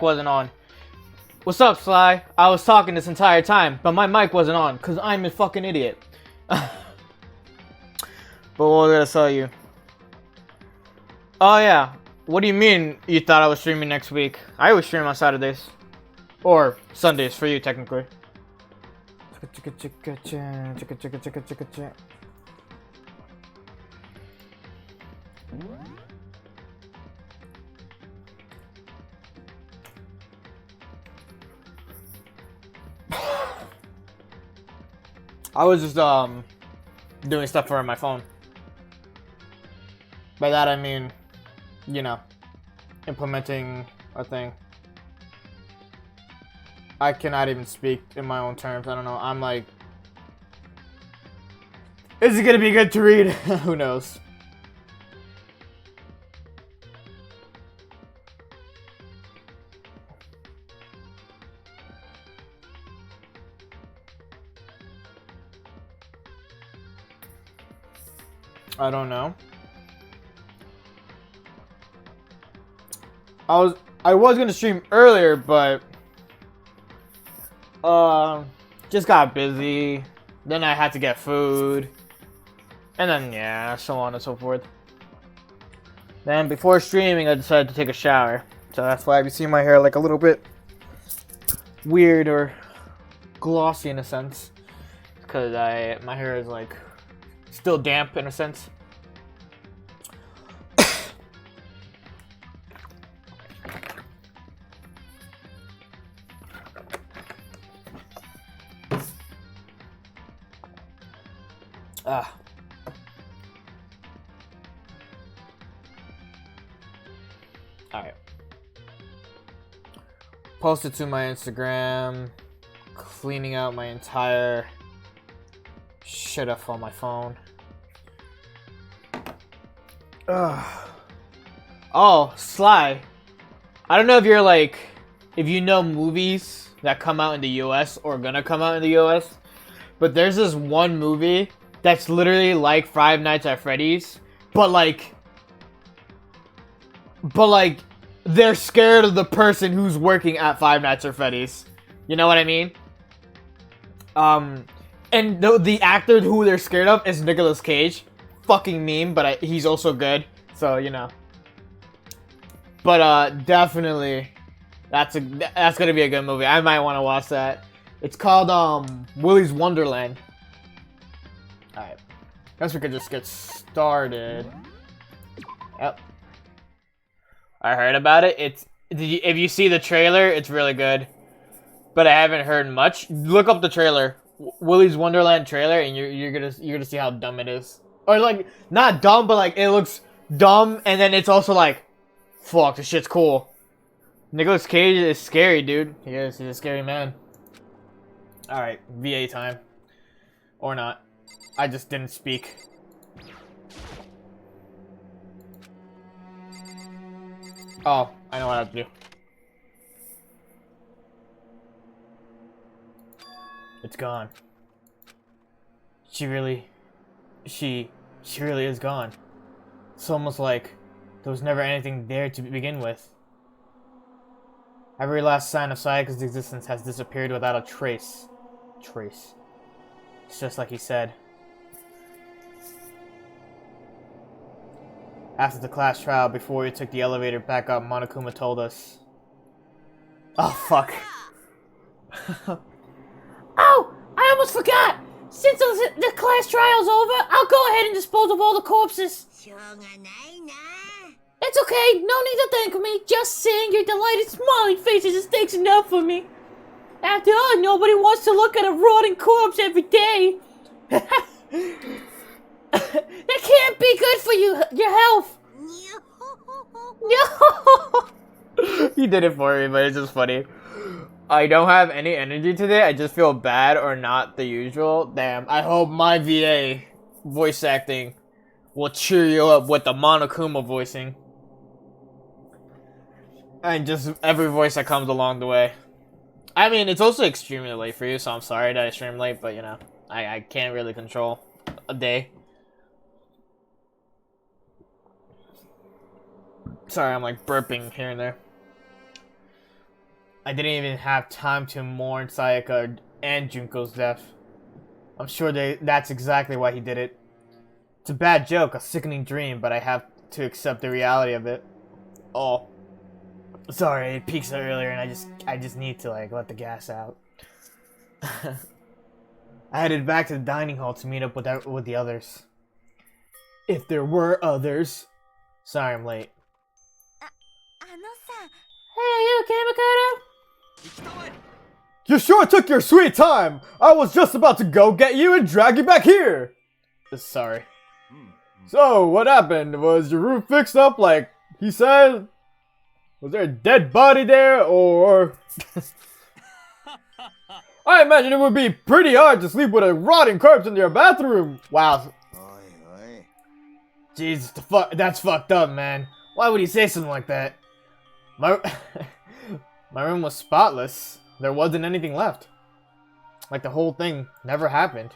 wasn't on. What's up, Sly? I was talking this entire time, but my mic wasn't on, because I'm a fucking idiot. But what was I gonna tell you? Oh yeah, what do you mean you thought I was streaming next week? I always stream on Saturdays. Or Sundays for you, technically. I was just doing stuff for my phone. By that I mean, you know, implementing a thing. I cannot even speak in my own terms. I don't know. I'm like, is it gonna be good to read? Who knows? I don't know. I was gonna stream earlier, but just got busy. Then I had to get food, and then yeah, so on and so forth. Then before streaming, I decided to take a shower, so that's why you see my hair like a little bit weird or glossy in a sense, because my hair is like still damp in a sense. Alright. Posted to my Instagram. Cleaning out my entire shit up on my phone. Oh, Sly. I don't know if you're like, if you know movies that come out in the US or gonna come out in the US, but there's this one movie that's literally like Five Nights at Freddy's, but like they're scared of the person who's working at Five Nights at Freddy's. You know what I mean? And the actor who they're scared of is Nicolas Cage. Fucking meme, but he's also good. So, you know. But definitely that's gonna be a good movie. I might want to watch that. It's called Willy's Wonderland. Alright. Guess we could just get started. Yep. I heard about it. If you see the trailer, it's really good. But I haven't heard much. Look up the trailer. Willy's Wonderland trailer, and you're gonna see how dumb it is. Or like, not dumb, but like it looks dumb, and then it's also like, fuck, this shit's cool. Nicolas Cage is scary, dude. He is. He's a scary man. Alright, VA time. Or not. I just didn't speak. Oh, I know what I have to do. It's gone. She really is gone. It's almost like there was never anything there to begin with. Every last sign of Sayaka's existence has disappeared without a trace. It's just like he said. After the class trial, before we took the elevator back up, Monokuma told us. Oh, fuck. Oh, I almost forgot! Since the class trial's over, I'll go ahead and dispose of all the corpses. It's okay, no need to thank me. Just seeing your delighted smiling faces is thanks enough for me. After all, nobody wants to look at a rotting corpse every day. That can't be good for your health. No. He did it for me, but it's just funny. I don't have any energy today. I just feel bad or not the usual. Damn, I hope my VA voice acting will cheer you up with the Monokuma voicing. And just every voice that comes along the way. I mean, it's also extremely late for you, so I'm sorry that I stream late, but you know, I can't really control a day. Sorry, I'm like burping here and there. I didn't even have time to mourn Sayaka and Junko's death. I'm sure that's exactly why he did it. It's a bad joke, a sickening dream, but I have to accept the reality of it. Oh. Sorry, it peaked so earlier and I just need to like let the gas out. I headed back to the dining hall to meet up with the others. If there were others. Sorry I'm late. Hey, are you okay, Makoto? You sure took your sweet time! I was just about to go get you and drag you back here! Sorry. So, what happened? Was your roof fixed up like he said? Was there a dead body there, or... I imagine it would be pretty hard to sleep with a rotting corpse in your bathroom! Wow. Jesus, that's fucked up, man. Why would he say something like that? My room was spotless. There wasn't anything left. Like the whole thing never happened.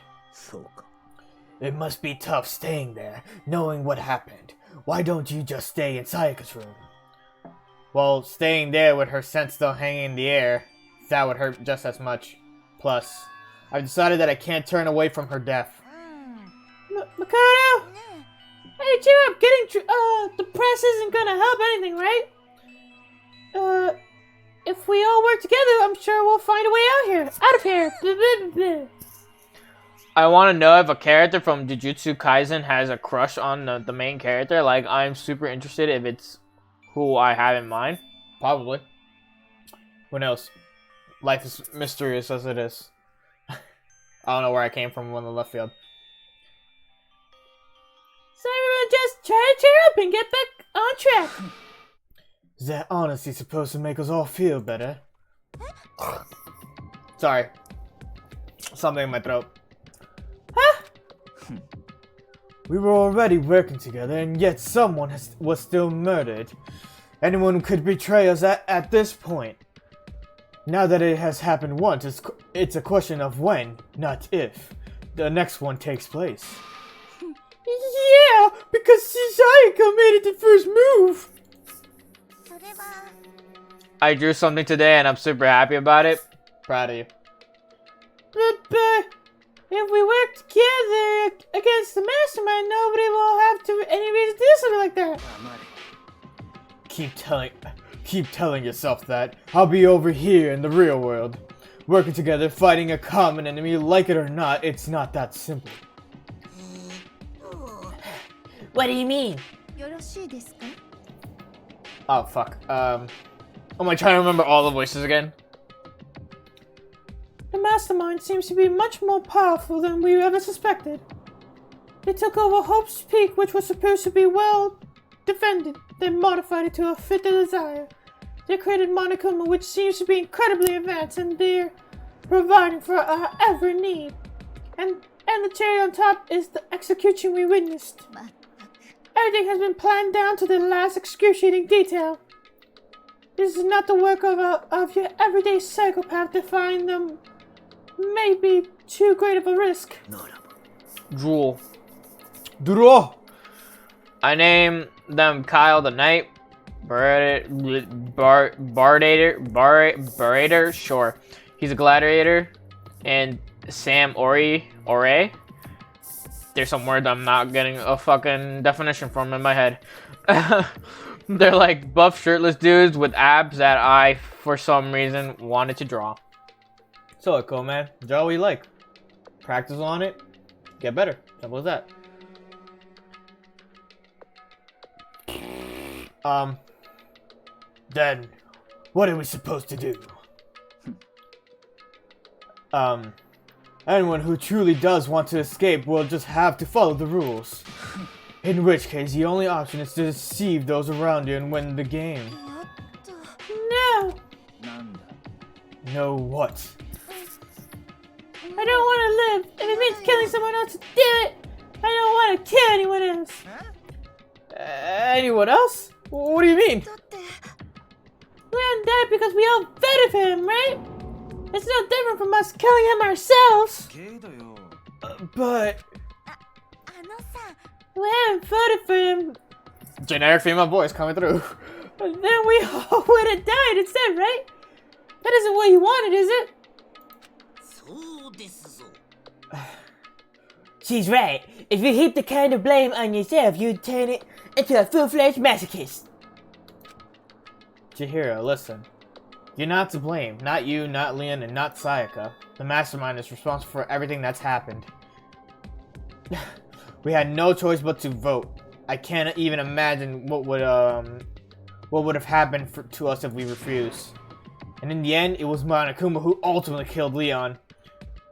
It must be tough staying there, knowing what happened. Why don't you just stay in Sayaka's room? Well, staying there with her scent still hanging in the air, that would hurt just as much. Plus, I've decided that I can't turn away from her death. Makoto! Hey, cheer up! Getting depressed isn't gonna help anything, right? If we all work together, I'm sure we'll find a way out of here. Blah, blah, blah. I want to know if a character from Jujutsu Kaisen has a crush on the main character. Like, I'm super interested if it's who I have in mind. Probably. Who knows? Life is mysterious as it is. I don't know where I came from on the left field. So everyone just try to cheer up and get back on track. Is that honestly supposed to make us all feel better? Sorry. Something in my throat. Huh? We were already working together, and yet someone was still murdered. Anyone could betray us at this point. Now that it has happened once, it's a question of when, not if, the next one takes place. Yeah, because Sayaka made it the first move. I drew something today and I'm super happy about it. Proud of you. But if we work together against the mastermind, nobody will have any reason to do something like that. Keep telling yourself that. I'll be over here in the real world. Working together, fighting a common enemy, like it or not, it's not that simple. What do you mean? Oh, fuck. Am I trying to remember all the voices again? The mastermind seems to be much more powerful than we ever suspected. They took over Hope's Peak, which was supposed to be well defended. They modified it to fit their desire. They created Monokuma, which seems to be incredibly advanced, and they're providing for our every need. And the cherry on top is the execution we witnessed. Everything has been planned down to the last excruciating detail. This is not the work of your everyday psychopath. Defying them may be too great of a risk. Drool. I name them Kyle the Knight, Barator, sure. He's a gladiator, and Sam Ore. There's some words I'm not getting a fucking definition from in my head. They're like buff shirtless dudes with abs that I, for some reason, wanted to draw. So cool, man. Draw what you like. Practice on it. Get better. Simple as that. Then, what are we supposed to do? Anyone who truly does want to escape will just have to follow the rules. In which case, the only option is to deceive those around you and win the game. No! No what? I don't want to live. If it means killing someone else to do it, I don't want to kill anyone else. Anyone else? What do you mean? Leon died because we all voted for him, right? It's no different from us killing him ourselves. But we haven't voted for him. Generic female voice coming through. Then we all would have died instead, right? That isn't what you wanted, is it? She's right. If you heap the kind of blame on yourself, you'd turn it into a full-fledged masochist. Chihiro, listen. You're not to blame. Not you, not Leon, and not Sayaka. The mastermind is responsible for everything that's happened. We had no choice but to vote. I can't even imagine what would have happened to us if we refused. And in the end, it was Monokuma who ultimately killed Leon.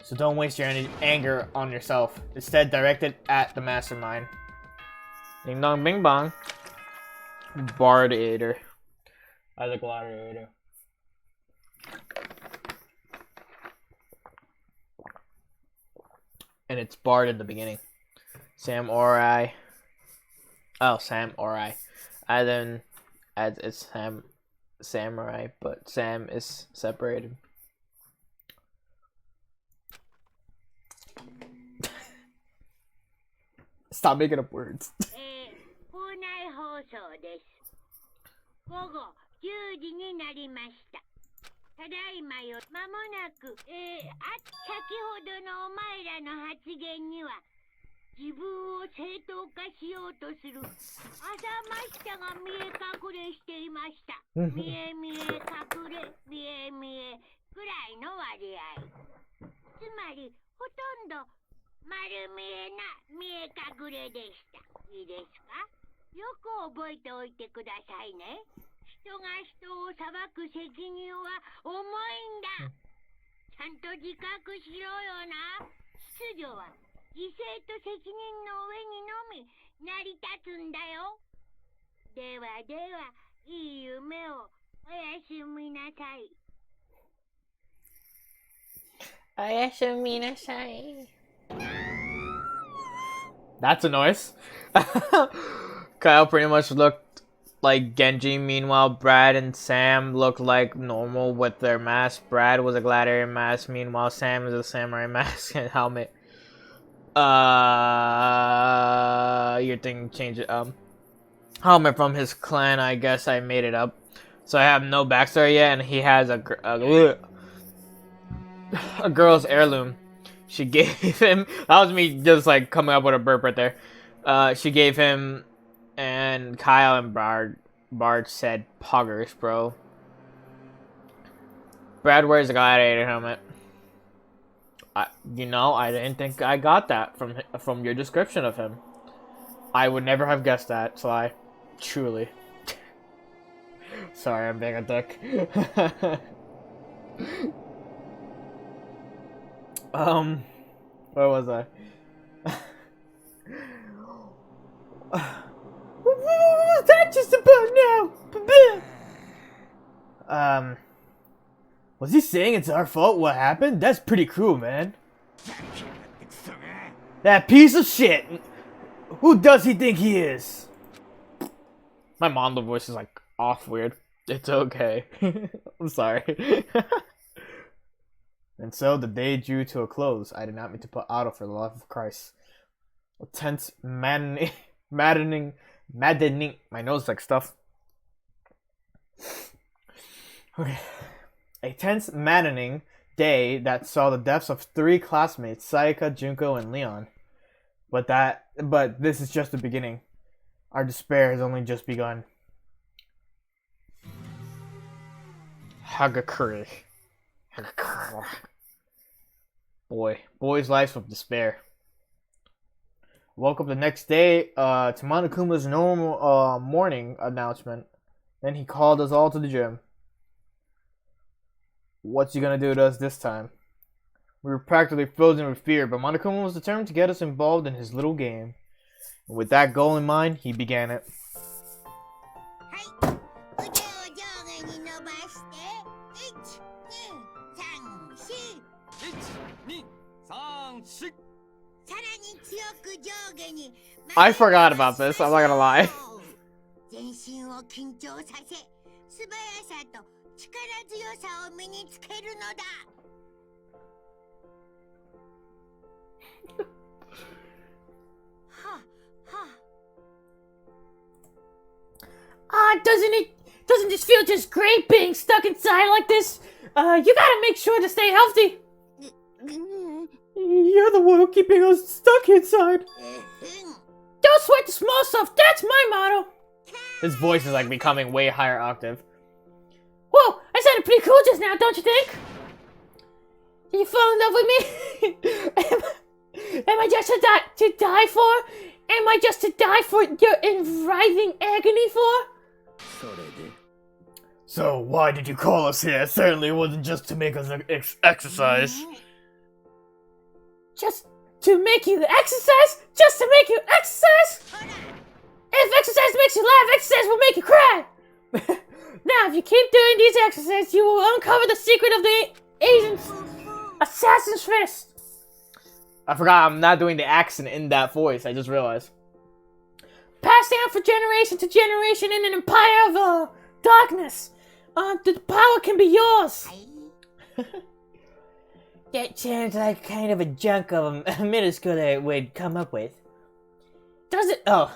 So don't waste your anger on yourself. Instead, direct it at the mastermind. Ding dong bing bong. Bardator. I like Gladiator. And it's Bard in the beginning. Sam or I. Oh, Sam or I. I then add it's Samurai, but Sam is separated. Stop making up words. 午後10時になりました。ただいまよ、まもなく、先ほどのお前らの発言には、自分を正当化しようとする浅ましさが見え隠れしていました。見え見え隠れ、見え見えくらいの割合。つまり、ほとんど丸見えな見え隠れでした。いいですか？よく覚えておいてくださいね。人が人を裁く責任は重いんだ。ちゃんと自覚しろよな。秩序は犠牲と責任の上にのみ成り立つんだよ。ではでは、いい夢をおやすみなさい。おやすみなさい。That's a noise. Kyle pretty much looked like Genji. Meanwhile, Brad and Sam looked like normal with their masks. Brad was a gladiator mask. Meanwhile, Sam is a samurai mask and helmet. Your thing changed it. Helmet from his clan. I guess I made it up. So I have no backstory yet, and he has a girl's heirloom. She gave him. That was me just like coming up with a burp right there. She gave him, and Kyle and Bard said poggers, bro. Brad wears a gladiator helmet. I didn't think I got that from your description of him. I would never have guessed that, so I truly. Sorry, I'm being a dick. Where was I? What was that just about now? Was he saying it's our fault what happened? That's pretty cruel, man. That piece of shit! Who does he think he is? My Mondo voice is like off weird. It's okay. I'm sorry. And so the day drew to a close. I did not mean to put auto for the love of Christ. A tense, maddening. My nose like stuff. Okay. A tense, maddening day that saw the deaths of 3 classmates, Sayaka, Junko, and Leon. But this is just the beginning. Our despair has only just begun. Hagakure. Boy's life of despair. Woke up the next day to Monokuma's normal morning announcement. Then he called us all to the gym. What's he gonna do to us this time? We were practically frozen with fear, but Monokuma was determined to get us involved in his little game. And with that goal in mind, he began it. I forgot about this, I'm not gonna lie. Doesn't this feel just great being stuck inside like this? You gotta make sure to stay healthy. You're the one keeping us stuck inside. Don't sweat the small stuff, that's my motto. His voice is like becoming way higher octave. Whoa, I sounded pretty cool just now, don't you think? Did you fall in love with me? Am I just to die for? Am I just to die for your writhing agony for? So why did you call us here? Certainly it wasn't just to make us exercise. Just to make you exercise? Just to make you exercise? If exercise makes you laugh, exercise will make you cry! Now, if you keep doing these exercises, you will uncover the secret of the Asian's assassin's fist. I forgot I'm not doing the accent in that voice, I just realized. Passed down from generation to generation in an empire of darkness. The power can be yours. That sounds like kind of a junk of a middle schooler would come up with. Does it? Oh.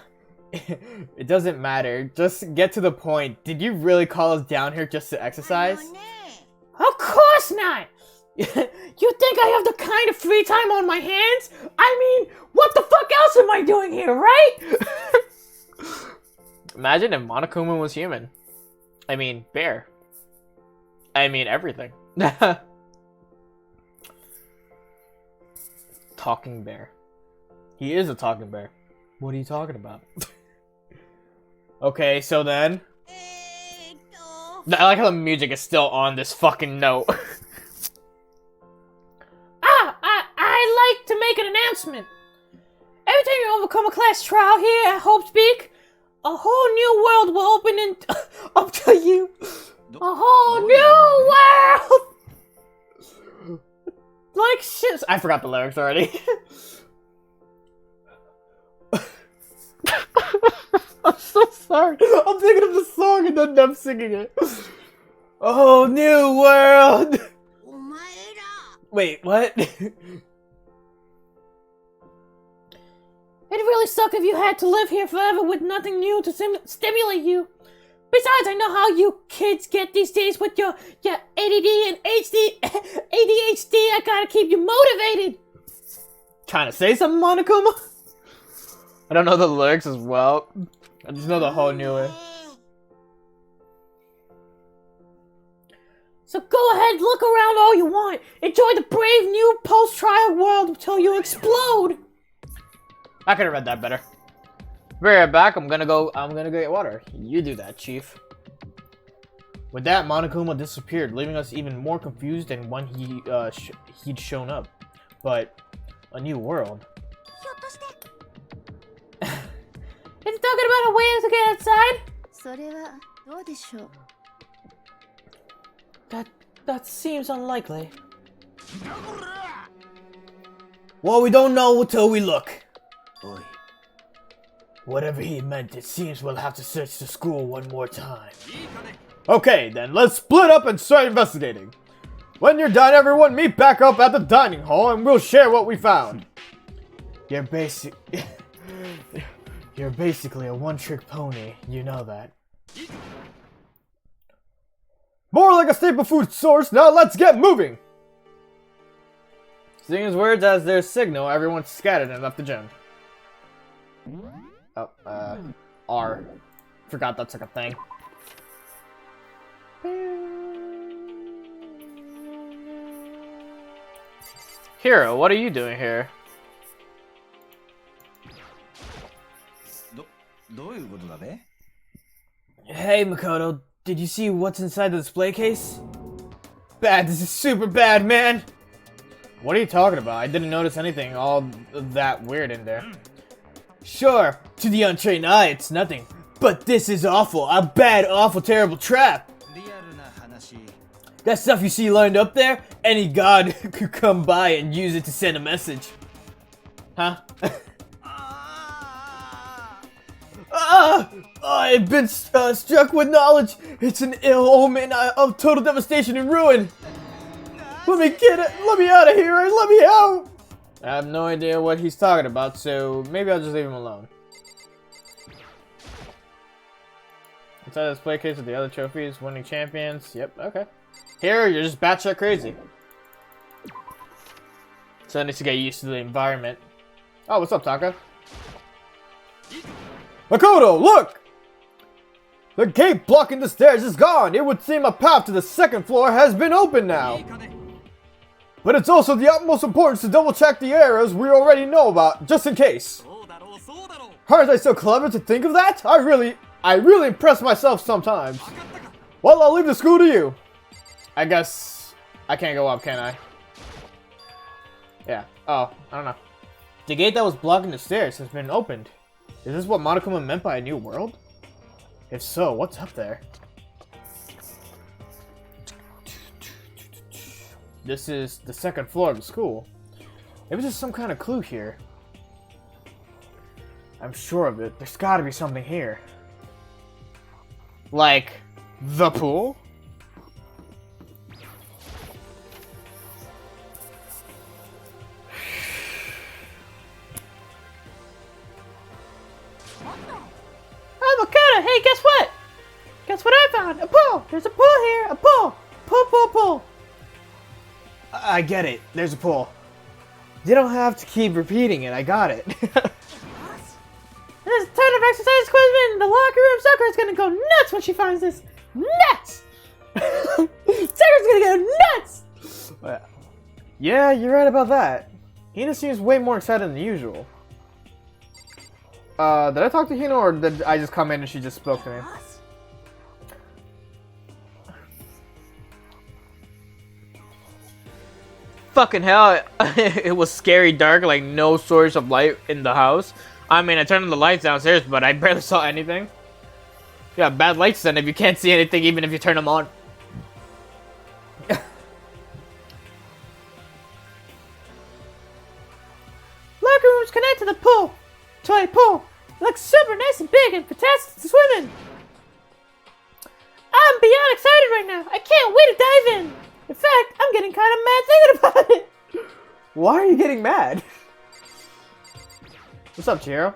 It doesn't matter. Just get to the point. Did you really call us down here just to exercise? Of course not! You think I have the kind of free time on my hands? I mean, what the fuck else am I doing here, right? Imagine if Monokuma was human. I mean, bear. I mean, everything. Talking bear. He is a talking bear. What are you talking about? Okay, so then... I like how the music is still on this fucking note. I like to make an announcement. Every time you overcome a class trial here at Hope Speak, a whole new world will open up to you. A whole new world! Like shit. I forgot the lyrics already. I'm so sorry. I'm thinking of the song and then I'm singing it. Oh, new world! Wait, what? It'd really suck if you had to live here forever with nothing new to stimulate you. Besides, I know how you kids get these days with your ADD and ADHD. I gotta keep you motivated. Trying to say something, Monokuma? I don't know the lyrics as well. I just know the whole new way. So go ahead, look around all you want. Enjoy the brave new post-trial world until you explode. I could have read that better. Be right back. I'm gonna go get water. You do that, Chief. With that, Monokuma disappeared, leaving us even more confused than when he'd shown up. But a new world. Is he talking about a way to get outside? That seems unlikely. Well, we don't know until we look. Whatever he meant, it seems we'll have to search the school one more time. Okay, then let's split up and start investigating. When you're done, everyone meet back up at the dining hall and we'll share what we found. You're basically a one-trick pony, you know that. More like a staple food source, now let's get moving! Seeing his words as their signal, everyone scattered and left the gym. Oh, R. Forgot that's like a thing. Hiro, what are you doing here? Hey, Makoto, did you see what's inside the display case? Bad, this is super bad, man! What are you talking about? I didn't notice anything all that weird in there. Sure, to the untrained eye, it's nothing. But this is awful. A bad, awful, terrible trap. That stuff you see lined up there, any god could come by and use it to send a message. Huh? I've been struck with knowledge. It's an ill omen of total devastation and ruin. Let me out of here. Let me out. I have no idea what he's talking about, so maybe I'll just leave him alone. Inside the display case with the other trophies, winning champions. Yep, okay. Here, you're just batshit crazy. So I need to get used to the environment. Oh, what's up, Taka? Makoto, look! The gate blocking the stairs is gone. It would seem a path to the second floor has been opened now. But it's also the utmost importance to double check the areas we already know about, just in case. Aren't I so clever to think of that? I really impress myself sometimes. Well, I'll leave the school to you. I guess I can't go up, can I? Yeah. Oh, I don't know. The gate that was blocking the stairs has been opened. Is this what Monokuma meant by a new world? If so, what's up there? This is the second floor of the school. Maybe there's some kind of clue here. I'm sure of it. There's gotta be something here. Like, the pool? Oh, Makoto, hey, guess what? Guess what I found? A pool! There's a pool here! A pool! Pool, pool, pool! I get it. There's a pool. You don't have to keep repeating it. I got it. There's a ton of exercise equipment in the locker room. Sakura's gonna go nuts when she finds this. Nuts! Sakura's gonna go nuts! Yeah, you're right about that. Hina seems way more excited than usual. Did I talk to Hina or did I just come in and she just spoke to me? Fucking hell, it was scary dark, like no source of light in the house. I mean, I turned on the lights downstairs, but I barely saw anything. Yeah, bad lights then if you can't see anything, even if you turn them on. Locker rooms connect to the pool. Toy pool. It looks super nice and big and fantastic to swim in. I'm beyond excited right now. I can't wait to dive in. In fact, I'm getting kind of mad thinking about it. Why are you getting mad? What's up, Chihiro?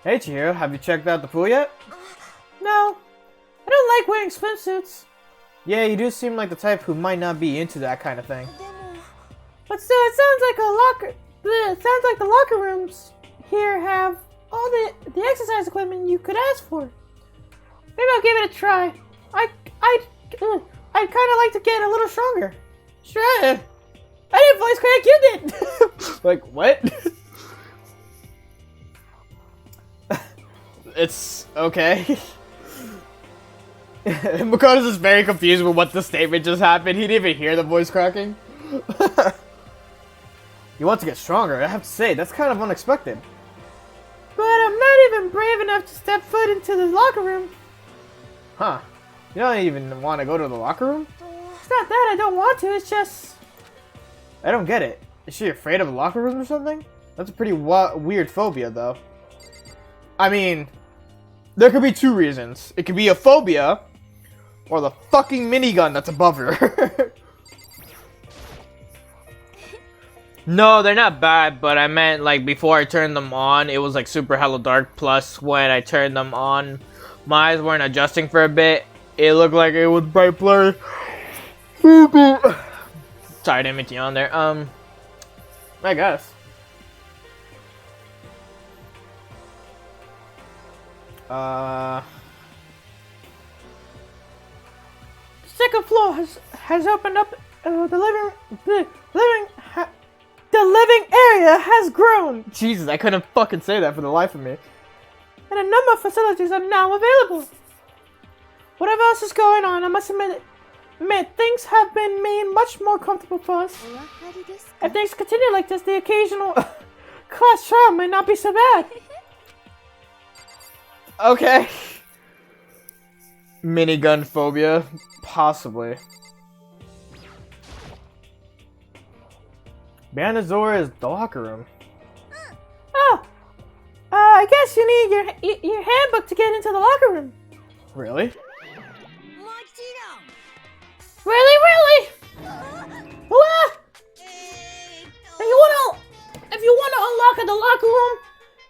Hey, Chihiro, have you checked out the pool yet? No. I don't like wearing swimsuits. Yeah, you do seem like the type who might not be into that kind of thing. But still, it sounds like the locker rooms here have all the exercise equipment you could ask for. Maybe I'll give it a try. I'd kind of like to get a little stronger. Sure. I didn't voice crack, you did. Like, what? It's okay. Makoto's just very confused with what the statement just happened. He didn't even hear the voice cracking. You want to get stronger, I have to say, that's kind of unexpected. But I'm not even brave enough to step foot into the locker room. Huh. You don't even want to go to the locker room? It's not that I don't want to, it's just... I don't get it. Is she afraid of a locker room or something? That's a pretty weird phobia, though. I mean, there could be two reasons. It could be a phobia, or the fucking minigun that's above her. No, they're not bad, but I meant, like, before I turned them on, it was, like, super hella dark. Plus, when I turned them on, my eyes weren't adjusting for a bit. It looked like it was bright blurry. Sorry, I didn't mean to yawn there. I guess. Second floor has opened up. The living area has grown. Jesus, I couldn't fucking say that for the life of me. And a number of facilities are now available. Whatever else is going on, I must admit, things have been made much more comfortable for us. If things continue like this, the occasional class trial might not be so bad. Okay. Minigun phobia? Possibly. Behind the door is the locker room. Oh! I guess you need your handbook to get into the locker room. Really? Really? If you wanna unlock the locker room,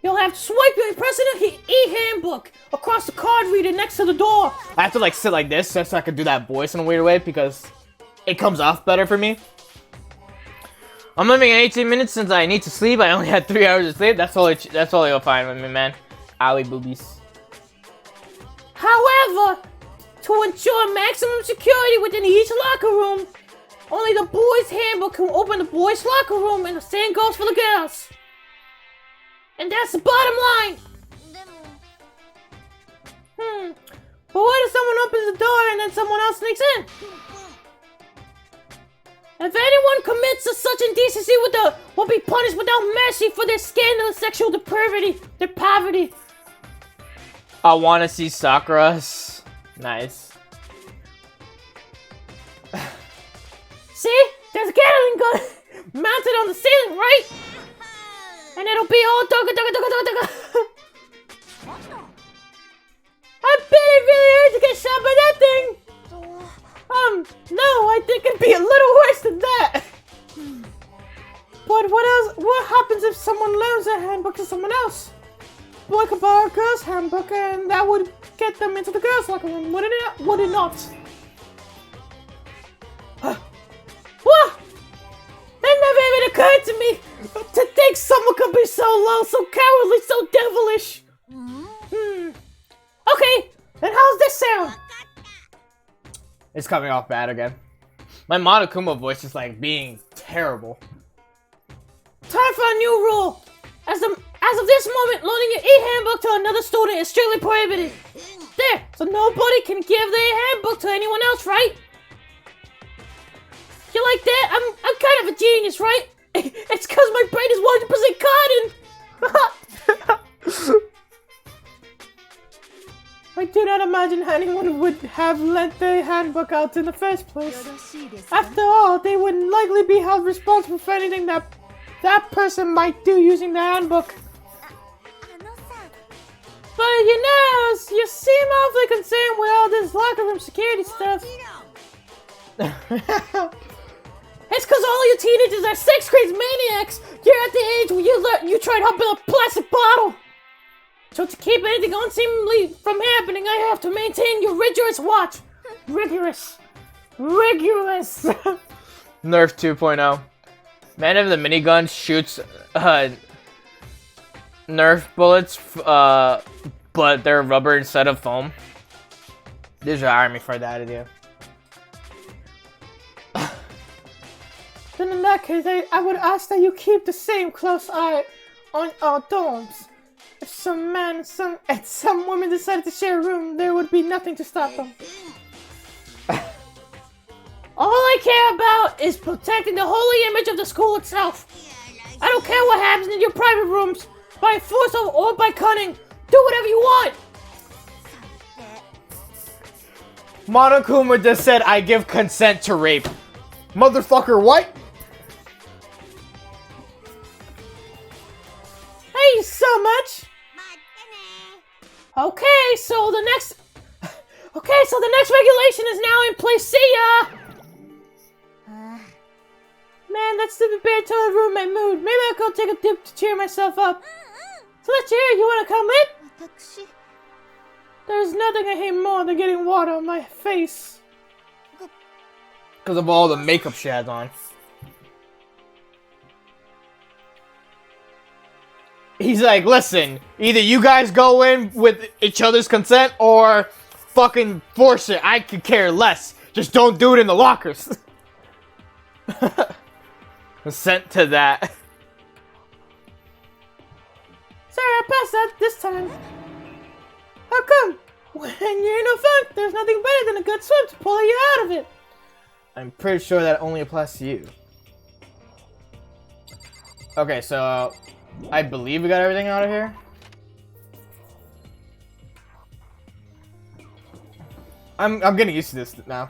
you'll have to swipe your president e-handbook across the card reader next to the door. I have to like sit like this so I can do that voice in a weird way because it comes off better for me. I'm living in 18 minutes since I need to sleep. I only had 3 hours of sleep. That's all you'll find with me, man. Owie boobies. However, to ensure maximum security within each locker room, only the boys' handbook can open the boys' locker room, and the same goes for the girls. And that's the bottom line. But what if someone opens the door and then someone else sneaks in? If anyone commits such indecency will be punished without mercy for their scandalous sexual depravity, their poverty. I want to see Sakura's. Nice. See? There's a Gatling gun mounted on the ceiling, right? And it'll be all dugga. I bet it really hurt to get shot by that thing. No, I think it'd be a little worse than that. But what else? What happens if someone loans a handbook to someone else? Boy could borrow a girl's handbook, and that would get them into the girls' locker room, would it not? What? That never even occurred to me to think someone could be so low, so cowardly, so devilish. Okay, then how's this sound? It's coming off bad again. My Monokuma voice is like being terrible. Time for a new rule. As of this moment, loaning an e-handbook to another student is strictly prohibited. There, so nobody can give their handbook to anyone else, right? You like that? I'm kind of a genius, right? It's because my brain is 100% cotton. I do not imagine anyone would have lent their handbook out in the first place. After all, they would likely be held responsible for anything that person might do using the handbook. But you know, you seem awfully concerned with all this locker room security stuff. It's because all you teenagers are sex crazed maniacs. You're at the age where you tried humping a plastic bottle. So to keep anything unseemly from happening, I have to maintain your rigorous watch. Rigorous. Nerf 2.0. Man of the minigun shoots Nerf bullets, but they're rubber instead of foam. They should hire me for that idea. Then in that case, I would ask that you keep the same close eye on our dorms. If some man and some women decided to share a room, there would be nothing to stop them. All I care about is protecting the holy image of the school itself. I don't care what happens in your private rooms, by force or by cunning. Do whatever you want. Monokuma just said, I give consent to rape. Motherfucker, what? Hey, so much. Okay, so the next regulation is now in place. See ya! Man, that stupid bear totally ruined my mood. Maybe I'll go take a dip to cheer myself up. So let's hear it. You wanna come in? There's nothing I hate more than getting water on my face. Because of all the makeup she has on. He's like, listen, either you guys go in with each other's consent or fucking force it. I could care less. Just don't do it in the lockers. Consent to that. Sorry, I passed that this time. How come? When you're in a funk, there's nothing better than a good swim to pull you out of it. I'm pretty sure that only applies to you. Okay, so I believe we got everything out of here. I'm getting used to this now.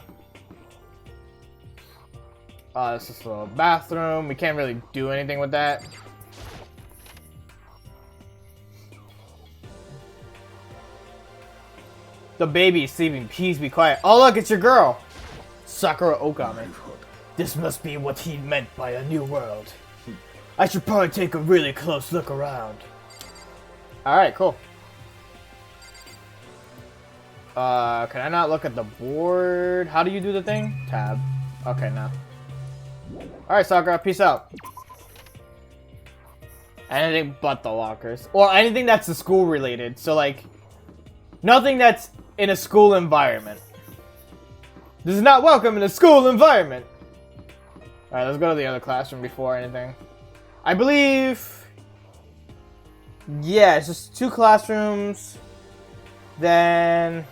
This is a little bathroom. We can't really do anything with that. The baby is sleeping. Please be quiet. Oh look, it's your girl. Sakura Okame. This must be what he meant by a new world. I should probably take a really close look around. Alright, cool. Can I not look at the board? How do you do the thing? Tab. Okay, now. Alright, Sakura, peace out. Anything but the lockers. Or anything that's the school related. So, like, nothing that's in a school environment. This is not welcome in a school environment. Alright, let's go to the other classroom before anything. I believe... yeah, it's just 2 classrooms. Then...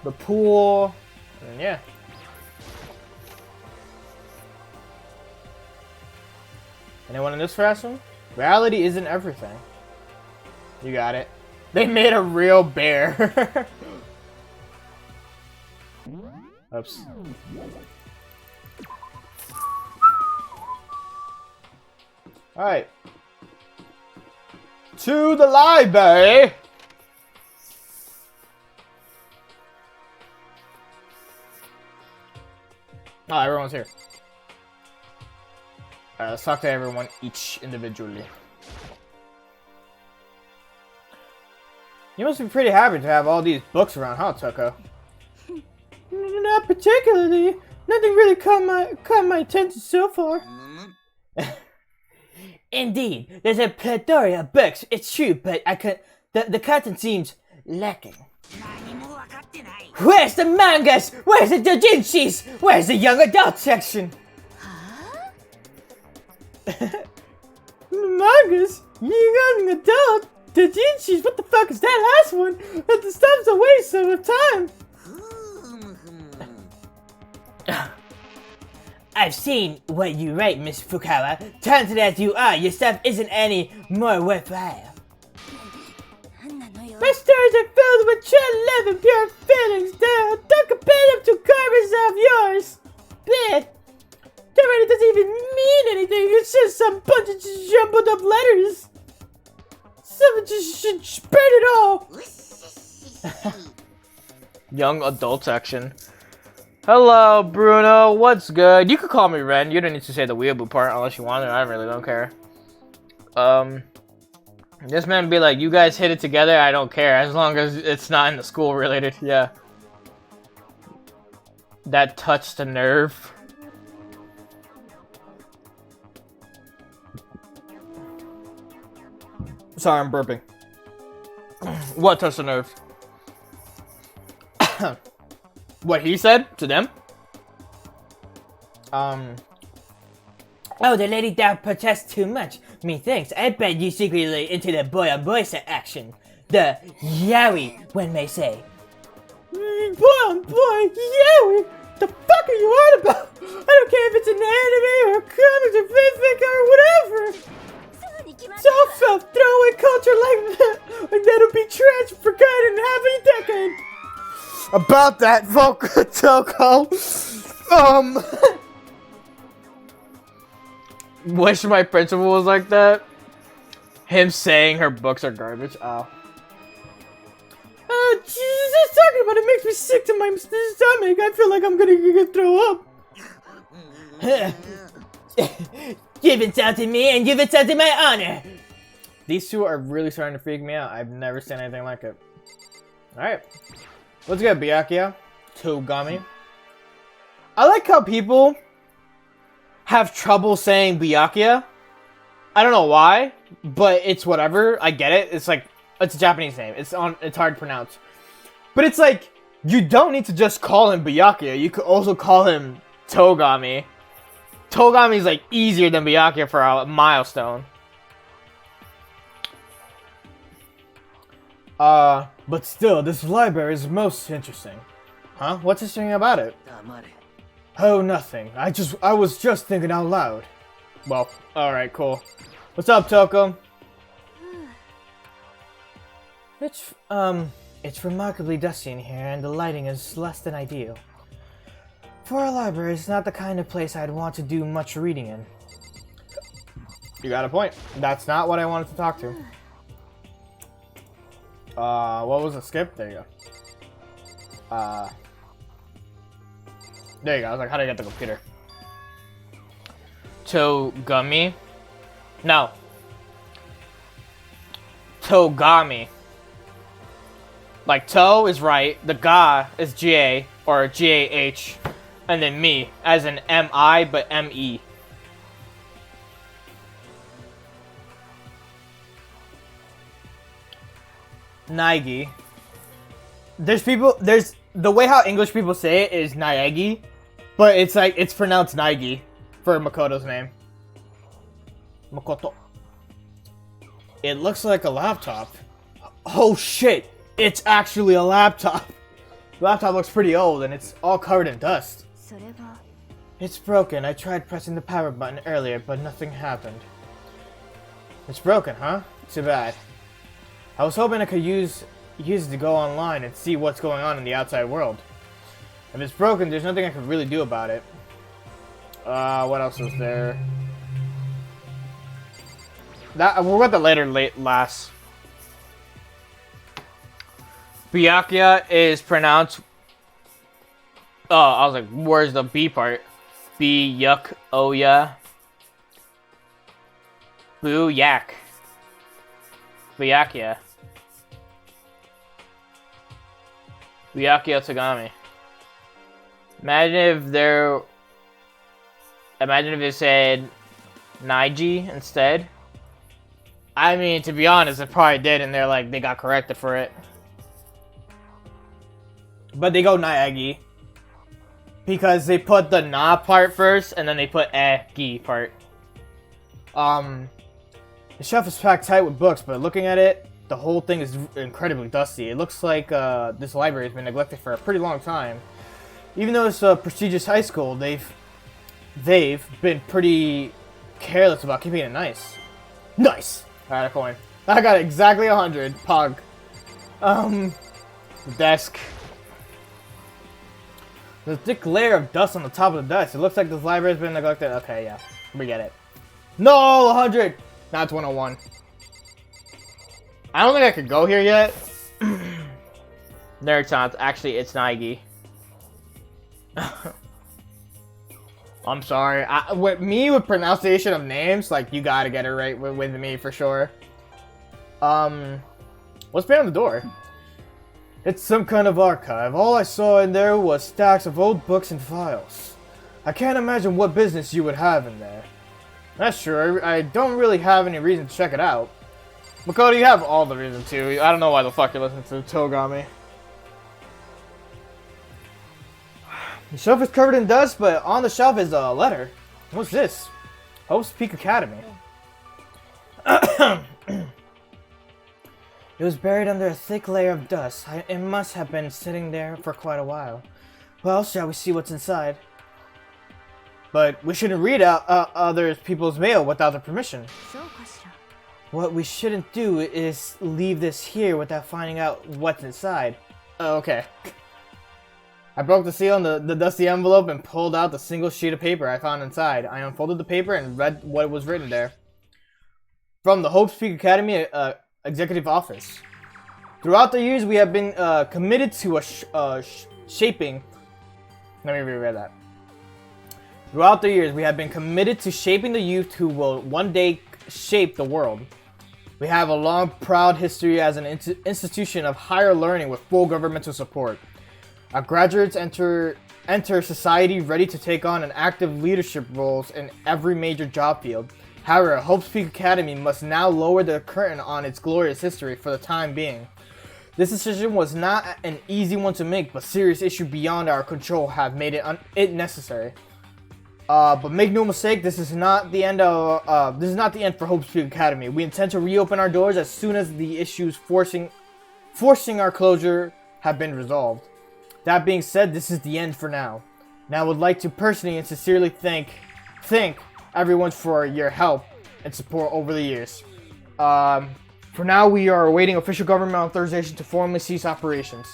the pool. And yeah. Anyone in this classroom? Reality isn't everything. You got it. They made a real bear. Oops. Alright. To the library! Oh, everyone's here. Let's talk to everyone each individually. You must be pretty happy to have all these books around, huh, Toko? Not particularly. Nothing really caught my attention so far. Indeed, there's a plethora of books. It's true, but the content seems lacking. Where's the mangas? Where's the doujinshis? Where's the young adult section? Mangas? Young adult? Doujinshis? What the fuck is that last one? That stuff's a waste of time. I've seen what you write, Miss Fukawa. Talented as you are, your stuff isn't any more worthwhile. My stories are filled with true love and pure feelings. Don't compare them to garbage of yours. Bleh. That really doesn't even mean anything. It's just some bunch of jumbled up letters. Someone just should burn it all. Young adult section. Hello, Bruno. What's good? You could call me Ren. You don't need to say the weeaboo part unless you want to. I really don't care. This man be like, you guys hit it together. I don't care as long as it's not in the school related. Yeah. That touched a nerve. Sorry, I'm burping. What touched a nerve? What he said to them? Oh, the lady that protests too much. Methinks, I bet you secretly into the boy-on-boy action. The yaoi, one may say. Boy-on-boy? Yaoi? The fuck are you on about? I don't care if it's an anime or a comic or fanfic or whatever. It's all felt throwaway culture like that'll be trashed, forgotten in half a decade. About that, Toko. Wish my principal was like that. Him saying her books are garbage. Oh. Jesus, talking about it makes me sick to my stomach. I feel like I'm gonna throw up. You've insulted me and you've insulted my honor. These two are really starting to freak me out. I've never seen anything like it. Alright. Let's get Byakuya. Togami. I like how people have trouble saying Byakuya. I don't know why, but it's whatever. I get it. It's like, it's a Japanese name. It's hard to pronounce. But it's like, you don't need to just call him Byakuya. You could also call him Togami. Togami is like easier than Byakuya for a milestone. But still, this library is most interesting. Huh? What's interesting about it? Oh, nothing. I was just thinking out loud. Well, alright, cool. What's up, Toko? It's remarkably dusty in here, and the lighting is less than ideal. For a library, it's not the kind of place I'd want to do much reading in. You got a point. That's not what I wanted to talk to. What was the skip? There you go. There you go. I was like, how do I get the computer? Togami? No. Togami. Like toe is right, the ga is G-A or G-A-H, and then me as in M-I but M-E. Naegi. There's the way how English people say it is Naegi, but it's pronounced Naegi for Makoto's name. Makoto. It looks like a laptop. Oh shit! It's actually a laptop. The laptop looks pretty old and it's all covered in dust. It's broken. I tried pressing the power button earlier, but nothing happened. It's broken, huh? Too bad. I was hoping I could use it to go online and see what's going on in the outside world. If it's broken, there's nothing I could really do about it. What else is there? We'll get that later, last. Byakuya is pronounced... Oh, I was like, where's the B part? B-yuck-o-ya. Boo-yak. Byakuya. Byakuya Tagami. Imagine if it said Naiji instead. I mean, to be honest, it probably did, and they got corrected for it. But they go Naegi. Because they put the na part first, and then they put gi part. The shelf is packed tight with books, but looking at it, the whole thing is incredibly dusty. It looks like this library has been neglected for a pretty long time. Even though it's a prestigious high school, they've been pretty careless about keeping it nice. Nice! Alright, a coin. I got exactly 100. Pog. The desk. There's a thick layer of dust on the top of the desk. It looks like this library has been neglected. Okay, yeah. We get it. No! 100! Now it's 101. I don't think I could go here yet. Nerd sounds. Actually, it's Naegi. I'm sorry. With pronunciation of names, like, you gotta get it right with me for sure. What's behind the door? It's some kind of archive. All I saw in there was stacks of old books and files. I can't imagine what business you would have in there. That's true. I don't really have any reason to check it out. Makoto, you have all the reason to. I don't know why the fuck you're listening to Togami. The shelf is covered in dust, but on the shelf is a letter. What's this? Hopes Peak Academy. It was buried under a thick layer of dust. It must have been sitting there for quite a while. Well, shall we see what's inside? But we shouldn't read out other people's mail without their permission. What we shouldn't do is leave this here without finding out what's inside. Oh, okay. I broke the seal on the dusty envelope and pulled out the single sheet of paper I found inside. I unfolded the paper and read what was written there. From the Hope Peak Academy Executive Office. Throughout the years, we have been committed to shaping... Let me reread that. Throughout the years, we have been committed to shaping the youth who will one day shape the world. We have a long, proud history as an institution of higher learning with full governmental support. Our graduates enter society ready to take on an active leadership roles in every major job field. However, Hope Peak Academy must now lower the curtain on its glorious history for the time being. This decision was not an easy one to make, but serious issues beyond our control have made it necessary. But make no mistake, this is not the end for Hope Peak Academy. We intend to reopen our doors as soon as the issues forcing our closure have been resolved. That being said, this is the end for now. Now I would like to personally and sincerely thank everyone for your help and support over the years. For now, we are awaiting official government authorization to formally cease operations.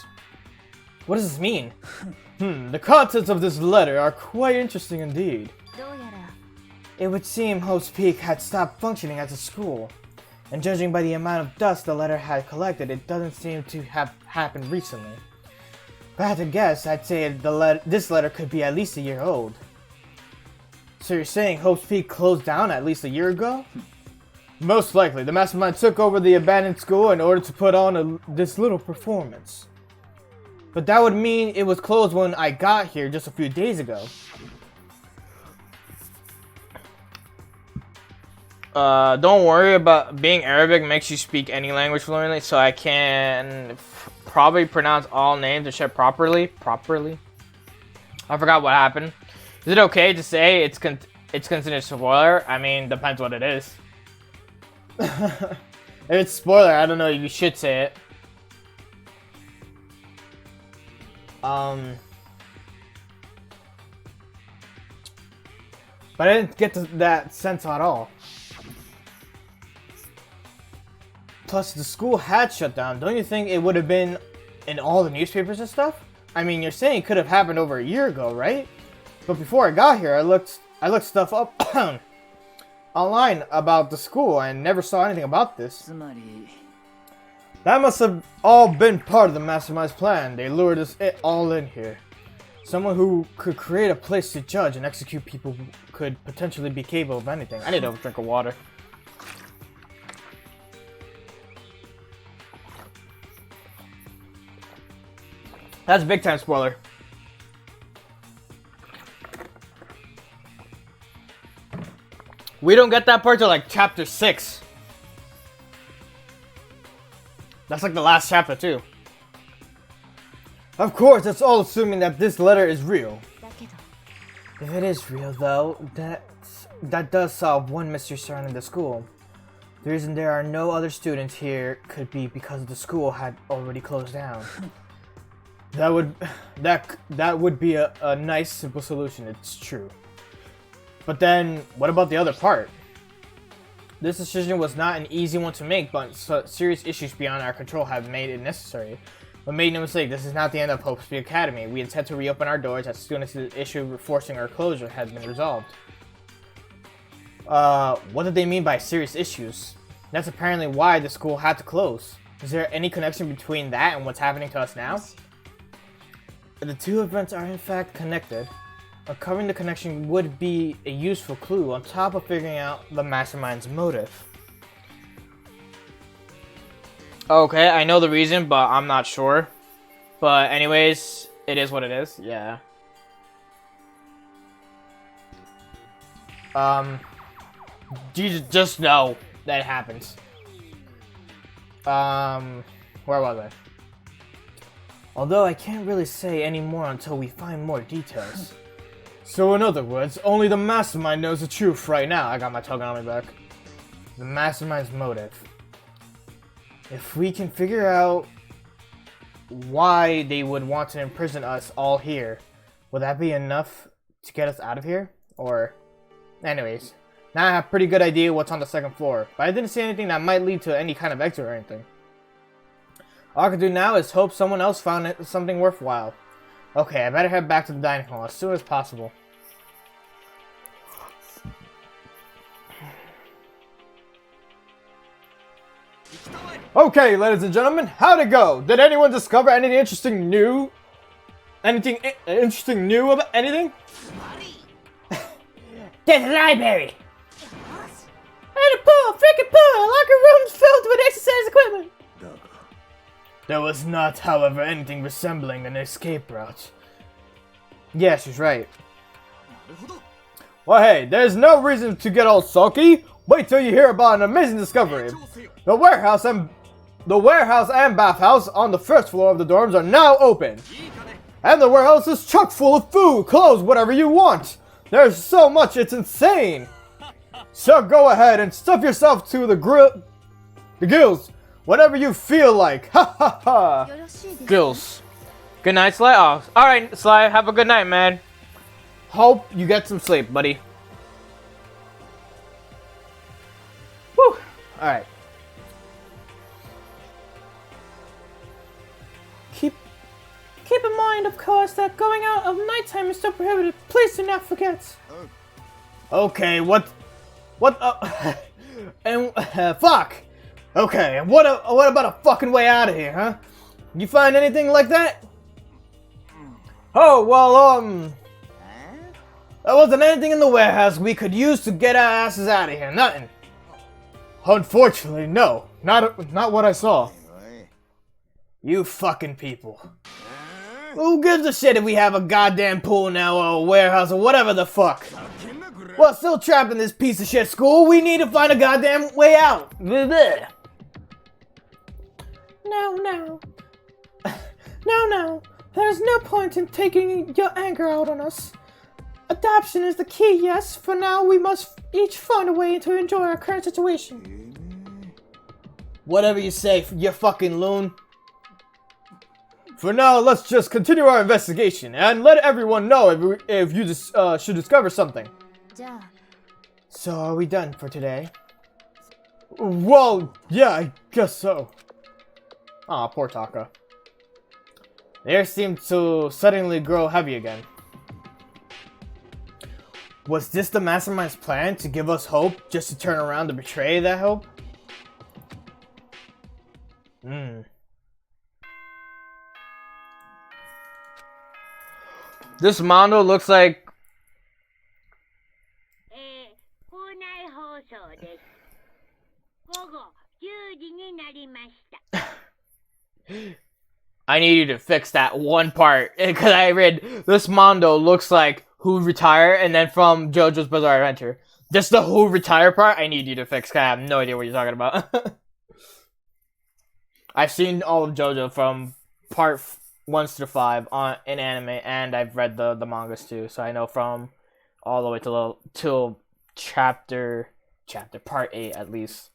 What does this mean? The contents of this letter are quite interesting indeed. It would seem Hope's Peak had stopped functioning as a school. And judging by the amount of dust the letter had collected, it doesn't seem to have happened recently. If I had to guess, I'd say this letter could be at least a year old. So you're saying Hope's Peak closed down at least a year ago? Most likely, the mastermind took over the abandoned school in order to put on this little performance. But that would mean it was closed when I got here just a few days ago. Don't worry about being Arabic makes you speak any language fluently, so I can probably pronounce all names and shit properly. I forgot what happened. Is it okay to say it's considered a spoiler? I mean, depends what it is. If it's spoiler, I don't know, you should say it. But I didn't get that sense at all. Plus, the school had shut down. Don't you think it would have been in all the newspapers and stuff? I mean, you're saying it could have happened over a year ago, right? But before I got here, I looked stuff up online about the school and never saw anything about this. That must have all been part of the mastermind's plan. They lured us all in here. Someone who could create a place to judge and execute people who could potentially be capable of anything. I need a drink of water. That's a big time spoiler. We don't get that part till like chapter 6. That's like the last chapter too. Of course, that's all assuming that this letter is real. If it is real though, that does solve one mystery surrounding the school. The reason there are no other students here could be because the school had already closed down. That would be a nice simple solution, it's true. But then, what about the other part? This decision was not an easy one to make, but serious issues beyond our control have made it necessary. But make no mistake, this is not the end of Hope Speed Academy. We intend to reopen our doors as soon as the issue forcing our closure has been resolved. What did they mean by serious issues? That's apparently why the school had to close. Is there any connection between that and what's happening to us now? The two events are in fact connected. Uncovering the connection would be a useful clue on top of figuring out the mastermind's motive. Okay, I know the reason, but I'm not sure. But anyways, it is what it is. Yeah. You just know that it happens. Where was I? Although I can't really say any more until we find more details. So in other words, only the mastermind knows the truth right now. I got my token on me back. The mastermind's motive. If we can figure out why they would want to imprison us all here, will that be enough to get us out of here? Or, anyways, now I have a pretty good idea what's on the second floor, but I didn't see anything that might lead to any kind of exit or anything. All I can do now is hope someone else found something worthwhile. Okay, I better head back to the dining hall as soon as possible. Okay, ladies and gentlemen, how'd it go? Did anyone discover anything interesting new? Anything interesting new about anything? The library! And a pool, freaking pool! Locker rooms filled with exercise equipment! There was not, however, anything resembling an escape route. Yeah, she's right. Well, hey, there's no reason to get all sulky. Wait till you hear about an amazing discovery. The warehouse and bathhouse on the first floor of the dorms are now open. And the warehouse is chock full of food, clothes, whatever you want. There's so much, it's insane. So go ahead and stuff yourself to the gills. Whatever you feel like. Ha ha ha. Gills. Good night, Sly. Oh, alright, Sly. Have a good night, man. Hope you get some sleep, buddy. Whew. Alright. Keep in mind, of course, that going out of nighttime is still prohibited. Please do not forget. Okay, what? And fuck. Okay, and what about a fucking way out of here, huh? You find anything like that? Oh, well, there wasn't anything in the warehouse we could use to get our asses out of here. Nothing. Unfortunately, no. Not what I saw. You fucking people. Who gives a shit if we have a goddamn pool now or a warehouse or whatever the fuck? Well, still trapped in this piece of shit school, we need to find a goddamn way out. No. No. There's no point in taking your anger out on us. Adoption is the key, yes. For now, we must each find a way to enjoy our current situation. Whatever you say, you fucking loon. For now, let's just continue our investigation and let everyone know if you should discover something. So, are we done for today? Well, yeah, I guess so. Aw, poor Taka. The air seemed to suddenly grow heavy again. Was this the mastermind's plan to give us hope just to turn around to betray that hope? This Mondo looks like... I need you to fix that one part, because I read this Mondo looks like who retire, and then from JoJo's Bizarre Adventure. Just the who retire part, I need you to fix, because I have no idea what you're talking about. I've seen all of JoJo from part 1 through 5 in anime, and I've read the mangas too, so I know from all the way till chapter part 8 at least.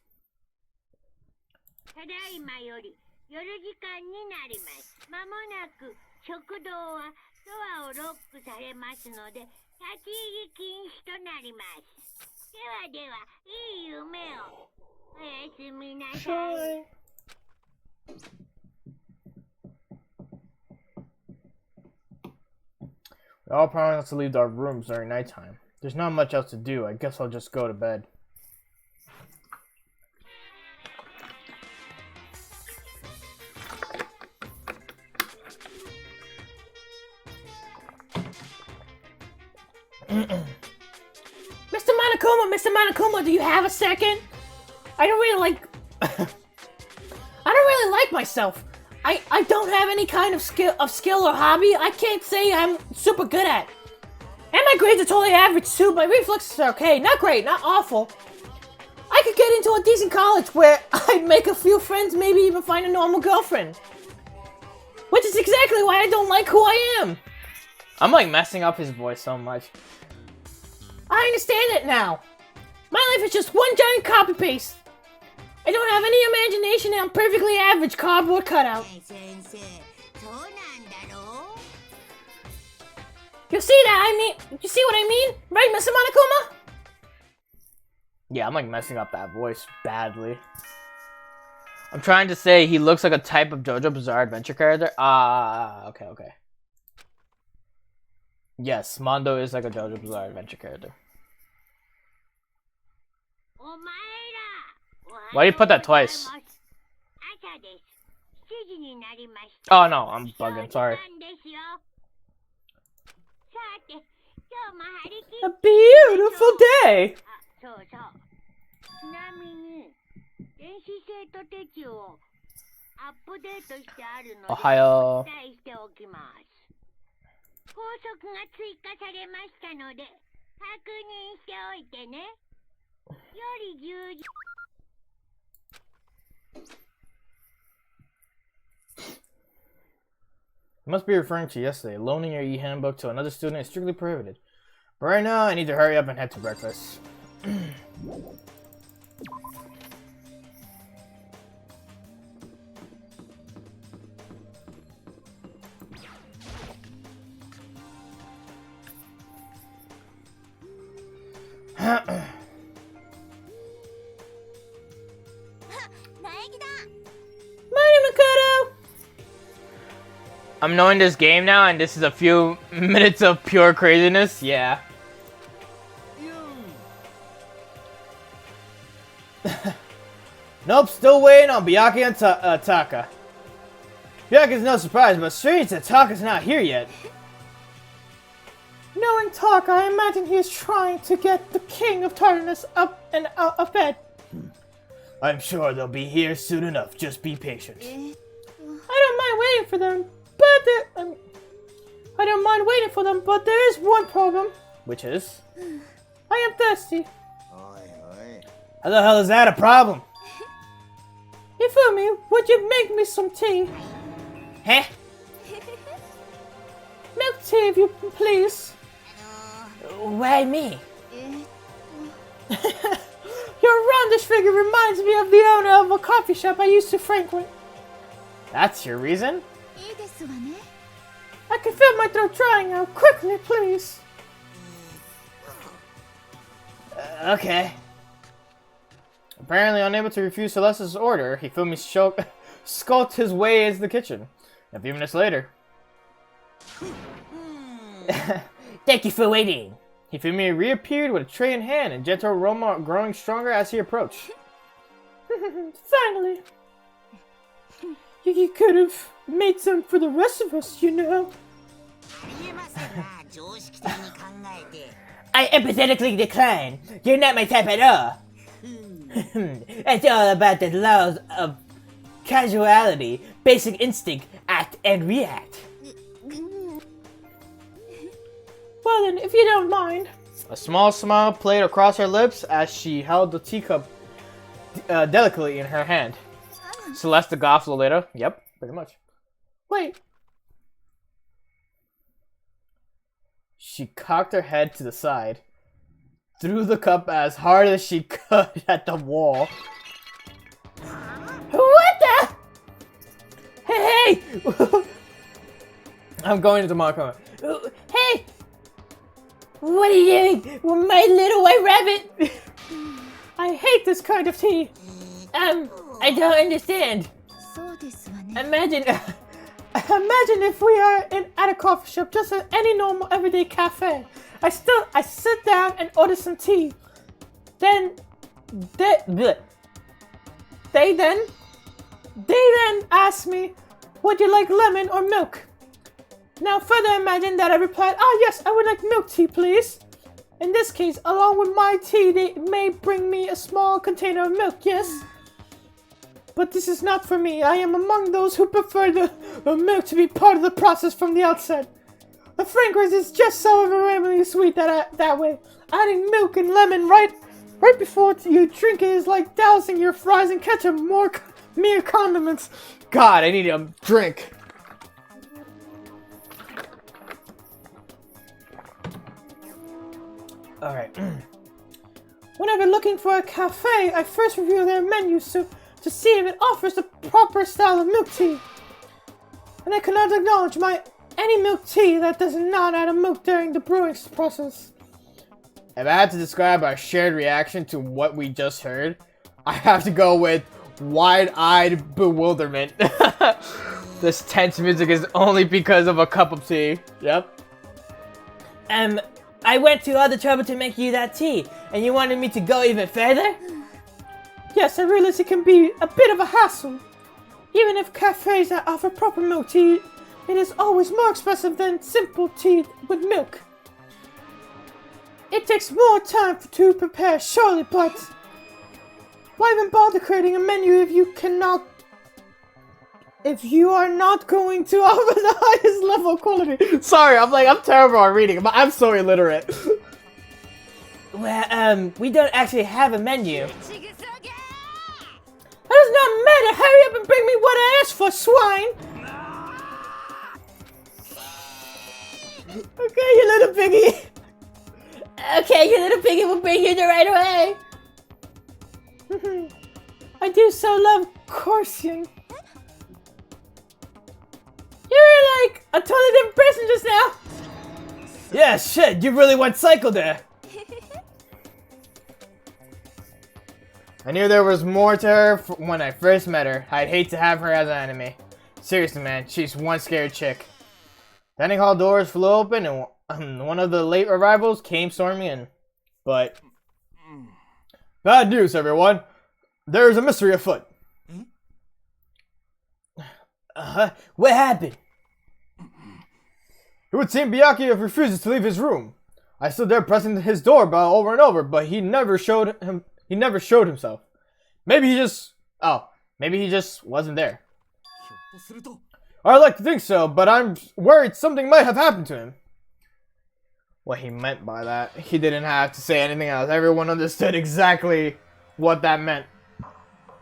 ただいまより夜時間になります。まもなく食堂はドアをロックされますので立ち入り禁止となります。ではでは、いい夢を。おやすみなさい。We all promised to leave our rooms during nighttime. There's not much else to do. I guess I'll just go to bed. Mr. Monokuma, do you have a second? I don't really like myself. I don't have any kind of skill or hobby I can't say I'm super good at. And my grades are totally average too. My reflexes are okay. Not great, not awful. I could get into a decent college where I'd make a few friends, maybe even find a normal girlfriend. Which is exactly why I don't like who I am. I'm like messing up his voice so much. I understand it now. My life is just one giant copy paste. I don't have any imagination and I'm perfectly average cardboard cutout. You see what I mean? Right, Mr. Monokuma? Yeah, I'm like messing up that voice badly. I'm trying to say he looks like a type of JoJo Bizarre Adventure character. Okay. Yes, Mondo is like a JoJo Bizarre Adventure character. Why do you put that twice? Oh no, I'm bugging, sorry. A beautiful day! Ohio. 高速が追加されましたので確認しておいてね。より10時 You must be referring to yesterday. Loaning your e-handbook to another student is strictly prohibited. But right now, I need to hurry up and head to breakfast. I'm knowing this game now, and this is a few minutes of pure craziness. Yeah. Nope, still waiting on Byakuya and Taka. Byakuya's no surprise, but strange that Taka's not here yet. Knowing Taka, I imagine he is trying to get the King of Tardiness up and out of bed. I'm sure they'll be here soon enough. Just be patient. え I don't mind waiting for them, but I don't mind waiting for them, but there is one problem. Which is? I am thirsty. How the hell is that a problem? Ifumi, would you make me some tea? Huh? Milk tea, if you please. Why me? え Your roundish figure reminds me of the owner of a coffee shop I used to frequent. That's your reason? いいですわね I can feel my throat drying out. Quickly, please. Okay. Apparently unable to refuse Celeste's order, Hifumi skulked his way into the kitchen. A few minutes later. Thank you for waiting. Hifumi reappeared with a tray in hand and gentle aroma growing stronger as he approached. Finally. You could have made some for the rest of us, you know. I empathetically decline. You're not my type at all. It's all about the laws of casuality, basic instinct, act and react. Well then, if you don't mind. A small smile played across her lips as she held the teacup delicately in her hand. Celeste Goff Lolita. Yep, pretty much. Wait. She cocked her head to the side, threw the cup as hard as she could at the wall. What the? Hey! I'm going into Marco. Hey! What are you doing with my little white rabbit? I hate this kind of tea. I don't understand. そうですわね Imagine if we are at a coffee shop, just any normal everyday cafe. I sit down and order some tea. Then they then ask me, would you like lemon or milk? Now further imagine that I replied, yes, I would like milk tea, please. In this case, along with my tea, they may bring me a small container of milk, yes? But this is not for me. I am among those who prefer the milk to be part of the process from the outset. The fragrance is just so overwhelmingly sweet that way. Adding milk and lemon right before you drink it is like dousing your fries in ketchup, mere condiments. God, I need a drink. Alright. Whenever looking for a cafe, I first review their menu to see if it offers the proper style of milk tea. And I cannot acknowledge any milk tea that does not add a milk during the brewing process. If I had to describe our shared reaction to what we just heard, I have to go with wide-eyed bewilderment. This tense music is only because of a cup of tea. Yep. I went to all the trouble to make you that tea, and you wanted me to go even further? Yes, I realize it can be a bit of a hassle. Even if cafes that offer proper milk tea, it is always more expensive than simple tea with milk. It takes more time to prepare, surely, but why even bother creating a menu if you are not going to offer the highest level of quality? Sorry, I'm terrible at reading. I'm so illiterate. Well, we don't actually have a menu. That does not matter. Hurry up and bring me what I asked for, swine. Okay, you little piggy. Okay, you little piggy will bring you the right away. I do so love coursing. You were like a totally different person just now. Yeah, shit, you really went psycho there. I knew there was more to her when I first met her. I'd hate to have her as an enemy. Seriously, man, she's one scary chick. Dining hall doors flew open and one of the late arrivals came storming in. But bad news, everyone. There is a mystery afoot. What happened? It would seem Byakuya refuses to leave his room. I stood there pressing his doorbell over and over, but he never showed himself. Maybe he just... Oh, maybe he just wasn't there. I'd like to think so, but I'm worried something might have happened to him. What he meant by that. He didn't have to say anything else. Everyone understood exactly what that meant.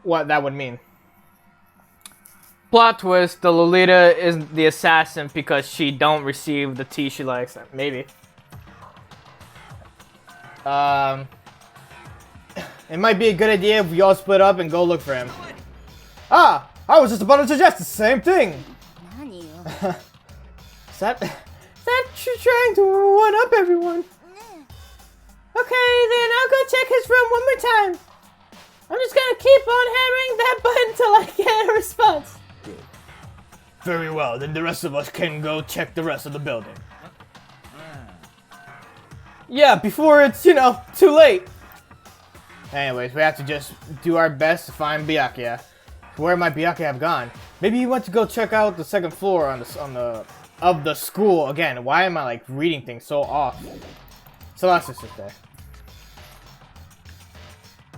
What that would mean. Plot twist, the Lolita is the assassin because she don't receive the tea she likes. Maybe. It might be a good idea if we all split up and go look for him. Ah! I was just about to suggest the same thing! Is that trying to one-up everyone? Okay, then I'll go check his room one more time. I'm just gonna keep on hammering that button until I get a response. Good. Very well, then the rest of us can go check the rest of the building. Yeah, before it's, you know, too late. Anyways, we have to just do our best to find Byakuya. Where might Byakuya have gone? Maybe he went to go check out the second floor of the school again. Why am I like reading things so off? Celeste's just there.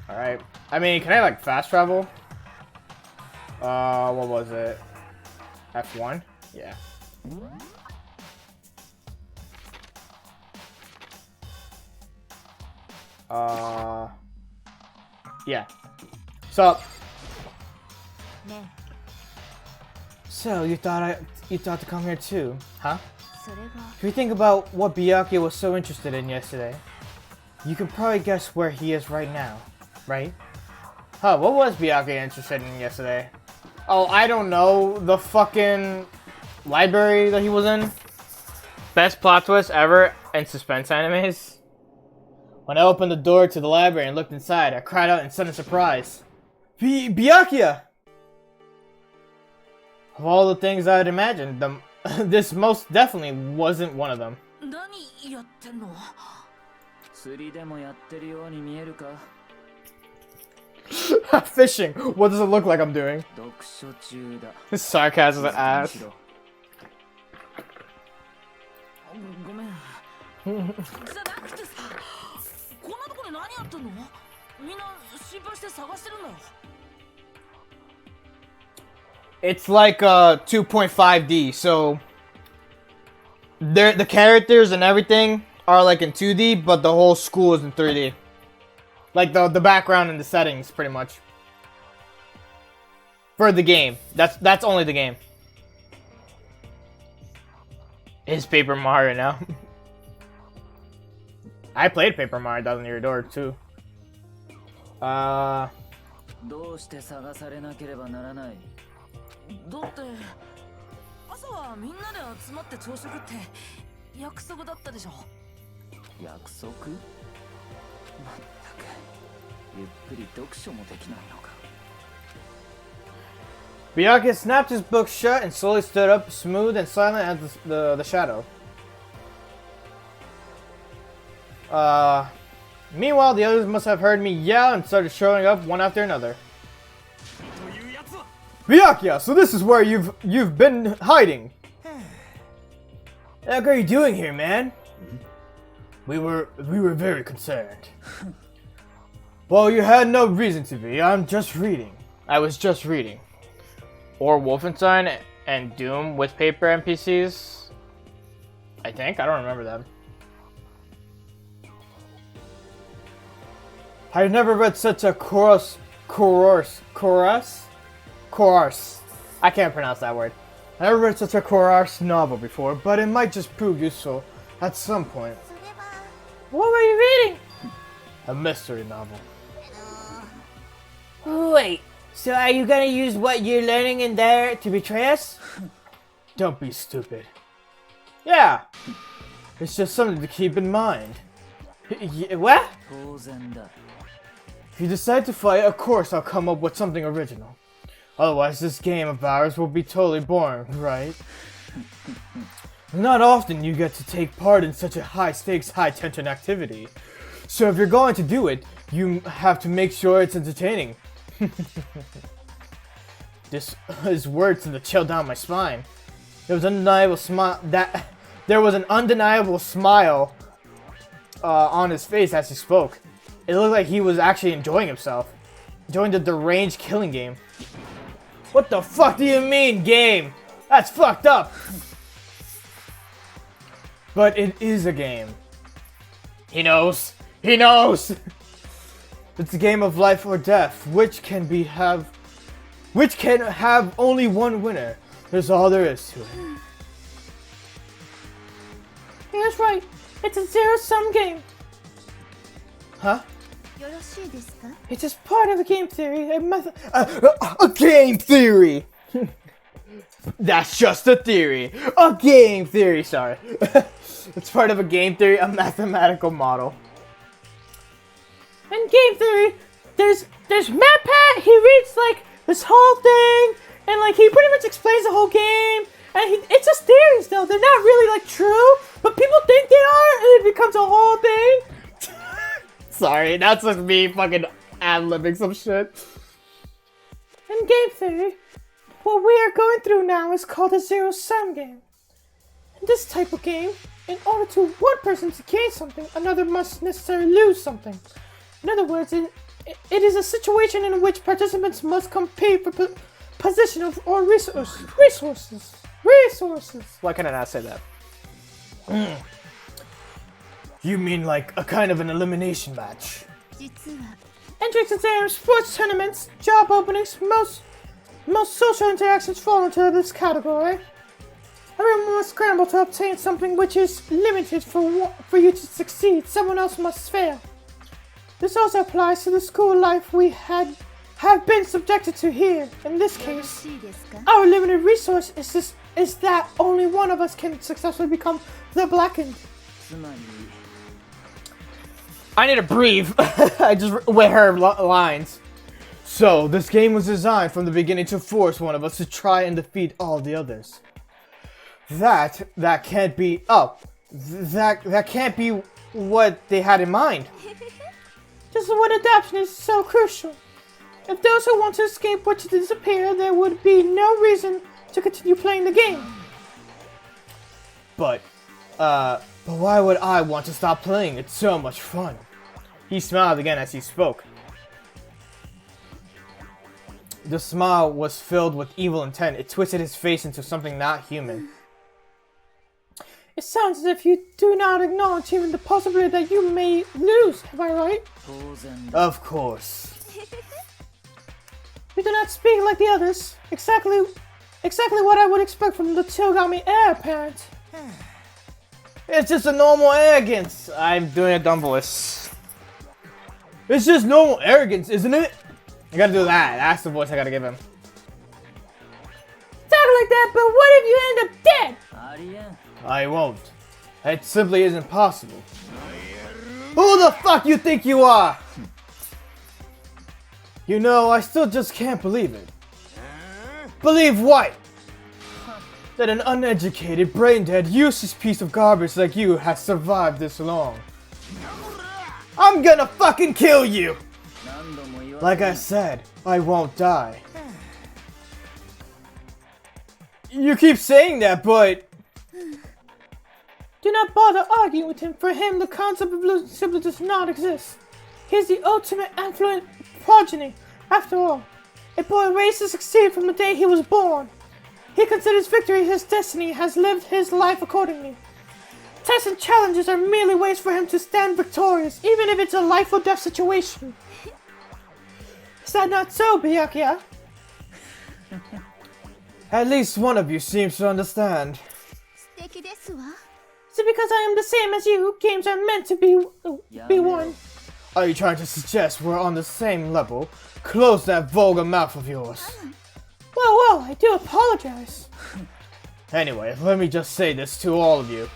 Alright. I mean, can I like fast travel? What was it? F1? Yeah. Yeah. So you thought to come here too, huh? If you think about what Byakuya was so interested in yesterday, you can probably guess where he is right now, right? Huh, what was Byakuya interested in yesterday? Oh, I don't know. The fucking library that he was in? Best plot twist ever in suspense animes. When I opened the door to the library and looked inside, I cried out in sudden surprise. Byakuya! Of all the things I had imagined, this most definitely wasn't one of them. Fishing. What does it look like I'm doing? This sarcasm is ass. It's like 2.5D, so the characters and everything are like in 2D, but the whole school is in 3D. Like the background and the settings, pretty much. For the game, that's only the game. Is Paper Mario now? I played Paper Mario Thousand Year Door too. どうして探されなければならない？だって朝はみんなで集まって朝食って約束だったでしょ。約束？まったくゆっくり読書もできないのか。Byakuya snapped his book shut and slowly stood up, smooth and silent as the shadow. Meanwhile, the others must have heard me yell and started showing up one after another. Byakuya, so this is where you've been hiding. What are you doing here, man? We were very concerned. Well, you had no reason to be. I'm just reading. I was just reading. Or Wolfenstein and Doom with paper NPCs. I think. I don't remember them. I've never read such a chorus. I can't pronounce that word. I never read such a chorus novel before, but it might just prove useful at some point. What were you reading? A mystery novel. Wait, so are you gonna use what you're learning in there to betray us? Don't be stupid. Yeah, it's just something to keep in mind. What? If you decide to fight, of course I'll come up with something original. Otherwise, this game of ours will be totally boring, right? Not often you get to take part in such a high-stakes, high-tension activity. So if you're going to do it, you have to make sure it's entertaining. This is words to chill down my spine. There was an undeniable smile on his face as he spoke. It looked like he was actually enjoying himself. Join the deranged killing game. What the fuck do you mean, game? That's fucked up. But it is a game. He knows. He knows. It's a game of life or death, which can have only one winner. That's all there is to it. He was right. It's a zero-sum game. Huh? よろしいですか? It's just part of a game theory. A game theory. That's just a theory. A game theory. Sorry. It's part of a game theory, a mathematical model. In game theory, there's MatPat. He reads like this whole thing, and like he pretty much explains the whole game. And it's just theories, though. They're not really like true, but people think they are, and it becomes a whole thing. Sorry, that's just me fucking ad-libbing some shit. In game theory, what we are going through now is called a zero-sum game. In this type of game, in order to one person to gain something, another must necessarily lose something. In other words, it is a situation in which participants must compete for position or resources. Why can I not say that? You mean like a kind of an elimination match? 実は Entrance exams, sports tournaments, job openings, most social interactions fall into this category. Everyone must scramble to obtain something which is limited for you to succeed. Someone else must fail. This also applies to the school life we have been subjected to here. In this よろ case, しいですか? our limited resource is that only one of us can successfully become the Blackened. つまり I need to breathe. I just read her lines. So, this game was designed from the beginning to force one of us to try and defeat all the others. That can't be... Oh. That can't be what they had in mind. This is when adaptation is so crucial. If those who want to escape were to disappear, there would be no reason to continue playing the game. But why would I want to stop playing? It's so much fun. He smiled again as he spoke. The smile was filled with evil intent. It twisted his face into something not human. It sounds as if you do not acknowledge even the possibility that you may lose. Am I right? 当然 Of course. You do not speak like the others. Exactly what I would expect from the Togami heir apparent. It's just a normal arrogance. I'm doing a dumb voice. It's just normal arrogance, isn't it? I gotta do that. That's the voice I gotta give him. Talk like that, but what if you end up dead? ありえん I won't. It simply isn't possible. Who the fuck you think you are? You know, I still just can't believe it. Believe what? That an uneducated, brain-dead, useless piece of garbage like you has survived this long. I'm gonna fucking kill you! 何度も言わ Like I said, I won't die. You keep saying that, but... Do not bother arguing with him. For him, the concept of losing simply does not exist. He's the ultimate affluent progeny. After all, a boy raised to succeed from the day he was born. He considers victory his destiny, has lived his life accordingly. Tests and challenges are merely ways for him to stand victorious, even if it's a life or death situation. Is that not so, Byakuya? At least one of you seems to understand. 素敵ですわ. Is it because I am the same as you? Games are meant to be won. Are you trying to suggest we're on the same level? Close that vulgar mouth of yours. Well, I do apologize. Anyway, let me just say this to all of you.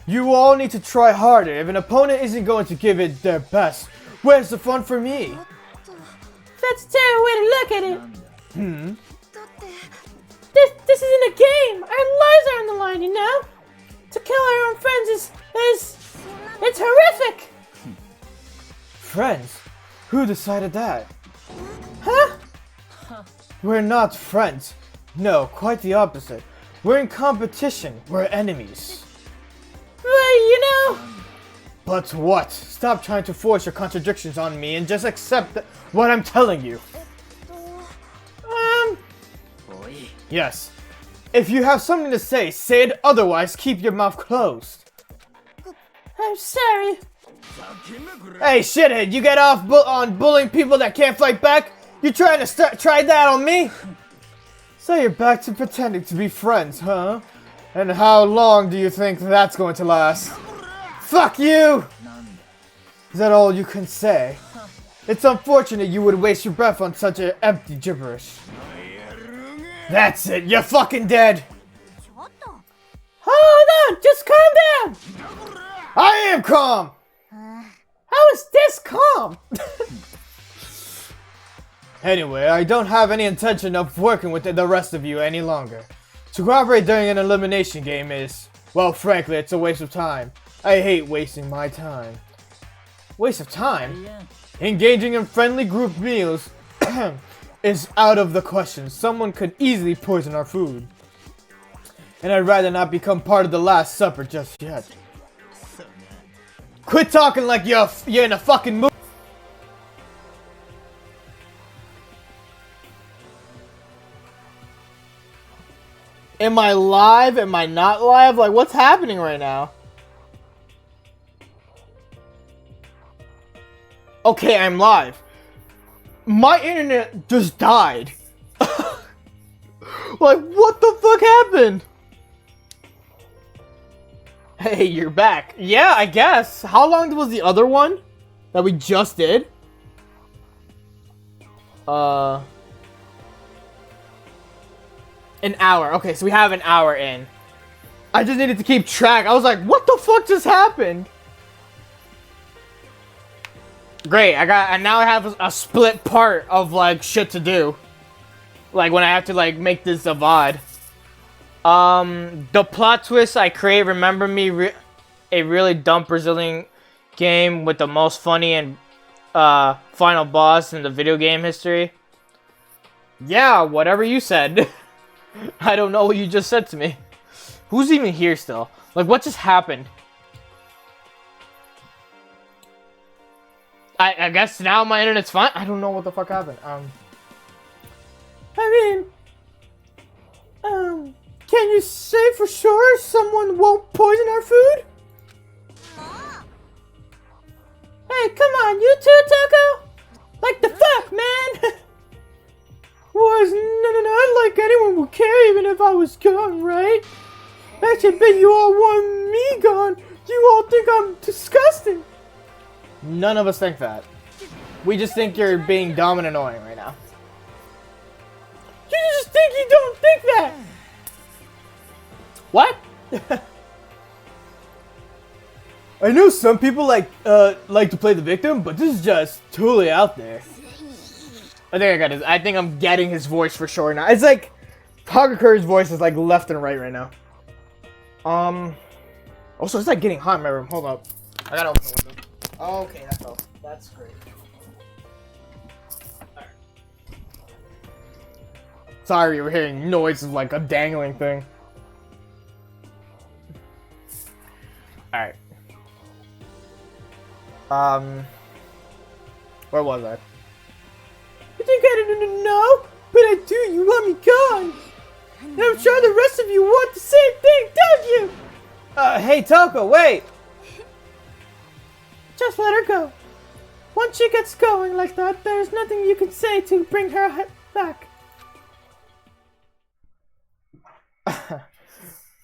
You all need to try harder. If an opponent isn't going to give it their best, where's the fun for me? That's a terrible way to look at it. だって This isn't a game. Our lives are on the line, you know? To kill our own friends it's horrific. Friends? Who decided that? Huh? We're not friends. No, quite the opposite. We're in competition. We're enemies. Well, you know, But what? Stop trying to force your contradictions on me and just accept what I'm telling you. Yes. If you have something to say, say it. Otherwise, keep your mouth closed. I'm sorry. Hey, shithead, you get off on bullying people that can't fight back? You trying to try that on me? So you're back to pretending to be friends, huh? And how long do you think that's going to last? Fuck you! Is that all you can say? It's unfortunate you would waste your breath on such an empty gibberish. That's it, you're fucking dead! Hold on, just calm down! I am calm! How is this calm? Anyway, I don't have any intention of working with the rest of you any longer. To cooperate during an elimination game is, well, frankly, it's a waste of time. I hate wasting my time. Waste of time? Engaging in friendly group meals is out of the question. Someone could easily poison our food. And I'd rather not become part of the Last Supper just yet. Quit talking like you're in a fucking movie. Am I live? Am I not live? Like, what's happening right now? Okay, I'm live. My internet just died. Like, what the fuck happened? Hey, you're back. Yeah, I guess. How long was the other one that we just did? An hour. Okay, so we have an hour in. I just needed to keep track. I was like, what the fuck just happened? Great, and now I have a split part of, like, shit to do. Like, when I have to, like, make this a VOD. The plot twist I create, remember me, a really dumb Brazilian game with the most funny and, final boss in the video game history. Yeah, whatever you said. I don't know what you just said to me. Who's even here still? Like, what just happened? I guess now my internet's fine. I don't know what the fuck happened. Can you say for sure someone won't poison our food? Hey, come on, you too, Taco? Like the fuck, man? No, I'd like anyone would care even if I was gone, right? Actually, I bet you all want me gone. You all think I'm disgusting. None of us think that. We just think you're being dumb and annoying right now. You just think you don't think that! What? I know some people like to play the victim, but this is just totally out there. I think I got his. I think I'm getting his voice for sure now. It's like Hagakure's voice is like left and right now. Also, it's like getting hot in my room. Hold up. I gotta open the window. Okay, that's all. That's great. Right. Sorry, you were hearing noises like a dangling thing. Alright. Where was I? You think I didn't know? But I do, you want me gone! And I'm sure the rest of you want the same thing, don't you? Hey Taco, wait! Just let her go. Once she gets going like that, there's nothing you can say to bring her back.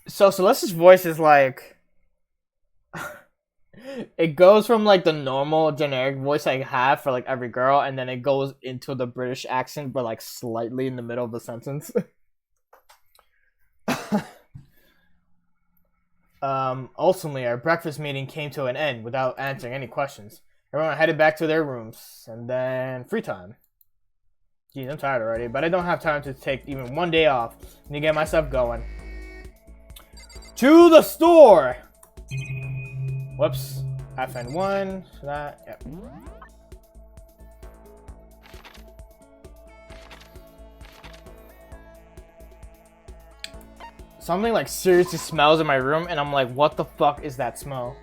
So Celeste's voice is like... It goes from like the normal generic voice I have for like every girl, and then it goes into the British accent, but like slightly in the middle of the sentence. Ultimately, our breakfast meeting came to an end without answering any questions. Everyone headed back to their rooms, and then free time. Jeez, I'm tired already, but I don't have time to take even one day off. I need to get myself going. To the store! Whoops. FN1, that, yep. Something like seriously smells in my room, and I'm like, what the fuck is that smell?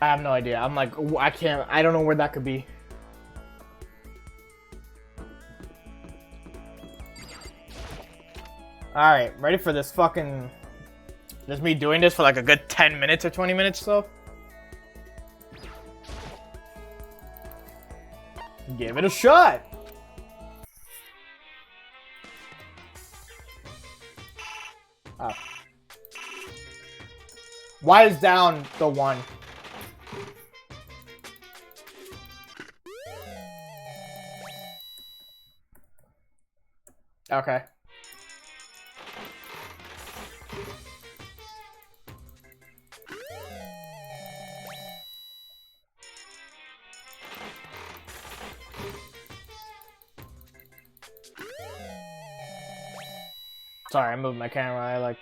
I have no idea. I'm like, I don't know where that could be. Alright, ready for this fucking... Just me doing this for like a good 10 minutes or 20 minutes or so. Give it a shot! Oh. Why is down the 1? Okay. Sorry, I moved my camera. I like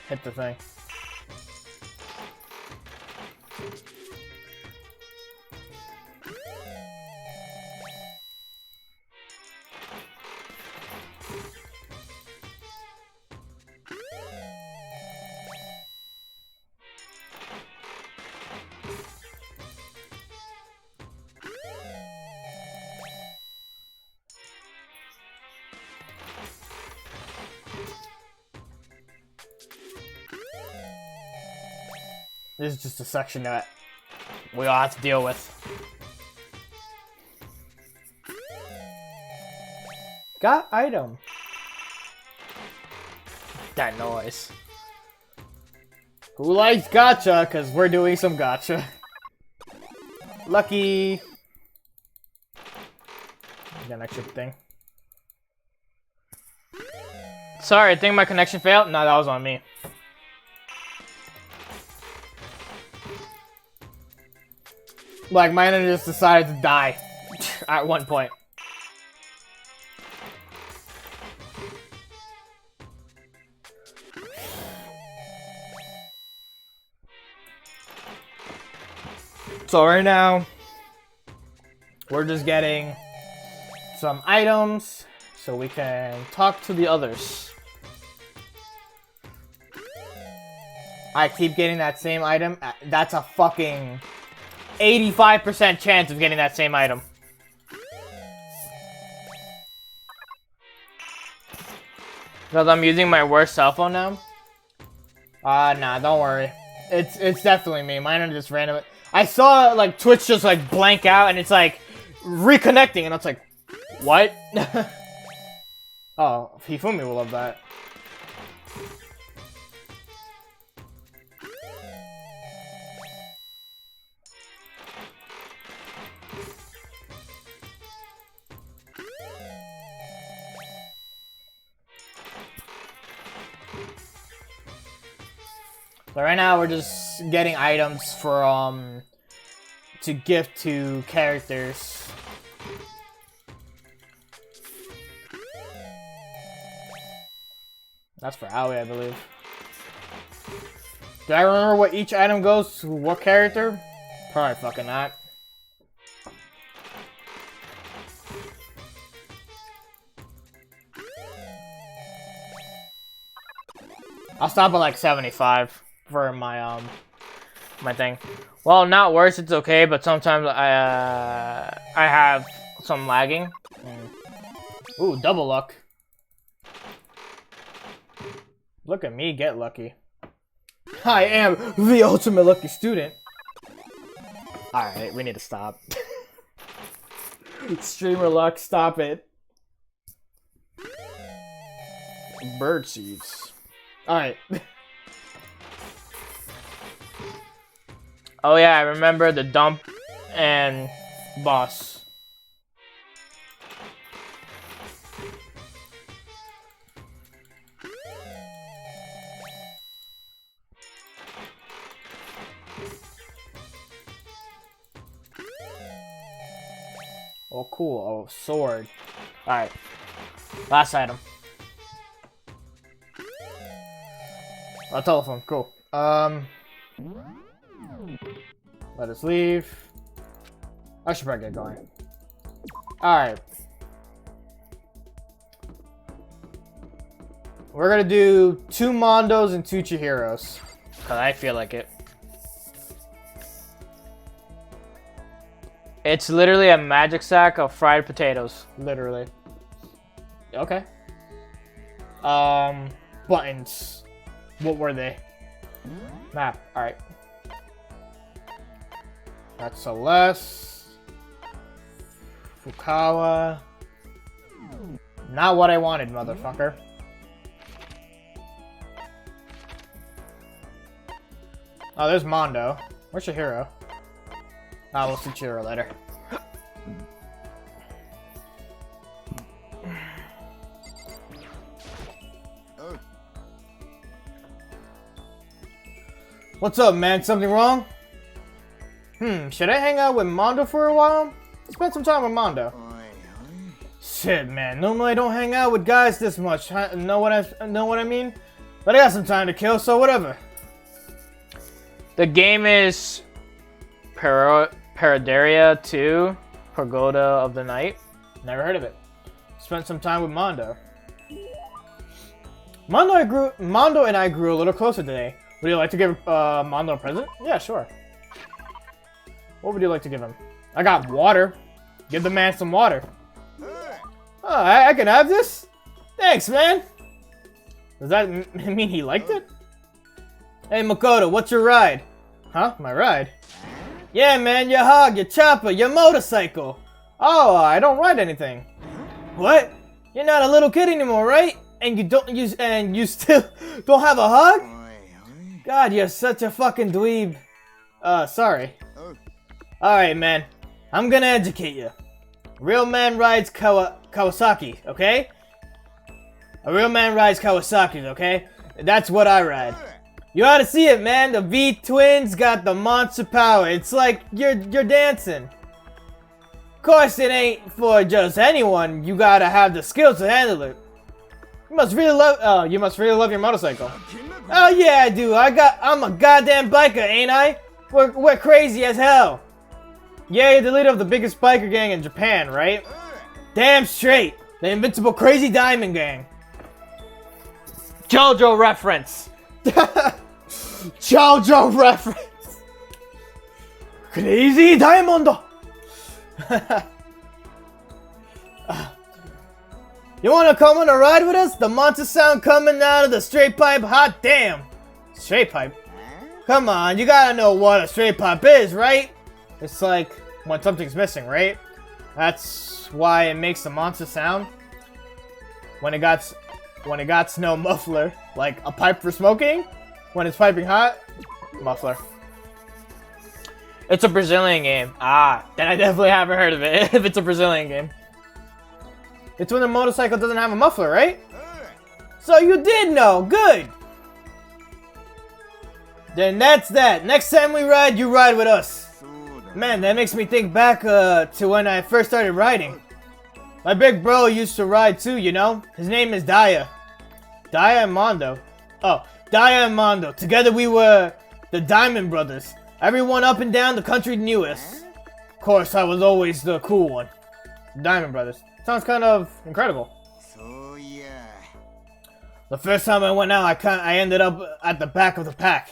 hit the thing. This is just a section that we all have to deal with. Got item. That noise. Who likes gacha? Cause we're doing some gacha. Lucky. Got an extra thing. Sorry, I think my connection failed. No, that was on me. Like, my internet just decided to die at one point. So right now, we're just getting some items so we can talk to the others. I keep getting that same item. That's a fucking 85% chance of getting that same item. Because I'm using my worst cell phone now. Nah, don't worry. It's definitely me. Mine are just random. I saw like Twitch just like blank out and it's like reconnecting and it's like, what? Oh, Hifumi will love that. So right now we're just getting items for to gift to characters. That's for Aoi, I believe. Do I remember what each item goes to what character? Probably fucking not. I'll stop at like 75 for my my thing. Well, not worse, it's okay, but sometimes I have some lagging. Ooh, double luck. Look at me get lucky. I am the ultimate lucky student. Alright, we need to stop. Streamer luck, stop it. Bird seeds. Alright. Oh yeah, I remember the dump and boss. Oh, cool. Oh, sword. Alright. Last item. A telephone. Cool. Let us leave. I should probably get going. Alright. We're gonna do 2 Mondos and 2 Chihiros. Cause I feel like it. It's literally a magic sack of fried potatoes. Literally. Okay. Buttons. What were they? Map. Alright. That's Celeste. Fukawa. Not what I wanted, motherfucker. Oh, there's Mondo. Where's your hero? Ah, we'll see Chihiro later. What's up, man? Something wrong? Should I hang out with Mondo for a while? Spend some time with Mondo. Shit, man. Normally I don't hang out with guys this much. Know what I mean? But I got some time to kill, so whatever. The game is Paraderia 2, Pagoda of the Night. Never heard of it. Spent some time with Mondo. Mondo and I grew a little closer today. Would you like to give Mondo a present? Yeah, sure. What would you like to give him? I got water. Give the man some water. Oh, I can have this? Thanks, man. Does that mean he liked it? Hey, Makoto, what's your ride? Huh? My ride? Yeah, man, your hog, your chopper, your motorcycle. Oh, I don't ride anything. What? You're not a little kid anymore, right? And you still don't have a hug? God, you're such a fucking dweeb. Sorry. Alright, man. I'm gonna educate you. Real man rides Kawasaki, okay? A real man rides Kawasaki's, okay? That's what I ride. You ought to see it, man. The V-twins got the monster power. It's like you're dancing. Of course, it ain't for just anyone. You gotta have the skills to handle it. You must really love your motorcycle. Oh yeah, I do. I'm a goddamn biker, ain't I? We're crazy as hell. Yeah, you're the leader of the biggest biker gang in Japan, right? Damn straight. The invincible crazy diamond gang. JoJo reference. JoJo reference. Crazy diamond. You wanna come on a ride with us? The monster sound coming out of the straight pipe, hot damn! Straight pipe? Come on, you gotta know what a straight pipe is, right? It's like when something's missing, right? That's why it makes the monster sound. When it got no muffler, like a pipe for smoking. When it's piping hot, muffler. It's a Brazilian game. Ah, then I definitely haven't heard of it if it's a Brazilian game. It's when the motorcycle doesn't have a muffler, right? So you did know. Good. Then that's that. Next time we ride, you ride with us. Man, that makes me think back to when I first started riding. My big bro used to ride too, you know? His name is Daya. Daya and Mondo. Oh, Daya and Mondo. Together we were the Diamond Brothers. Everyone up and down the country knew us. Of course, I was always the cool one. Diamond Brothers. Sounds kind of incredible. So yeah. The first time I went out, I ended up at the back of the pack.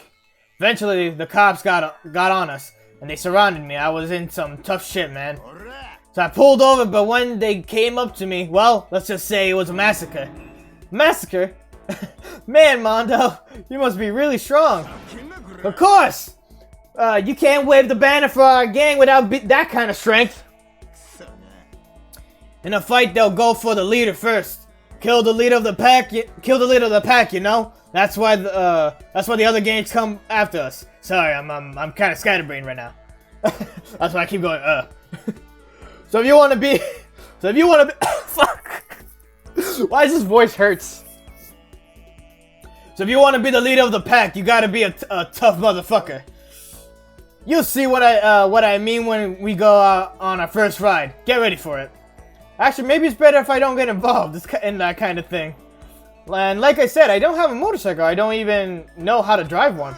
Eventually, the cops got on us, and they surrounded me. I was in some tough shit, man. So I pulled over, but when they came up to me, well, let's just say it was a massacre. Massacre? Man, Mondo, you must be really strong. Of course! You can't wave the banner for our gang without that kind of strength. In a fight, they'll go for the leader first. Kill the leader of the pack. Kill the leader of the pack. You know. That's why the other gangs come after us. Sorry, I'm kind of scatterbrained right now. That's why I keep going. So if you want to be, fuck. Why is his voice hurts? So if you want to be the leader of the pack, you gotta be a tough motherfucker. You'll see what I mean when we go on our first ride. Get ready for it. Actually, maybe it's better if I don't get involved in that kind of thing. And like I said, I don't have a motorcycle. I don't even know how to drive one.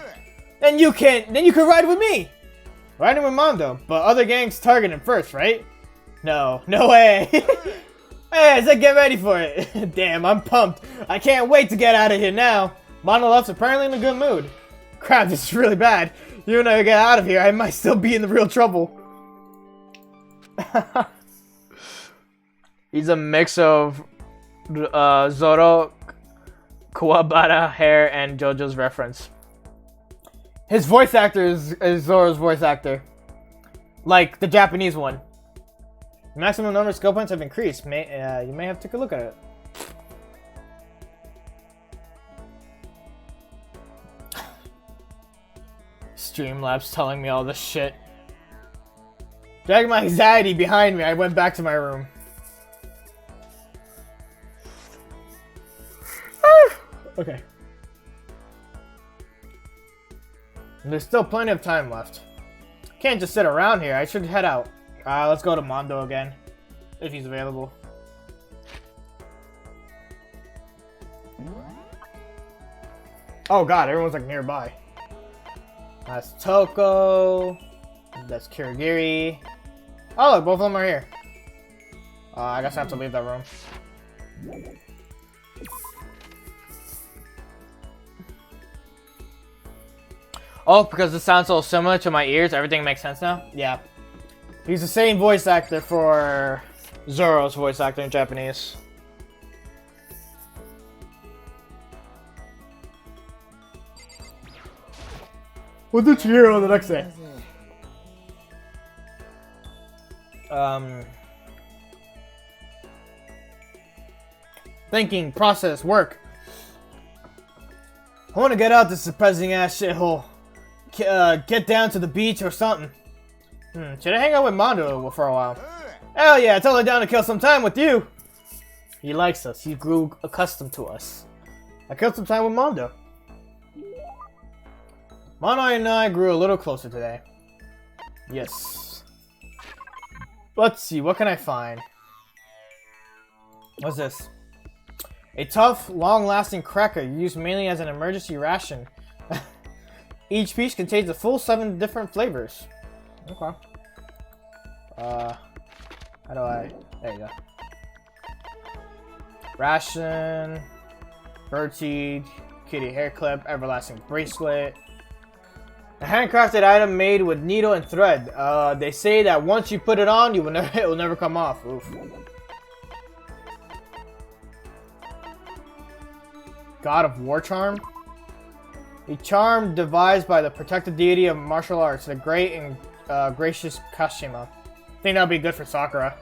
Then you can ride with me. Riding with Mondo, but other gangs target him first, right? No way. Hey, so get ready for it. Damn, I'm pumped. I can't wait to get out of here now. Mondo Left's apparently in a good mood. Crap, this is really bad. Even when I get out of here, I might still be in the real trouble. He's a mix of Zoro, Kuwabara hair, and JoJo's reference. His voice actor is Zoro's voice actor. Like the Japanese one. Maximum number of skill points have increased. You may have to take a look at it. Streamlabs telling me all this shit. Dragging my anxiety behind me, I went back to my room. Okay. There's still plenty of time left. Can't just sit around here. I should head out. Let's go to Mondo again. If he's available. Oh god, everyone's like nearby. That's Toko. That's Kirigiri. Oh look, both of them are here. I guess I have to leave that room. Oh, because it sounds so similar to my ears, everything makes sense now? Yeah. He's the same voice actor for Zoro's voice actor in Japanese. What did you hear on the next day? Thinking, process, work. I want to get out this depressing ass shithole. Get down to the beach or something. Should I hang out with Mondo for a while? Hell yeah, totally down to kill some time with you. He likes us. He grew accustomed to us. I killed some time with Mondo. Mono and I grew a little closer today. Yes. Let's see, what can I find? What's this? A tough, long-lasting cracker used mainly as an emergency ration. Each piece contains a full 7 different flavors. Okay. How do I... There you go. Ration, birdseed, kitty hair clip, everlasting bracelet. A handcrafted item made with needle and thread. They say that once you put it on, it will never come off. Oof. God of War charm. A charm devised by the protected deity of martial arts, the great and gracious Kashima. I think that would be good for Sakura.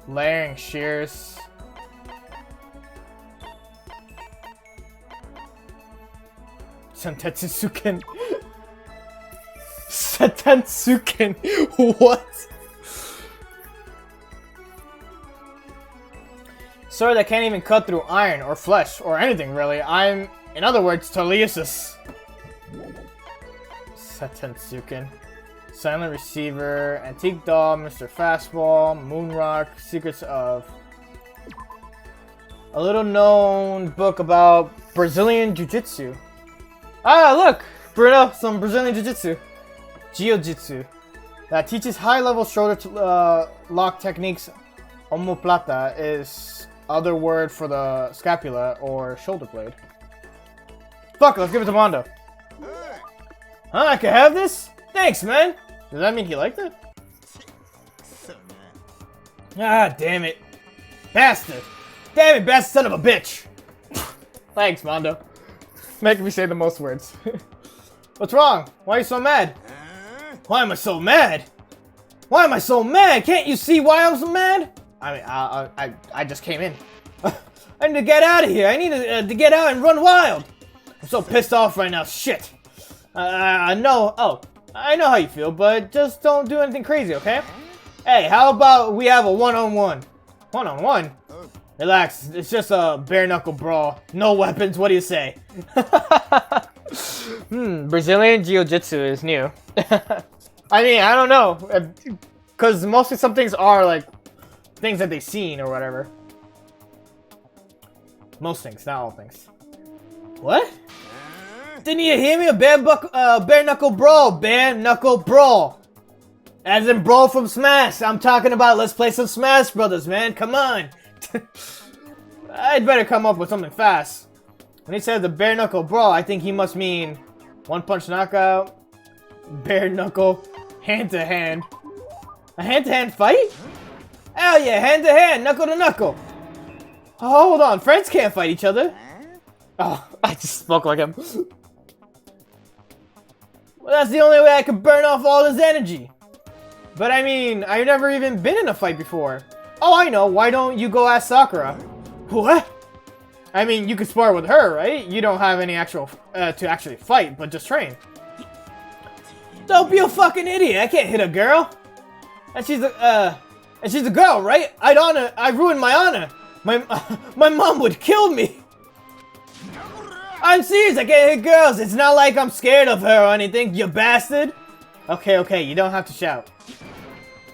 Layering shears. Sentetsuken. Sentetsuken. What? Sword that can't even cut through iron or flesh or anything really. I'm, in other words, totally useless. Sentetsuken. Silent Receiver, Antique Doll, Mr. Fastball, Moonrock, Secrets of... A little known book about Brazilian Jiu-Jitsu. Ah, look! Bruno, some Brazilian Jiu-Jitsu. Jiu-Jitsu. That teaches high-level shoulder lock techniques. Omoplata is other word for the scapula or shoulder blade. Fuck, let's give it to Mondo. Huh, I can have this? Thanks, man! Does that mean he liked it? Ah, damn it. Bastard! Damn it, bastard son of a bitch! Thanks, Mondo. Making me say the most words. What's wrong? Why are you so mad? Why am I so mad? Why am I so mad? Can't you see why I'm so mad? I mean, I just came in. I need to get out of here. I need to get out and run wild. I'm so pissed off right now. Shit. I know how you feel, but just don't do anything crazy, okay? Hey, how about we have a one-on-one? One-on-one? Relax, it's just a bare-knuckle brawl. No weapons, what do you say? Brazilian Jiu-Jitsu is new. I mean, I don't know. Because mostly some things are, like, things that they've seen or whatever. Most things, not all things. What? Didn't you hear me? A bare-knuckle brawl. Bare-knuckle brawl. As in brawl from Smash. I'm talking about let's play some Smash Brothers, man. Come on. I'd better come up with something fast. When he said the bare knuckle brawl, I think he must mean one punch knockout, bare knuckle, hand to hand. A hand to hand fight? Hell yeah, hand to hand, knuckle to knuckle. Oh, hold on, friends can't fight each other. Oh, I just spoke like him. Well, that's the only way I can burn off all this energy. But I mean, I've never even been in a fight before. Oh, I know. Why don't you go ask Sakura? What? I mean, you could spar with her, right? You don't have any actual to actually fight, but just train. Don't be a fucking idiot. I can't hit a girl. And she's a girl, right? I ruined my honor. My mom would kill me. I'm serious. I can't hit girls. It's not like I'm scared of her or anything, you bastard. Okay, you don't have to shout.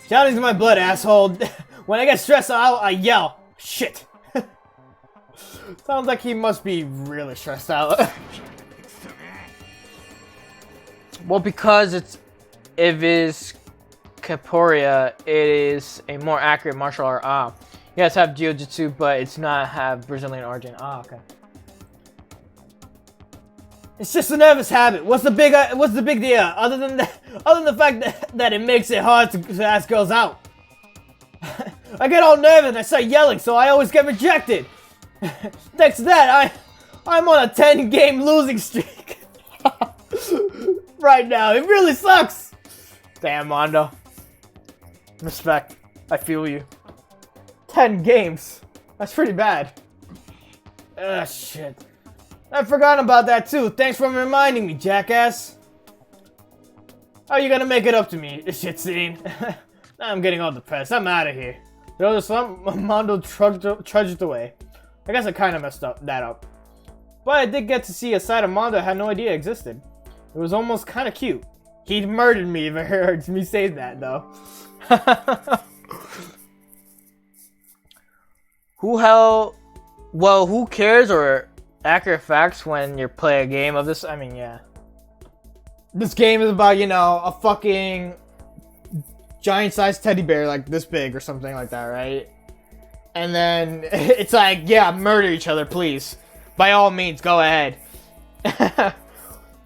Shouting's in my blood, asshole. When I get stressed out, I yell. Shit. Sounds like he must be really stressed out. Well, because if it's Capoeira, it is a more accurate martial art. Ah, yes, have jiu-jitsu, but it's not have Brazilian origin. Ah, okay. It's just a nervous habit. What's the big deal? Other than the fact that it makes it hard to ask girls out. I get all nervous and I start yelling, so I always get rejected. Thanks to that, I'm on a 10-game losing streak. Right now, it really sucks. Damn, Mondo. Respect. I feel you. 10 games. That's pretty bad. Ugh, shit. I forgot about that too. Thanks for reminding me, jackass. How are you gonna make it up to me, shit scene? Now I'm getting all depressed. I'm out of here. The slump, Mondo trudged away. I guess I kind of messed that up. But I did get to see a side of Mondo I had no idea existed. It was almost kind of cute. He'd murdered me if it hurts me say that, though. Who cares or accurate facts when you play a game of this? I mean, yeah. This game is about, you know, a fucking giant-sized teddy bear like this big or something like that, right? And then it's like, yeah, murder each other, please. By all means, go ahead.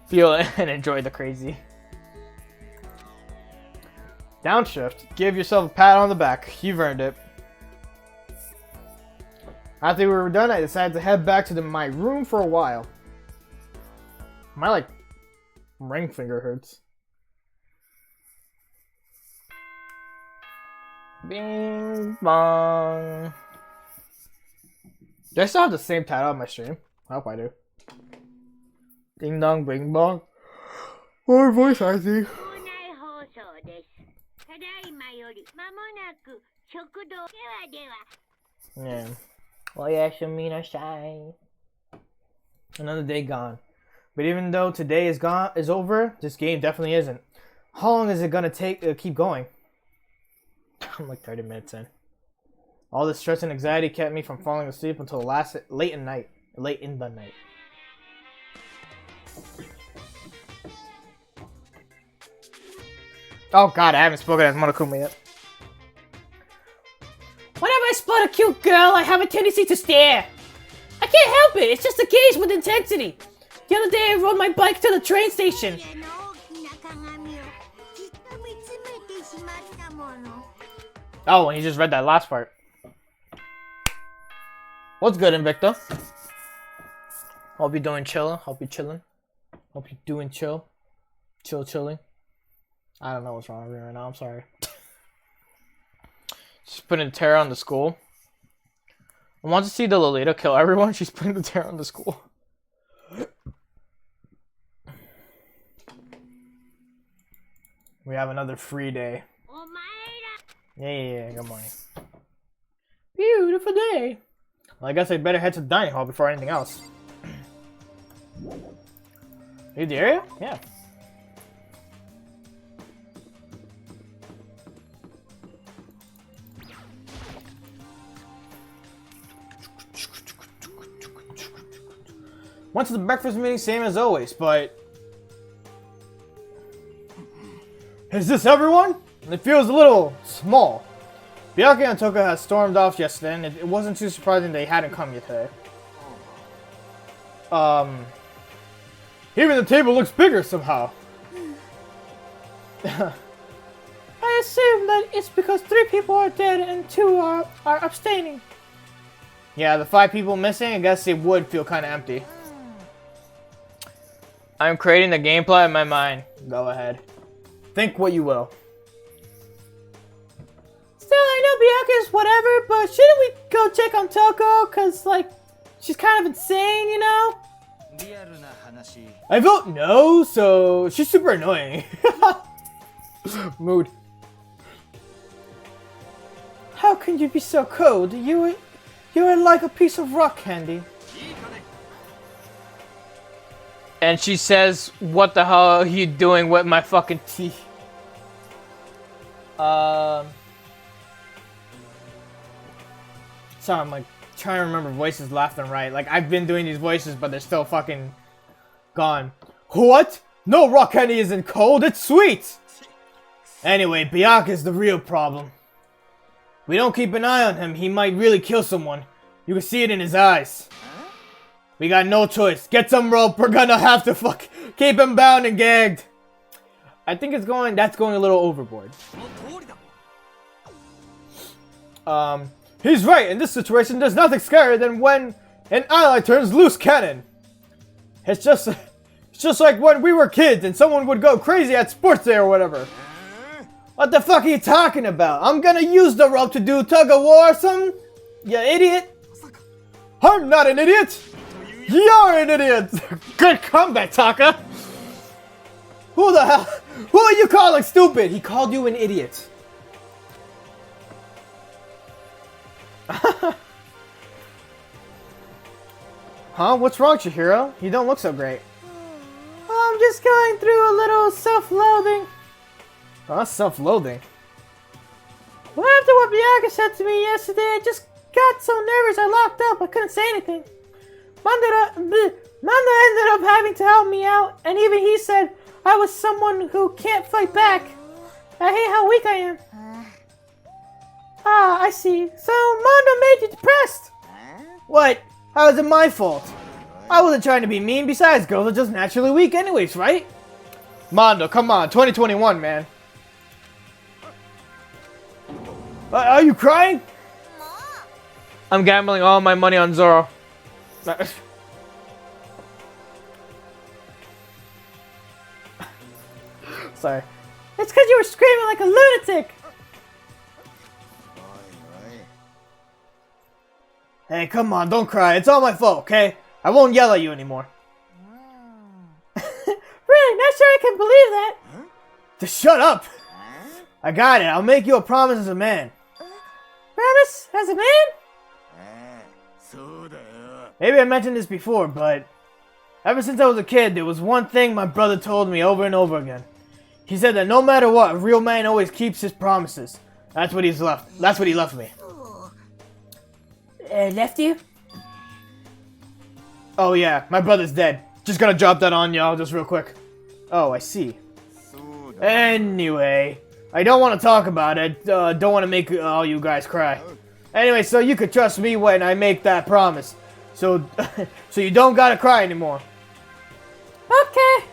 Feel it and enjoy the crazy. Downshift. Give yourself a pat on the back. You've earned it. After we were done, I decided to head back to my room for a while. My, like, ring finger hurts. Bing bong. Do I still have the same title on my stream? I hope I do. Ding dong, bing bong. Or voice acting. Yeah. Well, yeah, Shamina Shy. Another day gone. But even though today is over, this game definitely isn't. How long is it gonna take keep going? I'm like 30 minutes in. All the stress and anxiety kept me from falling asleep until late in the night. Oh god, I haven't spoken as Monokuma yet. Whenever I spot a cute girl, I have a tendency to stare. I can't help it, it's just a gaze with intensity. The other day I rode my bike to the train station. Oh, and you just read that last part. What's good, Invicta? Hope you're doing chill. Hope you're chilling. Hope you're doing chill. Chilling. I don't know what's wrong with me right now, I'm sorry. She's putting a terror on the school. I want to see the Lolita kill everyone. She's putting the terror on the school. We have another free day. Yeah, good morning. Beautiful day. Well, I guess I better head to the dining hall before anything else. Leave the area? Yeah. Went to the breakfast meeting, same as always, but... Is this everyone? It feels a little small. Byakuya and Toka had stormed off yesterday, and it wasn't too surprising they hadn't come yet today. Even the table looks bigger somehow. I assume that it's because 3 people are dead and 2 are abstaining. Yeah, the 5 people missing, I guess it would feel kind of empty. I'm creating the gameplay in my mind. Go ahead. Think what you will. Still, I know Bianca is whatever, but shouldn't we go check on Toko? Cause, like, she's kind of insane, you know? I vote no, so she's super annoying. Mood. How can you be so cold? You are like a piece of rock candy. And she says, what the hell are you doing with my fucking teeth? Sorry, I'm like trying to remember voices left and right. Like, I've been doing these voices, but they're still fucking gone. What? No, rock candy isn't cold, it's sweet! Anyway, Bianca's the real problem. We don't keep an eye on him, he might really kill someone. You can see it in his eyes. We got no choice. Get some rope, we're gonna have to keep him bound and gagged. I think that's going a little overboard. He's right, in this situation there's nothing scarier than when an ally turns loose cannon. It's just like when we were kids and someone would go crazy at sports day or whatever. What the fuck are you talking about? I'm gonna use the rope to do tug of war or something? You idiot. I'm not an idiot. You're an idiot. Good comeback, Taka. Who the hell? Who are you calling stupid? He called you an idiot. Huh? What's wrong, Chihiro? You don't look so great. I'm just going through a little self-loathing. Huh? Self-loathing? Well, after what Bianca said to me yesterday, I just got so nervous I locked up. I couldn't say anything. Manda ended up having to help me out, and even he said I was someone who can't fight back. I hate how weak I am. Ah, I see. So Mondo made you depressed. What? How is it my fault? I wasn't trying to be mean. Besides, girls are just naturally weak anyways, right? Mondo, come on. 2021, man. Are you crying? I'm gambling all my money on Zoro. Sorry. It's because you were screaming like a lunatic. Hey, come on, don't cry. It's all my fault, okay? I won't yell at you anymore. Really? Not sure I can believe that. Just shut up. I got it. I'll make you a promise as a man. Promise? As a man? Maybe I mentioned this before, but ever since I was a kid, there was one thing my brother told me over and over again. He said that no matter what, a real man always keeps his promises. That's what he left me. Left you? Oh yeah, my brother's dead. Just gonna drop that on y'all just real quick. Oh, I see. Anyway, I don't want to talk about it. Don't want to make all you guys cry. Anyway, so you could trust me when I make that promise. So, so you don't gotta cry anymore. Okay.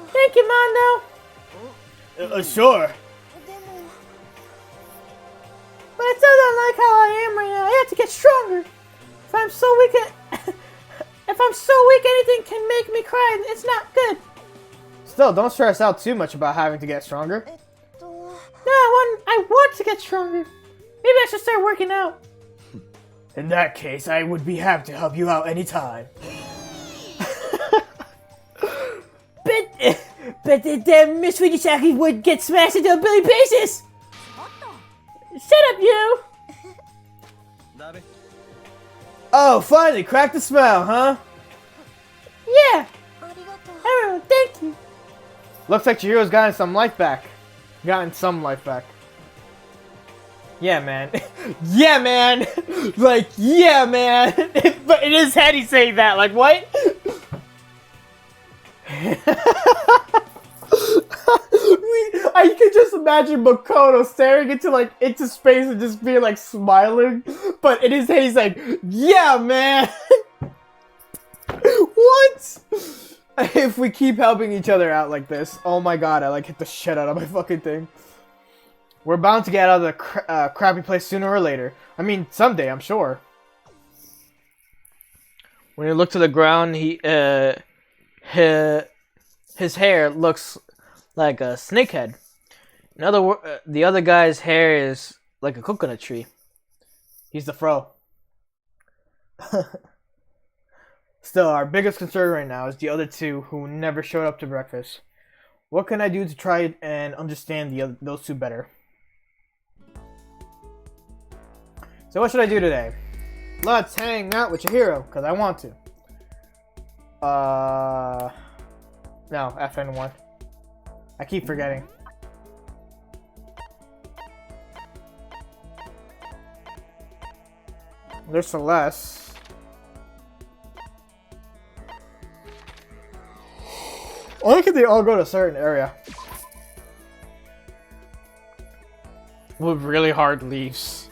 Thank you, Mondo. Sure. But it doesn't like how I am right now. I have to get stronger. If I'm so weak, anything can make me cry. It's not good. Still, don't stress out too much about having to get stronger. No, I want to get stronger. Maybe I should start working out. In that case, I would be happy to help you out anytime. But the Miss Fujisaki's would get smashed into a billion pieces! Shut up, you! Oh, finally, cracked the smile, huh? Yeah! Everyone, thank you! Looks like Chihiro's gotten some life back. Yeah, man. Yeah, man! Like, yeah, man! But in his head, he's saying that. Like, what? I can just imagine Makoto staring into space and just being like smiling, but in his head he's like, yeah, man. What? If we keep helping each other out like this, oh my god, I like hit the shit out of my fucking thing. We're bound to get out of the crappy place sooner or later. I mean, someday, I'm sure. When you look to the ground, his hair looks like a snake head. In other words, the other guy's hair is like a coconut tree. He's the fro. Still, our biggest concern right now is the other two who never showed up to breakfast. What can I do to try and understand those two better? So what should I do today? Let's hang out with your hero, because I want to. No, FN1. I keep forgetting. There's Celeste. Why can't they all go to a certain area? With really hard leaves.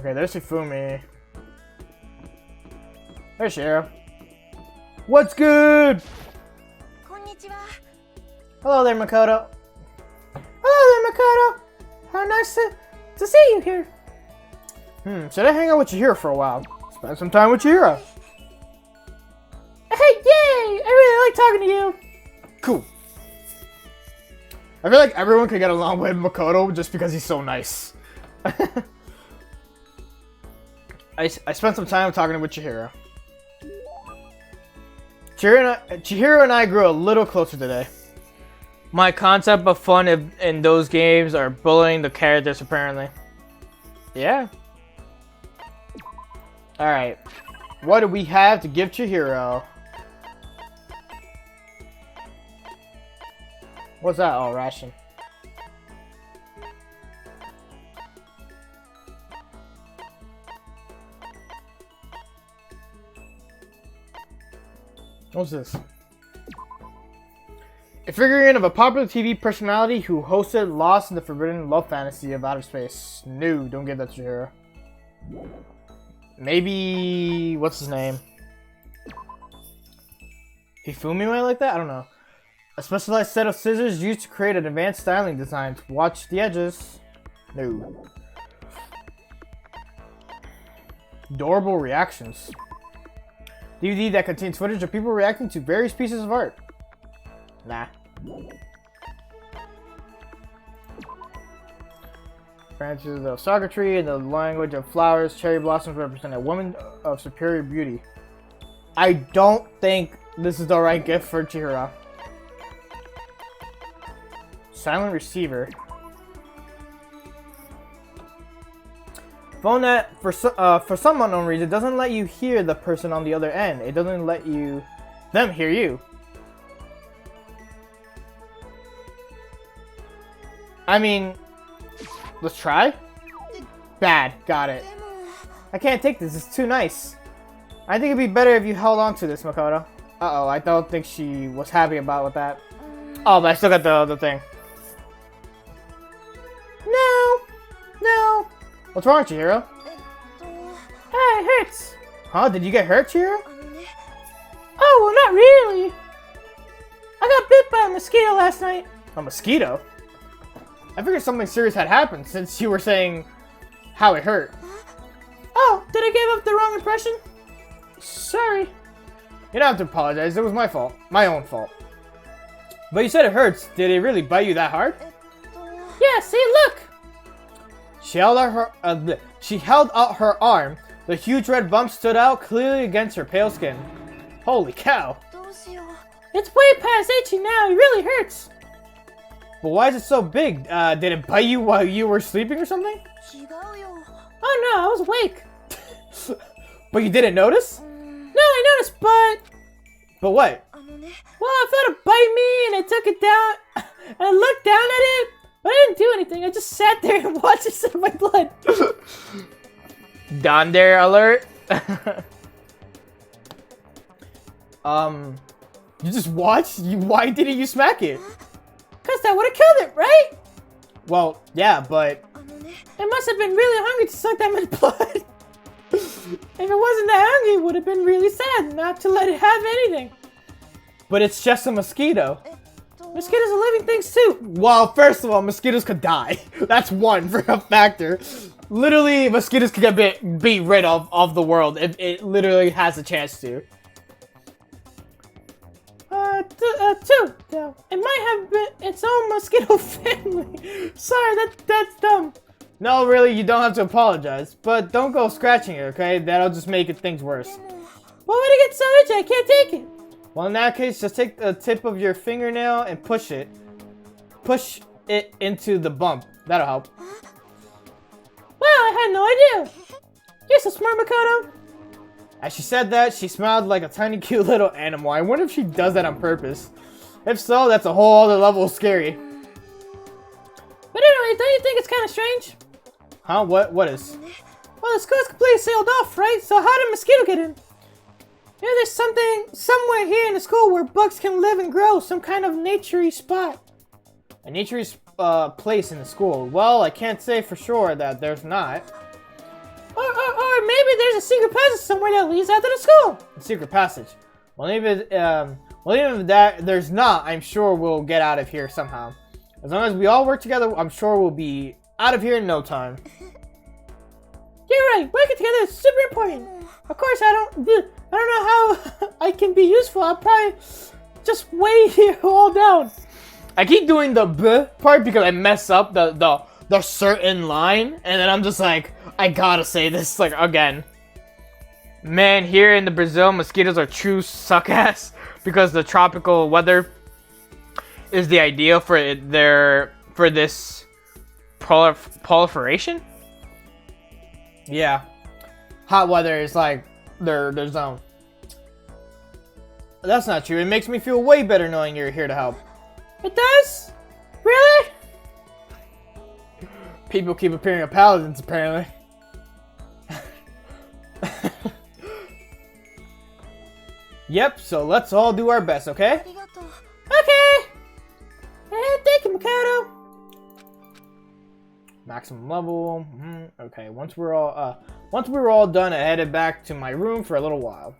Okay, there's Hifumi. There's Shiro. What's good? こんにちは。 Hello there, Makoto. Hello there, Makoto. How nice to see you here. Should I hang out with Chihiro for a while? Spend some time with Chihiro. Hey, yay! I really like talking to you. Cool. I feel like everyone could get along with Makoto just because he's so nice. I spent some time talking with Chihiro. Chihiro and I grew a little closer today. My concept of fun in those games are bullying the characters, apparently. Yeah. Alright. What do we have to give Chihiro? What's that? Oh, ration. What's this? A figurine of a popular TV personality who hosted Lost in the Forbidden Love Fantasy of Outer Space. No, don't give that to Chihiro. Maybe... what's his name? Hifumi might like that? I don't know. A specialized set of scissors used to create an advanced styling design. Watch the edges. No. Adorable reactions. DVD that contains footage of people reacting to various pieces of art. Nah. Branches of saga tree in the language of flowers. Cherry blossoms represent a woman of superior beauty. I don't think this is the right gift for Chihiro. Silent receiver. Phone that, for some unknown reason, doesn't let you hear the person on the other end. It doesn't let them hear you. I mean, let's try. Bad, got it. I can't take this, it's too nice. I think it'd be better if you held on to this, Makoto. Uh-oh, I don't think she was happy with that. Oh, but I still got the other thing. No. What's wrong, Chihiro? Hey, it hurts. Huh? Did you get hurt, Chihiro? Oh, well, not really. I got bit by a mosquito last night. A mosquito? I figured something serious had happened since you were saying how it hurt. Oh, did I give up the wrong impression? Sorry. You don't have to apologize. It was my fault. My own fault. But you said it hurts. Did it really bite you that hard? Yeah, see, look. She held out her arm. The huge red bump stood out clearly against her pale skin. Holy cow. It's way past itchy now. It really hurts. But why is it so big? Did it bite you while you were sleeping or something? Oh no, I was awake. But you didn't notice? No, I noticed, but what? Well, I felt it bite me and I took it down and I looked down at it, but I didn't do anything. I just sat there and watched it sit in my blood. Donder alert. You just watched? Why didn't you smack it? Cause that would have killed it, right? Well, yeah, but it must have been really hungry to suck that much blood. If it wasn't that hungry, it would have been really sad not to let it have anything. But it's just a mosquito. Mosquitoes are living things too. Well, first of all, mosquitoes could die. That's one for a factor. Literally, mosquitoes could get beat rid of the world if it literally has a chance to. Two. No, it might have been its own mosquito family. Sorry, that's dumb. No, really, you don't have to apologize. But don't go scratching it, okay? That'll just make things worse. Why would it get so itchy? I can't take it. Well, in that case, just take the tip of your fingernail and push it. Push it into the bump. That'll help. Wow, I had no idea. You're so smart, Makoto. As she said that, she smiled like a tiny cute little animal. I wonder if she does that on purpose. If so, that's a whole other level of scary. But anyway, don't you think it's kind of strange? Huh? What is? Well, the school's completely sealed off, right? So how did mosquito get in? Maybe there's something somewhere here in the school where bugs can live and grow. Some kind of naturey spot. A naturey place in the school. Well, I can't say for sure that there's not. Or maybe there's a secret passage somewhere that leads out to the school. A secret passage. Well, even if that there's not, I'm sure we'll get out of here somehow. As long as we all work together, I'm sure we'll be out of here in no time. You're right. Working together is super important. Of course, I don't know how I can be useful. I'll probably just wait here all down. I keep doing the B part because I mess up the certain line, and then I'm just like, I gotta say this like again. Man, here in the Brazil, mosquitoes are true suck ass because the tropical weather is the ideal for this proliferation. Yeah, hot weather is like their zone. That's not true. It makes me feel way better knowing you're here to help. It does? Really? People keep appearing at paladins, apparently. Yep, so let's all do our best, okay? Okay! Thank you, Makoto! Maximum level. Okay, once we were all done, I headed back to my room for a little while.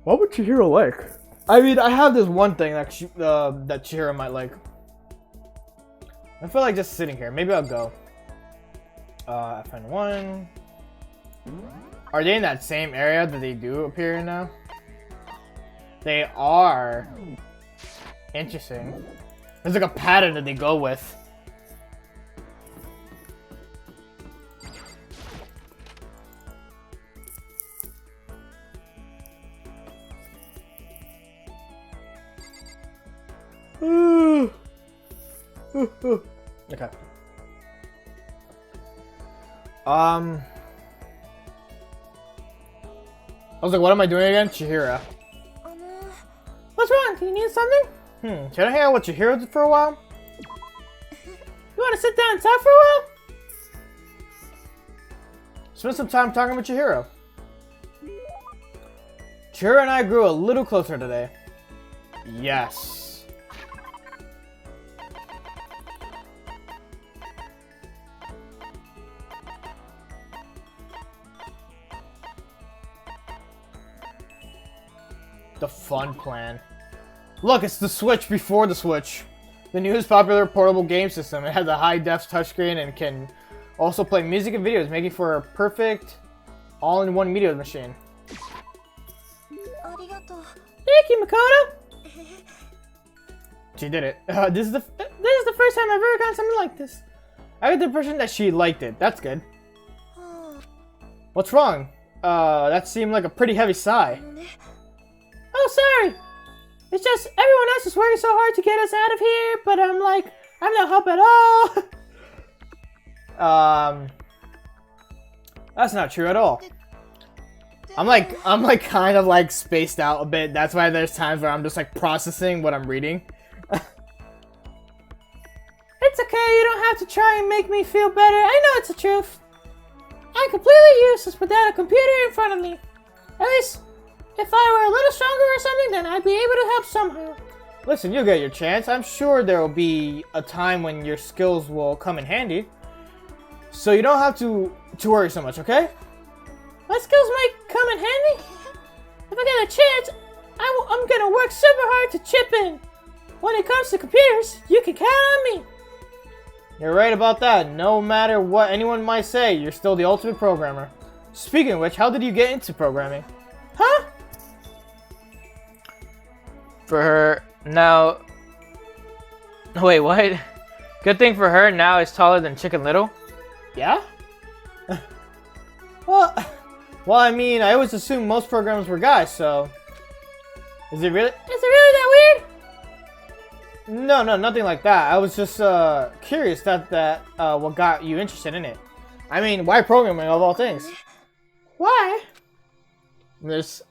What would Chihiro like? I mean, I have this one thing that that Chihiro might like. I feel like just sitting here. Maybe I'll go. FN1. Are they in that same area that they do appear in now? They are. Interesting. There's like a pattern that they go with. Okay. I was like, what am I doing again? Chihiro. What's wrong? Do you need something? Can I hang out with Chihiro for a while? You want to sit down and talk for a while? Spend some time talking with Chihiro. Chihiro and I grew a little closer today. Yes. The fun plan. Look, it's the Switch before the Switch. The newest popular portable game system. It has a high-def touchscreen and can also play music and videos, making for a perfect all-in-one media machine. Thank you, Makoto! She did it. This is the first time I've ever gotten something like this. I got the impression that she liked it. That's good. What's wrong? That seemed like a pretty heavy sigh. Oh, sorry. It's just everyone else is working so hard to get us out of here, but I'm like, I'm no help at all. That's not true at all. I'm like kind of like spaced out a bit. That's why there's times where I'm just like processing what I'm reading. It's okay. You don't have to try and make me feel better. I know it's the truth. I'm completely useless without a computer in front of me. At least, if I were a little stronger or something, then I'd be able to help somehow. Listen, you'll get your chance. I'm sure there will be a time when your skills will come in handy. So you don't have to worry so much, okay? My skills might come in handy. If I get a chance, I'm gonna work super hard to chip in. When it comes to computers, you can count on me. You're right about that. No matter what anyone might say, you're still the ultimate programmer. Speaking of which, how did you get into programming? Huh? For her, now... Wait, what? Good thing for her, now is taller than Chicken Little. Yeah? well, I mean, I always assumed most programmers were guys, so... Is it really that weird? No, nothing like that. I was just curious that what got you interested in it. I mean, why programming of all things? Why? There isn't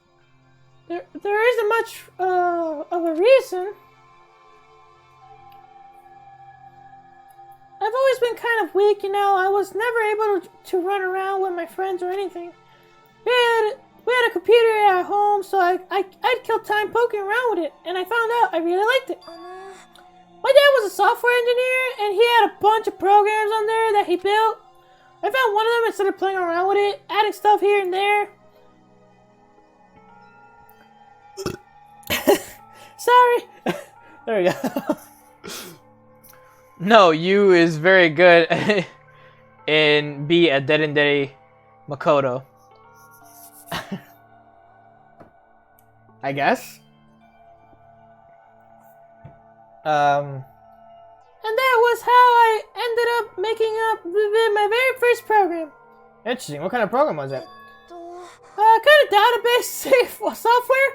much of a reason. I've always been kind of weak, you know. I was never able to run around with my friends or anything. We had a computer at home, so I'd kill time poking around with it, and I found out I really liked it. My dad was a software engineer, and he had a bunch of programs on there that he built. I found one of them and started playing around with it, adding stuff here and there. Sorry. There we go. No, you is very good in be a dead and daddy Makoto. I guess. And that was how I ended up making up my very first program. Interesting. What kind of program was it? Kind of database software.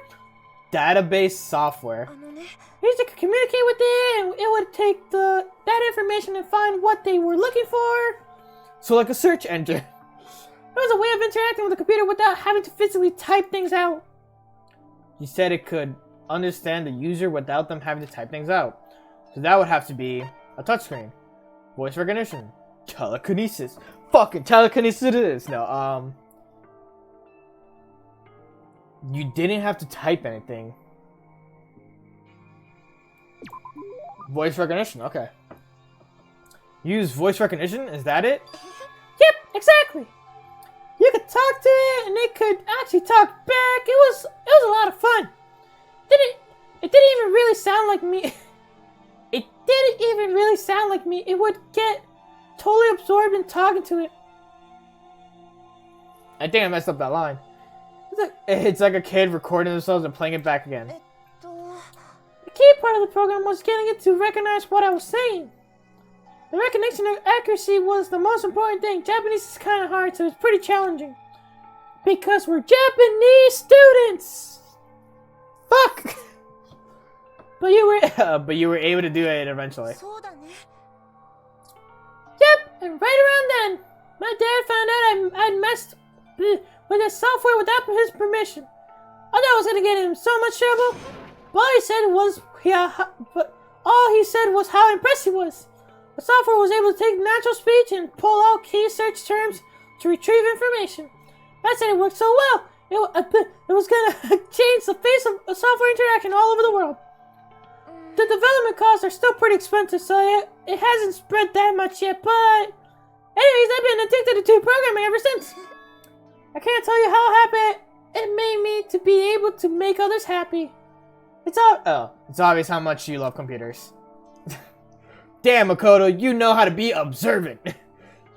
Database software. I used to communicate with it, and it would take that information and find what they were looking for. So like a search engine. It was a way of interacting with the computer without having to physically type things out. You said it could understand the user without them having to type things out. So that would have to be a touchscreen. Voice recognition. Telekinesis. Fucking telekinesis it is. No, you didn't have to type anything. Voice recognition, okay. Use voice recognition, is that it? Yep, exactly. You could talk to it, and it could actually talk back. It was a lot of fun. It didn't even really sound like me. It didn't even really sound like me. It would get totally absorbed in talking to it. I think I messed up that line. It's like a kid recording themselves and playing it back again. The key part of the program was getting it to recognize what I was saying. The recognition and accuracy was the most important thing. Japanese is kind of hard, so it's pretty challenging. Because we're Japanese students! Fuck! But you were... but you were able to do it eventually. Yep, and right around then, my dad found out I'd messed with his software without his permission. I thought I was gonna get in so much trouble. But all he said was how impressed he was. The software was able to take natural speech and pull out key search terms to retrieve information. I said it worked so well, it was gonna change the face of software interaction all over the world. The development costs are still pretty expensive, so it hasn't spread that much yet, but... Anyways, I've been addicted to programming ever since. I can't tell you how happy it made me to be able to make others happy. It's obvious how much you love computers. Damn, Makoto, you know how to be observant.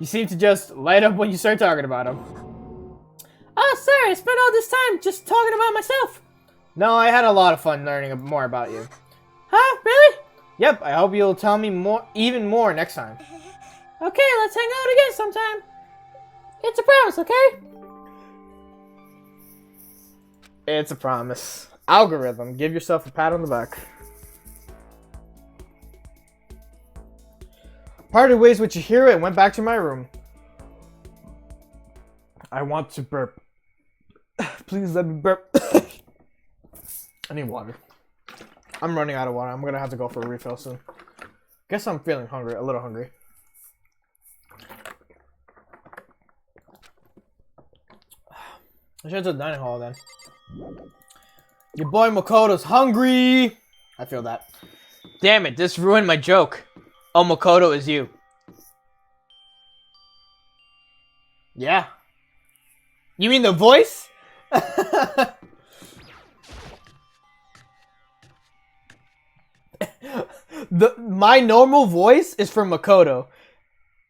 You seem to just light up when you start talking about them. Oh, sorry, I spent all this time just talking about myself. No, I had a lot of fun learning more about you. Huh? Really? Yep, I hope you'll tell me even more next time. Okay, let's hang out again sometime. It's a promise, okay? It's a promise. Algorithm, give yourself a pat on the back. Parted ways with Chihiro and went back to my room. I want to burp. Please let me burp. I need water. I'm running out of water. I'm gonna have to go for a refill soon. Guess I'm feeling hungry, a little hungry. I should have to the dining hall then. Your boy Makoto's hungry. I feel that. Damn it, this ruined my joke. Oh, Makoto is you. Yeah. You mean the voice? My normal voice is from Makoto.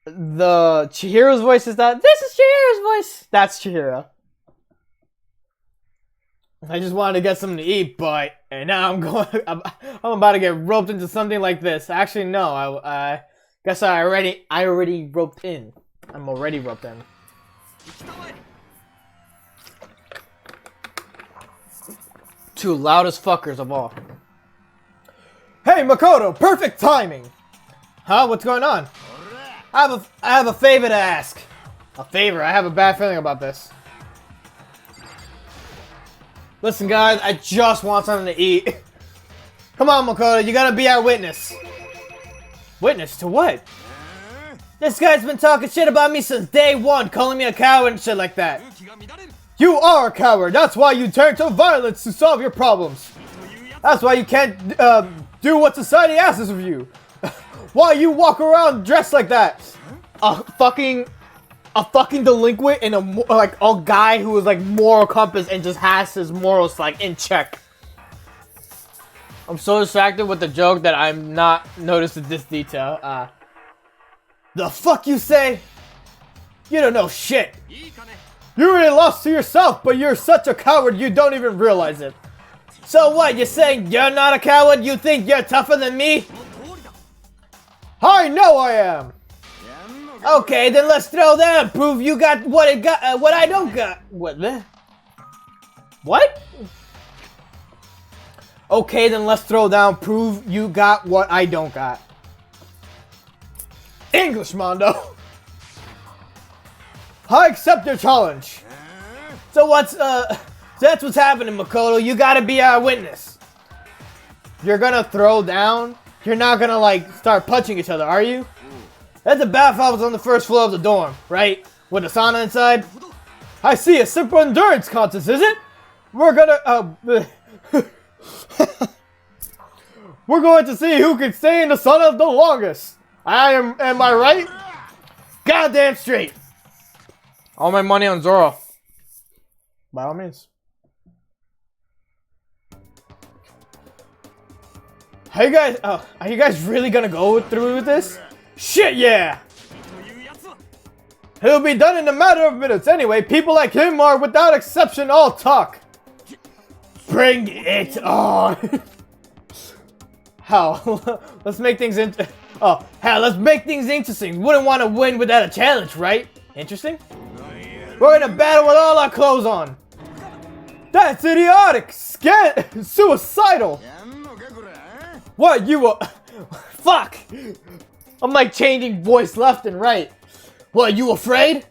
The Chihiro's voice is that. This is Chihiro's voice. That's Chihiro. I just wanted to get something to eat, but and now I'm about to get roped into something like this. Actually, no. I guess I already roped in. I'm already roped in. Two loudest fuckers of all. Hey, Makoto, perfect timing! Huh? What's going on? I have a favor to ask. A favor? I have a bad feeling about this. Listen, guys, I just want something to eat. Come on, Makoto, you gotta be our witness. Witness to what? This guy's been talking shit about me since day one, calling me a coward and shit like that. You are a coward. That's why you turn to violence to solve your problems. That's why you can't do what society asks of you. Why you walk around dressed like that? A fucking delinquent and a guy who is like moral compass and just has his morals like in check. I'm so distracted with the joke that I'm not noticing this detail. The fuck you say? You don't know shit. You really lost to yourself, but you're such a coward you don't even realize it. So what, you're saying you're not a coward? You think you're tougher than me? I know I am! Okay, then let's throw down, prove you got what I don't got. What the? What? Okay, then let's throw down, prove you got what I don't got. English, Mondo! I accept your challenge. So that's what's happening, Makoto. You gotta be our witness. You're gonna throw down? You're not gonna, like, start punching each other, are you? That's the bathhouse on the first floor of the dorm, right? With a sauna inside? I see, a simple endurance contest, is it? We're gonna, we're going to see who can stay in the sauna the longest. Am I right? Goddamn straight. All my money on Zoro. By all means. Are you guys really gonna go through with this? Shit, yeah! He'll be done in a matter of minutes anyway. People like him are, without exception, all talk. Bring it on! Hell, let's make things let's make things interesting. Wouldn't want to win without a challenge, right? Interesting? We're in a battle with all our clothes on. That's idiotic! Suicidal! What, you fuck! I'm like changing voice left and right. What, you afraid?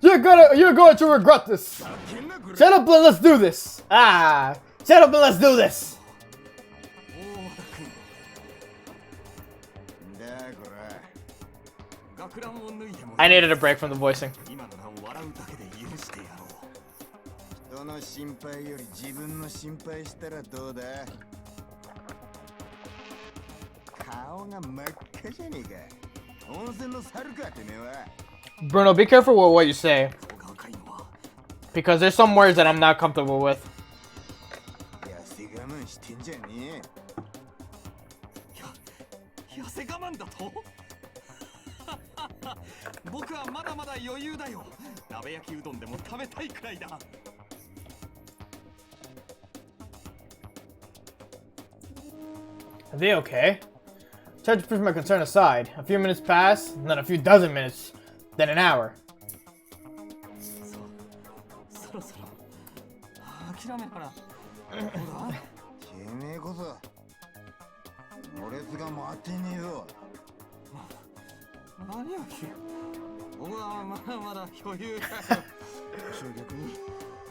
You're going to regret this. Shut up and let's do this. Shut up and let's do this. I needed a break from the voicing. 人の心配より自分の心配したらどうだ顔が真っ赤じゃねえか温泉の猿かてめえは Bruno, be careful with what you say. Because there's some words that I'm not comfortable with. 痩せ我慢してんじゃねえ痩せ我慢だと僕はまだまだ余裕だよ鍋焼きうどんでも食べたいくらいだ Are they okay? Tried to push my concern aside. A few minutes pass, and then a few dozen minutes, then an hour. そろそろ諦めたらどうだてめえこそろれつが回ってねえぞ何を言う僕はまだまだ余裕だよ正逆に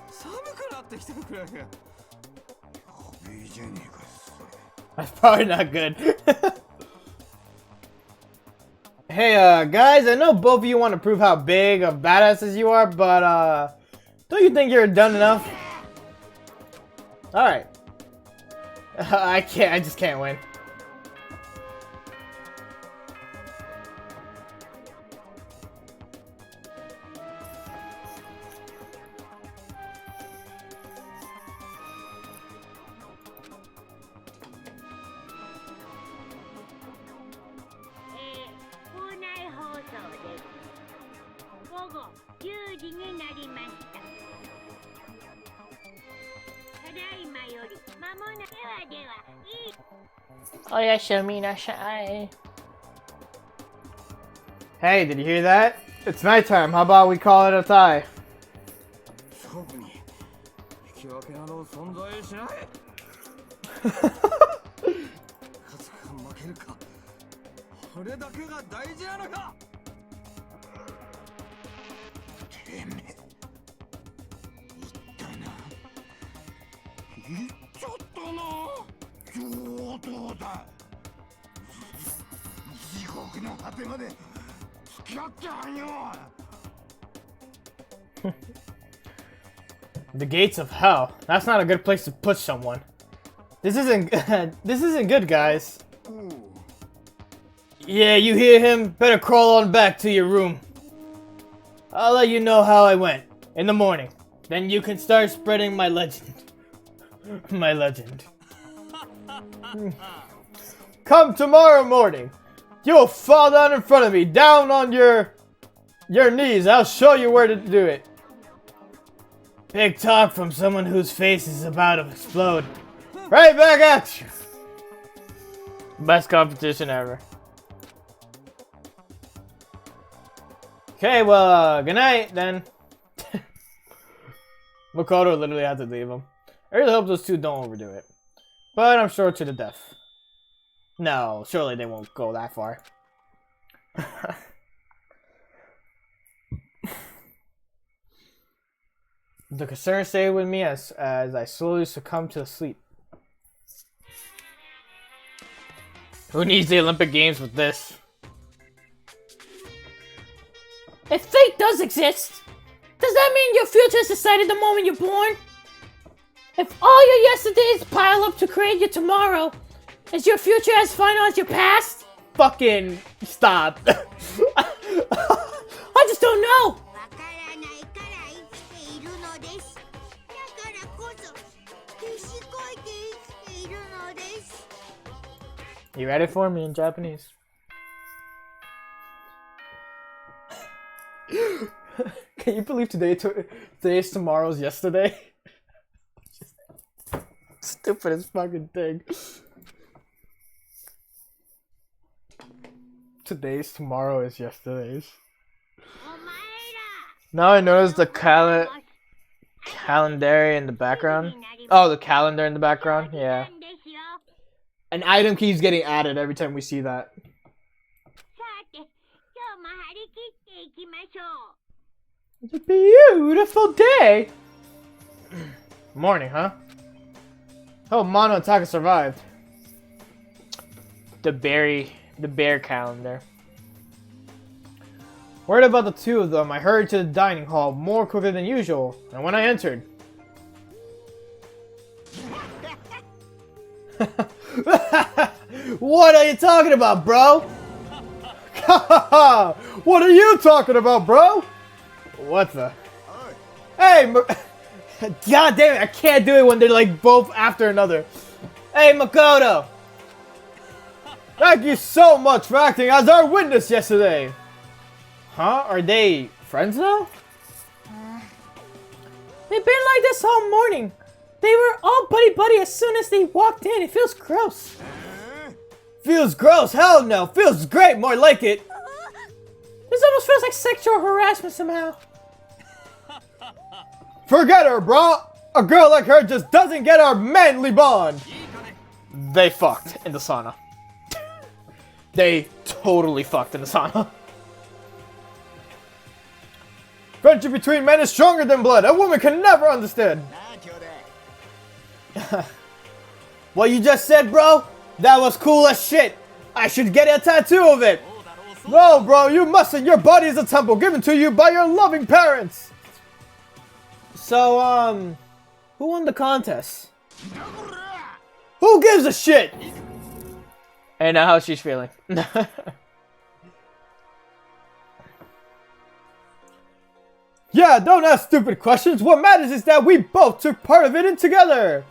寒くなってきてるくらいややべえじゃねえかそれ That's probably not good. Hey, guys, I know both of you want to prove how big of badasses you are, but, don't you think you're done enough? Alright. I just can't win. 時になりました。ただいまより間もなくではでは、いい。Oh yeah, Shamina Shai. Hey, did you hear that? It's nighttime. How about we call it a tie? 勝負に引き分けなど存在しない。勝つか負けるか、これだけが大事なのか。てめえ言ったな、言っちゃったな。上等だ。地獄の果てまで付き合ってあんよ。The gates of hell. That's not a good place to put someone. This isn't this isn't good, guys. Yeah, you hear him? Better crawl on back to your room. I'll let you know how I went in the morning. Then you can start spreading my legend. My legend. Come tomorrow morning. You'll fall down in front of me, down on your knees. I'll show you where to do it. Big talk from someone whose face is about to explode. Right back at you. Best competition ever. Okay, well, good night then. Makoto literally had to leave him. I really hope those two don't overdo it. But I'm sure to the death. No, surely they won't go that far. The concern stayed with me as I slowly succumbed to sleep. Who needs the Olympic Games with this? If fate does exist, does that mean your future is decided the moment you're born? If all your yesterdays pile up to create your tomorrow, is your future as final as your past? Fucking stop. I just don't know. わからないから生きているのです。だからこそ必死こいて生きているのです。 You read it for me in Japanese. Can you believe today's tomorrow's yesterday? Stupidest fucking thing. Today's tomorrow is yesterday's. お前 Now I notice the calendar in the background. Oh, the calendar in the background. ら Yeah. なんですよ。 An item keeps getting added every time we see that. さて、今日も張り切っていきましょう。 It's a beautiful day. Morning, huh? Oh, Mono and Taka survived. The bear calendar. Worried about the two of them, I hurried to the dining hall more quicker than usual. And when I entered... What are you talking about, bro? What are you talking about, bro? What the? Hey, God damn it, I can't do it when they're like both after another. Hey, Makoto! Thank you so much for acting as our witness yesterday. Huh? Are they friends now? They've been like this all morning. They were all buddy-buddy as soon as they walked in. It feels gross. Feels gross? Hell no. Feels great. More like it. This almost feels like sexual harassment somehow. Forget her, bro. A girl like her just doesn't get our manly bond. They fucked in the sauna. They totally fucked in the sauna. Friendship between men is stronger than blood. A woman can never understand. What you just said, bro? That was cool as shit. I should get a tattoo of it. No, bro, you mustn't. Your body is a temple given to you by your loving parents. So, who won the contest? Who gives a shit? Hey, now how she's feeling. Yeah, don't ask stupid questions. What matters is that we both took part of it in together.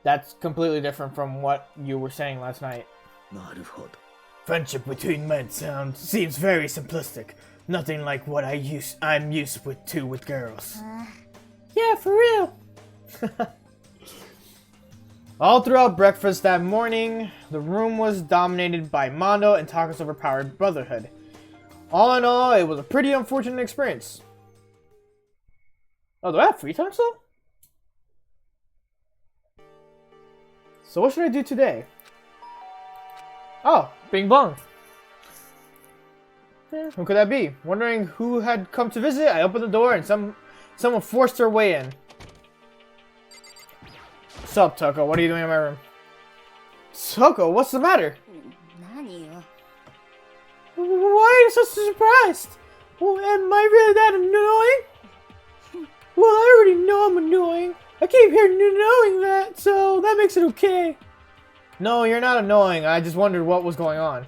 That's completely different from what you were saying last night. Friendship between men seems very simplistic. Nothing like what I'm used with girls. Yeah, for real. All throughout breakfast that morning, the room was dominated by Mondo and Taka's overpowered brotherhood. All in all, it was a pretty unfortunate experience. Oh, do I have free time still? So what should I do today? Oh, Bing Bong. Who could that be? Wondering who had come to visit, I opened the door and someone forced their way in. What's up, Toko? What are you doing in my room? Toko, what's the matter? 何よ。 Why are you so surprised? Well, am I really that annoying? Well, I already know I'm annoying. I came here knowing that, so that makes it okay. No, you're not annoying. I just wondered what was going on.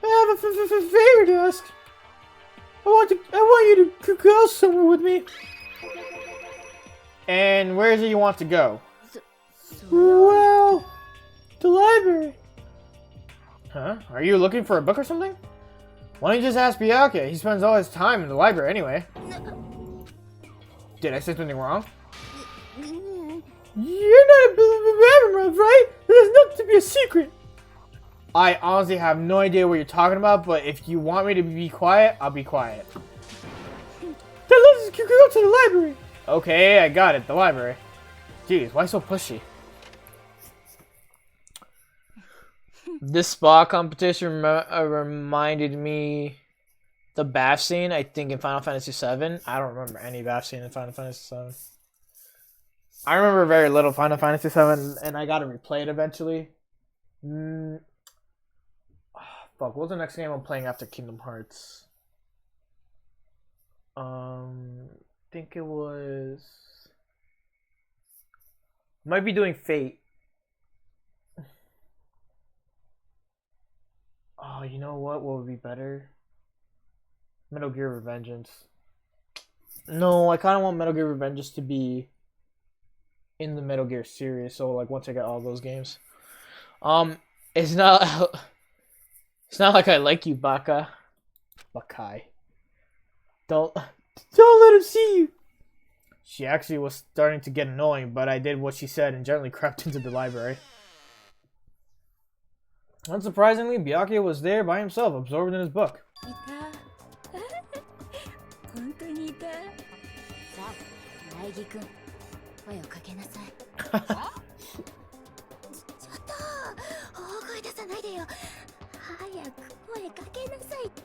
I have a favor to ask. I want you to go somewhere with me. And where is it you want to go? Well, the library. Huh? Are you looking for a book or something? Why don't you just ask Byakuya? He spends all his time in the library anyway. Did I say something wrong? You're not a Babamonov, right? There's nothing to be a secret. I honestly have no idea what you're talking about, but if you want me to be quiet, I'll be quiet. Then let's go to the library. Okay, I got it. The library. Jeez, why so pushy? This spa competition reminded me the bath scene, I think, in Final Fantasy VII. I don't remember any bath scene in Final Fantasy VII. I remember very little Final Fantasy VII, and I gotta replay it eventually. Fuck, what was the next game I'm playing after Kingdom Hearts? I think it was... Might be doing Fate. Oh, you know what would be better? Metal Gear Revengeance. No, I kind of want Metal Gear Revengeance to be in the Metal Gear series, so like once I get all those games. It's not like I like you, Baka. Bakai. Don't let him see you. She actually was starting to get annoying, but I did what she said and gently crept into the library. Unsurprisingly, Byakuya was there by himself, absorbed in his book. いた。本当にいた。さあ、苗木くん、声をかけなさい。ちょっと、大声出さないでよ。早く声かけなさいって。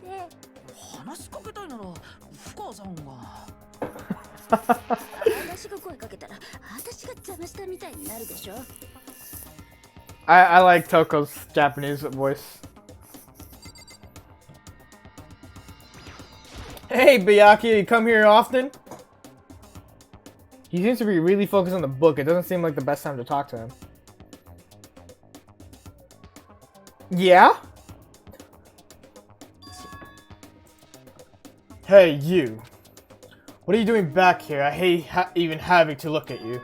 話しかけたいなら深川さんが。私が声かけたら、私が邪魔したみたいになるでしょ。I like Toko's Japanese voice. Hey, Byakuya, you come here often? He seems to be really focused on the book. It doesn't seem like the best time to talk to him. Yeah? Hey, you. What are you doing back here? I hate even having to look at you.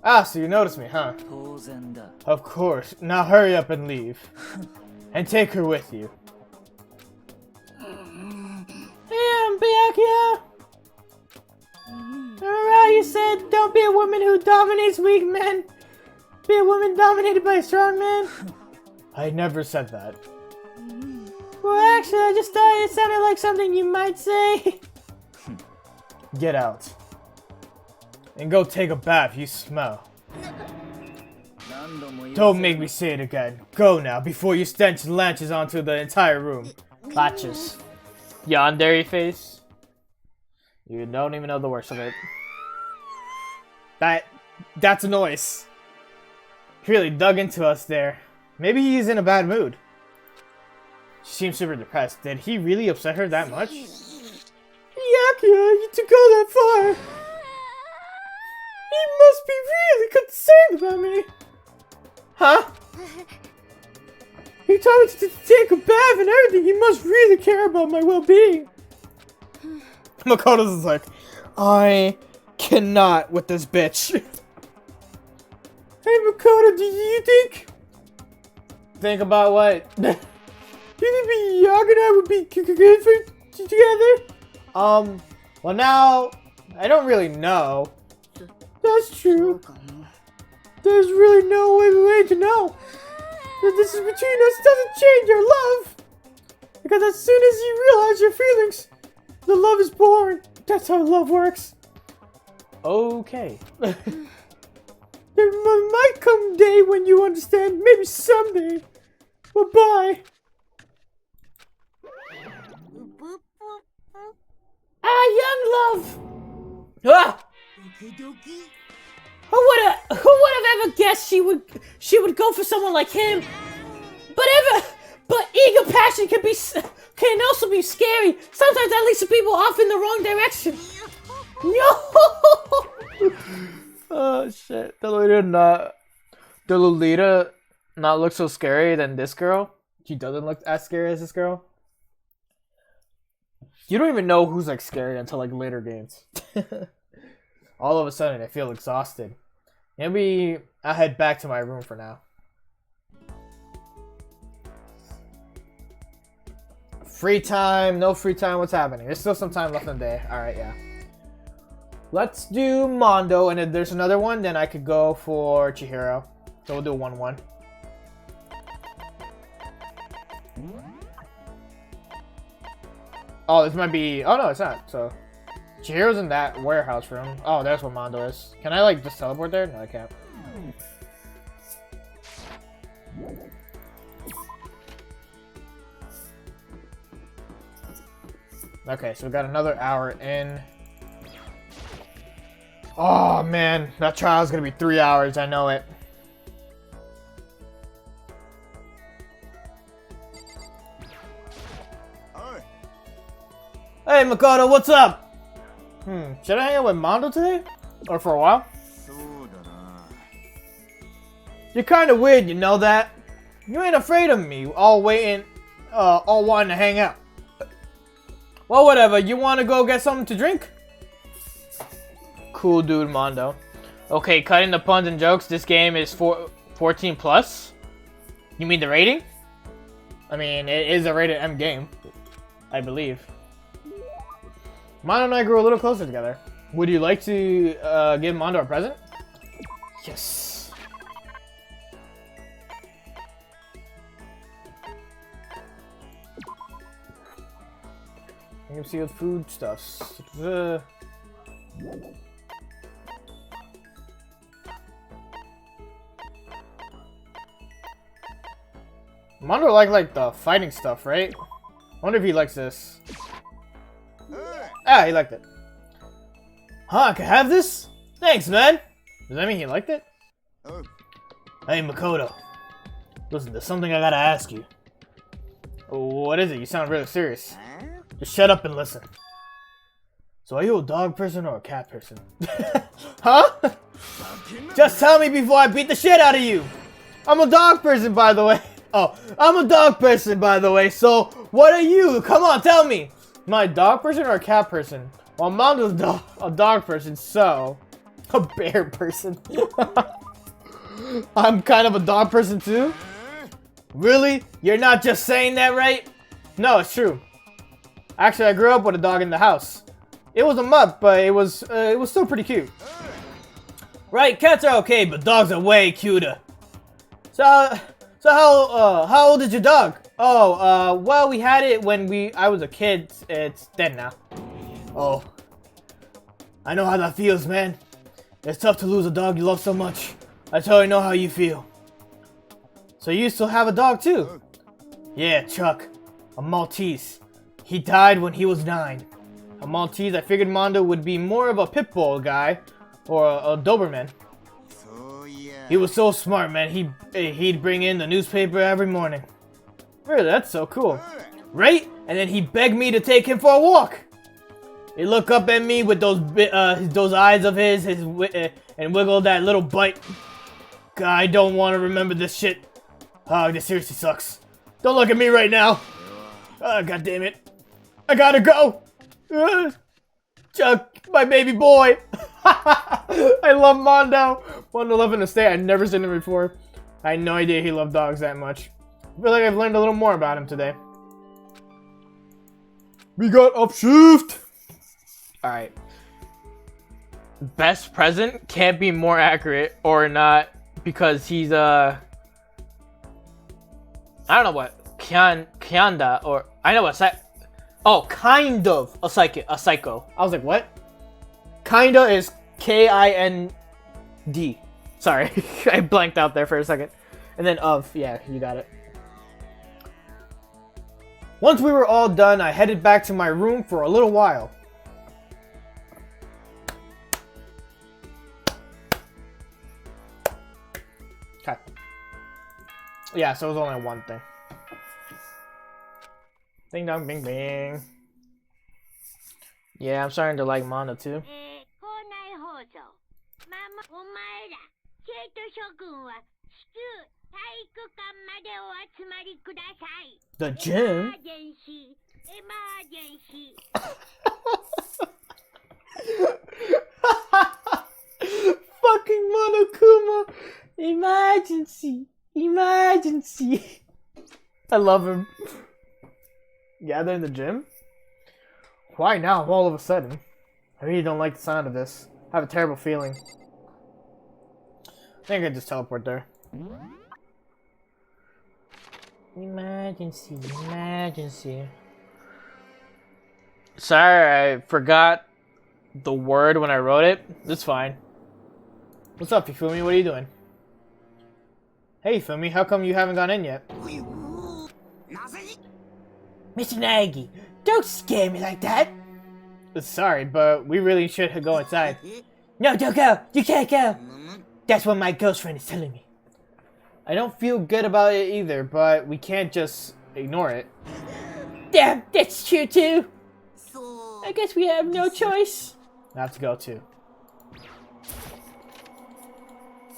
Ah, so you noticed me, huh? 当然だ。 Of course. Now hurry up and leave. And take her with you. Hey, I'm Byakuya. Remember how you said, don't be a woman who dominates weak men. Be a woman dominated by a strong man? I never said that. Well, actually, I just thought it sounded like something you might say. Get out. And go take a bath, you smell. 何度も言わせ Don't make me say it again. Go now, before your stench lanches onto the entire room. Latches. Yandere face. You don't even know the worst of it. That's a noise. He really dug into us there. Maybe he's in a bad mood. She seems super depressed. Did he really upset her that much? Byakuya, to go that far. He must be really concerned about me. Huh? He told me to take a bath and everything. He must really care about my well-being. Makoto's like, I cannot with this bitch. Hey, Makoto, do you think... Think about what? Do you think Byakuya and I would be good for together? Well now, I don't really know. That's そ true. うかも。 There's really no way to know. That this is between us doesn't change our love. Because as soon as you realize your feelings, the love is born. That's how love works. Okay. There might come a day when you understand. Maybe someday. Bye-bye. Ah, young love. Ah! Who would have ever guessed she would go for someone like him? But eager passion can also be scary. Sometimes that leads to people off in the wrong direction. No. Oh shit. The Lolita not look so scary than this girl. She doesn't look as scary as this girl. You don't even know who's like scary until like later games. All of a sudden I feel exhausted. Maybe I'll head back to my room for now. Free time, no free time, what's happening? There's still some time left in the day. Alright, yeah. Let's do Mondo, and if there's another one, then I could go for Chihiro. So we'll do 1-1. Oh, this might be... Oh, no, it's not. So, Chihiro's in that warehouse room. Oh, that's where Mondo is. Can I, like, just teleport there? No, I can't. Okay, so we got another hour in. Oh, man. That trial's gonna be 3 hours. I know it. Hey, Makoto, what's up? Should I hang out with Mondo today? Or for a while? You're kind of weird, you know that? You ain't afraid of me, all wanting to hang out. Well, whatever. You want to go get something to drink? Cool dude, Mondo. Okay, cutting the puns and jokes. This game is 14 plus. You mean the rating? I mean, it is a rated M game, I believe. Mondo and I grew a little closer together. Would you like to give Mondo a present? Yes. You can see the foodstuffs. Mondo like the fighting stuff, right? I wonder if he likes this. Ah, he liked it. Huh, I can have this? Thanks, man. Does that mean he liked it? Hey, Makoto. Listen, there's something I gotta ask you. What is it? You sound really serious. Just shut up and listen. So are you a dog person or a cat person? Huh? Just tell me before I beat the shit out of you. I'm a dog person, by the way. Oh, I'm a dog person, by the way. So what are you? Come on, tell me. Am I a dog person or a cat person? Well, Mondo's a dog person, so a bear person. I'm kind of a dog person too. Really? You're not just saying that, right? No, it's true. Actually, I grew up with a dog in the house. It was a mutt, but it was still pretty cute. Right, cats are okay, but dogs are way cuter. So how old is your dog? Oh, well, we had it when I was a kid. It's dead now. Oh, I know how that feels, man. It's tough to lose a dog you love so much. I totally know how you feel. So you still have a dog too? Yeah, Chuck, a Maltese. He died when he was 9. A Maltese, I figured Mondo would be more of a pit bull guy, or a Doberman. He was so smart, man. He'd bring in the newspaper every morning. Really, that's so cool. Right? And then he begged me to take him for a walk. He looked up at me with those eyes of his and wiggled that little butt. God, I don't want to remember this shit. Oh, this seriously sucks. Don't look at me right now. God damn it. I gotta go. Chuck, my baby boy. I love Mondo. Mondo loving to stay. I've never seen him before. I had no idea he loved dogs that much. I feel like I've learned a little more about him today. We got upshift. All right. Best present can't be more accurate or not because he's I don't know what Kyanda or I know what kind of a psycho. I was like, what? Kinda is K-I-N-D. Sorry, I blanked out there for a second. And then yeah, you got it. Once we were all done, I headed back to my room for a little while. Okay. Yeah, so it was only one thing. Ding dong, bing bing. Yeah, I'm starting to like manga too. 校内放送。お前ら、生徒諸君は、至急体育館までお集まりください。 The gym? Fucking Monokuma! Emergency! Emergency! I love him. Gather in the gym? Why now, all of a sudden? I really don't like the sound of this. I have a terrible feeling. I think I just teleport there. Emergency, emergency. Sorry, I forgot the word when I wrote it. It's fine. What's up, Ifumi? What are you doing? Hey, Ifumi, how come you haven't gone in yet? Mr. Nagi, don't scare me like that! Sorry, but we really should go inside. No, don't go! You can't go! That's what my ghost friend is telling me. I don't feel good about it either, but we can't just ignore it. Damn, that's true too! I guess we have no choice. I have to go too.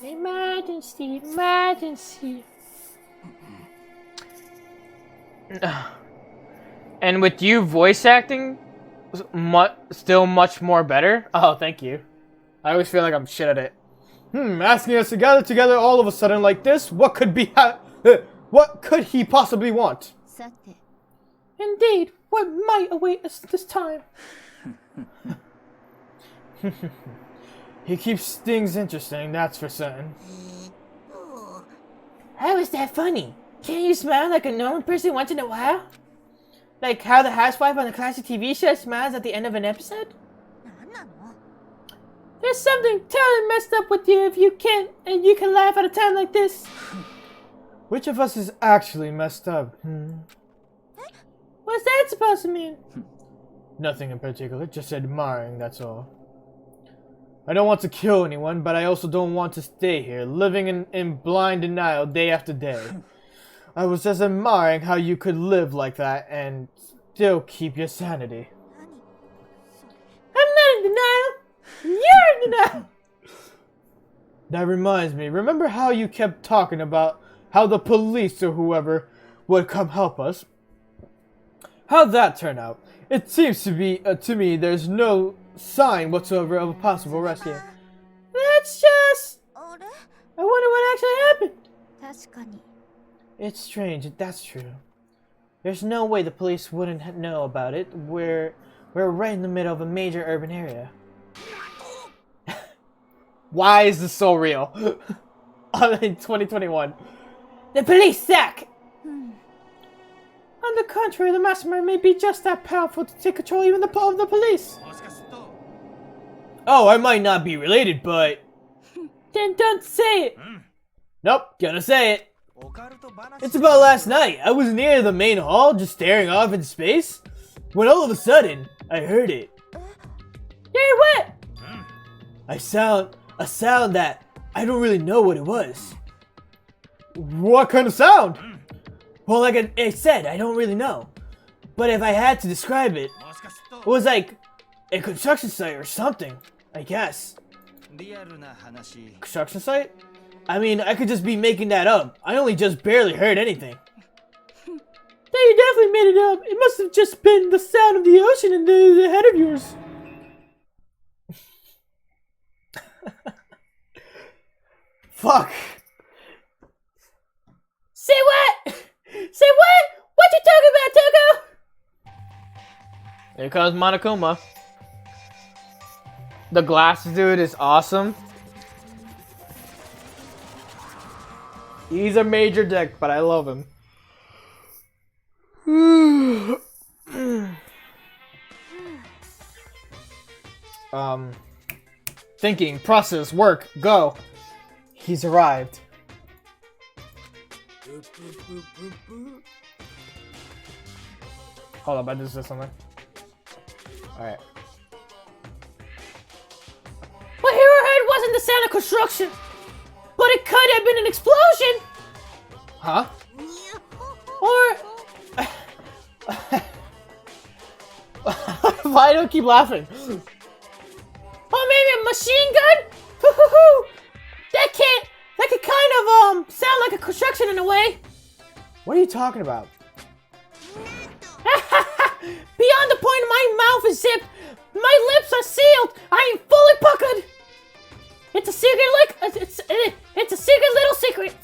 Emergency, emergency. And with you voice acting, still much more better. Oh, thank you. I always feel like I'm shit at it. Asking us to gather together all of a sudden like this, what could be what could he possibly want? Indeed, what might await us this time? He keeps things interesting, that's for certain. How is that funny? Can't you smile like a normal person once in a while? Like how the housewife on the classic TV show smiles at the end of an episode? There's something totally messed up with you if you can't and you can laugh at a time like this. Which of us is actually messed up? What's that supposed to mean? Nothing in particular, just admiring, that's all. I don't want to kill anyone, but I also don't want to stay here, living in blind denial day after day. I was just admiring how you could live like that and still keep your sanity. I'm not in denial! You're in denial! That reminds me, remember how you kept talking about how the police or whoever would come help us? How'd that turn out? It seems to be, to me, there's no sign whatsoever of a possible rescue. That's just... I wonder what actually happened. It's strange, that's true. There's no way the police wouldn't know about it. We're right in the middle of a major urban area. Why is this so real? In 2021. The police suck! On the contrary, the mastermind may be just that powerful to take control even of the police. Oh, I might not be related, but... Then don't say it! Nope, gonna say it. It's about last night. I was near the main hall, just staring off into space, when all of a sudden, I heard it. Hear what? A sound that I don't really know what it was. What kind of sound? Well, like I said, I don't really know. But if I had to describe it, it was like a construction site or something, I guess. Construction site? I mean, I could just be making that up. I only just barely heard anything. Then you definitely made it up. It must have just been the sound of the ocean in the head of yours. Fuck. Say what? Say what? What you talking about, Toko? Here comes Monokuma. The glass dude is awesome. He's a major dick, but I love him. Thinking, process, work, go. He's arrived. Hold up, I just did something. Alright. What Hero heard wasn't the sound of construction, but it could have been an explosion, Huh? or Why do I keep laughing? maybe a machine gun. That could kind of sound like a construction in a way. What are you talking about? Beyond the point my mouth is zipped, my lips are sealed. I am fully puckered. It's a secret, it's a secret little secret.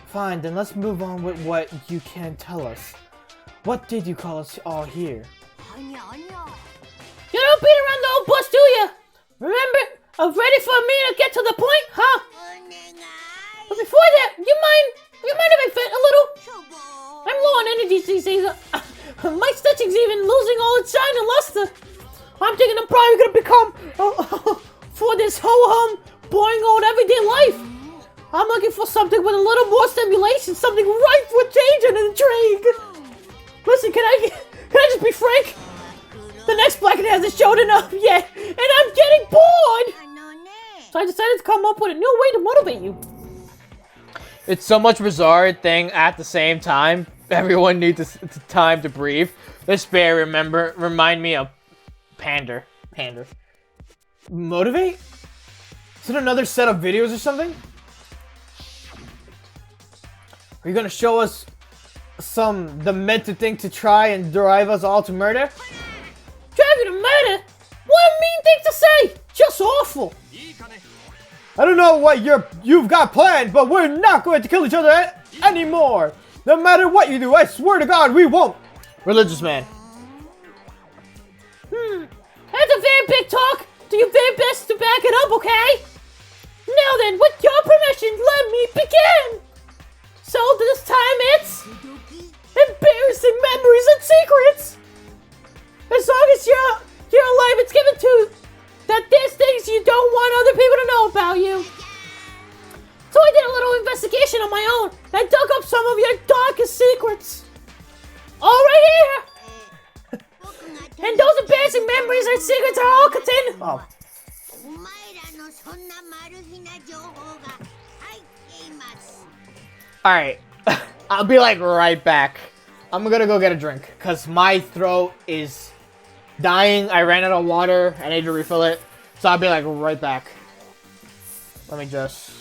Fine, then let's move on with what you can tell us. What did you call us all here? You don't beat around the old bush, do you? Remember, ready for me to get to the point, huh? But before that, you mind if I fit a little? I'm low on energy these days. My stitching's even losing all its shine and luster. I'm thinking I'm probably gonna become for this ho-hum, boring old everyday life. I'm looking for something with a little more stimulation, something ripe with change and intrigue. Listen, can I just be frank? The next Blackhead hasn't showed enough yet, and I'm getting bored. So I decided to come up with a new way to motivate you. It's so much bizarre thing at the same time. Everyone needs time to breathe. This bear remind me of Pander. Motivate? Is it another set of videos or something? Are you gonna show us some demented thing to try and drive us all to murder? Drive you to murder? What a mean thing to say! Just awful. I don't know what you've got planned, but we're not going to kill each other anymore. No matter what you do, I swear to God, we won't. Religious man. That's a very big talk. Do your very best to back it up, okay? Now then, with your permission, let me begin. So this time it's embarrassing memories and secrets. As long as you're alive, it's given to that there's things you don't want other people to know about you. So I did a little investigation on my own. And I dug up some of your darkest secrets. All right here. And those embarrassing memories and secrets are all contained. Oh. Alright. I'll be like right back. I'm gonna go get a drink. Because my throat is dying. I ran out of water. I need to refill it. So I'll be like right back. Let me just...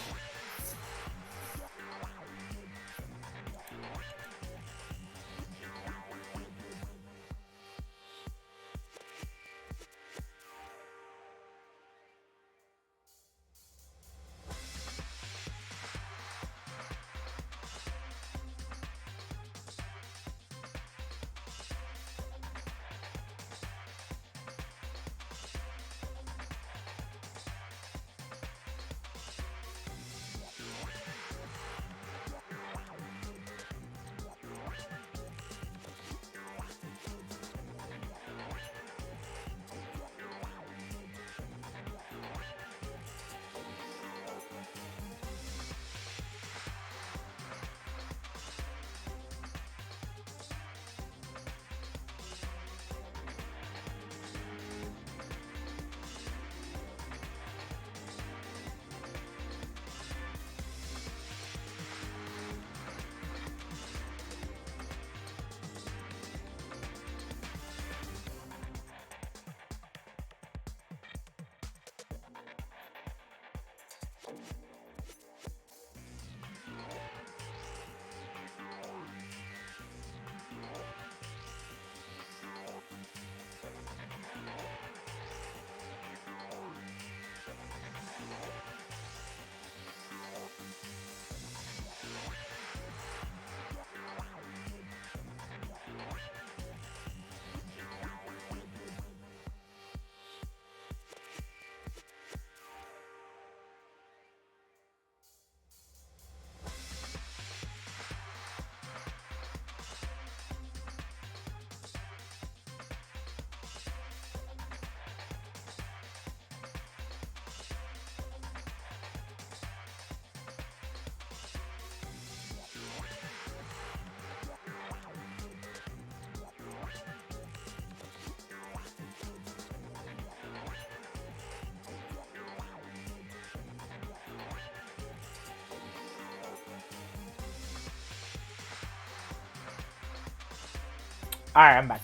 Alright, I'm back.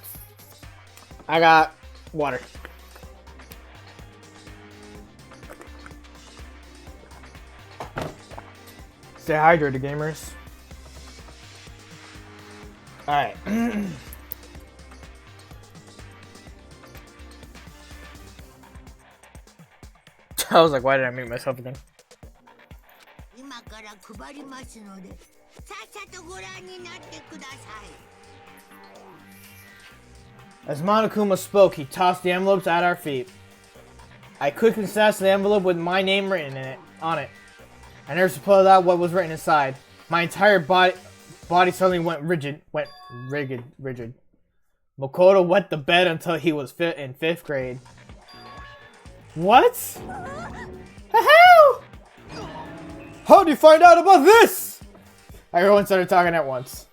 I got water. Stay hydrated, gamers. Alright. I was like, why did I mute myself again? 今から配りますので、さっさとご覧になってください。 As Monokuma spoke, he tossed the envelopes at our feet. I quickly snatched the envelope with my name written on it. I never supposed out what was written inside. My entire body suddenly went rigid. Makoto wet the bed until he was in 5th grade. What? How? How did you find out about this? Everyone started talking at once.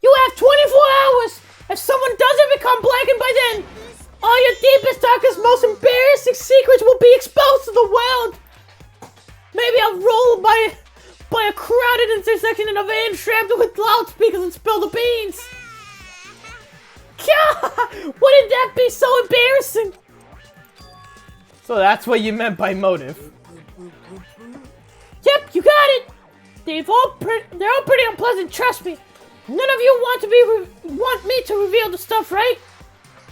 You have 24 hours! If someone doesn't become blackened by then, all your deepest, darkest, most embarrassing secrets will be exposed to the world! Maybe I'll roll by a crowded intersection in a van trapped with loudspeakers and spill the beans! Wouldn't that be so embarrassing? So that's what you meant by motive. Yep, you got it! They're all pretty unpleasant, trust me. None of you want me to reveal the stuff, right?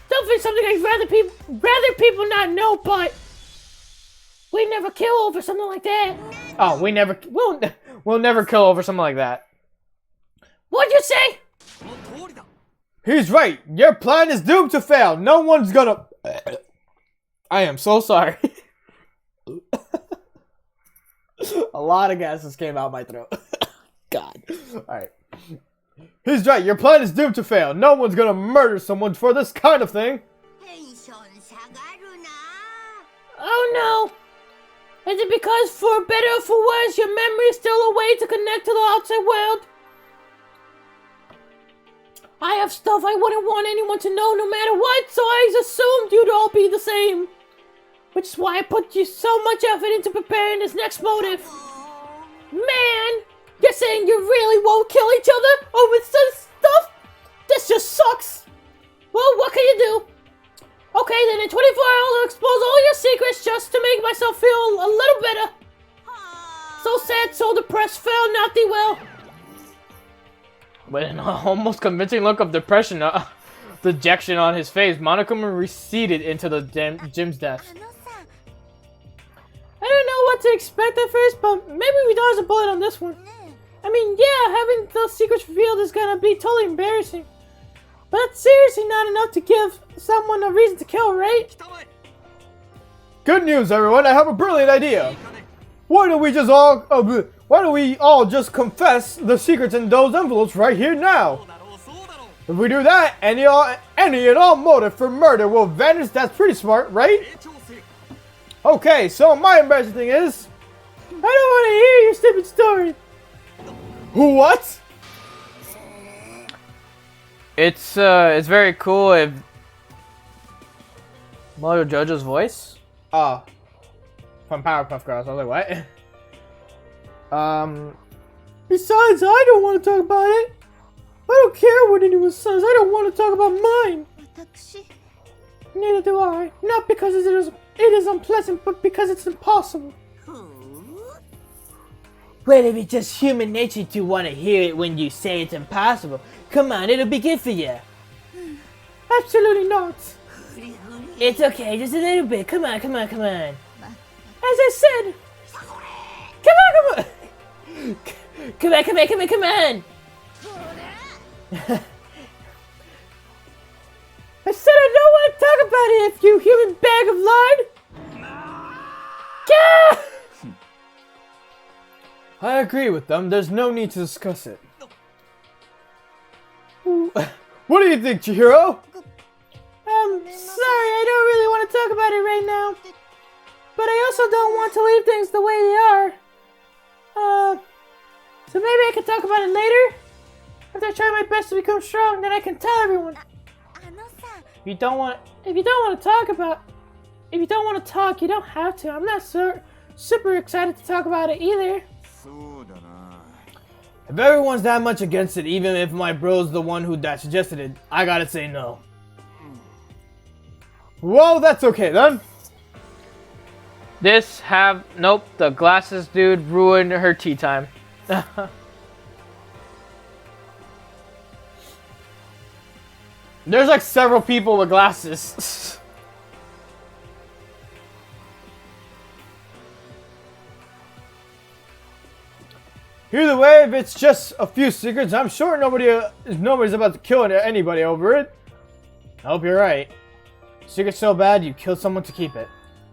Definitely something I'd rather people not know, but we never kill over something like that. Oh, we'll never kill over something like that. What'd you say? He's right. Your plan is doomed to fail. No one's gonna. I am so sorry. A lot of gases came out my throat. God. Alright. He's right. Your plan is doomed to fail. No one's gonna murder someone for this kind of thing. Oh no. Is it because for better or for worse, your memory is still a way to connect to the outside world? I have stuff I wouldn't want anyone to know no matter what, so I assumed you'd all be the same. Which is why I put you so much effort into preparing this next motive. Man, you're saying you really won't kill each other over this stuff? This just sucks. Well, what can you do? Okay, then in 24 hours I'll expose all your secrets just to make myself feel a little better. So sad, so depressed, fell not thee well. With an almost convincing look of dejection on his face, Monokuma receded into the gym's desk. I don't know what to expect at first, but maybe we dodged a bullet on this one. I mean, yeah, having those secrets revealed is gonna be totally embarrassing. But that's seriously not enough to give someone a reason to kill, right? Good news, everyone! I have a brilliant idea. Why don't we all just confess the secrets in those envelopes right here now? If we do that, any and all motive for murder will vanish. That's pretty smart, right? Okay, so my embarrassing thing is, I don't want to hear your stupid story. What? It's very cool if Mario Jojo's voice. Oh, from Powerpuff Girls. I was like, what? Besides, I don't want to talk about it. I don't care what anyone says. I don't want to talk about mine. Neither do I. Not because it is unpleasant, but because it's impossible. Well, if it's just human nature to want to hear it when you say it's impossible, come on, it'll be good for you. Absolutely not. It's okay, just a little bit. Come on, come on, come on. As I said, come on, come on. Come on, come on, come on, come on. I said I don't want to talk about it, you human bag of lard. Gah! I agree with them. There's no need to discuss it. What do you think, Chihiro? Sorry, I don't really want to talk about it right now. But I also don't want to leave things the way they are. So maybe I can talk about it later? After I try my best to become strong, then I can tell everyone. If you don't want to talk, you don't have to. I'm not super excited to talk about it either. If everyone's that much against it, even if my bro's the one that suggested it, I gotta say no. Well, that's okay then. Nope, the glasses dude ruined her tea time. There's like several people with glasses. Either way, if it's just a few secrets, I'm sure nobody's about to kill anybody over it. I hope you're right. Secret's so bad, you kill someone to keep it.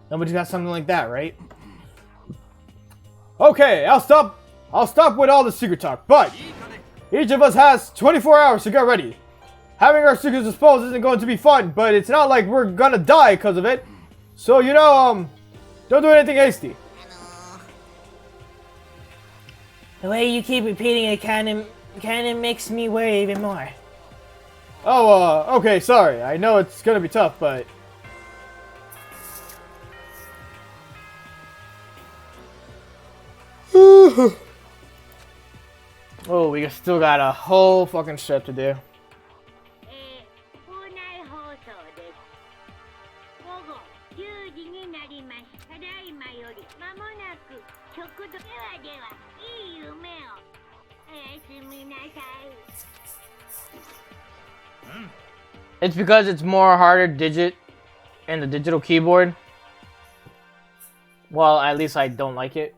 Nobody's got something like that, right? Okay, I'll stop with all the secret talk, but each of us has 24 hours to get ready. Having our secrets disposed isn't going to be fun, but it's not like we're gonna die because of it. So, don't do anything hasty. The way you keep repeating it kinda makes me worry even more. Oh, okay, sorry. I know it's gonna be tough, but... Oh, we still got a whole fucking trip to do. 校内放送です。午後10時になりました。ただいまより間もなく食堂ではいい夢を。おやすみなさい。 It's because it's more harder digit in the digital keyboard. Well, at least I don't like it.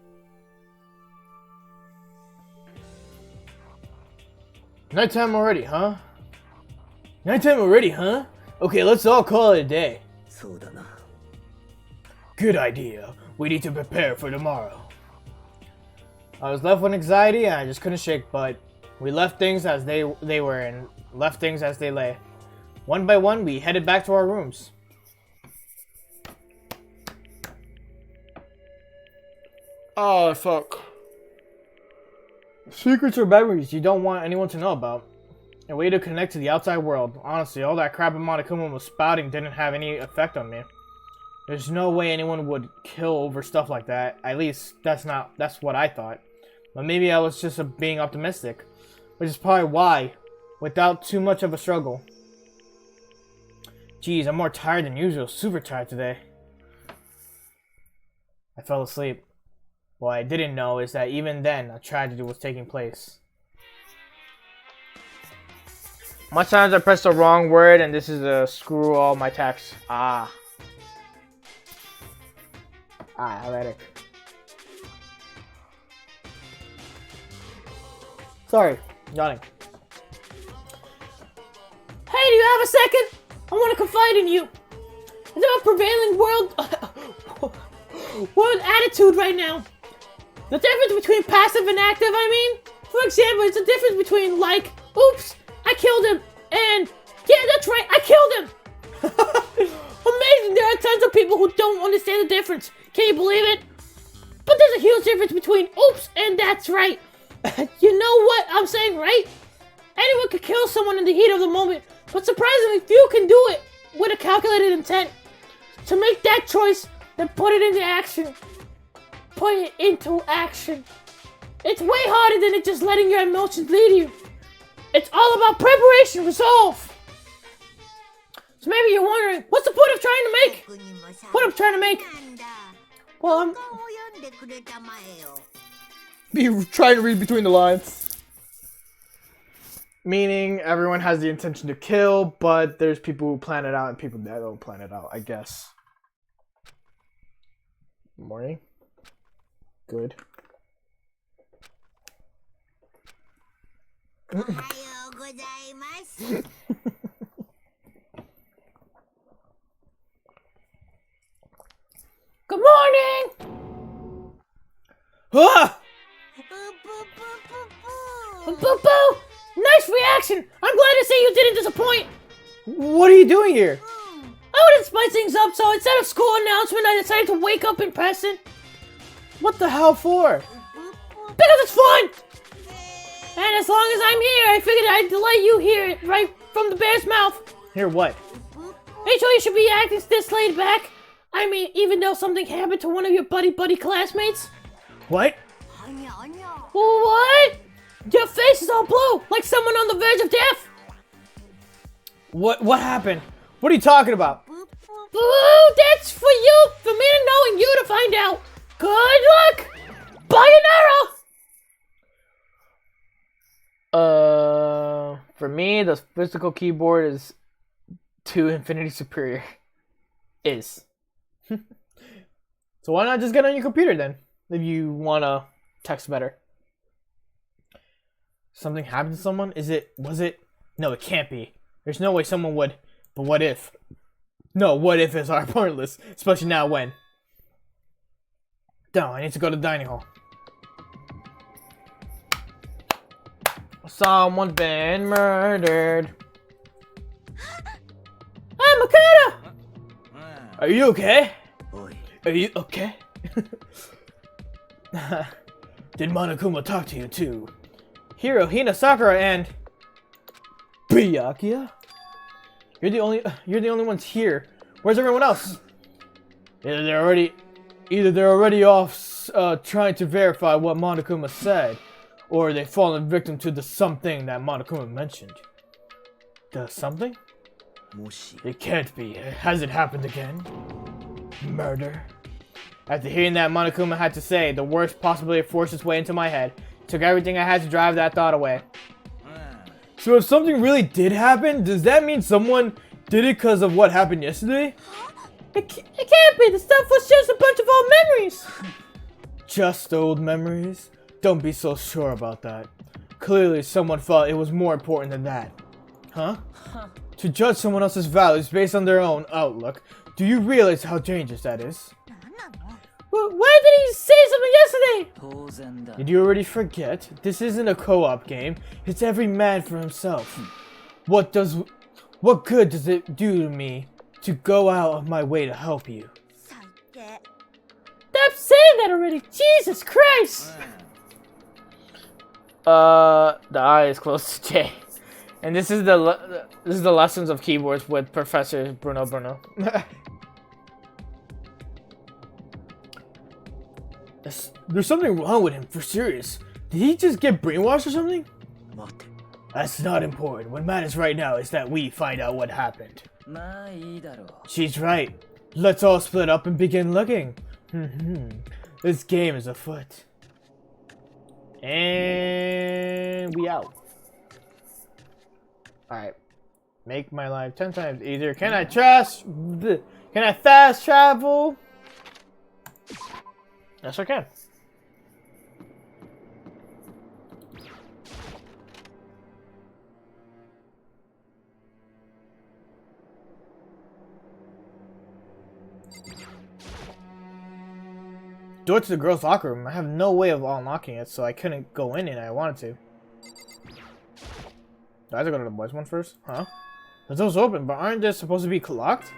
Nighttime already, huh? Nighttime already, huh? Okay, let's all call it a day. Good idea. We need to prepare for tomorrow. I was left with anxiety and I just couldn't shake, but we left things as they were and left things as they lay. One by one, we headed back to our rooms. Oh, fuck. Secrets or memories you don't want anyone to know about. A way to connect to the outside world. Honestly, all that crap Monokuma was spouting didn't have any effect on me. There's no way anyone would kill over stuff like that. At least, that's what I thought. But maybe I was just being optimistic. Which is probably why. Without too much of a struggle. Jeez, I'm more tired than usual. Super tired today. I fell asleep. What I didn't know is that even then, a tragedy was taking place. Much times I press the wrong word and this is a screw all my text. Alright. Sorry, yawning. Hey, do you have a second? I want to confide in you. It's about prevailing world attitude right now. The difference between passive and active, I mean. For example, it's the difference between like, oops, I killed him, and yeah, that's right, I killed him. Amazing, there are tons of people who don't understand the difference. Can you believe it? But there's a huge difference between oops and that's right. You know what I'm saying, right? Anyone could kill someone in the heat of the moment, but surprisingly few can do it with a calculated intent. To make that choice, then put it into action. Put it into action. It's way harder than it just letting your emotions lead you. It's all about preparation, resolve. So maybe you're wondering, what's the point of trying to make? What I'm trying to make? Well, I'm... Be trying to read between the lines. Meaning, everyone has the intention to kill, but there's people who plan it out and people that don't plan it out, I guess. Morning. Good. Good morning! Ah! Boo-boo! Nice reaction! I'm glad to see you didn't disappoint! What are you doing here? I wanted to spice things up, so instead of school announcement, I decided to wake up in person. What the hell for? Because it's fun! And as long as I'm here, I figured I'd let you hear it right from the bear's mouth. Hear what? Are you sure you should be acting this laid back? I mean, even though something happened to one of your buddy classmates? What? What? Your face is all blue, like someone on the verge of death. What happened? What are you talking about? Ooh, that's for you, for me to know and you to find out. Good luck. Bayonara. For me, the physical keyboard is to infinity superior. Is. So why not just get on your computer then? If you wanna text better. Something happened to someone? Was it? No, it can't be. There's no way someone would. But what if? No, what if is our pointless, especially now when. No, I need to go to the dining hall. Someone's been murdered. Ah, Makoto. Are you okay? Oi. Are you okay? Did Monokuma talk to you too? Hiro, Hina, Sakura, and Byakuya? You're the only ones here. Where's everyone else? Either they're already off trying to verify what Monokuma said, or they've fallen victim to the something that Monokuma mentioned. The something? It can't be. Has it happened again? Murder? After hearing that Monokuma had to say, the worst possibility forced its way into my head. Took everything I had to drive that thought away. So if something really did happen, does that mean someone did it because of what happened yesterday? It can't be. The stuff was just a bunch of old memories. Just old memories? Don't be so sure about that. Clearly someone felt it was more important than that. Huh? To judge someone else's values based on their own outlook, do you realize how dangerous that is? Why did he say something yesterday? Did you already forget? This isn't a co-op game. It's every man for himself. What good does it do to me to go out of my way to help you? Stop saying that already. Jesus Christ. The I is close to J. And this is the lessons of keyboards with Professor Bruno. There's something wrong with him, for serious. Did he just get brainwashed or something? That's not important. What matters right now is that we find out what happened. She's right. Let's all split up and begin looking. This game is afoot. And we out. Alright. Make my life 10 times easier. Can I fast travel? Yes, I can. Door to the girls' locker room. I have no way of unlocking it, so I couldn't go in and I wanted to. Do I have to go to the boys' one first? Huh? The door's open, but aren't they supposed to be locked?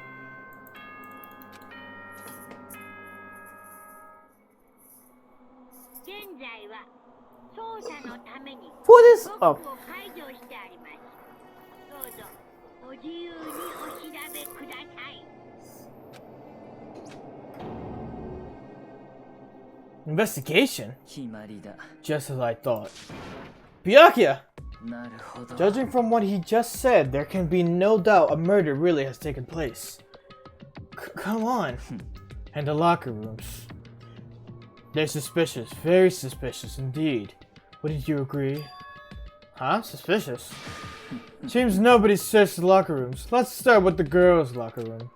What is... Oh. Investigation? Just as I thought. Byakuya! Judging from what he just said, there can be no doubt a murder really has taken place. Come on. And the locker rooms. They're suspicious. Very suspicious indeed. Wouldn't you agree? Huh? Suspicious? Seems nobody searched the locker rooms. Let's start with the girls' locker room.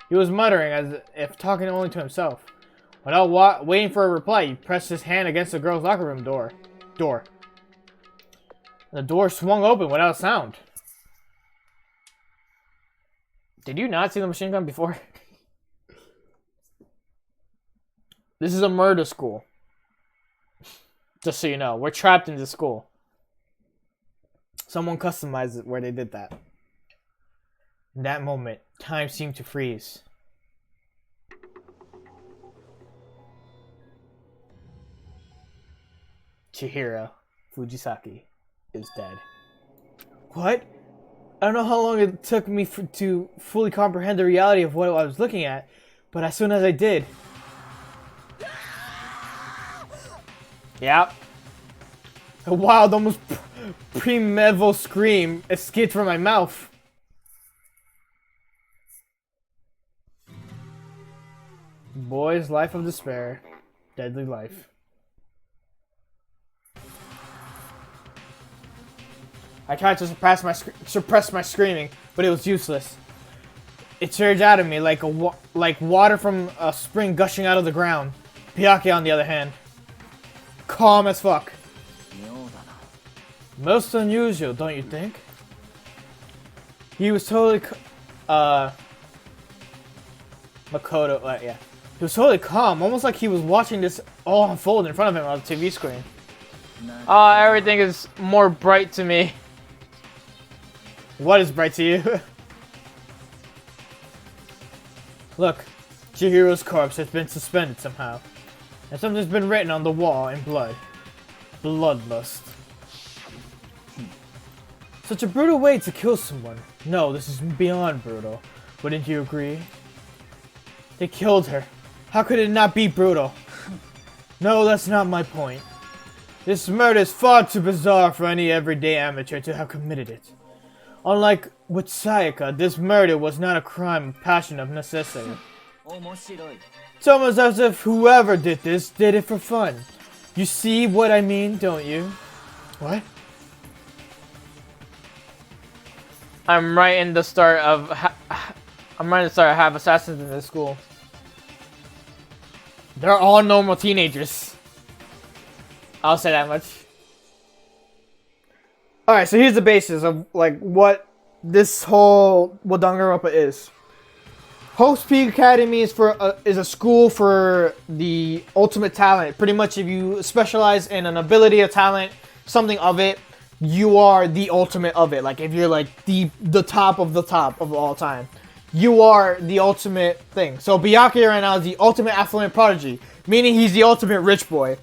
He was muttering as if talking only to himself. Without waiting for a reply, he pressed his hand against the girls' locker room door. The door swung open without sound. Did you not see the machine gun before? This is a murder school. Just so you know, we're trapped in this school. Someone customized it where they did that. In that moment, time seemed to freeze. Chihiro Fujisaki is dead. What? I don't know how long it took me to fully comprehend the reality of what I was looking at, but as soon as I did... Yep. A wild, almost primeval scream escaped from my mouth. Boy's life of despair. Deadly life. I tried to suppress my screaming, but it was useless. It surged out of me like water from a spring gushing out of the ground. Byakuya, on the other hand, calm as fuck. Most unusual, don't you think? He was totally, Makoto, yeah. He was totally calm, almost like he was watching this all unfold in front of him on the TV screen. Everything is more bright to me. What is bright to you? Look, Chihiro's corpse has been suspended somehow, and something's been written on the wall in blood. Bloodlust. Such a brutal way to kill someone. No, this is beyond brutal. Wouldn't you agree? They killed her. How could it not be brutal? No, that's not my point. This murder is far too bizarre for any everyday amateur to have committed it. Unlike with Sayaka, this murder was not a crime of passion of necessity. It's almost as if whoever did this did it for fun. You see what I mean, don't you? What? I'm right in the start of have assassins in this school. They're all normal teenagers. I'll say that much. Alright, so here's the basis of like what Danganronpa is. Hope's Peak Academy is a school for the ultimate talent. Pretty much if you specialize in an ability, a talent, something of it, you are the ultimate of it. Like if you're like the top of all time, you are the ultimate thing. So Byakuya right now is the ultimate affluent prodigy, meaning he's the ultimate rich boy.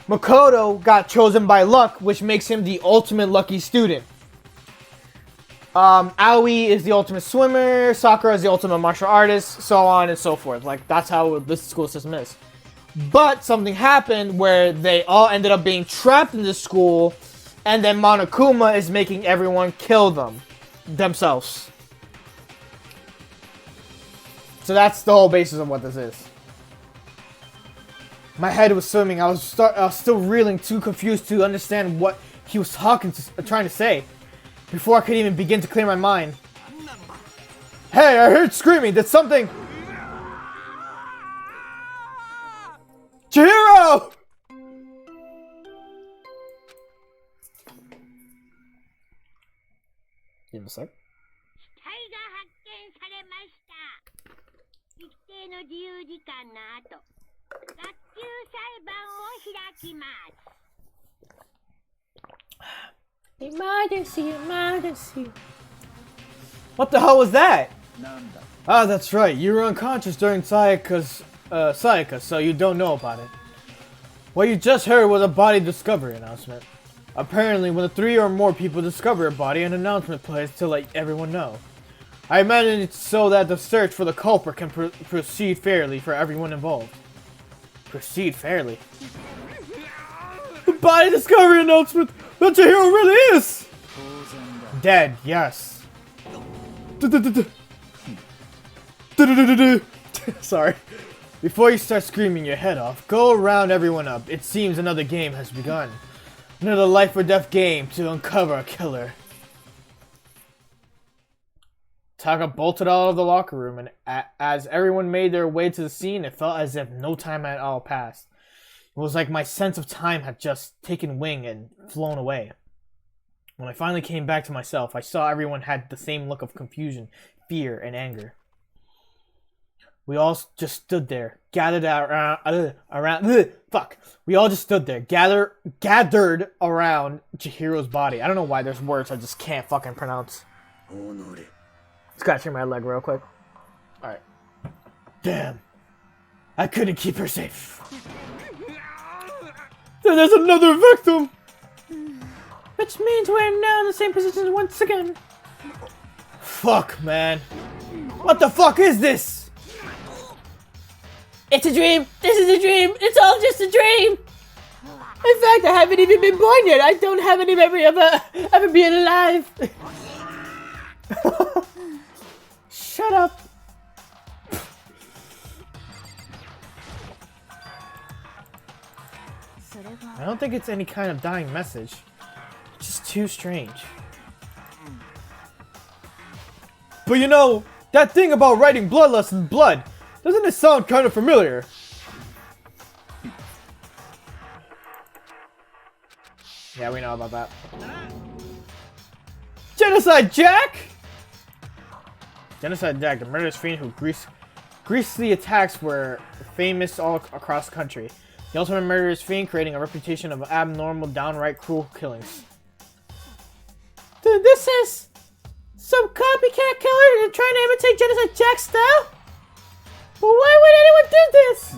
Makoto got chosen by luck, which makes him the ultimate lucky student. Aoi is the ultimate swimmer, Sakura is the ultimate martial artist, so on and so forth. Like, that's how this school system is. But something happened where they all ended up being trapped in this school, and then Monokuma is making everyone kill themselves. So that's the whole basis of what this is. My head was swimming. I was still reeling, too confused to understand what he was trying to say. Before I could even begin to clear my mind. Hey, I heard screaming. Did something... Chihiro! Give me a sec. の自由時間の後、学級裁判を開きます。Emergency, emergency. What the hell was that? Ah, that's right. You were unconscious during Sayaka, so you don't know about it. What you just heard was a body discovery announcement. Apparently, when the 3 or more people discover a body, an announcement plays to let everyone know. I imagine it's so that the search for the culprit can proceed fairly for everyone involved. Proceed fairly? The body discovery announcement! That Chihiro really is! Dead, yes. Sorry. Before you start screaming your head off, go round everyone up. It seems another game has begun. Another life or death game to uncover a killer. Taka bolted out of the locker room, and as everyone made their way to the scene, it felt as if no time at all passed. It was like my sense of time had just taken wing and flown away. When I finally came back to myself, I saw everyone had the same look of confusion, fear, and anger. We all just stood there, gathered around Chihiro's body. I don't know why there's words I just can't fucking pronounce. Scratching my leg real quick. Alright. Damn. I couldn't keep her safe. There's another victim! Which means we're now in the same position once again. Fuck, man. What the fuck is this? It's a dream! This is a dream! It's all just a dream! I In fact, I haven't even been born yet. I don't have any memory of ever being alive. Shut up. I don't think it's any kind of dying message. It's just too strange. But you know, that thing about writing bloodlust in blood, doesn't it sound kind of familiar? Yeah, we know about that. Genocide Jack! Genocide Jack, the murderous fiend who greasy attacks were famous all across the country. The ultimate murderous fiend, creating a reputation of abnormal, downright cruel killings. Dude, this is some copycat killer trying to imitate Genocide Jack's style? But why would anyone do this?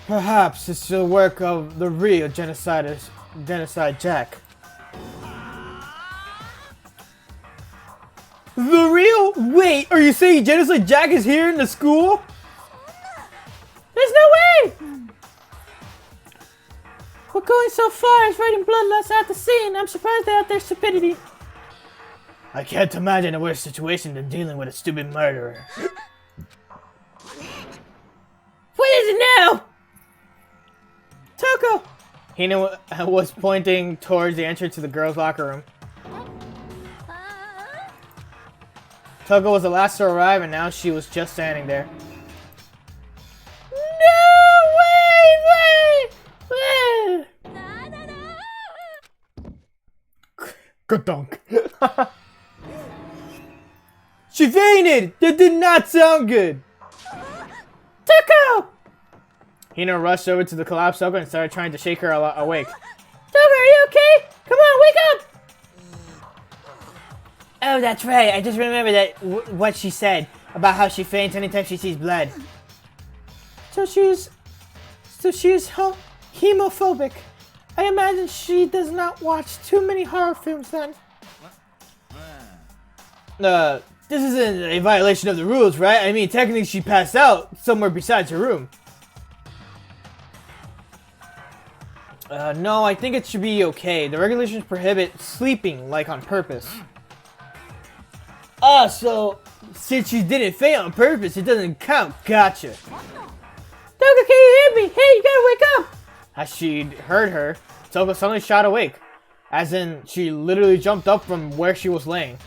Perhaps it's the work of the real Genocide Jack. The real? Wait, are you saying Genocide Jack is here in the school? There's no way! We're going so far as writing bloodlust at the scene. I'm surprised at their stupidity. I can't imagine a worse situation than dealing with a stupid murderer. What is it now? Toko! Hina was pointing towards the entrance to the girls' locker room. Toko was the last to arrive, and now she was just standing there. No! Wait! Ka-dunk. She fainted! That did not sound good! Toko! Hina rushed over to the collapsed Toko and started trying to shake her awake. Toko, are you okay? Come on, wake up! Oh, that's right. I just remember that what she said about how she faints anytime she sees blood. So she's hemophobic. I imagine she does not watch too many horror films then. This isn't a violation of the rules, right? I mean, technically she passed out somewhere besides her room. No, I think it should be okay. The regulations prohibit sleeping, like, on purpose. Ah, so since you didn't faint on purpose, it doesn't count. Gotcha. Toko, can you hear me? Hey, you gotta wake up! As she heard her, Toko suddenly shot awake. As in, she literally jumped up from where she was laying.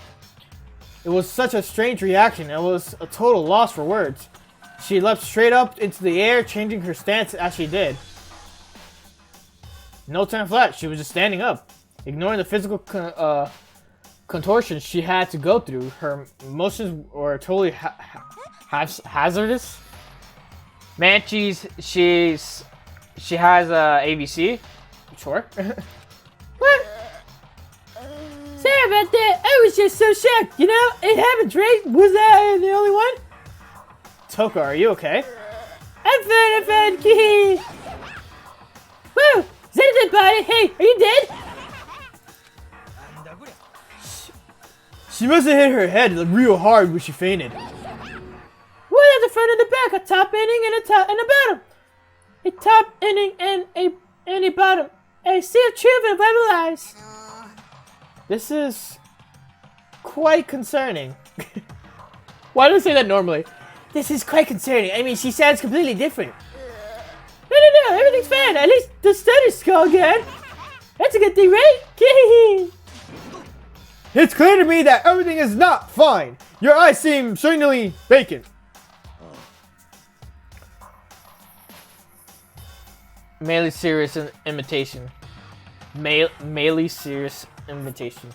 It was such a strange reaction. It was a total loss for words. She leapt straight up into the air, changing her stance as she did. No time flat, she was just standing up, ignoring the physical contortions she had to go through. Her motions were totally hazardous. Man, she has ABC. Sure. What? Sorry about that. I was just so shocked. You know, it happens, right? Was I the only one? Toko, are you okay? I'm fine. Kee. Woo! Is that a dead body? Hey, are you dead? She must have hit her head real hard when she fainted. What at the front and the back? A top inning and a bottom. A top inning and a bottom. I see a tree of rebel eyes. This is quite concerning. Why do I say that normally? This is quite concerning. I mean, she sounds completely different. No, everything's fine. At least the study's all good. That's a good thing, right? It's clear to me that everything is not fine. Your eyes seem certainly vacant. Mainly serious imitation. Mainly serious imitation.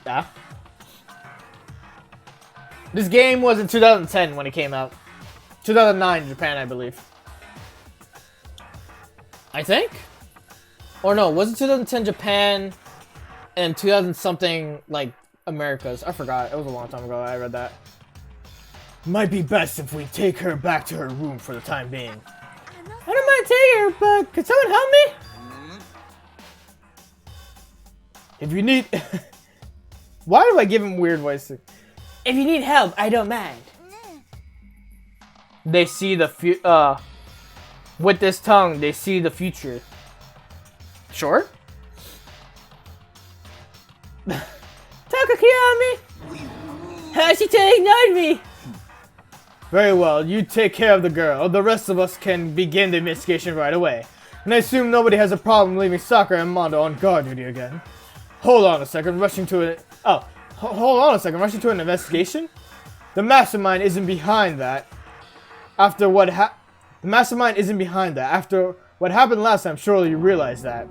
Yeah. This game was in 2010 when it came out. 2009 in Japan, I believe. I think? Or no, was it 2010 Japan and 2000 something like Americas? I forgot. It was a long time ago I read that. Might be best if we take her back to her room for the time being. I don't mind taking her, but could someone help me? If you need... Why do I give him weird voices? If you need help, I don't mind. They see the With this tongue, they see the future. Sure? Takakiyami! Hashite ignored me! Very well, you take care of the girl. The rest of us can begin the investigation right away. And I assume nobody has a problem leaving Sakura and Mondo on guard duty again. Hold on a second, rushing to an... Oh, hold on a second, rushing to an investigation? The mastermind isn't behind that. After what The mastermind isn't behind that. After what happened last time, surely you realize that.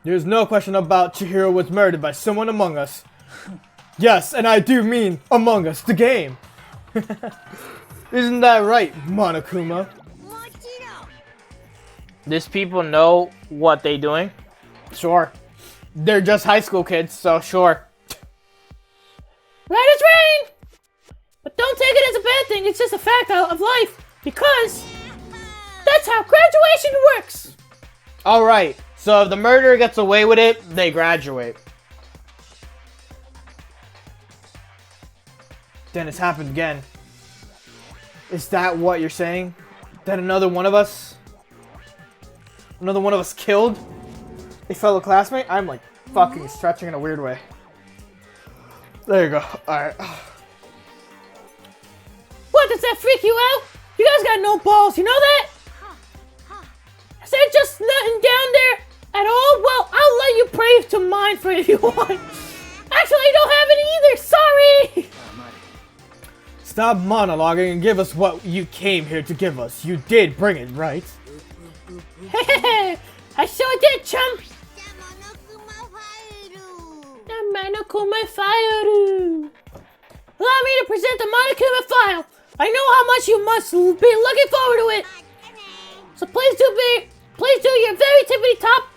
There's no question about Chihiro was murdered by someone among us. Yes, and I do mean Among Us, the game. Isn't that right, Monokuma? These people know what they doing. Sure. They're just high school kids, so sure. Right is rain! But don't take it as a bad thing, it's just a fact of life. Because that's how graduation works! Alright, so if the murderer gets away with it, they graduate. Then it's happened again. Is that what you're saying? That another one of us killed a fellow classmate? I'm like fucking stretching in a weird way. There you go. Alright. What, does that freak you out? You guys got no balls, you know that? Is there just nothing down there at all? Well, I'll let you pray to mine for if you want. Actually, I don't have any either, sorry! Stop monologuing and give us what you came here to give us. You did bring it, right? I sure did, chump! The Monokuma file. Allow me to present the Monokuma file. I know how much you must be looking forward to it. So please do your very tippity top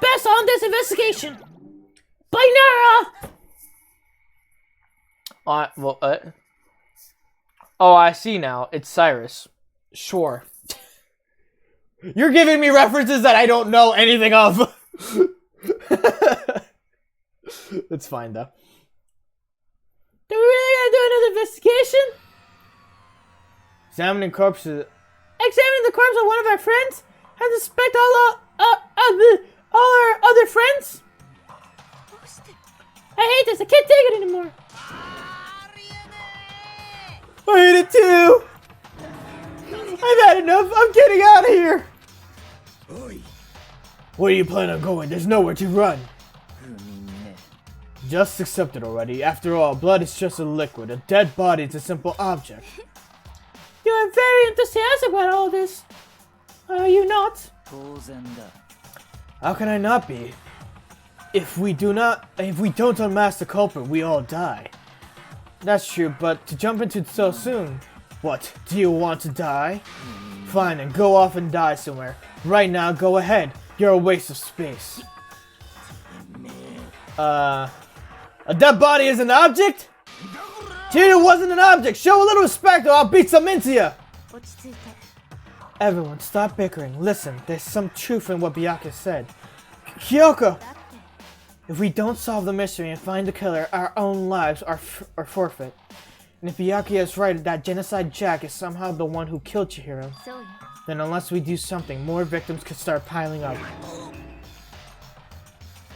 best on this investigation. Binara! Oh, I see now. It's Cyrus. Sure. You're giving me references that I don't know anything of. It's fine though. Do we really gotta do another investigation? Examining corpses. Examining the corpse of one of our friends? And suspect all our other friends? I hate this, I can't take it anymore. I hate it too! I've had enough, I'm getting out of here! Where do you plan on going? There's nowhere to run. Just accept it already. After all, blood is just a liquid. A dead body is a simple object. You are very enthusiastic about all this. Are you not? How can I not be? If we don't unmask the culprit, we all die. That's true, but to jump into it so soon. What, do you want to die? Fine, then go off and die somewhere. Right now, go ahead. You're a waste of space. A dead body is an object? Cheetah wasn't an object. Show a little respect or I'll beat some into you. Everyone, stop bickering. Listen, there's some truth in what Byakuya said. Kyoko! If we don't solve the mystery and find the killer, our own lives are forfeit. And if Byakuya is right that Genocide Jack is somehow the one who killed Chihiro, then unless we do something, more victims could start piling up.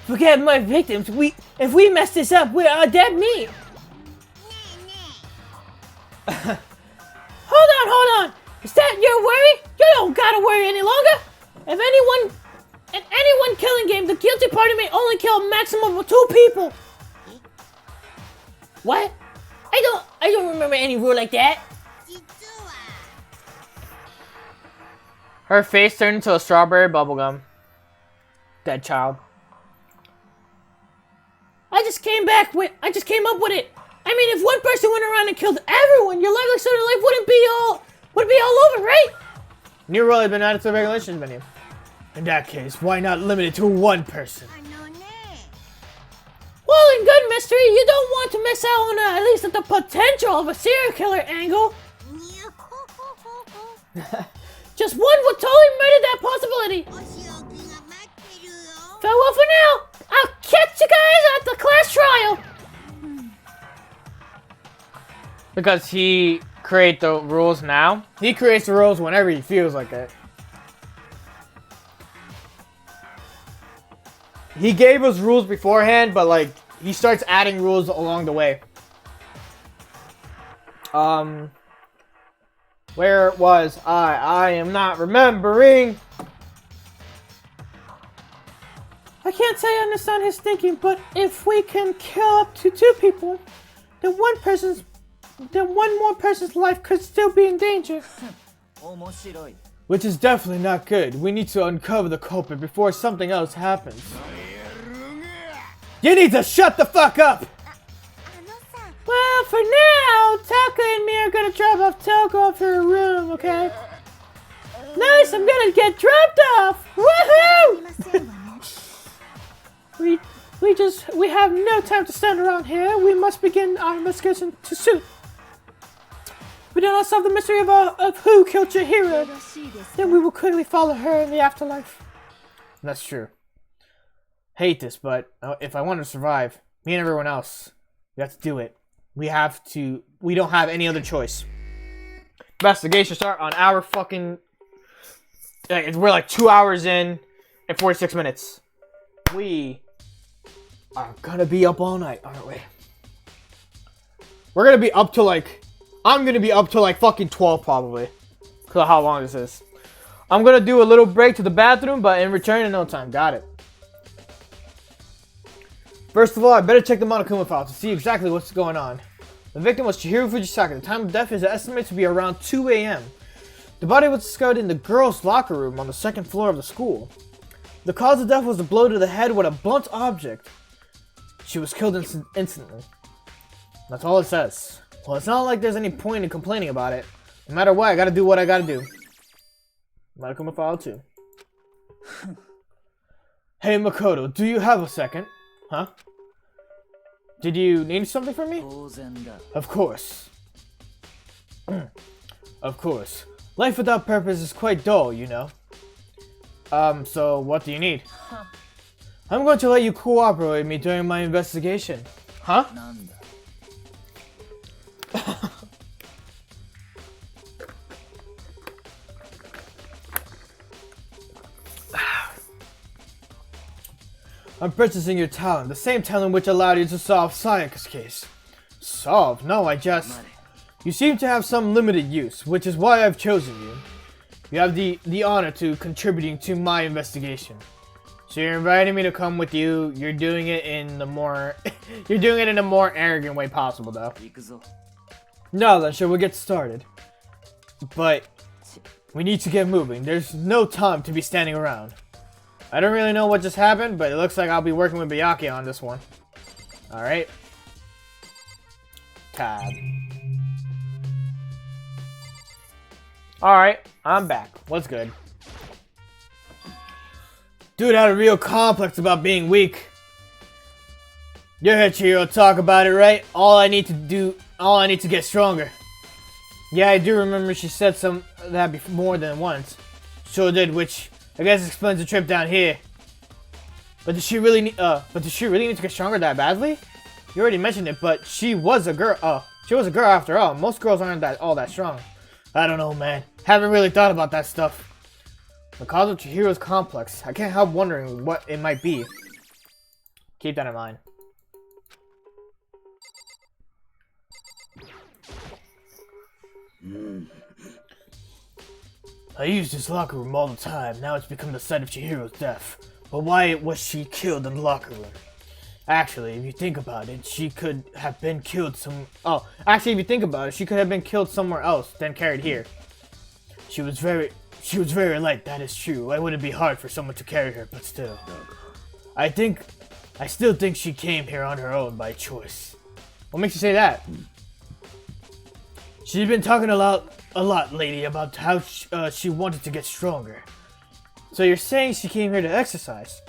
Forget my victims. If we mess this up, we're dead meat. Hold on. Is that your worry? You don't gotta worry any longer. If anyone killing game, the guilty party may only kill a maximum of 2 people. What? I don't remember any rule like that. Her face turned into a strawberry bubblegum. Dead child. I just came up with it. I mean, if one person went around and killed everyone, your livelihood of life wouldn't be all over, right? New rule has been added to the regulations menu. In that case, why not limit it to one person? Well, in good mystery, you don't want to miss out on at least the potential of a serial killer angle. Just one would totally murder that possibility. Farewell for now. I'll catch you guys at the class trial. Because he create the rules now? He creates the rules whenever he feels like it. He gave us rules beforehand, but like he starts adding rules along the way. Where was I? I am not remembering. I can't say I understand his thinking, but if we can kill up to 2 people, then one more person's life could still be in danger. 面白い Which is definitely not good. We need to uncover the culprit before something else happens. You need to shut the fuck up! Well, for now, Taka and me are gonna drop off Toko off her room, okay? Nice, I'm gonna get dropped off! Woohoo! we have no time to stand around here. We must begin our investigation to suit. We do not solve the mystery of who killed Chihiro, then we will quickly follow her in the afterlife. That's true. Hate this, but if I want to survive, me and everyone else, we have to do it. We don't have any other choice. Investigation start on our fucking... We're like 2 hours in and 46 minutes. We are gonna be up all night, aren't we? We're gonna be up to like... I'm gonna be up to like fucking 12 probably. Because of how long this is. I'm gonna do a little break to the bathroom, but in return in no time. Got it. First of all, I better check the Monokuma file to see exactly what's going on. The victim was Chihiro Fujisaka. The time of death is estimated to be around 2 a.m. The body was discovered in the girls' locker room on the 2nd floor of the school. The cause of death was a blow to the head with a blunt object. She was killed instantly. That's all it says. Well, it's not like there's any point in complaining about it. No matter what, I gotta do what I gotta do. Monokuma file 2. Hey Makoto, do you have a second? Huh? Did you need something from me? 当然だ Of course. Of course. Life without purpose is quite dull, you know. So what do you need? I'm going to let you cooperate with me during my investigation. Huh? なんだ I'm purchasing your talent, the same talent which allowed you to solve Sayaka's case. Solve? No, You seem to have some limited use, which is why I've chosen you. You have the honor to contributing to my investigation. So you're inviting me to come with you. You're doing it in the more you're doing it in a more arrogant way possible though. 行くぞ Now then, shall we get started? But we need to get moving. There's no time to be standing around. I don't really know what just happened, but it looks like I'll be working with Byakuya on this one. Alright. Tab. Alright, I'm back. What's good? Dude had a real complex about being weak. You heard Chihiro talk about it, right? All I need to get stronger. Yeah, I do remember she said that more than once. Sure did, which I guess explains the trip down here. But did she really need to get stronger that badly? You already mentioned it, but she was a girl. She was a girl after all. Most girls aren't all that strong. I don't know, man. Haven't really thought about that stuff. The cause of Chihiro's complex. I can't help wondering what it might be. Keep that in mind. I used this locker room all the time. Now it's become the site of Chihiro's death. But why was she killed in the locker room? Actually, if you think about it, she could have been killed if you think about it, she could have been killed somewhere else, then carried here. She was very light, that is true. It wouldn't be hard for someone to carry her, but still. I still think she came here on her own by choice. What makes you say that? She's been talking a lot lately about how she wanted to get stronger. So you're saying she came here to exercise?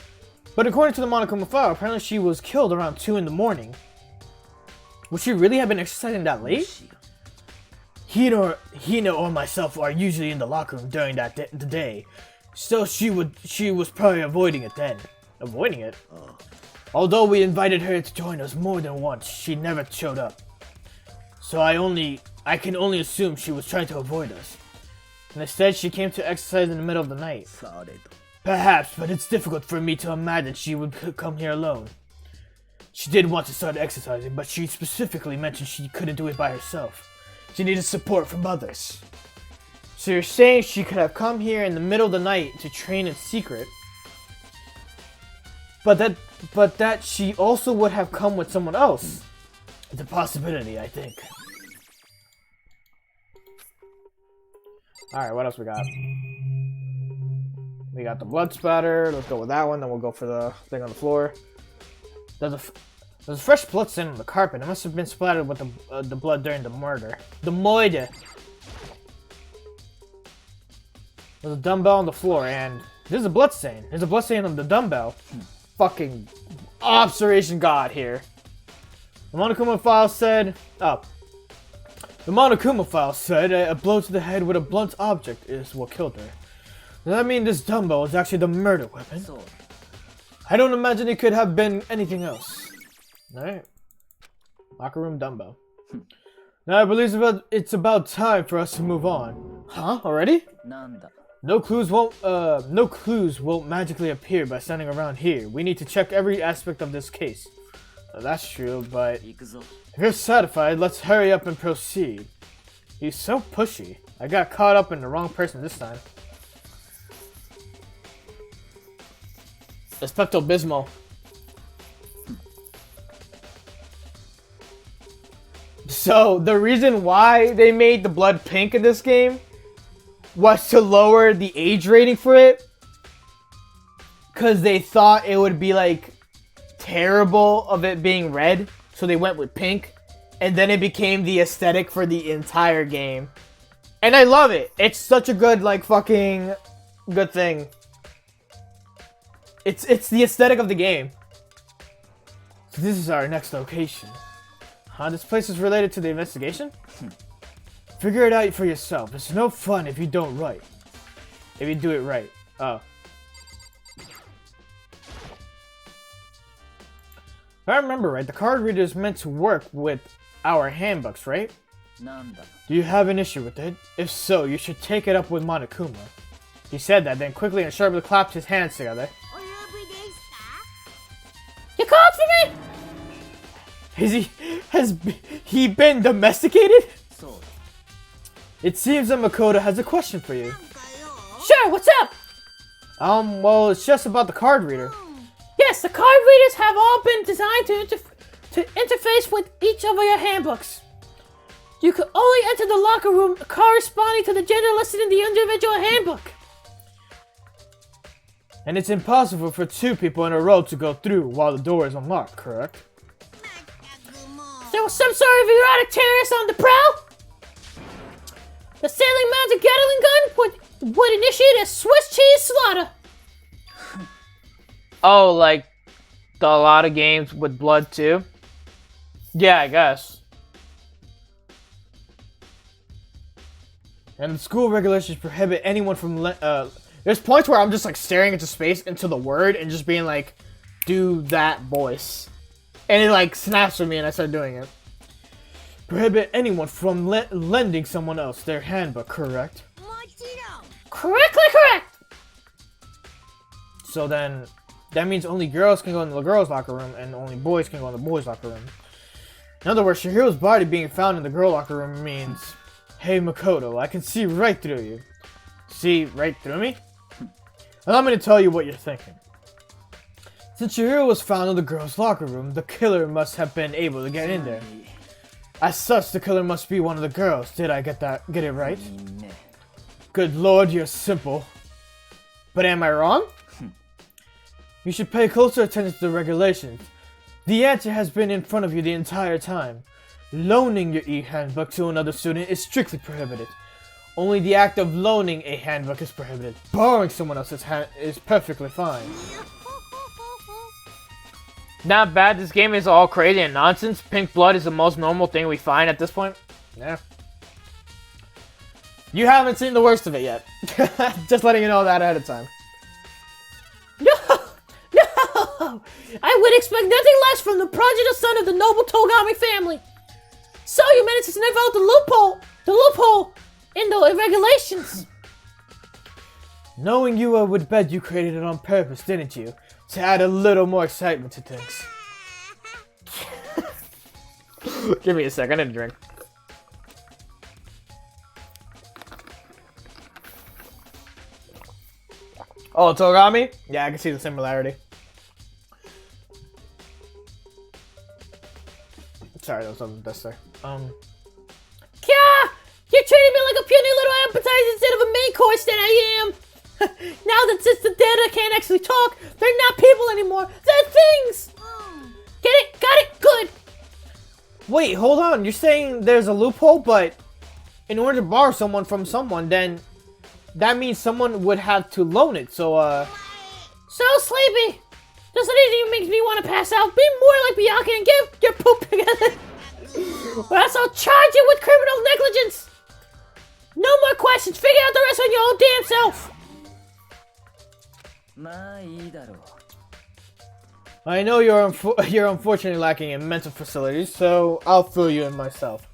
But according to the Monokuma file, apparently she was killed around 2 in the morning. Would she really have been exercising that late? Hino or myself are usually in the locker room during the day, so she was probably avoiding it then. Avoiding it? Although we invited her to join us more than once, she never showed up. So I only I can only assume she was trying to avoid us. And instead, she came to exercise in the middle of the night. Perhaps, but it's difficult for me to imagine she would come here alone. She did want to start exercising, but she specifically mentioned she couldn't do it by herself. She needed support from others. So you're saying she could have come here in the middle of the night to train in secret, but that she also would have come with someone else. It's a possibility, I think. Alright, what else we got? We got the blood spatter. Let's go with that one, then we'll go for the thing on the floor. There's a fresh blood stain on the carpet. It must have been splattered with the blood during the murder. There's a dumbbell on the floor, and there's a blood stain. There's a blood stain on the dumbbell. Fucking observation god here. The Monokuma file said... Oh. The Monokuma file said a blow to the head with a blunt object is what killed her. Does that mean this dumbbell is actually the murder weapon? I don't imagine it could have been anything else. Alright. Locker room dumbbell. Now I believe it's about time for us to move on. Huh? Already? No clues won't magically appear by standing around here. We need to check every aspect of this case. That's true, but if you're satisfied, let's hurry up and proceed. He's so pushy. I got caught up in the wrong person this time. It's Pepto-Bismol. So, the reason why they made the blood pink in this game was to lower the age rating for it. Because they thought it would be, like, terrible of it being red. So they went with pink. And then it became the aesthetic for the entire game. And I love it. It's such a good, like, fucking good thing. It's the aesthetic of the game. So this is our next location. Huh? This place is related to the investigation? Figure it out for yourself. It's no fun if you don't right. If you do it right. Oh. If I remember right, the card reader is meant to work with our handbooks, right? Do you have an issue with it? If so, you should take it up with Monokuma. He said that, then quickly and sharply clapped his hands together. You called for me? Has he been domesticated? It seems that Makoto has a question for you. Sure, what's up? Well, it's just about the card reader. Yes, the card readers have all been designed to interface with each of your handbooks. You can only enter the locker room corresponding to the gender listed in the individual handbook. And it's impossible for two people in a row to go through while the door is unlocked, correct? There was some sort of erotic terrorist on the prowl? The sailing mounted Gatling gun would initiate a Swiss cheese slaughter. Oh, like a lot of games with blood too? Yeah, I guess. And the school regulations prohibit anyone from... there's points where I'm just like staring into space, into the word, and just being like, do that voice. And it like snaps for me and I start doing it. Prohibit anyone from lending someone else their handbook, correct? Correctly correct! So then, that means only girls can go in the girls' locker room and only boys can go in the boys' locker room. In other words, Shihiro's body being found in the girl locker room means, hey Makoto, I can see right through you. See right through me? Allow me to tell you what you're thinking. Since Shihiro was found in the girls' locker room, the killer must have been able to get in there. As such, the killer must be one of the girls. Did I get it right? Good lord, you're simple. But am I wrong? You should pay closer attention to the regulations. The answer has been in front of you the entire time. Loaning your e-handbook to another student is strictly prohibited. Only the act of loaning a handbook is prohibited. Borrowing someone else's hand is perfectly fine. Not bad. This game is all crazy and nonsense. Pink blood is the most normal thing we find at this point. Yeah. You haven't seen the worst of it yet. Just letting you know that ahead of time. No! I would expect nothing less from the prodigal son of the noble Togami family. So you managed to sniff out the loophole in the regulations. Knowing you would bet you created it on purpose, didn't you? To add a little more excitement to things. Give me a sec, I need a drink. Oh, it's origami? Yeah, I can see the similarity. Sorry, that was on the desk there. Kya! You're treating me like a puny little appetizer instead of a main course that I am. Now that since the data can't actually talk, they're not people anymore. They're things. Get it? Got it? Good. Wait, hold on. You're saying there's a loophole, but in order to borrow someone from someone, then that means someone would have to loan it. So, So sleepy. Does anything make me want to pass out? Be more like Byakuya and get your poop together. Or else I'll charge you with criminal negligence. No more questions. Figure out the rest on your own damn self. まあいいだろう。 I know you're unfortunately lacking in mental facilities, so I'll fill you in myself.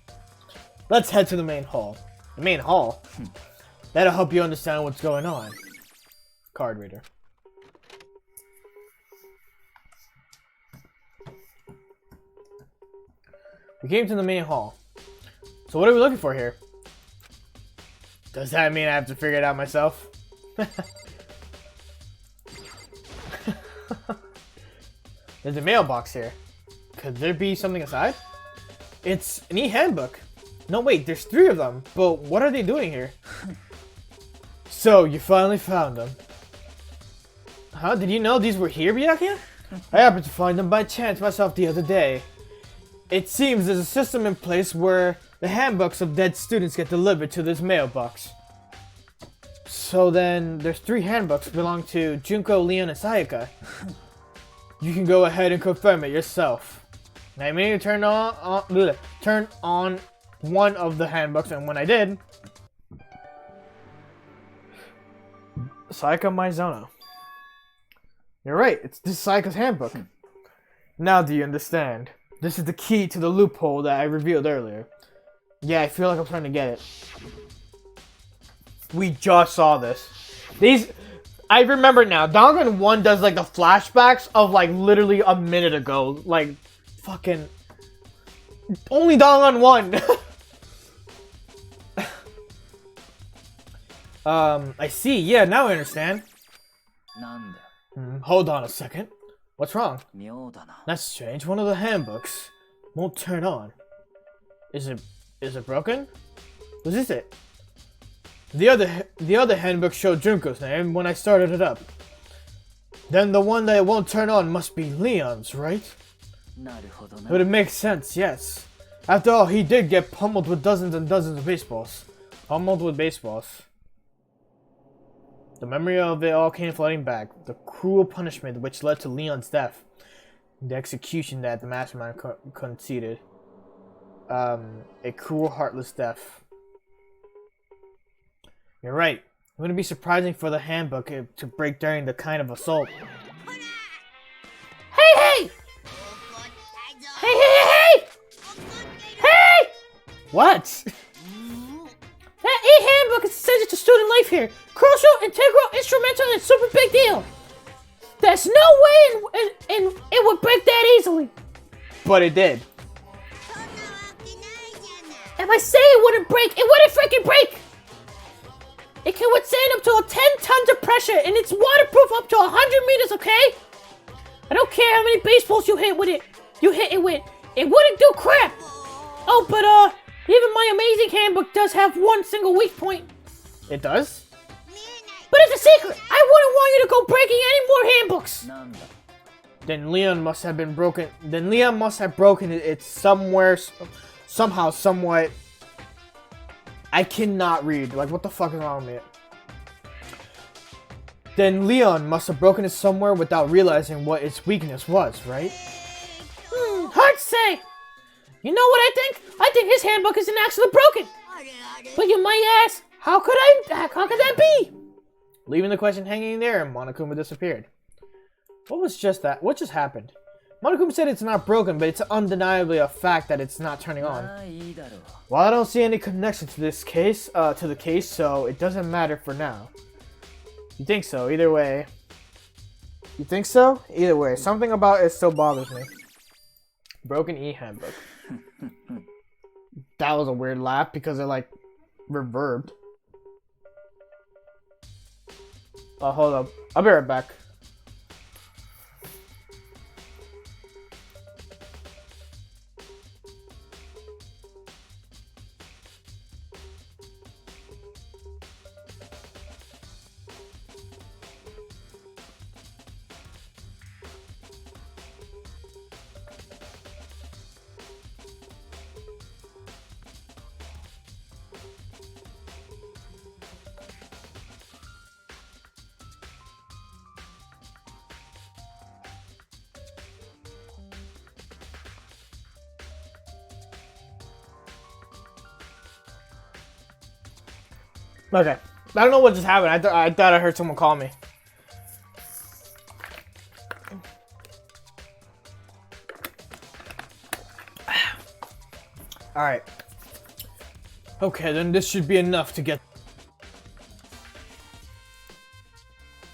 Let's head to the main hall. The main hall? That'll help you understand what's going on. Card reader. We came to the main hall. So what are we looking for here? Does that mean I have to figure it out myself? There's a mailbox here. Could there be something inside? It's an e-handbook. No, wait, there's 3 of them. But what are they doing here? So, you finally found them. Huh? Did you know these were here, Byakuya? I happened to find them by chance myself the other day. It seems there's a system in place where the handbooks of dead students get delivered to this mailbox. So then, there's 3 handbooks belonging to Junko, Leon, and Sayaka. You can go ahead and confirm it yourself. Now, I immediately turn on one of the handbooks, and when I did, Sayaka Maizono. You're right, this is Sayaka's handbook. Now do you understand? This is the key to the loophole that I revealed earlier. Yeah, I feel like I'm trying to get it. We just saw this. I remember now. Danganronpa 1 does like the flashbacks of like literally a minute ago. Like fucking only Danganronpa 1. I see. Yeah, now I understand. なんだ。 Hold on a second. What's wrong? 妙だな。 That's strange. One of the handbooks won't turn on. Is it broken? What is it? The other handbook showed Junko's name when I started it up. Then the one that won't turn on must be Leon's, right? なるほどな。 But it makes sense, yes. After all, he did get pummeled with dozens and dozens of baseballs. Pummeled with baseballs. The memory of it all came flooding back. The cruel punishment which led to Leon's death. The execution that the mastermind conceded. A cruel, heartless death. You're right. It wouldn't be surprising for the handbook to break during the kind of assault. Hey! Hey! What? That e-handbook is essential to student life here. Crucial, integral, instrumental, and super big deal. There's no way it would break that easily. But it did. If I say it wouldn't break, it wouldn't freaking break. It can withstand up to 10 tons of pressure, and it's waterproof up to 100 meters, okay? I don't care how many baseballs you hit it with. It wouldn't do crap. Oh, but even my amazing handbook does have one single weak point. It does? But it's a secret. I wouldn't want you to go breaking any more handbooks. なんだ。 Then Leon must have been broken. Then Leon must have broken it somewhere, somehow, somewhat. I cannot read. Like, what the fuck is wrong with me? Then Leon must have broken it somewhere without realizing what its weakness was, right? Hard to say. You know what I think? I think his handbook isn't actually broken. But you might ask, how could that be? Leaving the question hanging there, Monokuma disappeared. What was just that? What just happened? Monokuma said it's not broken, but it's undeniably a fact that it's not turning on. まあいいだろう Well, I don't see any connection to this case, to the case, so it doesn't matter for now. You think so? Either way. You think so? Either way, something about it still bothers me. Broken e-handbook. That was a weird laugh because it like reverbed. Oh, hold up. I'll be right back. Okay. I don't know what just happened. I thought I heard someone call me. Alright. Okay, then this should be enough to get...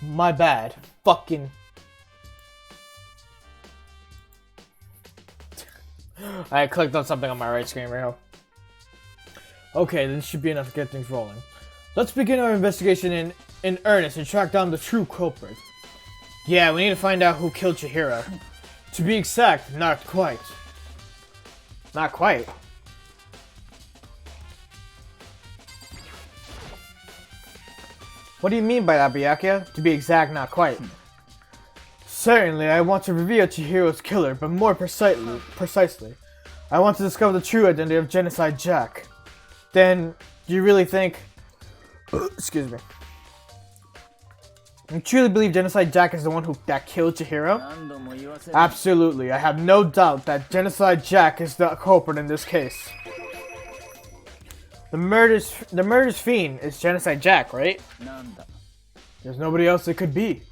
My bad. Fucking... I clicked on something on my right screen right now. Okay, then this should be enough to get things rolling. Let's begin our investigation in earnest and track down the true culprit. Yeah, we need to find out who killed Chihiro. To be exact, not quite. Not quite. What do you mean by that, Byakuya? To be exact, not quite. Certainly, I want to reveal Chihiro's killer, but more precisely, I want to discover the true identity of Genocide Jack. Then, do you really think... Excuse me. You truly believe Genocide Jack is the one that killed Chihiro? 何度も言わせる Absolutely. I have no doubt that Genocide Jack is the culprit in this case. The murder's fiend is Genocide Jack, right? なんだ There's nobody else it could be.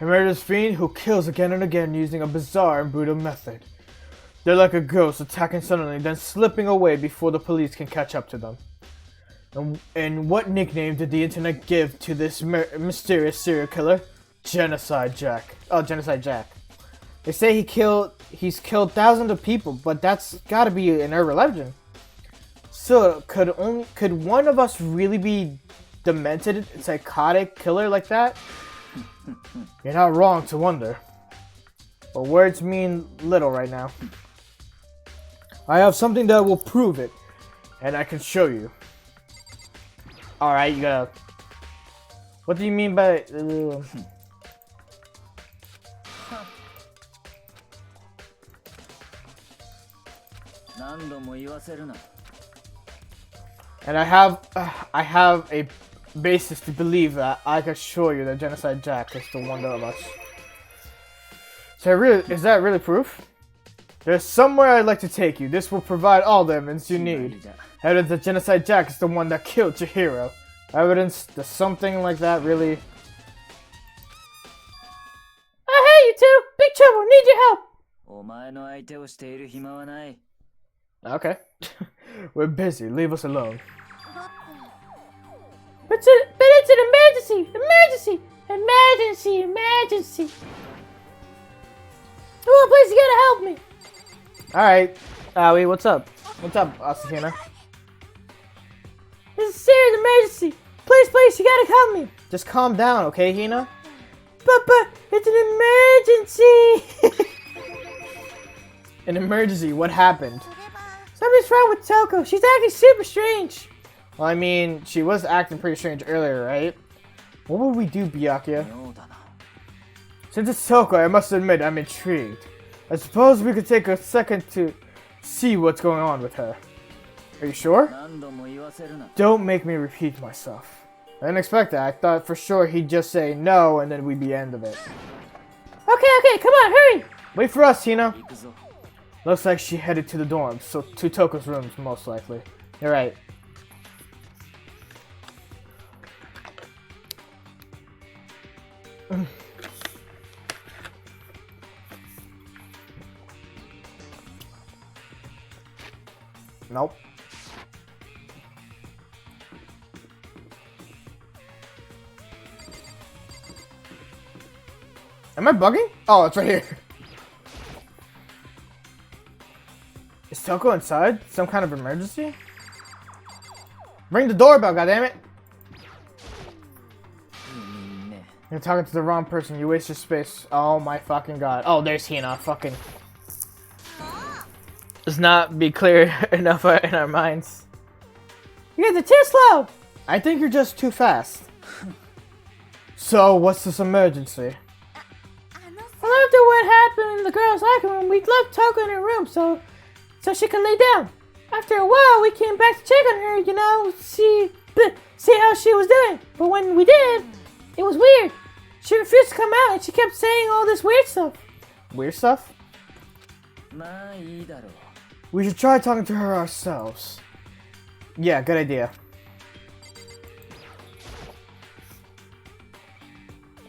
A murderous fiend who kills again and again using a bizarre and brutal method. They're like a ghost attacking suddenly, then slipping away before the police can catch up to them. And what nickname did the internet give to this mysterious serial killer? Genocide Jack. Oh, Genocide Jack. They say he's killed thousands of people, but that's gotta be an urban legend. So, could one of us really be demented, psychotic killer like that? You're not wrong to wonder. But words mean little right now. I have something that will prove it, and I can show you. Alright, you gotta... What do you mean by... 何度も言わせるな And I have a basis to believe that I can show you that Genocide Jack is the one of us. So is that really proof? There's somewhere I'd like to take you. This will provide all the evidence you need. Evidence that Genocide Jack is the one that killed Chihiro. Evidence that something like that really... Oh, hey, you two! Big trouble, need your help! お前の相手をしている暇はない Okay. We're busy. Leave us alone. But it's an emergency! Emergency! Emergency! Emergency! Oh, please, you gotta help me! Alright. Aoi, what's up? What's up, Asahina? It's a serious emergency! Please, you gotta help me! Just calm down, okay, Hina? But, it's an emergency! An emergency, what happened? Something's wrong with Toko. She's acting super strange. Well, I mean, she was acting pretty strange earlier, right? What would we do, Byakuya? 妙だな Since it's Toko, I must admit I'm intrigued. I suppose we could take a second to see what's going on with her. Are you sure? 何度も言わせるな Don't make me repeat myself. I didn't expect that. I thought for sure he'd just say no and then we'd be the end of it. Okay, come on, hurry! Wait for us, Hina. 行くぞ Looks like she headed to the dorms, so to Toko's rooms, most likely. You're right. Nope. Am I bugging? Oh, it's right here. Is Toko inside? Some kind of emergency? Ring the doorbell, goddammit! You're talking to the wrong person. You waste your space. Oh my fucking god. Oh, there's Hina. Fucking. Does not be clear enough in our minds. You guys are too slow. I think you're just too fast. So, what's this emergency? After what happened in the girls' locker room, we left Toko in her room so she could lay down. After a while, we came back to check on her, you know, see how she was doing. But when we did, it was weird. She refused to come out and she kept saying all this weird stuff. Weird stuff? We should try talking to her ourselves. Yeah, good idea.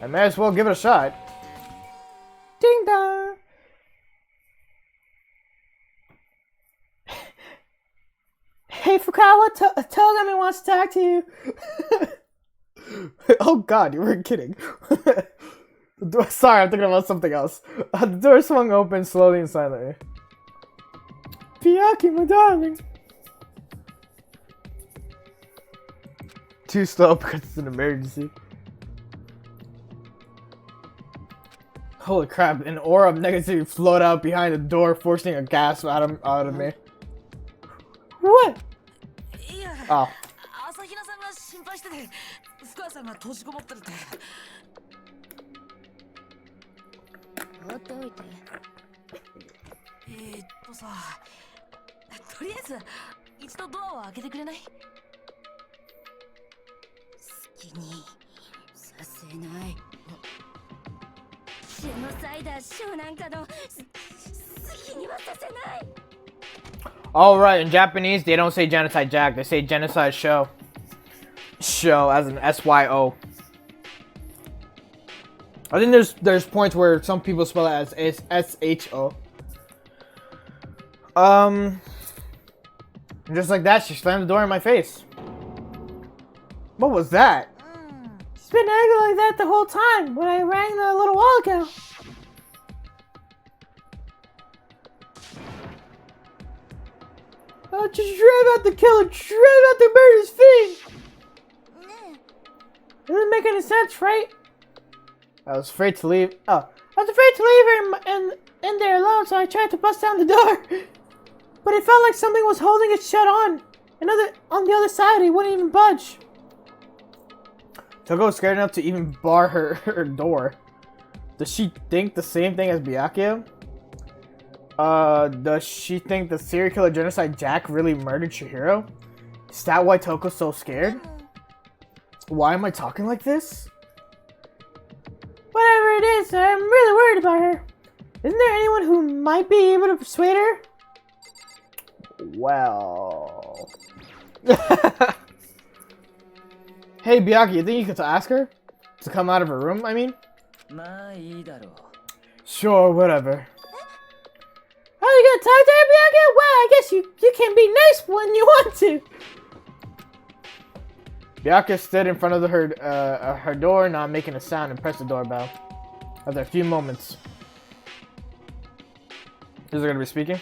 I may as well give it a shot. Ding dong. Hey Fukawa, Togami wants to talk to you. Oh god, you weren't kidding. Sorry, I'm thinking about something else. The door swung open slowly and silently. Byakuya, my darling. Too slow because it's an emergency. Holy crap, an aura of negativity flowed out behind the door, forcing a gasp out of me. What? Oh. 朝比奈さんが心配してて、深谷さんが閉じこもってるって。放っておいて。さ、とりあえず一度ドアを開けてくれない？好きにさせない。ジェノサイダーショーなんかの好きにはさせない。 Alright, in Japanese, they don't say Genocide Jack, they say Genocide Show. Show, as in S-Y-O. I think there's points where some people spell it as S-H-O. Just like that, she slammed the door in my face. What was that? She's been acting like that the whole time when I rang the little while ago. Just drive out the killer, drive out the murderous fiend! Doesn't make any sense, right? I was afraid to leave. Oh. I was afraid to leave her in there alone, so I tried to bust down the door. But it felt like something was holding it shut on. On the other side, it wouldn't even budge. Toko was scared enough to even bar her door. Does she think the same thing as Byakuya? Does she think the serial killer Genocide Jack really murdered Chihiro? Is that why Toko's so scared? Why am I talking like this? Whatever it is, I'm really worried about her. Isn't there anyone who might be able to persuade her? Well... Hey, Byakuya, you think you could ask her? To come out of her room, I mean? Sure, whatever. Oh, you gonna talk to her, Byakuya? Well, I guess you can be nice when you want to. Byakuya stood in front of her door, not making a sound, and pressed the doorbell. After a few moments. Is it gonna be speaking?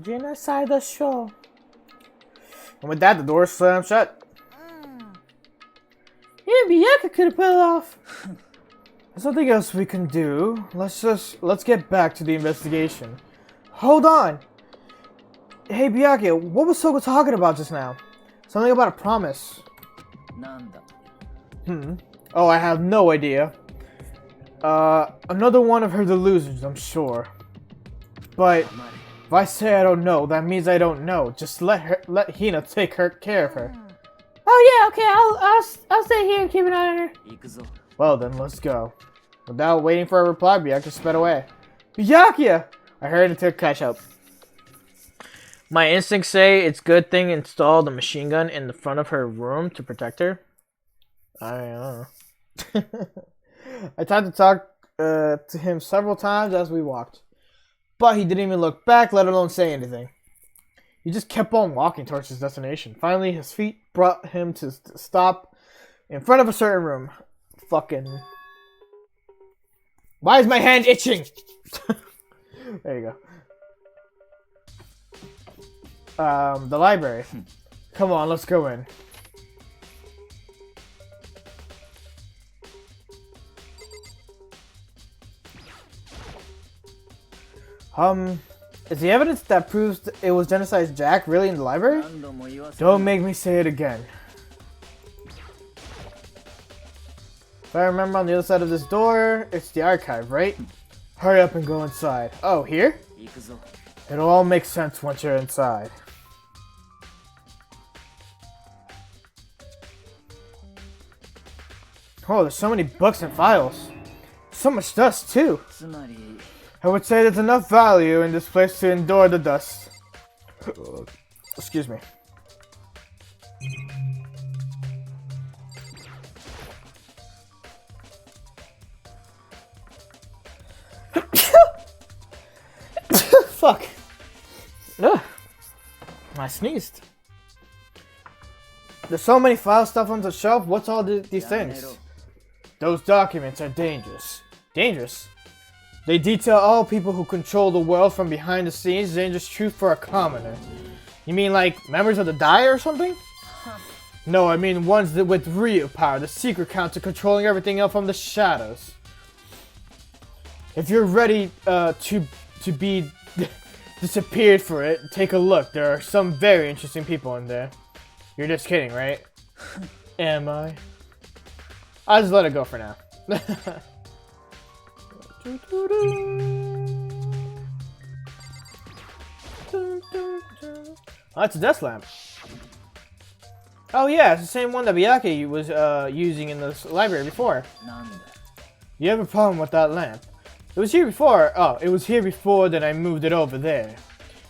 Genocide show. And with that, the door slammed shut. Yeah, Byakuya could have pulled it off. There's nothing else we can do. Let's get back to the investigation. Hold on. Hey, Byakuya, what was Toko talking about just now? Something about a promise. Oh, I have no idea. Another one of her delusions, I'm sure. But if I say I don't know, that means I don't know. Just let Hina take care of her. Oh yeah, okay, I'll stay here and keep an eye on her. 行くぞ。 Well then, let's go. Without waiting for a reply, Byakuya sped away. Byakuya! I heard it took catch up. My instincts say it's good thing install the machine gun in the front of her room to protect her. I don't know. I tried to talk to him several times as we walked, but he didn't even look back, let alone say anything. He just kept on walking towards his destination. Finally, his feet brought him to stop in front of a certain room. Fucking... Why is my hand itching? There you go. The library. Come on, let's go in. Is the evidence that proves it was Genocide's Jack really in the library? 何度も言わせ Don't make me say it again. If I remember, on the other side of this door, it's the archive, right? Hurry up and go inside. Oh, here? 行くぞ。 It'll all make sense once you're inside. Oh, there's so many books and files. So much dust, too. つまり I would say there's enough value in this place to endure the dust. Excuse me. Fuck. Ugh. I sneezed. There's so many file stuff on the shelf. What's all these things? Those documents are dangerous. Dangerous? They detail all people who control the world from behind the scenes. Dangerous truth for a commoner. You mean like members of the Dire or something? No, I mean ones that with real power. The secret council controlling everything else from the shadows. If you're ready to be disappeared for it, take a look. There are some very interesting people in there. You're just kidding, right? Am I? I'll just let it go for now. Oh, that's a desk lamp. Oh yeah, it's the same one that Byakuya was using in the library before. なんだ。 You have a problem with that lamp? It was here before. Oh, it was here before, then I moved it over there.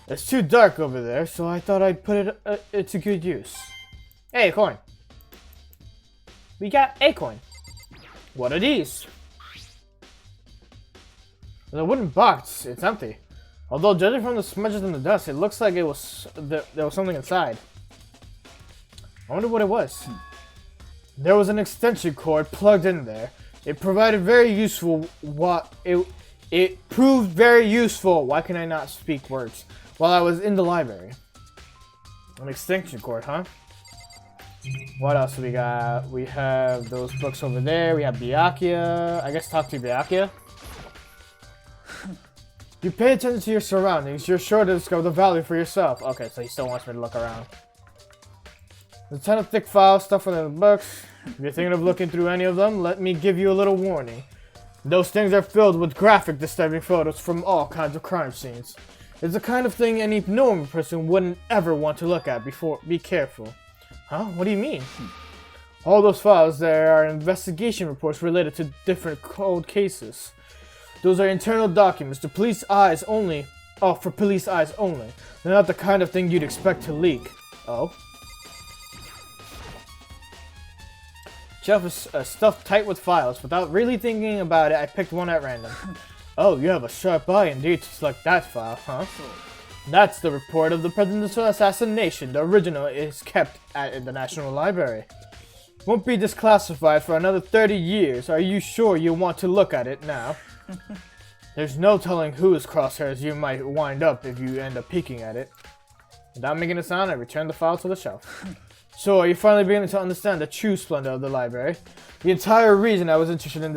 It's too dark over there, so I thought I'd put it to good use. Hey, a coin. We got a coin. What are these? The wooden box. It's empty. Although, judging from the smudges and the dust, it looks like there was something inside. I wonder what it was. There was an extension cord plugged in there. It provided very useful. It proved very useful. Why can I not speak words? While I was in the library. An extension cord, huh? What else do we got? We have those books over there. We have Byakuya. I guess talk to Byakuya. You pay attention to your surroundings. You're sure to discover the value for yourself. Okay, so he still wants me to look around. There's a ton of thick files stuff in the books. If you're thinking of looking through any of them, let me give you a little warning. Those things are filled with graphic, disturbing photos from all kinds of crime scenes. It's the kind of thing any normal person wouldn't ever want to look at before. Be careful. Huh? What do you mean? All those files there are investigation reports related to different cold cases. Those are internal documents, the police eyes only. Oh, for police eyes only. They're not the kind of thing you'd expect to leak. Oh? Shelf is stuffed tight with files. Without really thinking about it, I picked one at random. Oh, you have a sharp eye indeed to select that file, huh? That's the report of the presidential assassination. The original is kept in the National Library. Won't be disclassified for another 30 years. Are you sure you want to look at it now? There's no telling whose crosshairs you might wind up if you end up peeking at it. Without making a sound, I returned the file to the shelf. So, are you finally beginning to understand the true splendor of the library? The entire reason I was interested in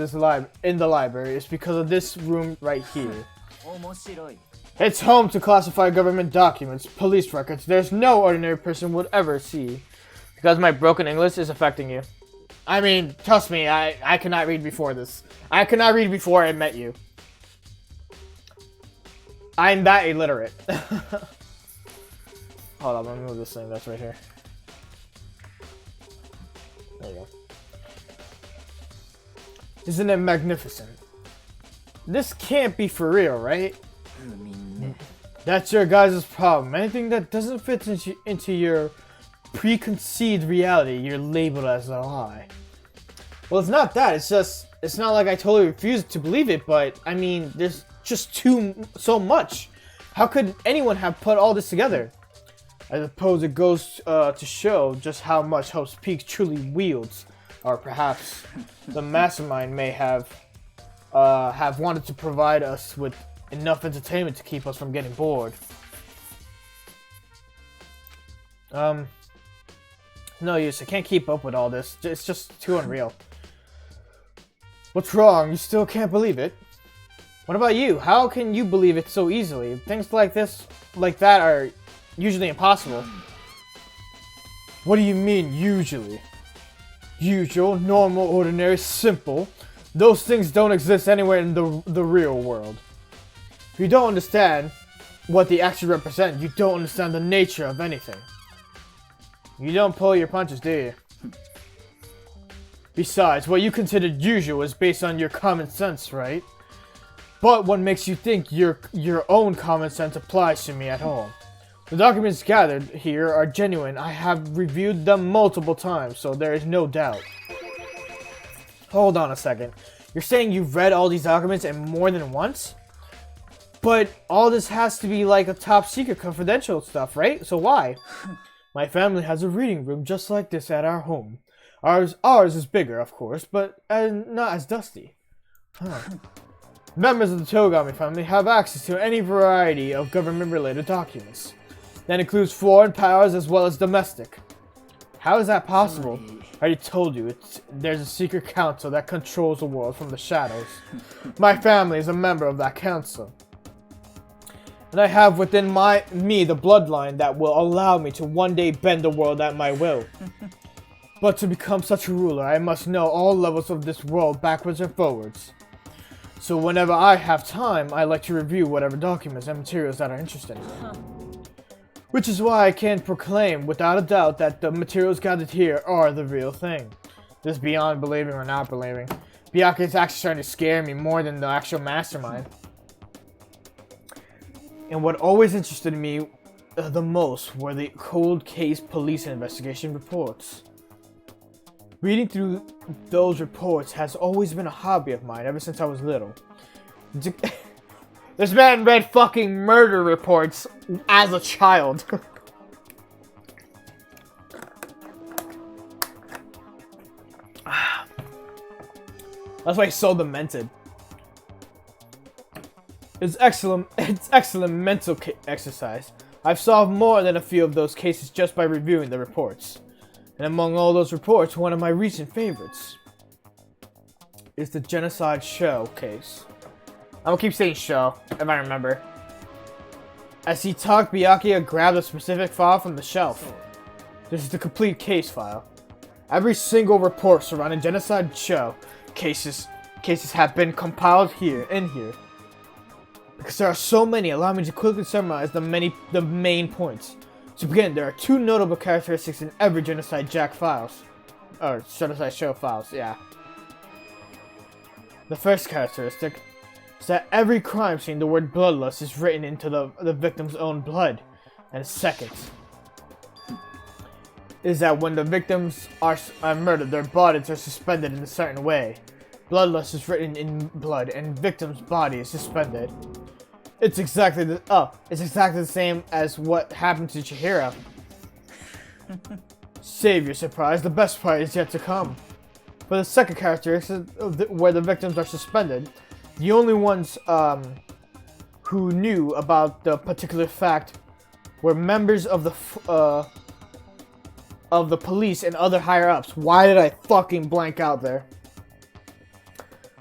the library is because of this room right here. 面白い。 It's home to classified government documents, police records. There's no ordinary person would ever see. Because my broken English is affecting you. I mean, trust me, I could not read before this. I could not read before I met you. I'm that illiterate. Hold on, let me move this thing that's right here. There you go. Isn't it magnificent? This can't be for real, right? That's your guys' problem. Anything that doesn't fit into your preconceived reality, you're labeled as a lie. Well, it's not that. It's not like I totally refuse to believe it, but I mean, there's just so much. How could anyone have put all this together? I suppose it goes to show just how much Hope's Peak truly wields, or perhaps the mastermind may have wanted to provide us with enough entertainment to keep us from getting bored. No use. I can't keep up with all this. It's just too unreal. What's wrong? You still can't believe it? What about you? How can you believe it so easily? Things like that are usually impossible. What do you mean, usually? Usual, normal, ordinary, simple. Those things don't exist anywhere in the real world. If you don't understand what they actually represent, you don't understand the nature of anything. You don't pull your punches, do you? Besides, what you considered usual is based on your common sense, right? But what makes you think your own common sense applies to me at all? The documents gathered here are genuine. I have reviewed them multiple times, so there is no doubt. Hold on a second. You're saying you've read all these documents and more than once? But all this has to be like a top secret confidential stuff, right? So why? My family has a reading room just like this at our home. Ours is bigger, of course, but not as dusty. Members of the Togami family have access to any variety of government-related documents. That includes foreign powers as well as domestic. How is that possible? I already told you, there's a secret council that controls the world from the shadows. My family is a member of that council. And I have within me the bloodline that will allow me to one day bend the world at my will. But to become such a ruler, I must know all levels of this world backwards and forwards. So whenever I have time, I like to review whatever documents and materials that are interesting. Which is why I can proclaim without a doubt that the materials gathered here are the real thing. This is beyond believing or not believing. Byakuya is actually trying to scare me more than the actual mastermind. And what always interested me the most were the cold case police investigation reports. Reading through those reports has always been a hobby of mine ever since I was little. This man read fucking murder reports as a child. That's why he's so demented. It's excellent mental exercise. I've solved more than a few of those cases just by reviewing the reports. And among all those reports, one of my recent favorites is the genocide show case. I'm gonna keep saying show, if I remember. As he talked, Byakuya grabbed a specific file from the shelf. This is the complete case file. Every single report surrounding genocide show cases have been compiled here. Because there are so many, allow me to quickly summarize the main points. To begin, there are two notable characteristics in every genocide Jack files. Or genocide show files, yeah. The first characteristic is that every crime scene, the word bloodlust is written into the victim's own blood. And second is that when the victims are murdered, their bodies are suspended in a certain way. Bloodlust is written in blood, and victim's body is suspended. It's exactly the same as what happened to Chihiro. Save your surprise, the best part is yet to come. For the second characteristic, where the victims are suspended, the only ones who knew about the particular fact were members of the police and other higher-ups. Why did I fucking blank out there?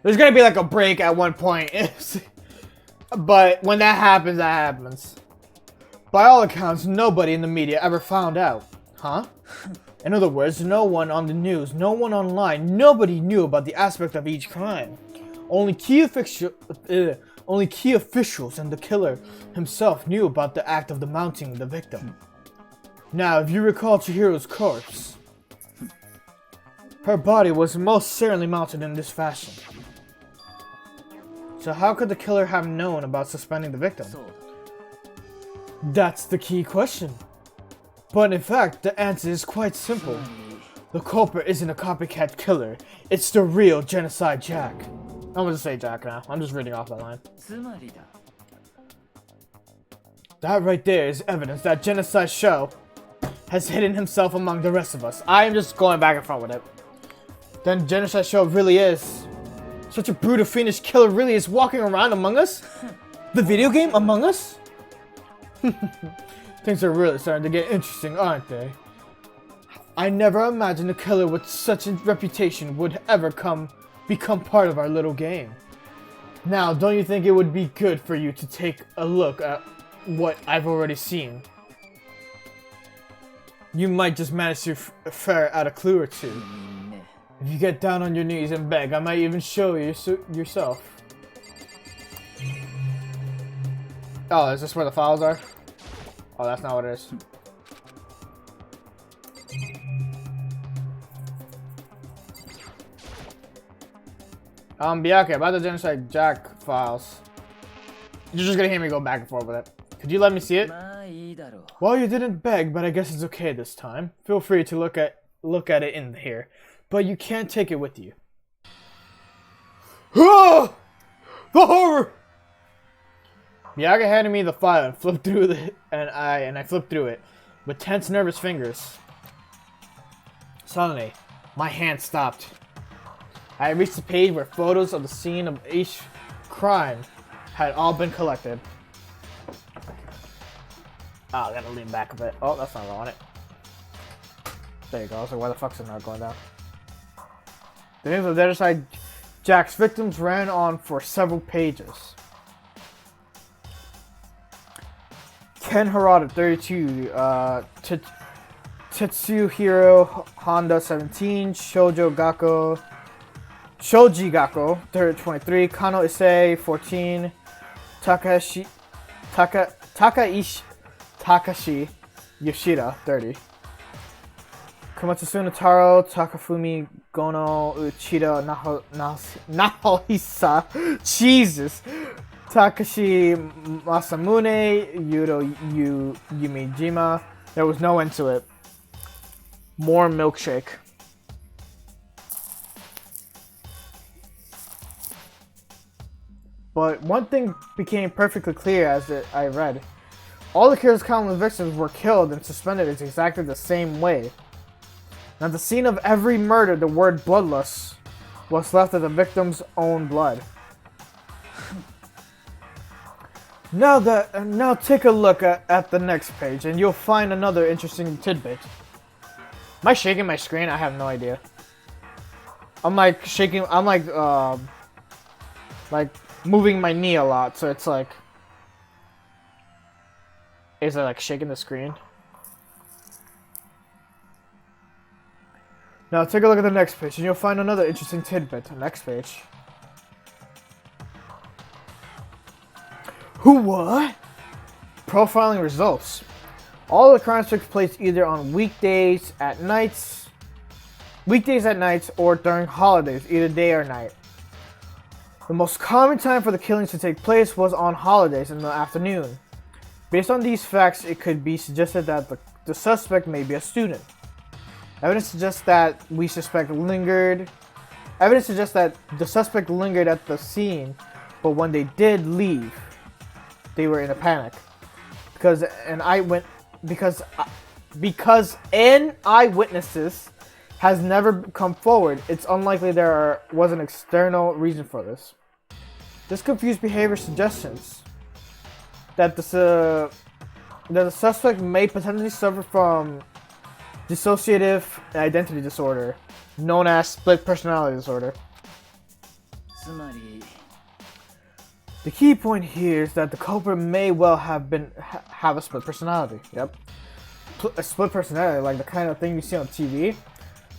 There's gonna be like a break at one point. But when that happens. By all accounts, nobody in the media ever found out. Huh? In other words, no one on the news, no one online, nobody knew about the aspect of each crime. Only key officials and the killer himself knew about the act of mounting the victim. Now, if you recall Chihiro's corpse, Her body was most certainly mounted in this fashion. So how could the killer have known about suspending the victim? That's the key question. But in fact, the answer is quite simple. The culprit isn't a copycat killer. It's the real Genocide Jack. I'm gonna say Jack now. I'm just reading off that line. That right there is evidence that Genocide Show has hidden himself among the rest of us. I am just going back and forth with it. Then Genocide Show really is. Such a brutal fiendish killer really is walking around among us? The video game Among Us? Things are really starting to get interesting, aren't they? I never imagined a killer with such a reputation would ever become part of our little game. Now, don't you think it would be good for you to take a look at what I've already seen? You might just manage to ferret out a clue or two. If you get down on your knees and beg, I might even show you yourself. Oh, is this where the files are? Oh, that's not what it is. Bianca, about the Genocide Jack files. You're just gonna hear me go back and forth with it. Could you let me see it? Well, you didn't beg, but I guess it's okay this time. Feel free to look at it in here, but you can't take it with you. Ah! The horror! Bianca handed me the file and flipped through it, and I flipped through it with tense, nervous fingers. Suddenly, my hand stopped. I reached the page where photos of the scene of each crime had all been collected. Oh, I gotta lean back a bit. Oh, that's not what I wanted. There you go. So why the fuck's it not going down? The names of the Genocide Jack's victims ran on for several pages. Ken Harada, 32. Tetsuhiro Honda, 17. Shoji Gakko, 23. Kano Issei, 14. Takashi Yoshida, 30. Komatsu Taro, Takafumi Gono, Uchida Nahohisa, Jesus, Takashi Masamune, Yumijima. There was no end to it. More milkshake. But one thing became perfectly clear as I read. All the killer's countless victims were killed and suspended in exactly the same way. At the scene of every murder, the word bloodlust was left of the victim's own blood. Now take a look at the next page and you'll find another interesting tidbit. Am I shaking my screen? I have no idea. I'm like shaking, I'm like moving my knee a lot, so it's like, is it like shaking the screen? Now take a look at the next page and you'll find another interesting tidbit. Next page. Who what? Profiling results. All the crimes took place either on weekdays at nights or during holidays, either day or night. The most common time for the killings to take place was on holidays in the afternoon. Based on these facts, it could be suggested that the suspect may be a student. Evidence suggests that the suspect lingered at the scene, but when they did leave, they were in a panic. Because an eyewitnesses has never come forward, it's unlikely there was an external reason for this. This confused behavior suggestions that the suspect may potentially suffer from dissociative identity disorder, known as split personality disorder. The key point here is that the culprit may well have a split personality. Yep, a split personality, like the kind of thing you see on TV.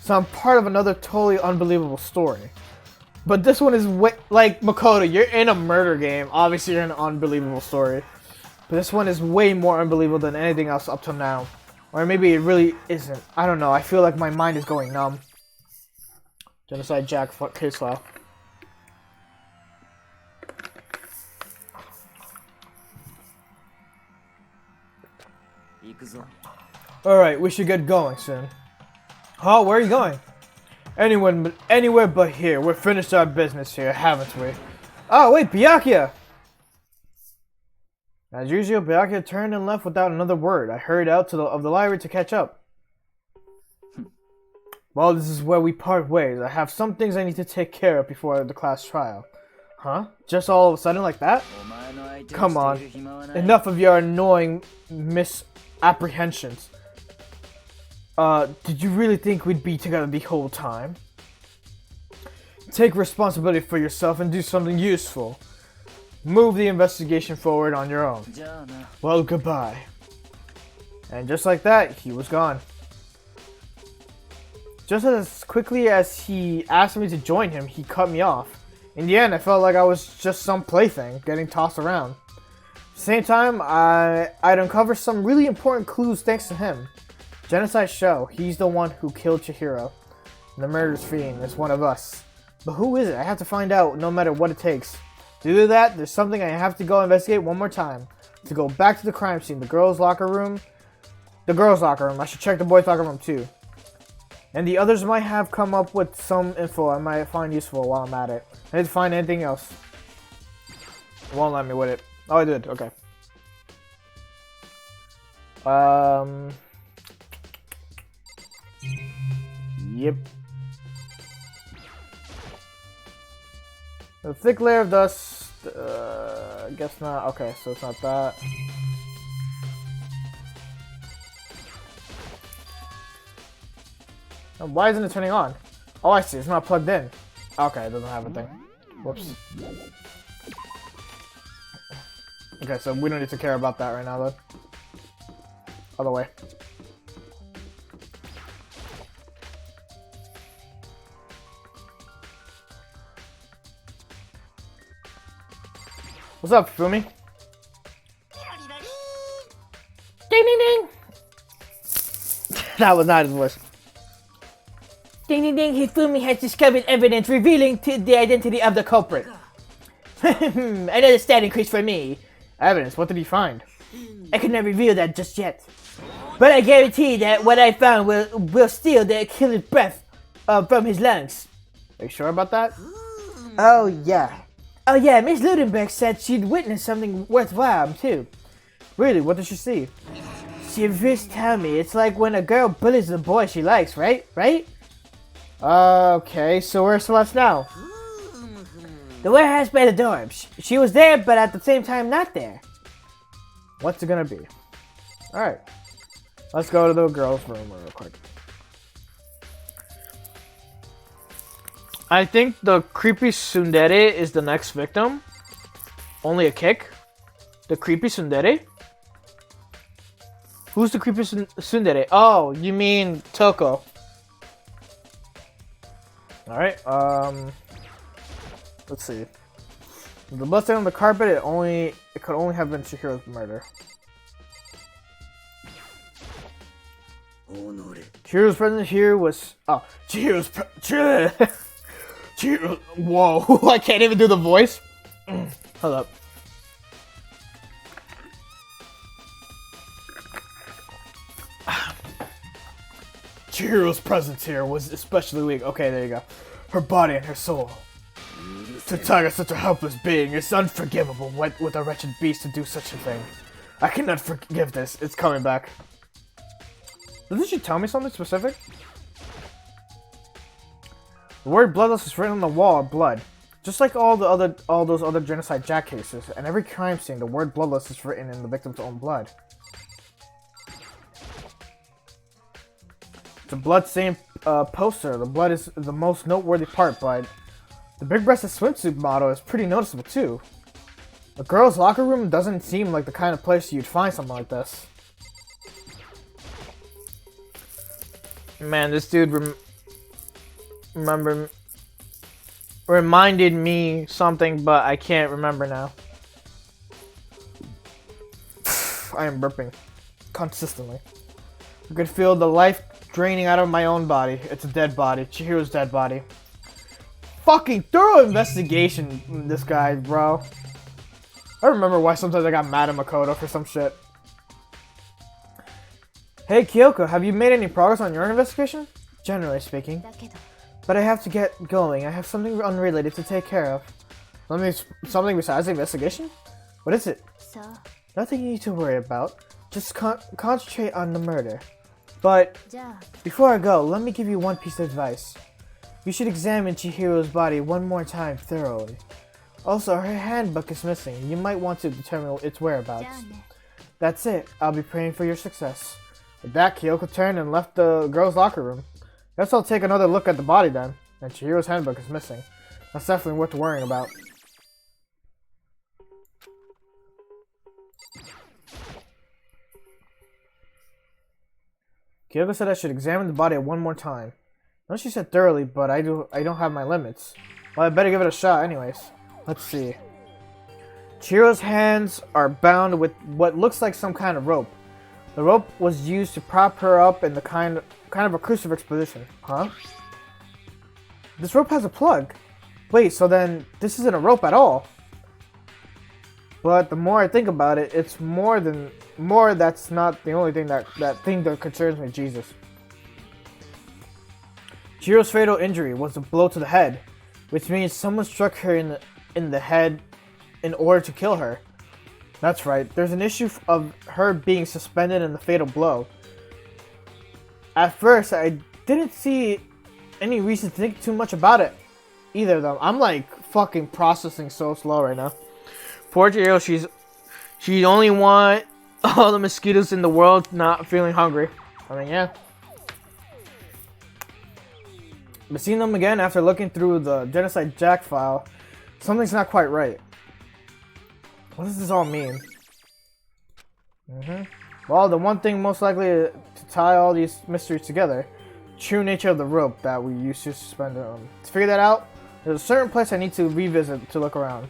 So I'm part of another totally unbelievable story. But this one is like Makoto, you're in a murder game. Obviously, you're in an unbelievable story. But this one is way more unbelievable than anything else up till now. Or maybe it really isn't. I don't know. I feel like my mind is going numb. Genocide Jack case file. Alright, we should get going soon. Oh, where are you going? Anywhere but here. We're finished our business here, haven't we? Oh, wait, Byakuya! As usual, Byakuya turned and left without another word. I hurried out of the library to catch up. Well, this is where we part ways. I have some things I need to take care of before the class trial. Huh? Just all of a sudden like that? Come on. Enough of your annoying misapprehensions. Did you really think we'd be together the whole time? Take responsibility for yourself and do something useful. Move the investigation forward on your own. Well, goodbye. And just like that, he was gone. Just as quickly as he asked me to join him, he cut me off. In the end, I felt like I was just some plaything, getting tossed around. At the same time, I'd uncovered some really important clues thanks to him. Genocide Show, he's the one who killed Chihiro. The murderous fiend is one of us. But who is it? I have to find out, no matter what it takes. To do that, there's something I have to go investigate one more time. To go back to the crime scene, the girls' locker room. The girls' locker room. I should check the boys' locker room too. And the others might have come up with some info I might find useful while I'm at it. I didn't find anything else. It won't let me with it. Oh, I did. Okay. Yep. A thick layer of dust. I guess not. Okay, so it's not that. Why isn't it turning on? Oh, I see. It's not plugged in. Okay, it doesn't have a thing. Whoops. Okay, so we don't need to care about that right now, though. Other way. What's up, Fumi? Ding, ding, ding! That was not his voice. Ding, ding, ding! Hifumi has discovered evidence revealing the identity of the culprit. Another stat increase for me. Evidence? What did he find? I cannot reveal that just yet. But I guarantee that what I found will steal the killer's breath from his lungs. Are you sure about that? Oh, yeah. Oh yeah, Miss Ludenberg said she'd witnessed something worthwhile, too. Really? What did she see? She first tell me it's like when a girl bullies the boy she likes, right? Right? Okay, so where's Celeste now? The warehouse by the dorms. She was there, but at the same time not there. What's it gonna be? Alright. Let's go to the girls' room real quick. I think the creepy tsundere is the next victim. Only a kick? The creepy tsundere? Who's the creepy tsundere? Oh, you mean Toko. Alright, let's see. The blood stain on the carpet, it could only have been Chihiro's murder. Chihiro's presence here was Chihiro, whoa, I can't even do the voice. Hold up. Chihiro's presence here was especially weak. Okay, there you go. Her body and her soul. To target such a helpless being is unforgivable with a wretched beast to do such a thing. I cannot forgive this. It's coming back. Doesn't she tell me something specific? The word bloodless is written on the wall of blood. Just like all those other genocide jack cases, and every crime scene, the word bloodless is written in the victim's own blood. It's a blood-stained poster. The blood is the most noteworthy part, but the big-breasted swimsuit model is pretty noticeable too. A girl's locker room doesn't seem like the kind of place you'd find something like this. Man, this dude reminded me something, but I can't remember now. I am burping consistently. I could feel the life draining out of my own body. It's a dead body. Chihiro's dead body. fucking thorough investigation in this guy, bro. I remember why sometimes I got mad at Makoto for some shit. Hey Kyoko, have you made any progress on your investigation? Generally speaking. But I have to get going. I have something unrelated to take care of. Something besides the investigation? What is it? Nothing you need to worry about. Just concentrate on the murder. But before I go, let me give you one piece of advice. You should examine Chihiro's body one more time thoroughly. Also, her handbook is missing. You might want to determine its whereabouts. That's it. I'll be praying for your success. With that, Kyoko turned and left the girls' locker room. Guess I'll take another look at the body then. And Chihiro's handbook is missing. That's definitely worth worrying about. Kyoko said I should examine the body one more time. I know she said thoroughly, but I don't have my limits. Well, I better give it a shot anyways. Let's see. Chihiro's hands are bound with what looks like some kind of rope. The rope was used to prop her up in the kind of a crucifix position. Huh? This rope has a plug. Wait, so then this isn't a rope at all. But the more I think about it, it's more that's not the only thing that concerns me, Jesus. Chihiro's fatal injury was a blow to the head, which means someone struck her in the head in order to kill her. That's right, there's an issue of her being suspended in the fatal blow. At first, I didn't see any reason to think too much about it. Either of them. I'm like fucking processing so slow right now. Poor Chihiro, she only want all the mosquitoes in the world not feeling hungry. I mean, yeah. But seeing them again after looking through the Genocide Jack file, something's not quite right. What does this all mean? Well, the one thing most likely to tie all these mysteries together, true nature of the rope that we used to suspend it on. To figure that out, there's a certain place I need to revisit to look around.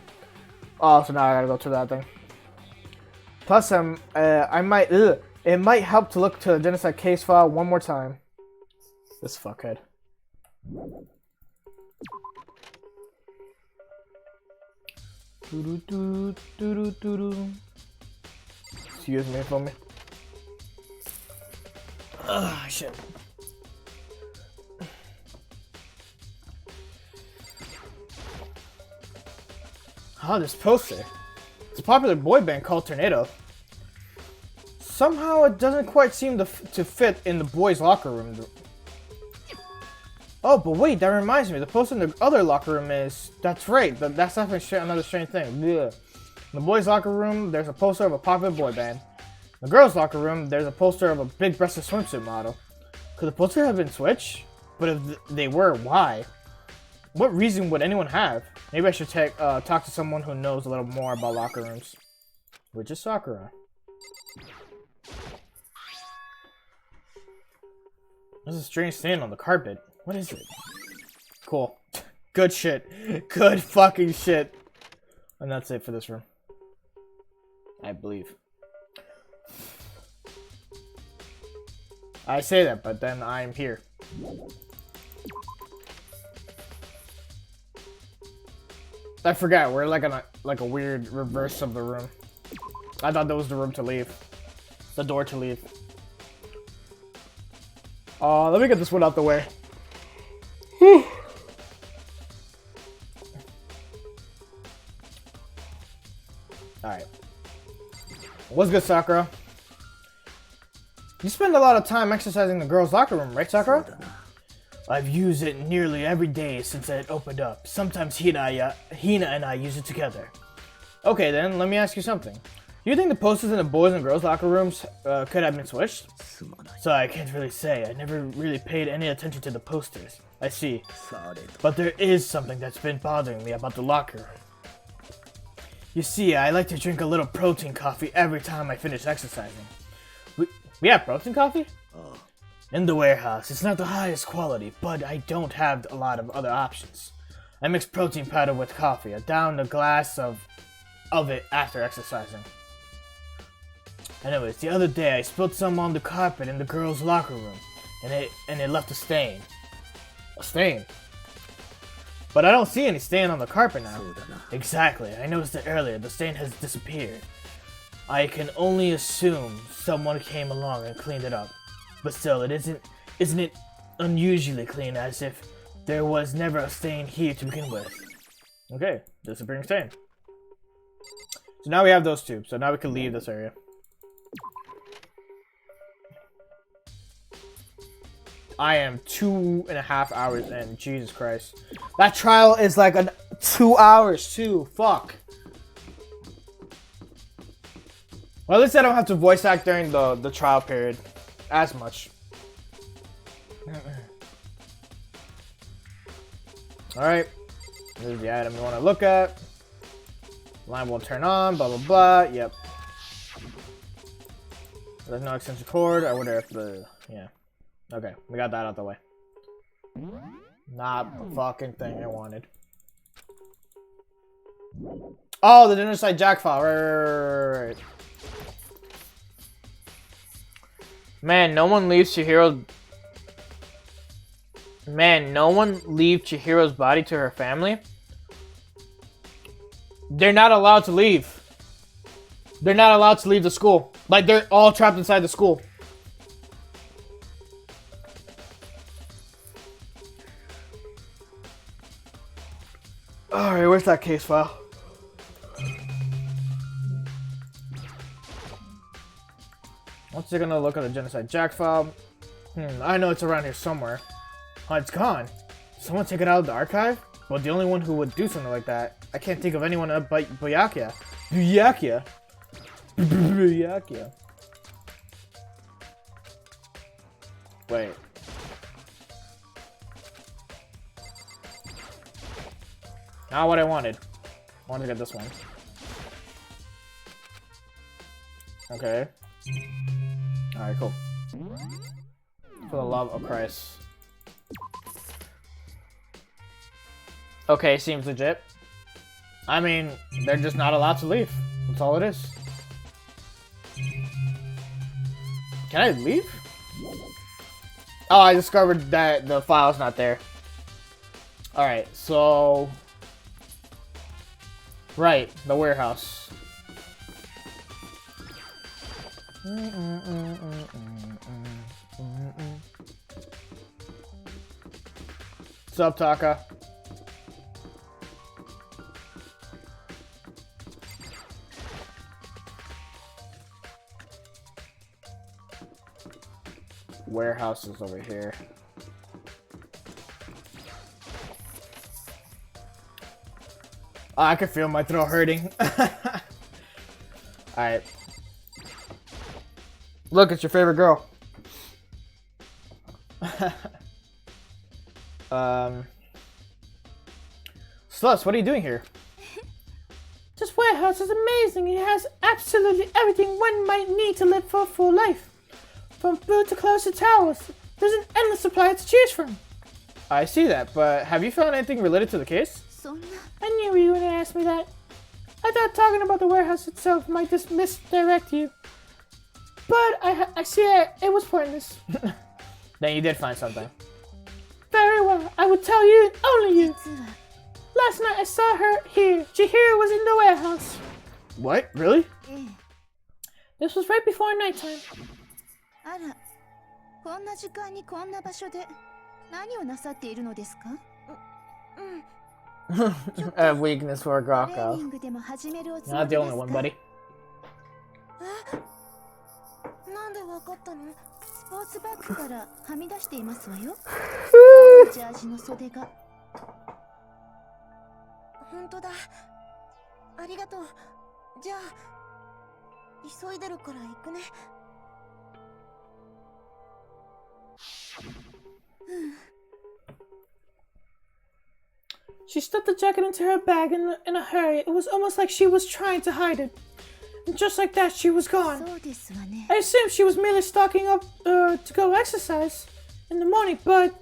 Oh, so now I gotta go to that thing. Plus, it might help to look to the Genocide case file one more time. This fuckhead. Excuse me for me. Ugh, shit. Oh, this poster. It's a popular boy band called Tornado. Somehow it doesn't quite seem to fit in the boys' locker room. Oh, but wait, that reminds me. The poster in the other locker room is... That's right. That's definitely another strange thing. Ugh. In the boys' locker room, there's a poster of a popular boy band. In the girls' locker room, there's a poster of a big-breasted swimsuit model. Could the poster have been switched? But if they were, why? What reason would anyone have? Maybe I should talk to someone who knows a little more about locker rooms. Which is Sakura. There's a strange stain on the carpet. What is it? Cool. Good shit. Good fucking shit. And that's it for this room. I believe. I say that, but then I'm here. I forgot, we're like on a weird reverse of the room. I thought that was the room to leave. The door to leave. Let me get this one out the way. Whew. Alright. What's good, Sakura? You spend a lot of time exercising in the girls' locker room, right, Sakura? I've used it nearly every day since it opened up. Sometimes Hina and I use it together. Okay then, let me ask you something. Do you think the posters in the boys and girls locker rooms could have been switched? So I can't really say. I never really paid any attention to the posters. I see. But there is something that's been bothering me about the locker room. You see, I like to drink a little protein coffee every time I finish exercising. We have protein coffee? In the warehouse. It's not the highest quality, but I don't have a lot of other options. I mix protein powder with coffee. I down a glass of it after exercising. Anyways, the other day I spilled some on the carpet in the girls' locker room, and it left a stain. A stain? But I don't see any stain on the carpet now. Exactly. I noticed it earlier. The stain has disappeared. I can only assume someone came along and cleaned it up. But still, isn't it unusually clean, as if there was never a stain here to begin with? Okay, disappearing stain. So now we have those two. So now we can leave this area. I am 2.5 hours in. Jesus Christ. That trial is like 2 hours too. Fuck. Well, at least I don't have to voice act during the trial period as much. Alright. This is the item you want to look at. Line won't turn on, blah blah blah. Yep. There's no extension cord. I wonder if the... Yeah. Okay, we got that out the way. Not the fucking thing I wanted. Oh, the Genocide Jack file. Right. Man, no one leaves Chihiro's... Man, no one leaves Chihiro's body to her family? They're not allowed to leave. They're not allowed to leave the school. Like, they're all trapped inside the school. Alright, where's that case file? Once you're gonna look at the Genocide Jack file. I know it's around here somewhere. Oh, it's gone. Did someone take it out of the archive? Well, the only one who would do something like that. I can't think of anyone but Byakuya. Byakuya. Byakuya. Wait. Not what I wanted. I wanted to get this one. Okay. Alright, cool. For the love of Christ. Okay, seems legit. I mean, they're just not allowed to leave. That's all it is. Can I leave? Oh, I discovered that the file's not there. Alright, so... Right, the warehouse. What's up, Taka? Warehouse is over here. Oh, I can feel my throat hurting. Alright. Look, it's your favorite girl. Sluts, what are you doing here? This warehouse is amazing. It has absolutely everything one might need to live for a full life. From food to clothes to towels, there's an endless supply to choose from. I see that, but have you found anything related to the case? I knew you when you asked me that. I thought talking about the warehouse itself might just misdirect you. But I see it was pointless. Then you did find something. Very well, I would tell you and only you. Last night I saw her here. Chihiro was in the warehouse. What? Really? This was right before nighttime. あら、こんな時間にこんな場所で何をなさっているのですか? I have weakness for トレー Gakko. ニングでも始めるおつ You're も not り the で only す one, か? buddy. なんでわかったの? スポーツバッグからはみ出していますわよ。青いジャージの袖が。本当だ。ありがとう。じゃあ、急いでるから行くね。She stuffed the jacket into her bag in a hurry. It was almost like she was trying to hide it. And just like that, she was gone. そうですわね。 I assumed she was merely stocking up to go exercise in the morning, but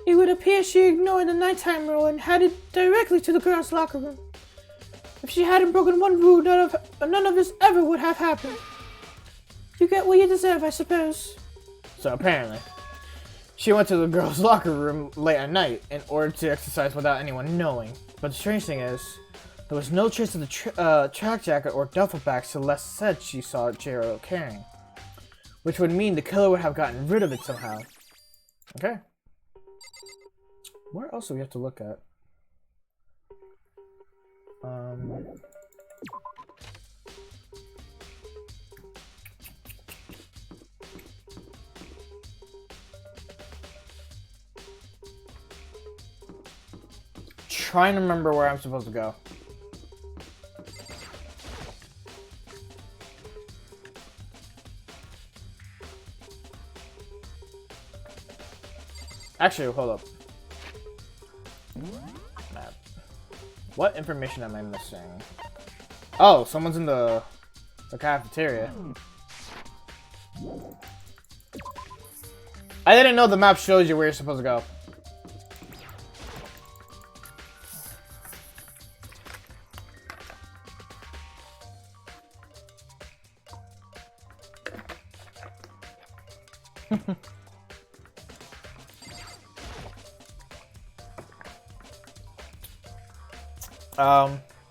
it would appear she ignored the nighttime rule and headed directly to the girls' locker room. If she hadn't broken one rule, none of this ever would have happened. You get what you deserve, I suppose. So apparently. She went to the girls' locker room late at night in order to exercise without anyone knowing. But the strange thing is, there was no trace of the track jacket or duffel bag Celeste said she saw Jiro carrying. Which would mean the killer would have gotten rid of it somehow. Okay. Where else do we have to look at? Trying to remember where I'm supposed to go. Actually, hold up. Map. What information am I missing? Oh, someone's in the cafeteria. I didn't know the map shows you where you're supposed to go.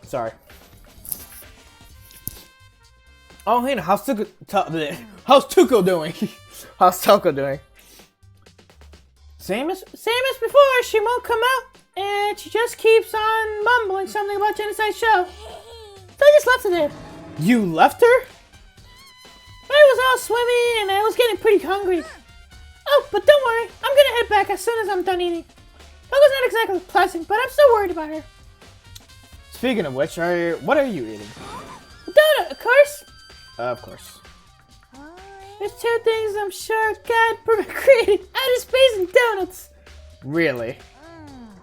Sorry. Oh, hey, how's Tuco doing? How's Tuco doing? Same as before, she won't come out, and she just keeps on mumbling something about Genocide Show. So I just left her there. You left her? I was all sweaty, and I was getting pretty hungry. Oh, but don't worry, I'm gonna head back as soon as I'm done eating. Tuco's not exactly pleasant, but I'm still worried about her. Speaking of which, what are you eating? A donut, of course. Of course. There's two things I'm sure God created: outer space and donuts. Really?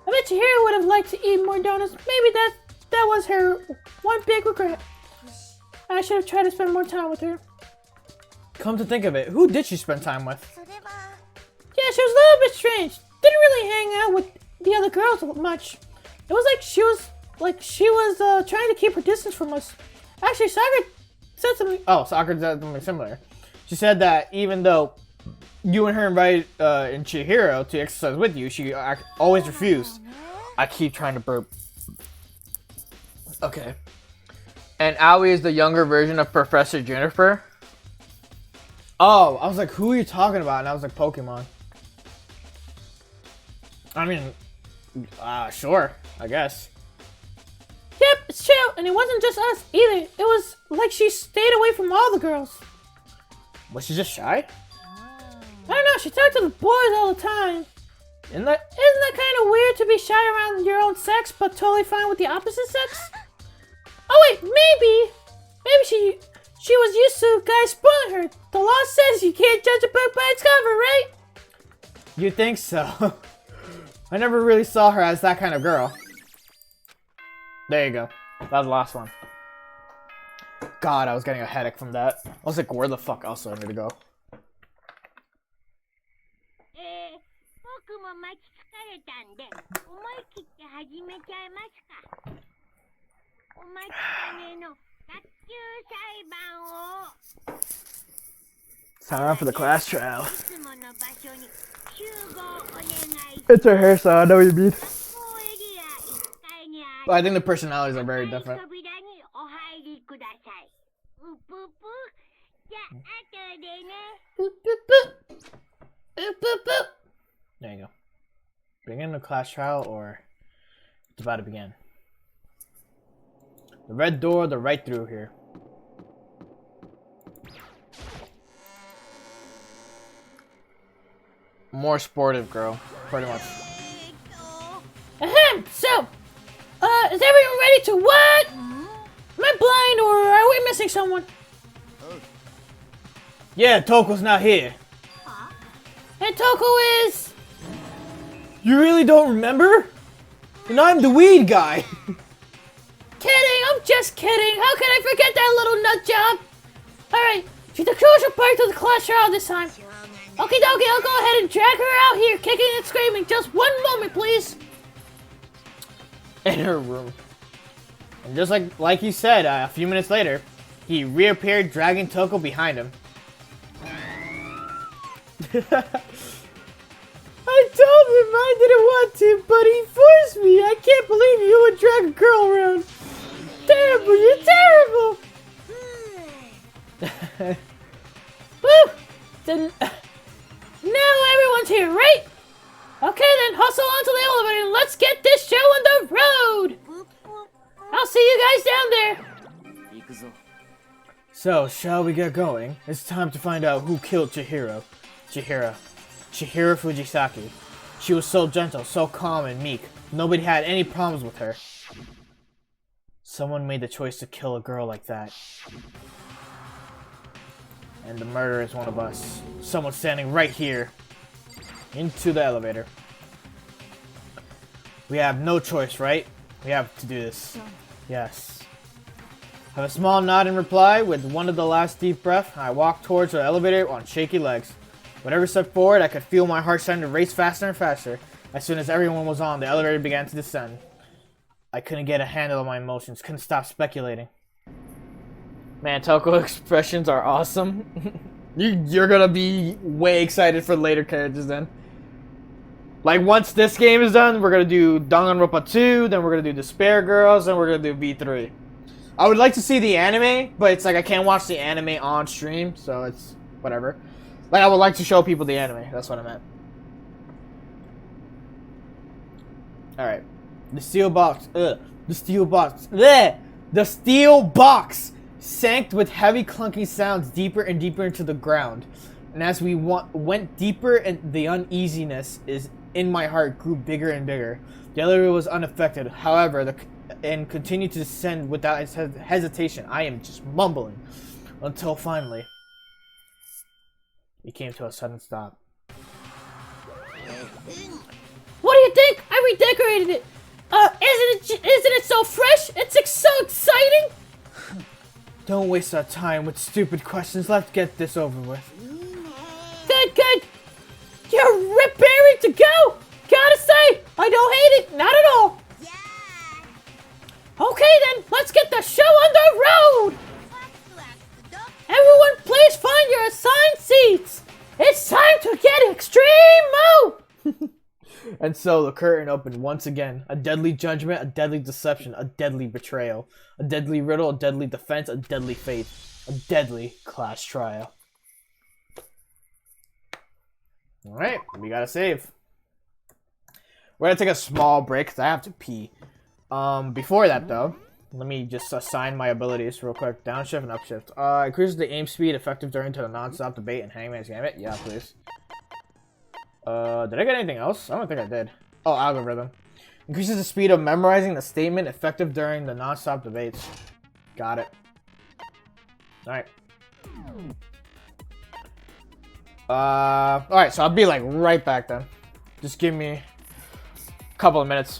I bet your hero would have liked to eat more donuts. Maybe that was her one big regret. I should have tried to spend more time with her. Come to think of it, who did she spend time with? Yeah, she was a little bit strange. Didn't really hang out with the other girls much. It was like she was trying to keep her distance from us. Actually, Sakura said something. Oh, Sakura said something similar. She said that even though you and her invited in Chihiro to exercise with you, she always refused. I keep trying to burp. Okay. And Aoi is the younger version of Professor Juniper. Oh, I was like, who are you talking about? And I was like, Pokemon. I mean, sure, I guess. Yep, it's true, and it wasn't just us either. It was like she stayed away from all the girls. Was she just shy? I don't know, she talked to the boys all the time. Isn't that kind of weird to be shy around your own sex, but totally fine with the opposite sex? Oh wait, maybe she was used to guys spoiling her. The law says you can't judge a book by its cover, right? You think so? I never really saw her as that kind of girl. There you go. That was the last one. God, I was getting a headache from that. I was like, where the fuck else do I need to go? 僕も待ち疲れたんで、思い切って始めちゃいますか。お待ちかねの学級裁判を。Time for the class trial. いつもの場所に集合お願いします。 It's her hairstyle, I know what you mean. 学校エリア1階にある。 But I think the personalities are very different. 扉にお入りください。うぷぷ。じゃあ後でね。 Boop, boop, boop. Boop, boop, boop. There you go. Begin the class trial, or it's about to begin. The red door, the right through here. More sportive girl, pretty much. Ahem, so, is everyone ready to what? Am I blind or are we missing someone? Yeah, Toko's not here. And Toko is... You really don't remember? And I'm the weed guy. Kidding, I'm just kidding. How can I forget that little nut job? Alright, she's the crucial part of the class trial this time. Okay, dokie, I'll go ahead and drag her out here, kicking and screaming. Just one moment, please. In her room. And just like he said, a few minutes later, he reappeared, dragging Toko behind him. I didn't want to, but he forced me. I can't believe you would drag a girl around. Terrible, you're terrible. Woo! Then, now everyone's here, right? Okay then, hustle onto the elevator and let's get this show on the road! I'll see you guys down there! So, shall we get going? It's time to find out who killed Chihiro. Chihiro Fujisaki. She was so gentle, so calm and meek. Nobody had any problems with her. Someone made the choice to kill a girl like that. And the murderer is one of us. Someone standing right here. Into the elevator. We have no choice, right? We have to do this. Yes. Have a small nod in reply. With one of the last deep breath, I walked towards the elevator on shaky legs. Whatever step forward, I could feel my heart starting to race faster and faster. As soon as everyone was on, the elevator began to descend. I couldn't get a handle on my emotions, couldn't stop speculating. Man, Toko expressions are awesome. You're gonna be way excited for later characters then. Like, once this game is done, we're gonna do Danganronpa 2, then we're gonna do Despair Girls, then we're gonna do V3. I would like to see the anime, but it's like I can't watch the anime on stream, so it's whatever. Like, I would like to show people the anime, that's what I meant. Alright. The steel box, the steel box sank with heavy clunky sounds deeper and deeper into the ground. And as we went deeper, and the uneasiness in my heart grew bigger and bigger. The elevator was unaffected, however, and continued to descend without hesitation. I am just mumbling. Until finally, it came to a sudden stop. What do you think? I redecorated it. Isn't it so fresh? It's so exciting. Don't waste our time with stupid questions. Let's get this over with. Good. You're raring to go. Gotta say, I don't hate it. Not at all. Okay then, let's get the show on the road. Everyone, please find your assigned seats. It's time to get extreme mode. And so the curtain opened once again. A deadly judgment, a deadly deception, a deadly betrayal, a deadly riddle, a deadly defense, a deadly fate, a deadly class trial. Alright, we gotta save. We're gonna take a small break because I have to pee. Before that though, let me just assign my abilities real quick. Downshift and upshift. Increases the aim speed effective during the non-stop debate and Hangman's Gambit. Yeah, please. Did I get anything else? I don't think I did. Oh, algorithm. Increases the speed of memorizing the statement effective during the non-stop debates. Got it. Alright. Alright, so I'll be like right back then. Just give me a couple of minutes.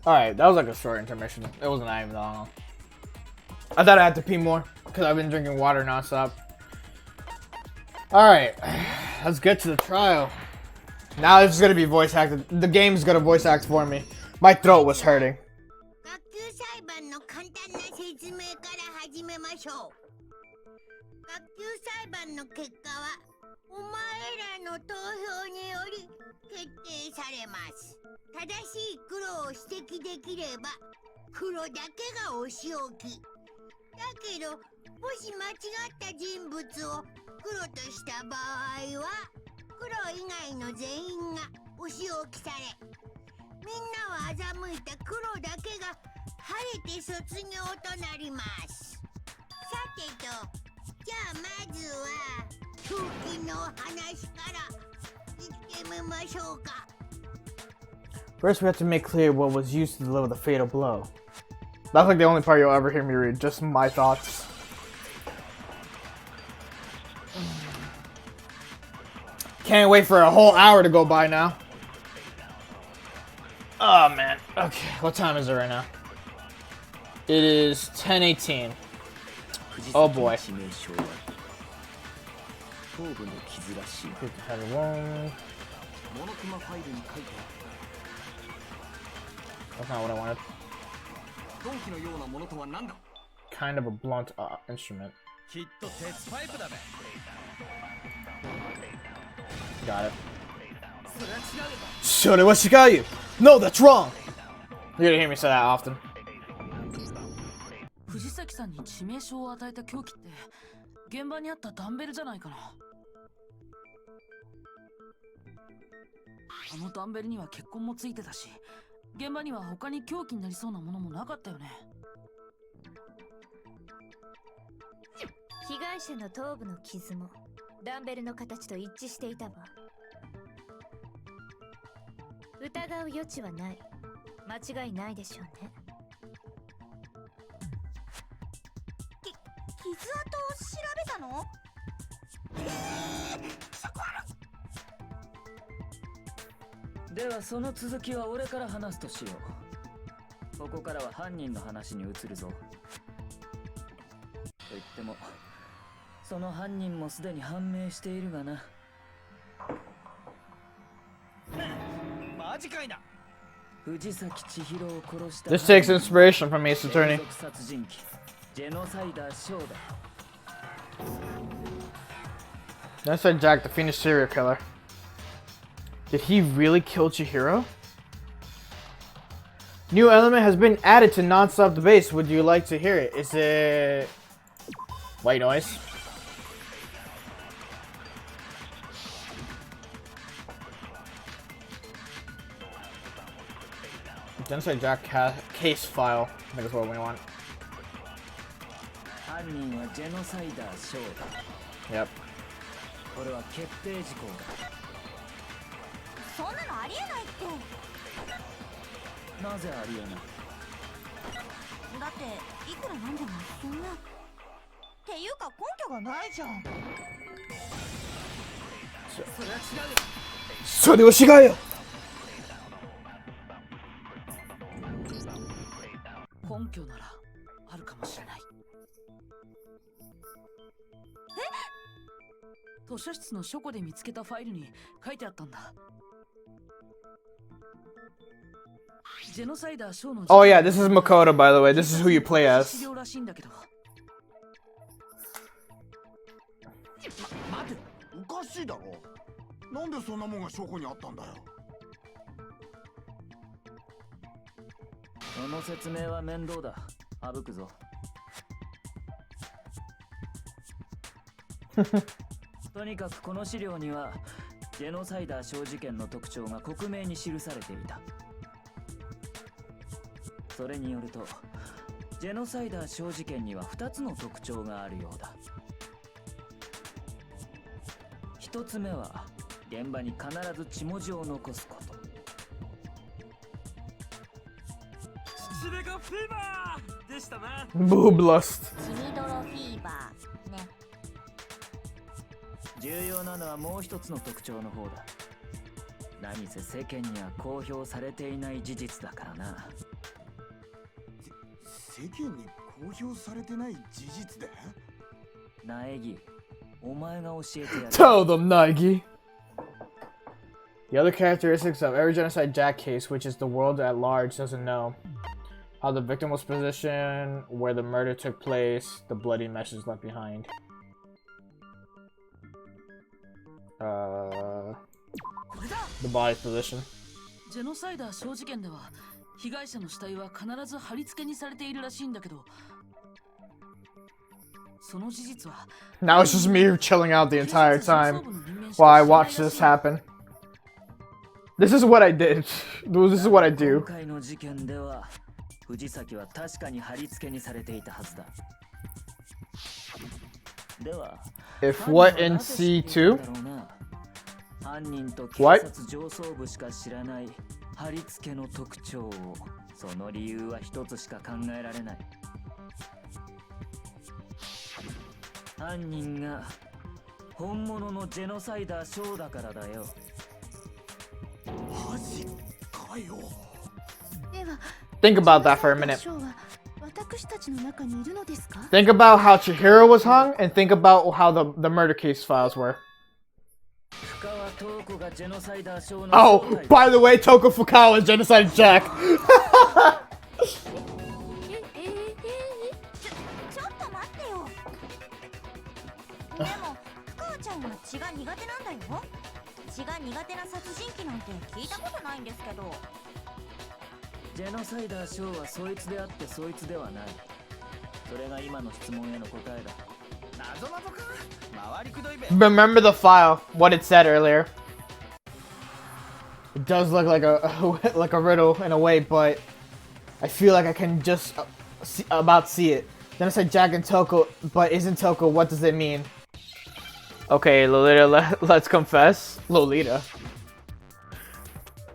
Alright, that was like a short intermission. It wasn't even that long. I thought I had to pee more because I've been drinking water nonstop. Alright, let's get to the trial. Now this is gonna be voice acted. The game's gonna voice act for me. My throat was hurting. 学級裁判の簡単な説明から始めましょう。学級裁判の結果はお前らの投票により決定されます。正しい黒を指摘できれば黒だけがお仕置き。だけどもし間違った人物を黒とした場合は黒以外の全員がお仕置きされ、みんなを欺いた黒だけが晴れて卒業となります。さてと、じゃあまずは狂気の話から言ってみましょうか。 First, we have to make clear what was used to deliver the fatal blow. That's like the only part you'll ever hear me read, just my thoughts. Can't wait for a whole hour to go by now. Oh man. Okay, what time is it right now? It is 10:18. Oh boy. That's not what I wanted. Kind of a blunt instrument. Got it. Shore wa shigayu! No, that's wrong! You're gonna hear me say that often. 藤崎さんに致命傷を与えた凶器って現場にあったダンベルじゃないかな。あのダンベルには血痕もついてたし、現場には他に凶器になりそうなものもなかったよね。被害者の頭部の傷もダンベルの形と一致していたわ。疑う余地はない。間違いないでしょうね。傷跡を調べたの？ではその続きは俺から話すとしよう。ここからは犯人の話に移るぞ。と言ってもその犯人もすでに判明しているがな。マジかいな。藤崎千尋を殺した。 This takes inspiration from Ace Attorney. 殺人鬼ジェノサイダーショーだ。 That's like Jack, the Phoenix serial killer. Did he really kill Chihiro? New element has been added to non-stop debates. Would you like to hear it? Is it white noise? Genocide Jack case file. I think is what we want. 犯人はジェノサイダーショーだ。 Yep. これは決定事項だ。そんなのありえないって。なぜありえない？だっていくらなんでもそんな。っていうか根拠がないじゃん。それは違うよ。それは違うよ。根拠ならあるかもしれない。図書室の書庫で見つけたファイルに書いてあったんだ。ジェノサイダーショーの。 Oh yeah, this is Makoto, by the way. This is who you play as. 資料らしいんだけど。待て、おかしいだろ。なんでそんなもんが書庫にあったんだよ。その説明は面倒だ。省くぞ。とにかくこの資料にはジェノサイダー小事件の特徴が克明に記されていた。それによるとジェノサイダー小事件には2つの特徴があるようだ。1つ目は現場に必ず血文字を残すこと。それがフィーバーでしたな。 Booblust. 血みどろフィーバーね。重要なのはもう一つの特徴の方だ。何せ世間には公表されていない事実だからな。世間に公表されてない事実だ。苗木、お前が教えてやる。 Tell them, Nagi. The other characteristics of every genocide Jack case, which is the world at large doesn't know. How the victim was positioned, where the murder took place, the bloody meshes left behind. The body's position. ジェノサイダー小事件では被害者の死体は必ず貼り付けにされているらしいんだけど、その事実は Now it's just me chilling out the entire time while I watch this happen. This is what I did. This is what I do. 今回の事件では藤崎は確かに貼り付けにされていたはずだ。では If what in C2? 犯人と警 What? 察上層部しか知らない貼り付けの特徴を、その理由は一つしか考えられない。犯人が本物のジェノサイダーショーだからだよ。マジかよ。 Think about that for a minute. 私たちの中にいるのですか？ Think about how Chihiro was hung, and think about how the murder case files were. 深川東子がジェノサイダーショーの Oh, 正体だ。 by the way, Toko Fukawa is Genocide Jack. ちょっと待ってよ。でも深川ちゃんは血が苦手なんだよ。血が苦手な殺人鬼なんて聞いたことないんですけど。ジェノサイダーショーはそいつであってそいつではない。それが今の質問への答えだ。 謎か回りくどいべ。 Remember the file, what it said earlier. It does look like a like a riddle in a way, but I feel like I can just see it. Then I said Jack and Toko, but isn't Toko? What does it mean? Okay, Lolita, let's confess. Lolita.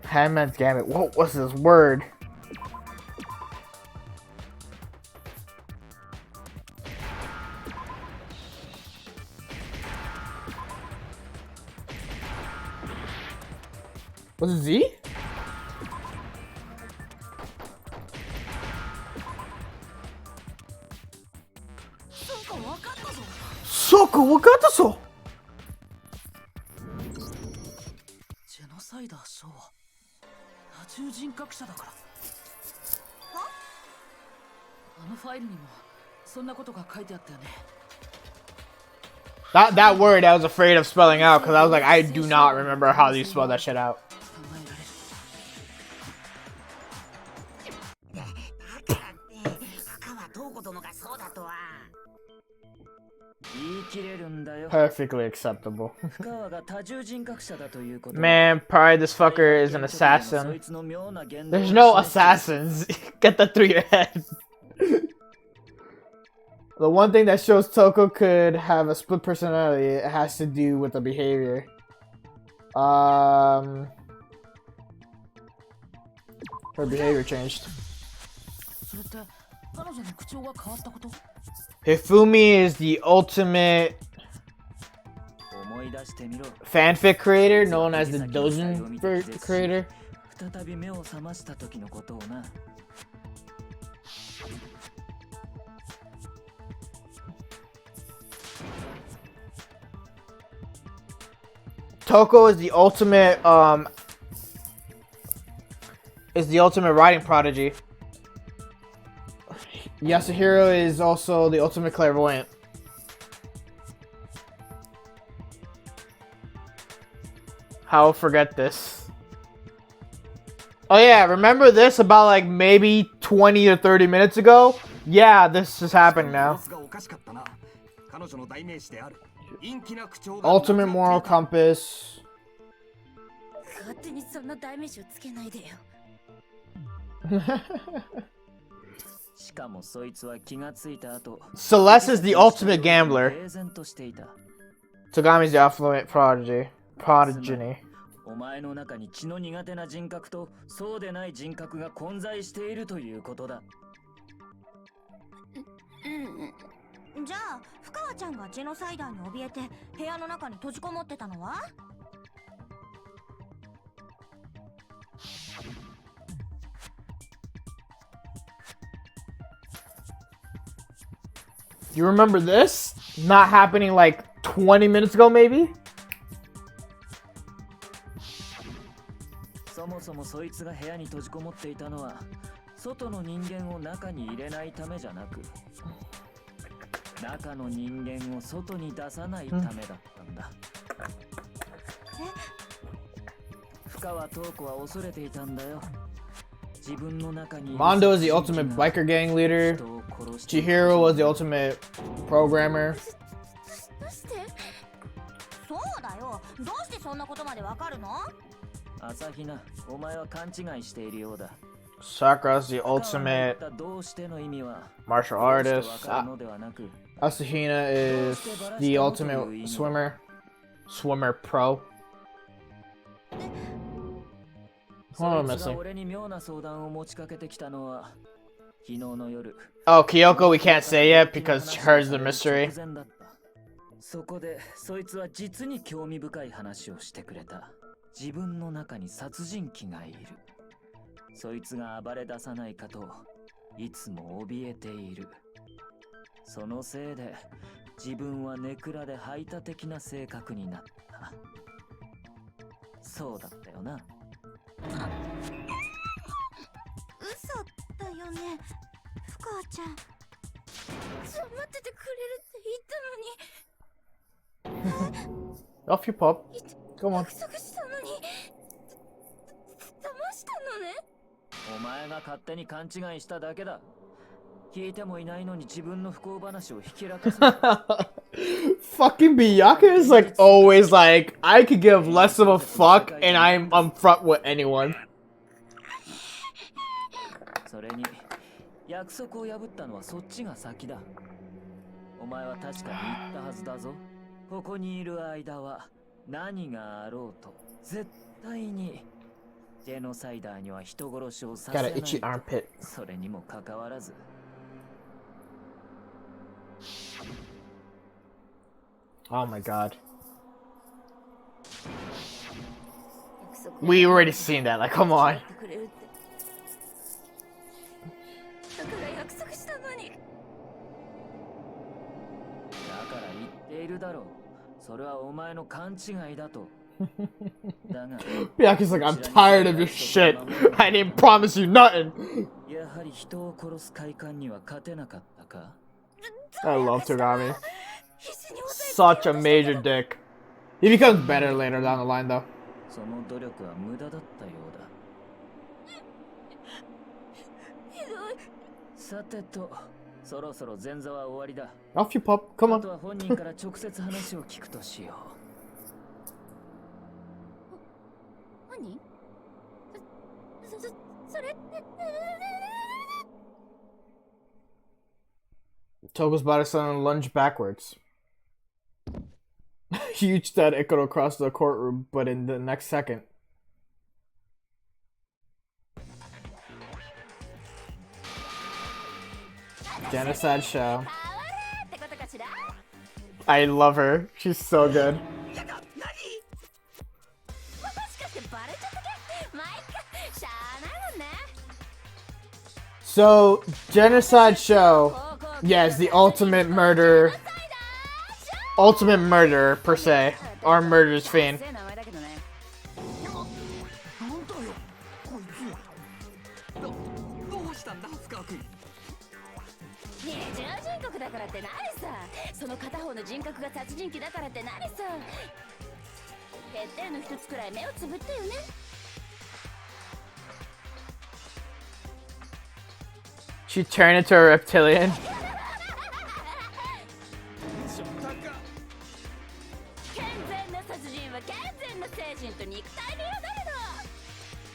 Handman's Gambit. What's this word? Was it Z? Soko, wakata so. ジェノサイダーショーは多重人格者だから。あのファイルにもそんなことが書いてあったよね。 That word I was afraid of spelling out because I was like, I do not remember how you spell that shit out. 深川東子殿がそうだとは。言い切れるんだよ。 Perfectly acceptable. 深川が多重人格者だということ。 Man, probably this fucker is an そ assassin. いつの妙な言動を There's no assassins. Get that through your head. The one thing that shows Toko could have a split personality, it has to do with the behavior. Her behavior changed. それって彼女の口調が変わったこと？ Hifumi is the ultimate 思い出してみろ。 fanfic creator, known as the Dojin creator. 再び目を覚ました時のことをな。 Toko is the ultimate writing prodigy. Yasuhiro is also the ultimate clairvoyant. How forget this? Oh yeah, remember this about like maybe 20 or 30 minutes ago? Yeah, this is happening now. Ultimate moral compass. 勝手にそんな代名詞をつけないでよ。しかもそいつは気がついた後、 Celeste is the ultimate gambler. 平然としていた。 Togami's the affluent progeny. お前の中に血の苦手な人格とそうでない人格が混在しているということだ。じゃあ深川ちゃんがジェノサイダーに怯えて部屋の中に閉じこもってたのは？ You remember this? Not happening like 20 minutes ago, maybe? そもそもそいつが部屋に閉じこもっていたのは外の人間を中に入れないためじゃなく中の人間を外に出さないためだったんだ。深川塔子は恐れていたんだよ。自分の中に Mondo is the ultimate biker gang leader. Chihiro was the ultimate programmer. どうして？そうだよ。どうしてそんなことまでわかるの？朝比奈、お前は勘違いしているようだ。 Sakura's the ultimate どうしての意味は martial artist. どうしてわかるのではなく Asahina is the ultimate swimmer. Swimmer pro. What am I そいつが missing? 俺に妙な相談を持ちかけてきたのは昨日の夜。 Oh, Kyoko, we can't say yet because her's the mystery. 直前だった。そこでそいつは実に興味深い話をしてくれた。自分の中に殺人鬼がいる。そいつが暴れ出さないかといつも怯えている。そのせいで自分はネクラで排他的な性格になった。そうだったよな。嘘だよね、深川ちゃん。待っててくれるって言ったのに。 Off you pop. Come on. 約束したのに騙したのね。お前が勝手に勘違いしただけだ。聞いてもいないのに自分の不幸話をひけらかす。 Fucking Biyaka is like always like, I could give less of a fuck and I'm upfront with anyone. それに約束を破ったのはそっちが先だ。お前は確かに言ったはずだぞ。ここにいる間は何があろうと絶対にジェノサイダーには人殺しをさせな Got an itchy い。 armpit. それにもかかわらず Oh my god. We already seen that, like, come on. だから約束したのに。だから言っているだろう。それはお前の勘違いだと。だが Byaku's like, I'm tired of your shit. I didn't promise you nothing. やはり人を殺す快感には勝てなかったか。 I love Togami. Such a major dick. He becomes better later down the line, though. その努力は無駄だったようだ。さてと、そろそろ前座は終わりだ。 Off you pop. Come あと on. は本人から直接話を聞くとしよ何？それって。 Togo's about to suddenly lunge backwards. Huge stud echoed across the courtroom, but in the next second. Genocide show. I love her. She's so good. So, genocide show. Yes, the ultimate murder. Ultimate murder, per se. Or murder's fiend. なんだよこいつは。どうしたんだ深川君。二重人格だからって何さ。その片方の人格が殺人鬼だからって何さ。てっぺんの一つくらい目をつぶってよね。 She turned into a reptilian.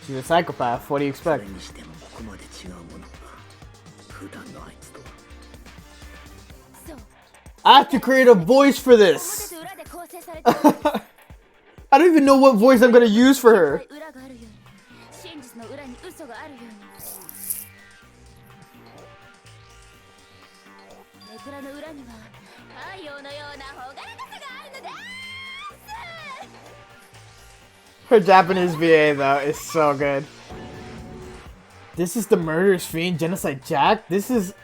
She's a psychopath. What do you expect? I have to create a voice for this. I don't even know what voice I'm gonna use for her. Her Japanese VA though is so good. This is the murderous fiend, Genocide Jack. This is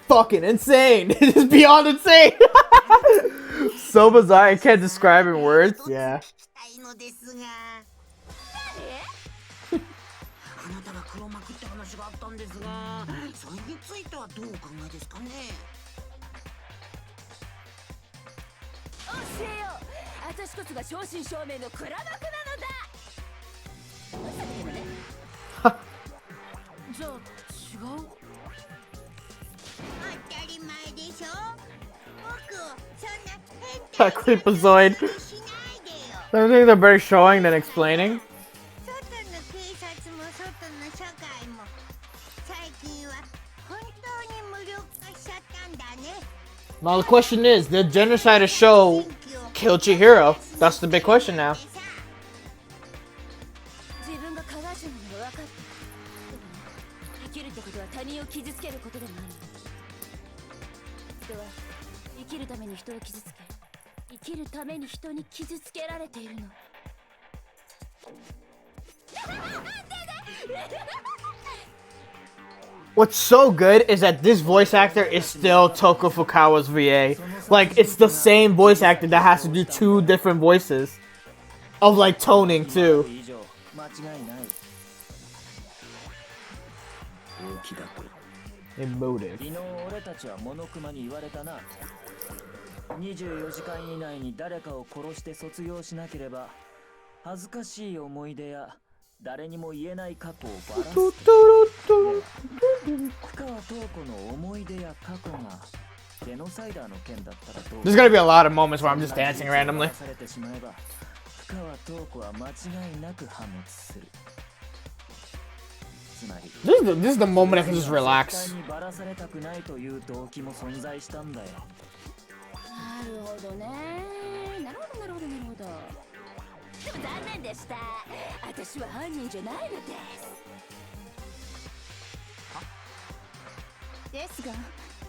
fucking insane. It is beyond insane. So bizarre. I can't describe in words. Yeah. あなたが黒幕って話があったんですが、それについてはどうお考えですかね。教えよう。私こそが正真正銘の黒幕なのだ。じゃあ違う？当たり前でしょ。僕をそんな変 That creepazoid. 態度しないでよ。 I think they're better showing than explaining. 外の警察も外の社会も最近は本当に無力化しちゃったんだね。 Now the question is, did Genocide show kill Chihiro? That's the big question now. 自分が加害者なのが分かって。でもね、生きるってことは他人を傷つけることでもある。人は生きるために人を傷つけ、生きるために人に傷つけられているの。What's so good is that this voice actor is still Toko Fukawa's VA. Like, it's the same voice actor that has to do two different voices. Of, like, toning, too. 間違いない。大きだと。 Emotive. 昨日俺たちはモノクマに言われたな。24時間以内に誰かを殺して卒業しなければ恥ずかしい思い出や誰にも言えない過去をばらす。深川塔子の思い出や過去がジェノサイダーの件だったらどう？ There's gonna be a lot of moments where I'm just dancing randomly. されてしまえば深川塔子は間違いなく破滅する。つまり This is the moment I can just relax. 絶対にばらされたくないという動機も存在したんだよ。なるほどね。なるほどなるほどなるほど。でも残念でした。私は犯人じゃないのです。ですが、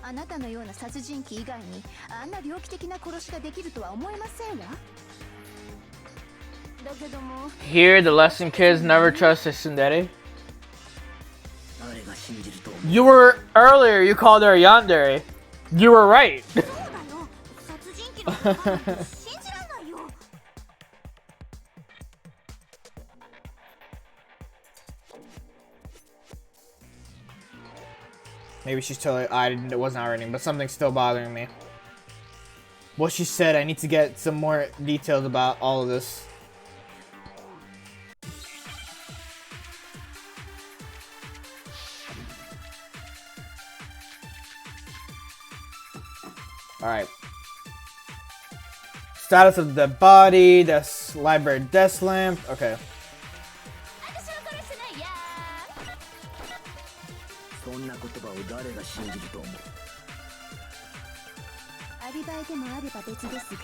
あなたのような殺人鬼以外にあんな猟奇的な殺しができるとは思えませんわ。だけども Here, the lesson kids never trust a tsundere. You were earlier. You called her a yandere. You were right. そうだよ。殺人鬼のことなんて信じらんないよ。 Maybe she's totally. It was not reading, but something's still bothering me. What she said, I need to get some more details about all of this. Alright. Status of the body, desk, library desk lamp. Okay. そんな言葉を誰が信じると思う？アリバイでもあれば別ですが。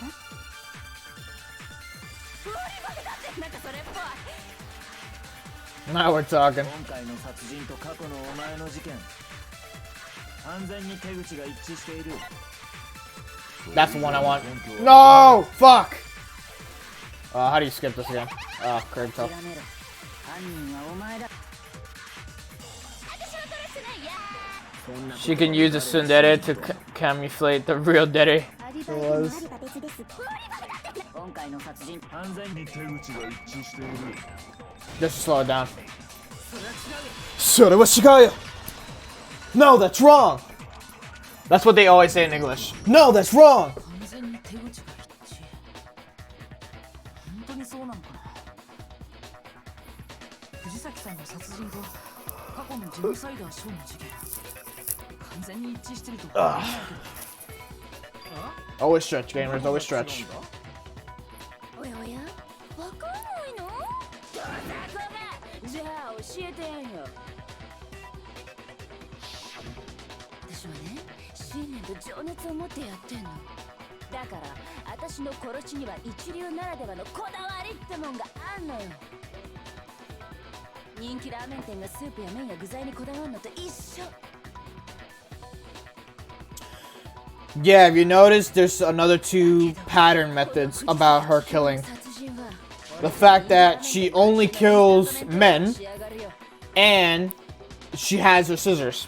なんかそれっぽい。 Now we're talking. 今回の殺人と過去のお前の事件、完全に手口が一致している。 That's the one I want. No! Fuck! How do you skip this again? Oh, curve tough. 犯人はお前だ。 She can use a tsundere to camouflage the real dere. アリバイでもあれば別です。今回の殺人。完全に手口が一致している。 Just slow it down. それは違うよ! No, that's wrong! That's what they always say in English. No, that's wrong! 完全に手口が一致。本当にそうなのかな。藤崎さんの殺人と過去のジェノサイダーショーの事件、完全に一致してるとは思えないけど。 Always stretch, gamers, always stretch. おやおや、わかんないの？どうだこが。じゃあ教えてやんよ。私はね、信念と情熱を持ってやってんの。だから私の殺しには一流ならではのこだわりってもんがあんのよ。人気ラーメン店がスープや麺や具材にこだわるのと一緒。 Yeah, if you notice, there's another two pattern methods about her killing. The fact that she only kills men, and she has her scissors.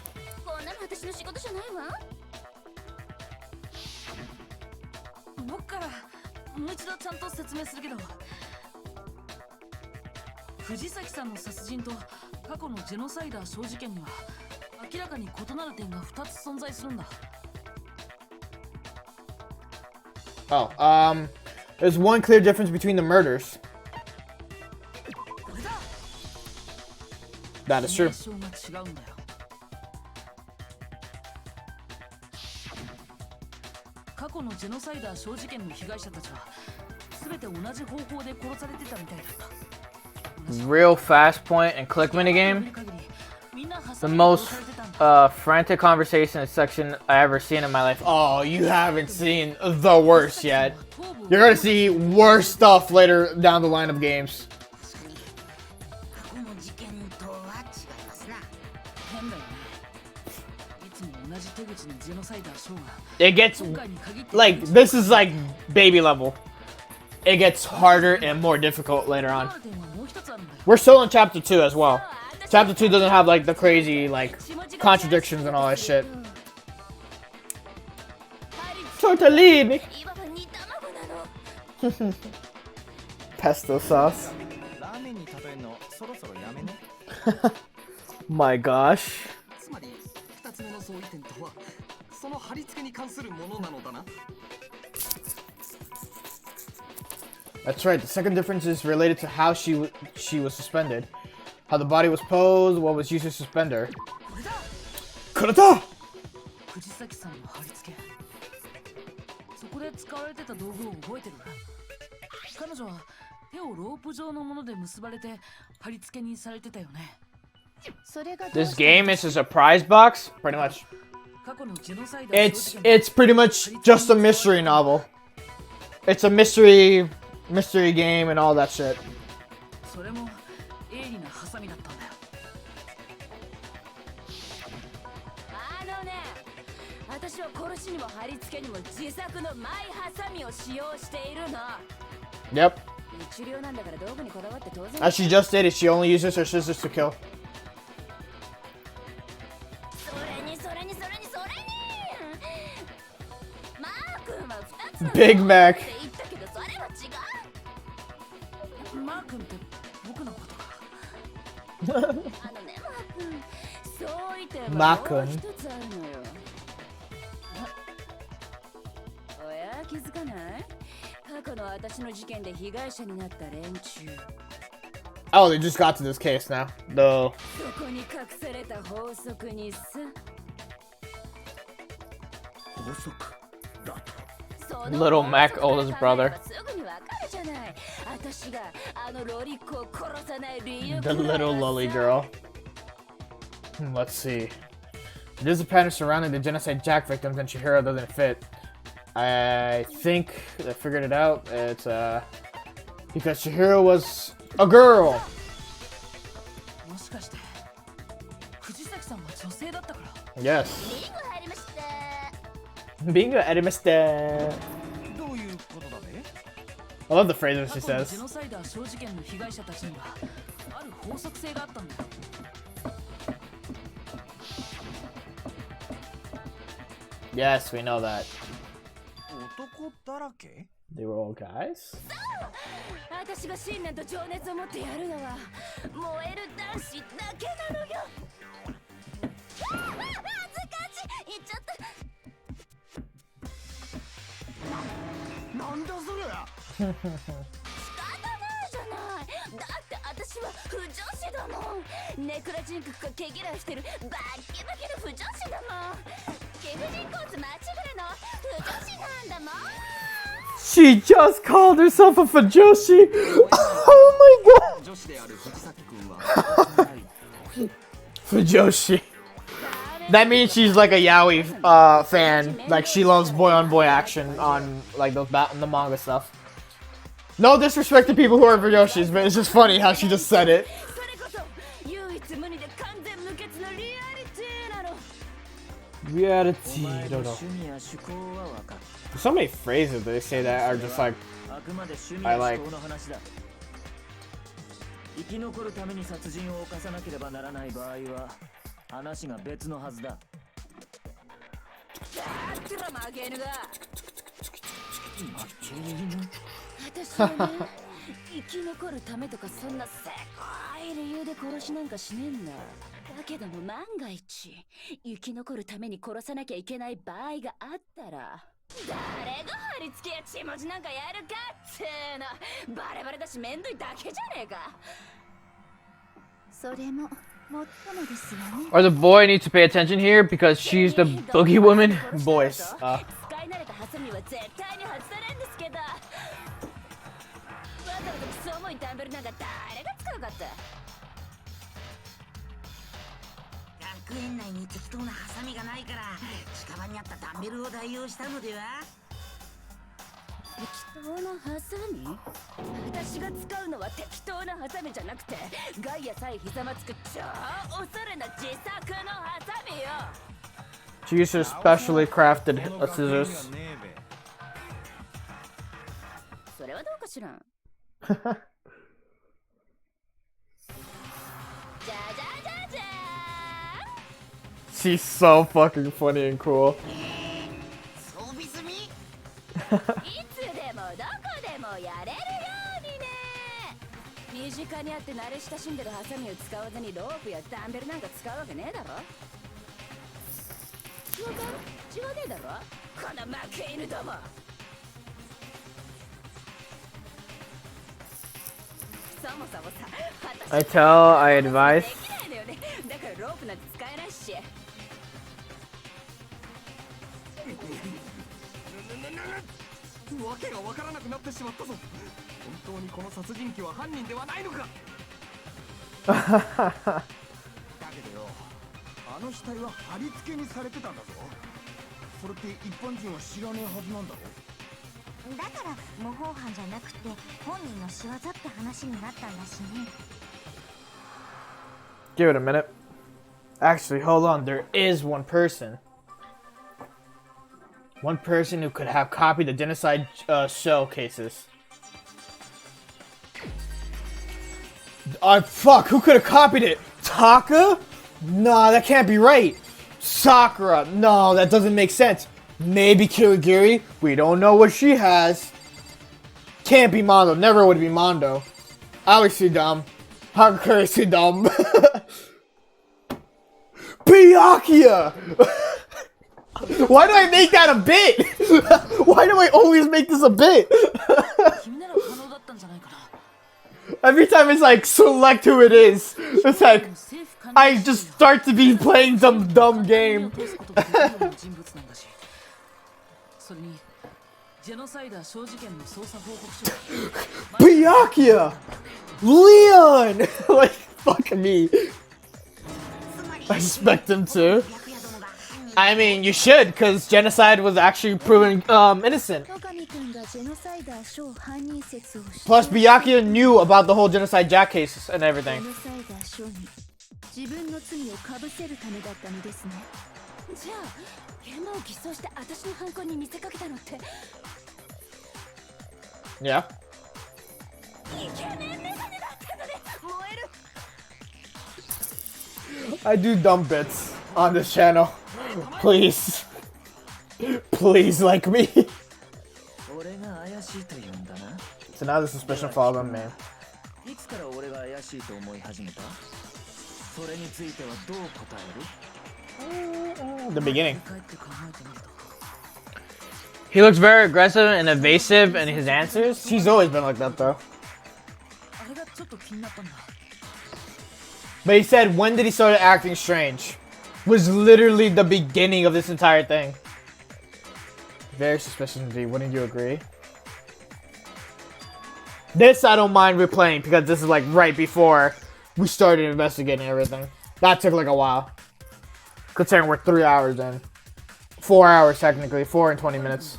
僕からもう一度ちゃんと説明するけど、藤崎さんの殺人と過去のジェノサイダー小事件には明らかに異なる点が2つ存在するんだ。 Oh, there's one clear difference between the murders. That is true. 心象が違うんだよ。過去のジェノサイダー小事件の被害者たちは全て同じ方法で殺されてたみたいだった。 Real fast point and click minigame. The most frantic conversation section I ever seen in my life. Oh, you haven't seen the worst yet. You're gonna see worse stuff later down the line of games. 過去の事件とは違いますな。変だよね。いつも同じ手口のジェノサイダー小が It gets 今回に限って like this is like baby level. It gets harder and more difficult later on. 点はもう一つあるんだよ。 We're still in chapter 2 as well. Chapter 2 doesn't have like the crazy like contradictions and all that shit. Tortellini. 今は煮卵なの。 Pesto sauce. ラーメンに例えるのそろそろやめね。 My gosh. つまり2つ目の相違点とはその貼り付けに関するものなのだな。 That's right. The second difference is related to how she was suspended, how the body was posed, what was used to suspend her. Kurata! 藤崎さんの貼り付け。そこで使われてた道具を覚えてる。彼女は手をロープ状のもので結ばれて貼り付けにされてたよね。それがどう This して game is a surprise box, pretty much. 過去のジェノサイダー小事 It's 件 it's pretty much just a mystery novel. It's a mystery game and all that shit. それも鋭利なハサミだったんだよ。私は殺しにも貼り付けにも自作のマイハサミを使用しているの。 Yep. 一流なんだから道具にこだわって当然。 As she just stated, she only uses her scissors to kill. それにそれにそれにそれに。マー君は2つの Big Mac. って言ったけどそれは違う。マー君って僕のことか。あのね、マー君、そういてマー君もう一つあるのよ。おや、気づかない？過去の私の事件で被害者になった連中。 Oh, they just got to this case now. The そこに隠された法則にさ。法則だと。 Little Mac oldest brother. すぐにわかるじゃない。私があのロリコを殺さない理由。 the little lolly girl. Let's see. There's a pattern surrounding the genocide Jack victims, and Chihiro doesn't fit. I think I figured it out. It's because Chihiro was a girl. もしかして藤崎さんは女性だったから。 Yes. リング入りました。 Bingo, Eddie Mister. どういうことだべ？ I love the phrases 過 she 去のジェ says. ノサイダー小事件の被害者たちにはある法則性があったんだよ。 Yes, we know that. 男だらけ？ They were all guys? 私が信念と情熱を持ってやるのは燃える男子だけなのよ。恥ずかしい。言っちゃった。なんだそりゃ。仕方ないじゃない。だって私は不女子だもん。ネクラ人格が毛嫌いしてるバッキバキの不女子だもん。貴婦人コース間違いの不女子なんだもん。 She just called herself a Fujoshi! Oh my god! 女子である藤崎君は Fujoshi. That means she's like a yaoi fan. Like she loves boy on boy action on like the manga stuff. No disrespect to people who are Fujoshis, but it's just funny how she just said it. それこそ唯一無二で完全無欠のリアリティなの。 Reality. お前 I の don't know. 趣味や趣向は分かる。 So many phrases they say that are just like あくまで趣味 I や like. 趣向の話だ。生き残るために殺人を犯さなければならない場合は話が別のはずだ。だってら曲げぬが。私はね、生き残るためとかそんなせこい理由で殺しなんかしねえんだ。だけども万が一生き残るために殺さなきゃいけない場合があったら、誰が貼り付けや血文字なんかやるかっつーの。バレバレだしめんどいだけじゃねえか。それももっともですわね。 Or the boy needs to pay attention here because she's the boogie woman. Boys. 使い慣れたハサミは絶対に外されんですけど、わざわざクソ重いダンベルなんか誰が使うかって。学園内に適当なハサミがないから近場にあったダンベルを代用したのでは。適当なハサミ？私が使うのは適当なハサミじゃなくて、ガイアさえひざまつく超おしゃれな自作のハサミよ。 She used her specially crafted scissors. それはどうかしらん。じゃじゃじゃじゃ She's so fucking funny and cool. 装備済み。ーん。いつでもどこでもやれるようにね。身近にあって慣れ親しんでるハサミを使わずにロープやダンベルなんか使うわけねえだろ。違わねえだろこの負け犬ども。そもそもさ、 I tell, I advise. できないのよね。だからロープなんて使えないし。わけがわからなくなってしまったぞ。本当にこの殺人鬼は犯人ではないのか。だけどよ、あの死体は貼り付けにされてたんだぞ。それって一般人は知らねえはずなんだろ。だから模倣犯じゃなくて本人の仕業って話になったんだしね。 Give it a minute. Actually, hold on. There is one person. One person who could have copied the genocide showcases. Fuck, who could have copied it? Taka? Nah, that can't be right. Sakura? No, that doesn't make sense. Maybe Kirigiri? We don't know what she has. Can't be Mondo. Never would be Mondo. Obviously dumb. How crazy dumb. Byakuya! Why do I make that a bit? Why do I always make this a bit? Every time it's like, select who it is. It's like, I just start to be playing some dumb game. Byakuya! Leon! Like, fuck me. I expect him to. I mean, you should, because genocide was actually proven innocent. Plus, Byakuya knew about the whole genocide Jack case and everything. Yeah. I do dumb bits on this channel. Please. Please like me. So now the suspicion falls on me. The beginning. He looks very aggressive and evasive in his answers. He's always been like that though. But he said, when did he start acting strange? Was literally the beginning of this entire thing. Very suspicious indeed, wouldn't you agree? This I don't mind replaying because this is like right before we started investigating everything. That took like a while. Considering we're 3 hours in. 4 hours technically, 4 and 20 minutes.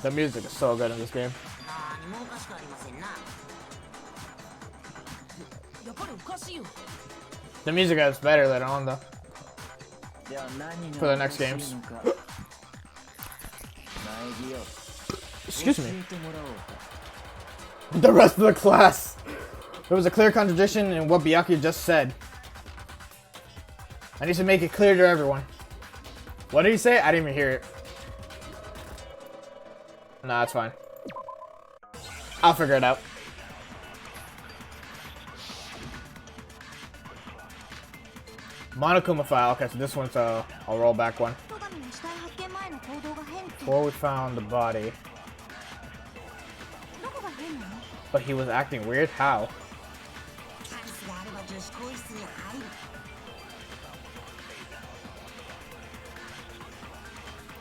The music is so good in this game. The music gets better later on though. for the next games. Excuse me. The rest of the class. There was a clear contradiction in what Byakuya just said. I need to make it clear to everyone. What did he say? I didn't even hear it. Nah, that's fine. I'll figure it out. Monokuma file. Okay, so this one's a rollback one. Before we found the body. But he was acting weird? How?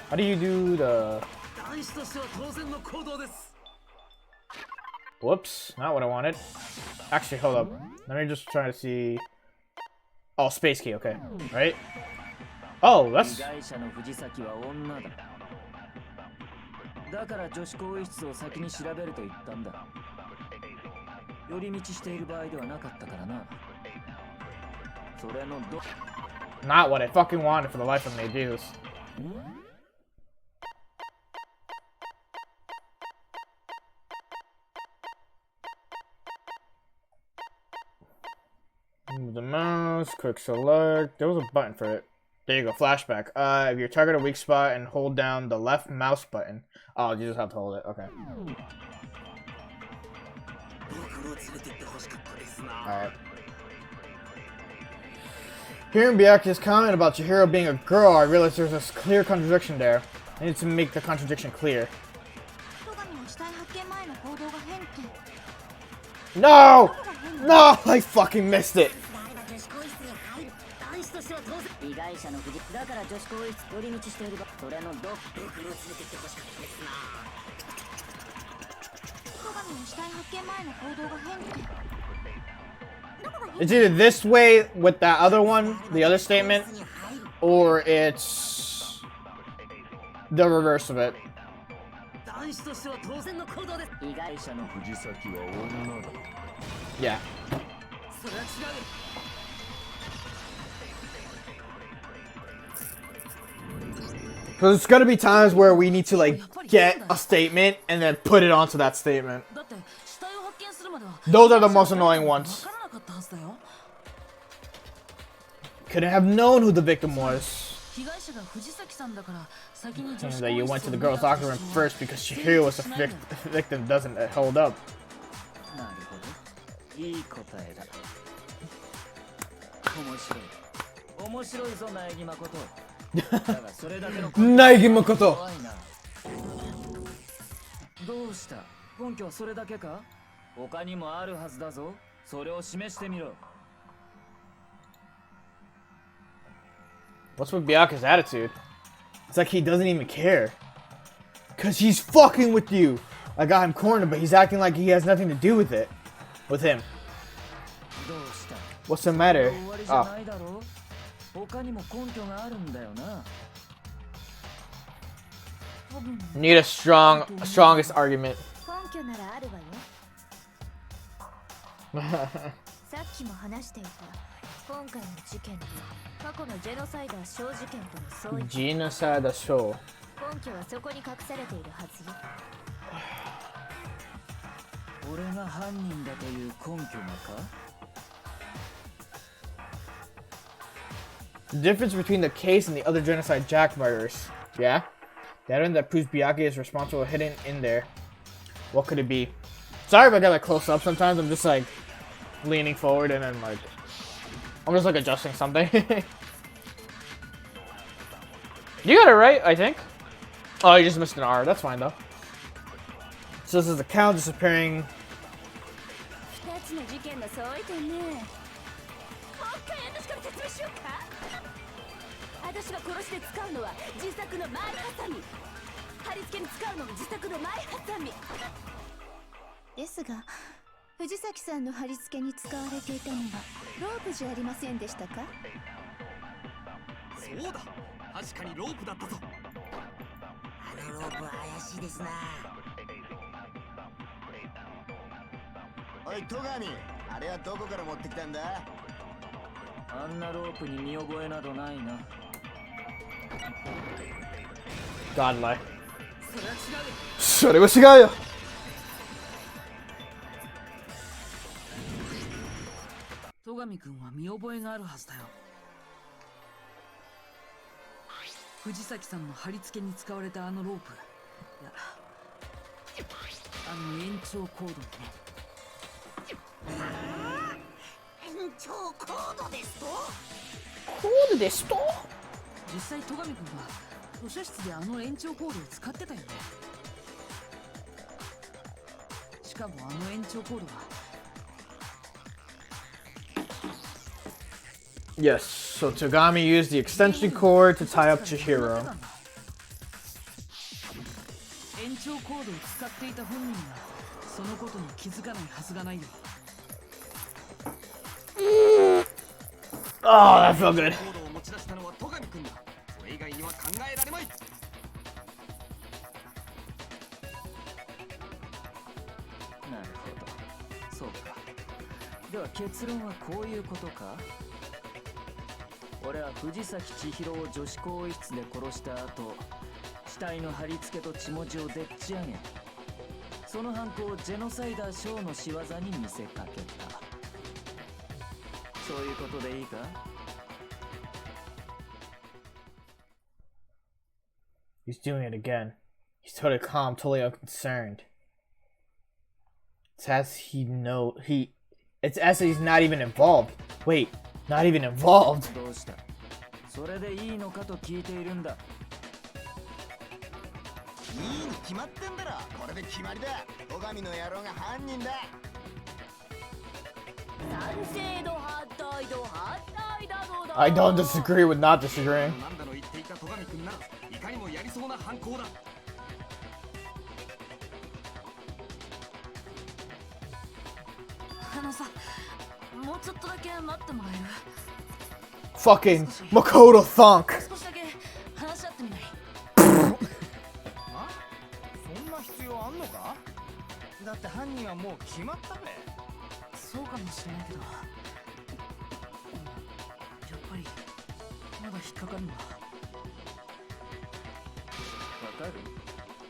How do you do the... Whoops, not what I wanted. Actually, hold up. Let me just try to see... Oh, space key, okay. Right? Oh, that's... だから女子更衣室を先に調べると言ったんだ。寄り道している場合ではなかったからな。それのど Not what I fucking wanted for the life of me, Jesus. Move the mouse, quick select. There was a button for it. There you go, flashback. If you target a weak spot and hold down the left mouse button. Oh, you just have to hold it. Okay. Alright. Hearing Byakuya's comment about Chihiro being a girl, I realized there's a clear contradiction there. I need to make the contradiction clear. No! No! I fucking missed it! It's either this way with that other one, the other statement, or it's the reverse of it. Yeah. Because it's gonna be times where we need to like get a statement and then put it onto that statement. Those are the most annoying ones. Couldn't have known who the victim was. Saying that you went to the girl's locker room first because Chihiro was the victim doesn't hold up. Naegi Makoto. What's with Byakuya's attitude? It's like he doesn't even care. Cause he's fucking with you. I got him cornered, but he's acting like he has nothing to do with it. With him. What's the matter? Oh. Need a strongest argument. さっきも話していた今回の事件と過去のジェノサイダー小事件との相違。ジェノサイダー小。根拠はそこに隠されているはずよ。俺が犯人だという根拠がか The difference between the case and the other genocide Jack murders. Yeah? The evidence that proves Byakuya is responsible hidden in there. What could it be? Sorry if I get like close up sometimes. I'm just like leaning forward and then like I'm just like adjusting something. You got it right, I think. Oh, you just missed an R. That's fine though. So this is the cow disappearing. Yes.藤崎さんの貼り付けに使われていたのはロープじゃありませんでしたか？そうだ、確かにロープだったぞ。あのロープは怪しいですな。おい戸上、あれはどこから持ってきたんだ？あんなロープに見覚えなどないな。Godlike. それは違う。それは違うよ。戸上君は見覚えがあるはずだよ。藤崎さんの貼り付けに使われたあのロープ、いや、あの延長コードね。延長コードですと？コードですと？実際戸上君は図書室であの延長コードを使ってたよね。しかもあの延長コードは Yes, so Togami used the extension cord to tie up Chihiro. 延長コードを使っていた本人がそのことに気づかないはずがないよ。Oh, that felt good. コードを持ち出したのは戸上君だ。それ以外には考えられまい。なるほど、そうか。では結論はこういうことか。俺は藤崎千尋を女子更衣室で殺した後、死体の貼り付けと血文字をでっち上げ、その犯行をジェノサイダーショーの仕業に見せかけた。そういうことでいいか？ He's doing it again. He's totally calm, totally unconcerned. It's as it's as if he's not even involved. Wait, not even involved. どうした？それでいいのかと聞いているんだ。いいに決まってんだろ。これで決まりだ。戸上の野郎が犯人だ。I don't disagree with not disagreeing. 何度の言っていた戸上君ならいかにもやりそうな犯行だ。あのさ、もうちょっとだけ待ってもらえる？ Fucking Makoto Thunk. 少しだけ話し合ってみない？あ？そんな必要あんのか？だって犯人はもう決まったべ。そうかもしれないけど、やっぱりまだ引っかかるんだ。わかる？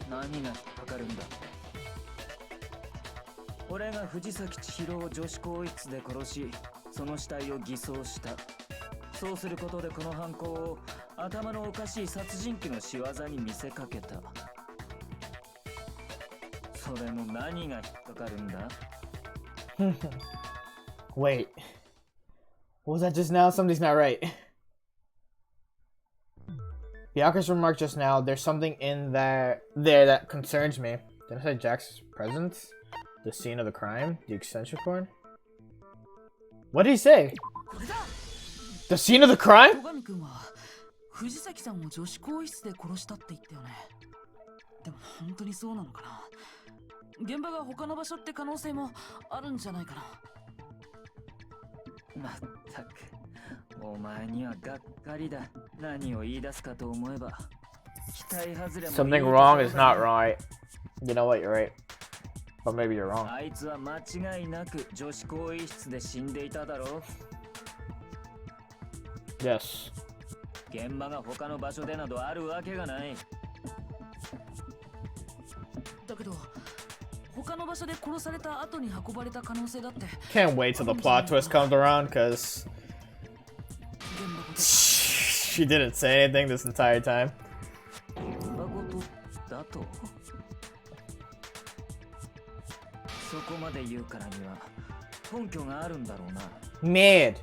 何が引っかかるんだ？俺が藤崎千尋を女子更衣室で殺し、その死体を偽装した。そうすることでこの犯行を頭のおかしい殺人鬼の仕業に見せかけた。それの何が引っかかるんだ？Wait. What was that just now? Something's not right. Bianca's remark just now, there's something in there that concerns me. Did I say Jack's presence? The scene of the crime? The extension cord? What did he say? The scene of the crime? 戸上君は藤崎さんを女子更衣室で殺したって言ったよね。でも本当にそうなのかな。現場が他の場所って可能性もあるんじゃないかな。まったく、お前にはがっかりだ。何を言い出すかと思えば、期待外れも。 Something wrong is not right. You know what? You're right. But maybe you're wrong. あいつは間違いなく女子更衣室で死んでいただろう。Yes. 現場が他の場所でなどあるわけがない。だけど他の場所で殺された後に運ばれた可能性だって。 Can't wait till the plot twist comes around, because she didn't say anything this entire time. 現場ごとだと？そこまで言うからには根拠があるんだろうな。Mad.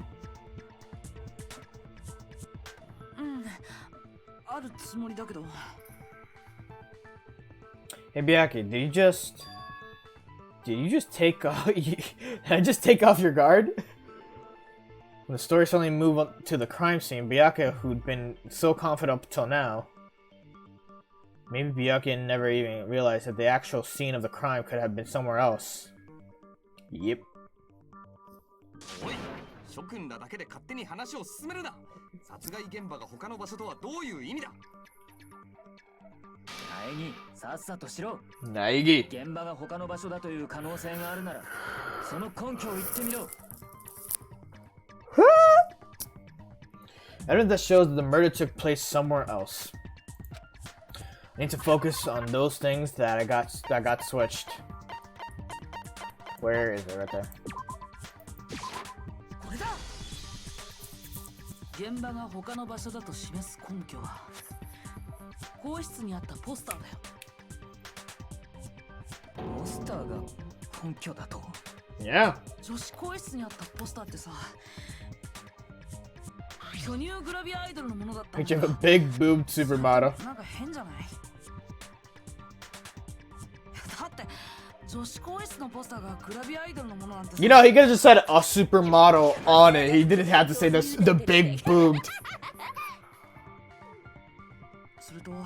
うん、あるつもりだけど。 Hey Biaki, did you just take off? Did I just take off your guard? When the story suddenly moved on to the crime scene, Biaki, who'd been so confident up till now, maybe Biaki never even realized that the actual scene of the crime could have been somewhere else. Yep. おい、諸君らだけで勝手に話を進めるな。殺害現場が他の場所とはどういう意味だ？ナイギ、さっさとしろ。ナイギ。現場が他の場所だという可能性があるなら、その根拠を言ってみろ。Evidence that shows that the murder took place somewhere else. I need to focus on those things that got switched. Where is it? Right there. これだ。現場が他の場所だと示す根拠は更衣室にあったポスターだよ。ポスターが根拠だと。Yeah. 女子更衣室にあったポスターってさ、巨乳グラビアアイドルのものだったんだ。 Picture of a big boobed supermodel. なんか変じゃない？だって女子更衣室のポスターがグラビアアイドルのものなんて。 You know, he could have just said a supermodel on it. He didn't have to say the big boobed. するとも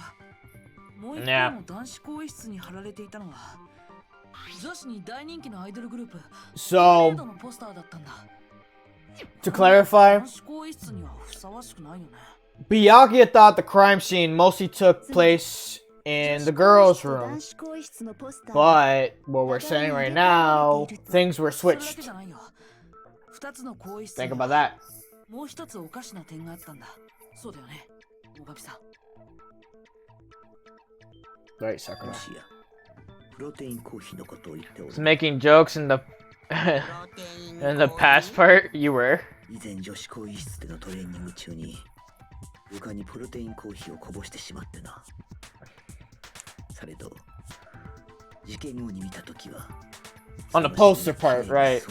う一方の男子更衣室に貼られていたのは女子に大人気のアイドルグループ So, のポスターだったんだ。 to clarify, 男子更衣室にはふさわしくないよね。 Byakuya thought the crime scene mostly took place in the girls' room. But what we're saying right now, things were それだけ switched. じゃないよ。二つの更衣室 Think に about that. もう一つおかしな点があったんだ。そうだよね、大神さん。 Right, Sakura. プロテインコーヒーのことを言っておる。 It's making jokes in the in the past part. You were. 以前女子更衣室でのトレーニング中に床にプロテインコーヒーをこぼしてしまってな。されど事件後に見たときは On the poster part, right?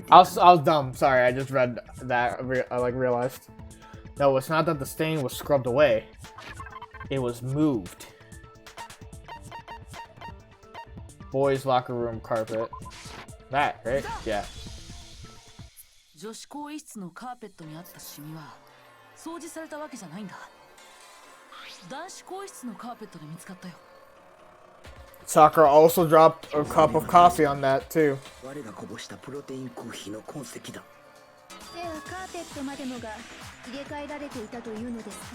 I was dumb. Sorry, I just read that. I realized. No, it's not that the stain was scrubbed away. It was moved. Boys' locker room carpet. That, right? Yeah. 女子更衣室のカーペットにあったシミは掃除されたわけじゃないんだ。男子更衣室のカーペットで見つかったよ。 Sakura also dropped a cup of coffee on that too. 我がこぼしたプロテインコーヒーの痕跡だ。ではカーペットまでもが入れ替えられていたというのですか？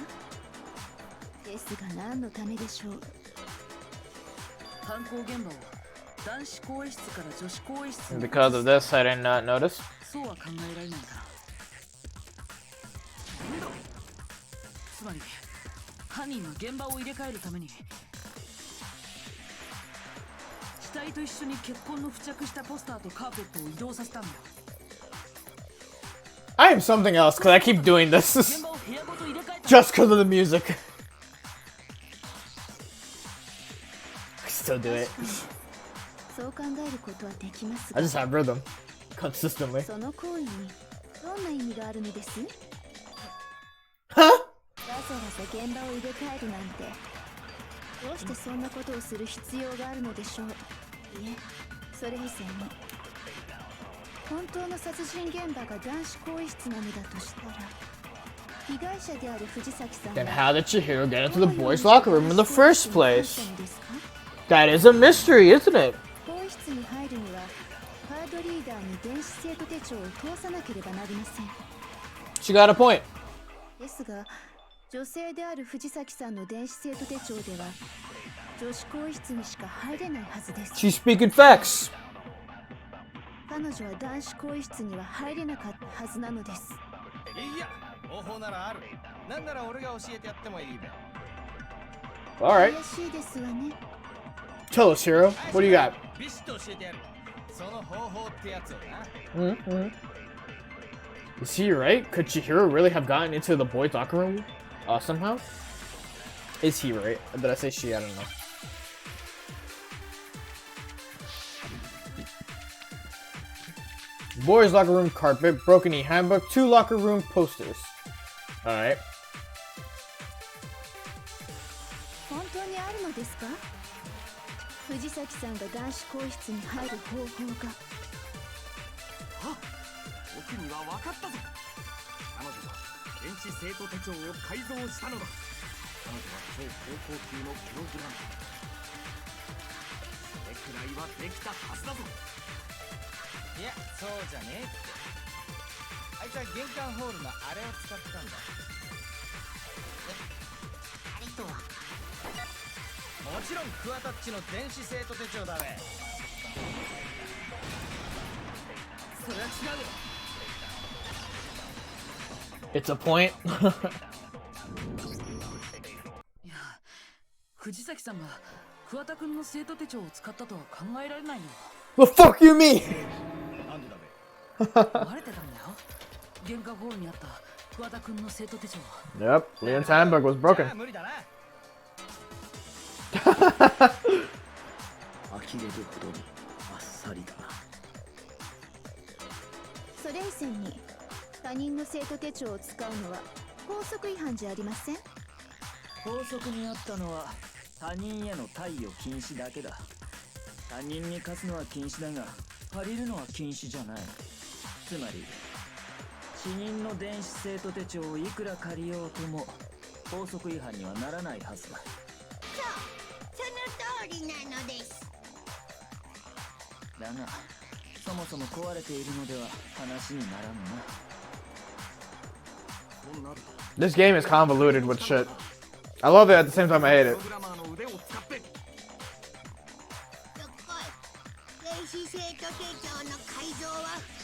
ですが何のためでしょう？犯行現場を男子更衣室から女子更衣室に Because of this, I did not notice. そうは考えられないかな。つまり犯人は現場を入れ替えるために死体と一緒に血痕の付着したポスターとカーペットを移動させたんだよ。 I am something else because I keep doing this 現場を部屋ごと入れ替えた。 just because of the music. I still do it. そう考えることはできますが I just have rhythm consistently. その行為にどんな意味があるのです？ Huh? わざわざ現場を入れ替えるなんてどうしてそんなことをする必要があるのでしょう？いえ、それ以前に本当の殺人現場が男子更衣室なのだとしたら被害者である藤崎さん Then は how did Chihiro get into the boys' locker room in the first place? That is a mystery, isn't it? 更衣室に入るにはカードリーダーに電子生徒手帳を通さなければなりません。 She got a point. ですが女性である藤崎さんの電子生徒手帳では女子更衣室にしか入れないはずです。 She's speaking facts. 彼女は男子更衣室には入れなかったはずなのです。いや、方法ならある。なんなら俺が教えてやってもいいべ。 Alright. 怪しいですわね。 Tell us, Hiro. What do you got? ビシッと教えてやる。その方法ってやつをな。Mm-hmm. Is he right? Could Chihiro really have gotten into the boys' locker room somehow? Is he right? Did I say she? I don't know. Boys' locker room carpet, broken e-handbook, 2 locker room posters. Alright. 本当にあるのですか？藤崎さんが男子更衣室に入る方法が。あ、僕には分かったぞ。彼女は電子生徒手帳を改造したのだ。彼女は超高校級のプログラム。それくらいはできたはずだぞ。いや、そうじゃねえって。あいつは玄関ホールのあれを使ったんだ。あれとはもちろんクワタッチの電子生徒手帳だべ。それは違うよ。It's a point. いや、藤崎さんが桑田くんの生徒手帳を使ったとは考えられないよ。 What the fuck you mean? なんでだべ。バレてたんだよ。玄関ホールにあった桑田くんの生徒手帳。 Yep, Leon's handbook was じ broken. ゃあ無理だな。呆れるほどにあっさりだな。それ以前に他人の生徒手帳を使うのは法則違反じゃありません。法則にあったのは他人への貸与禁止だけだ。他人に貸すのは禁止だが借りるのは禁止じゃない。つまり死人の電子生徒手帳をいくら借りようとも法則違反にはならないはずだ。その通りなのです。だがそもそも壊れているのでは話にならんな。 This game is convoluted with shit. I love it at the same time I hate it. プログラマーの腕を使ってどっこい。電子生徒手帳の改造は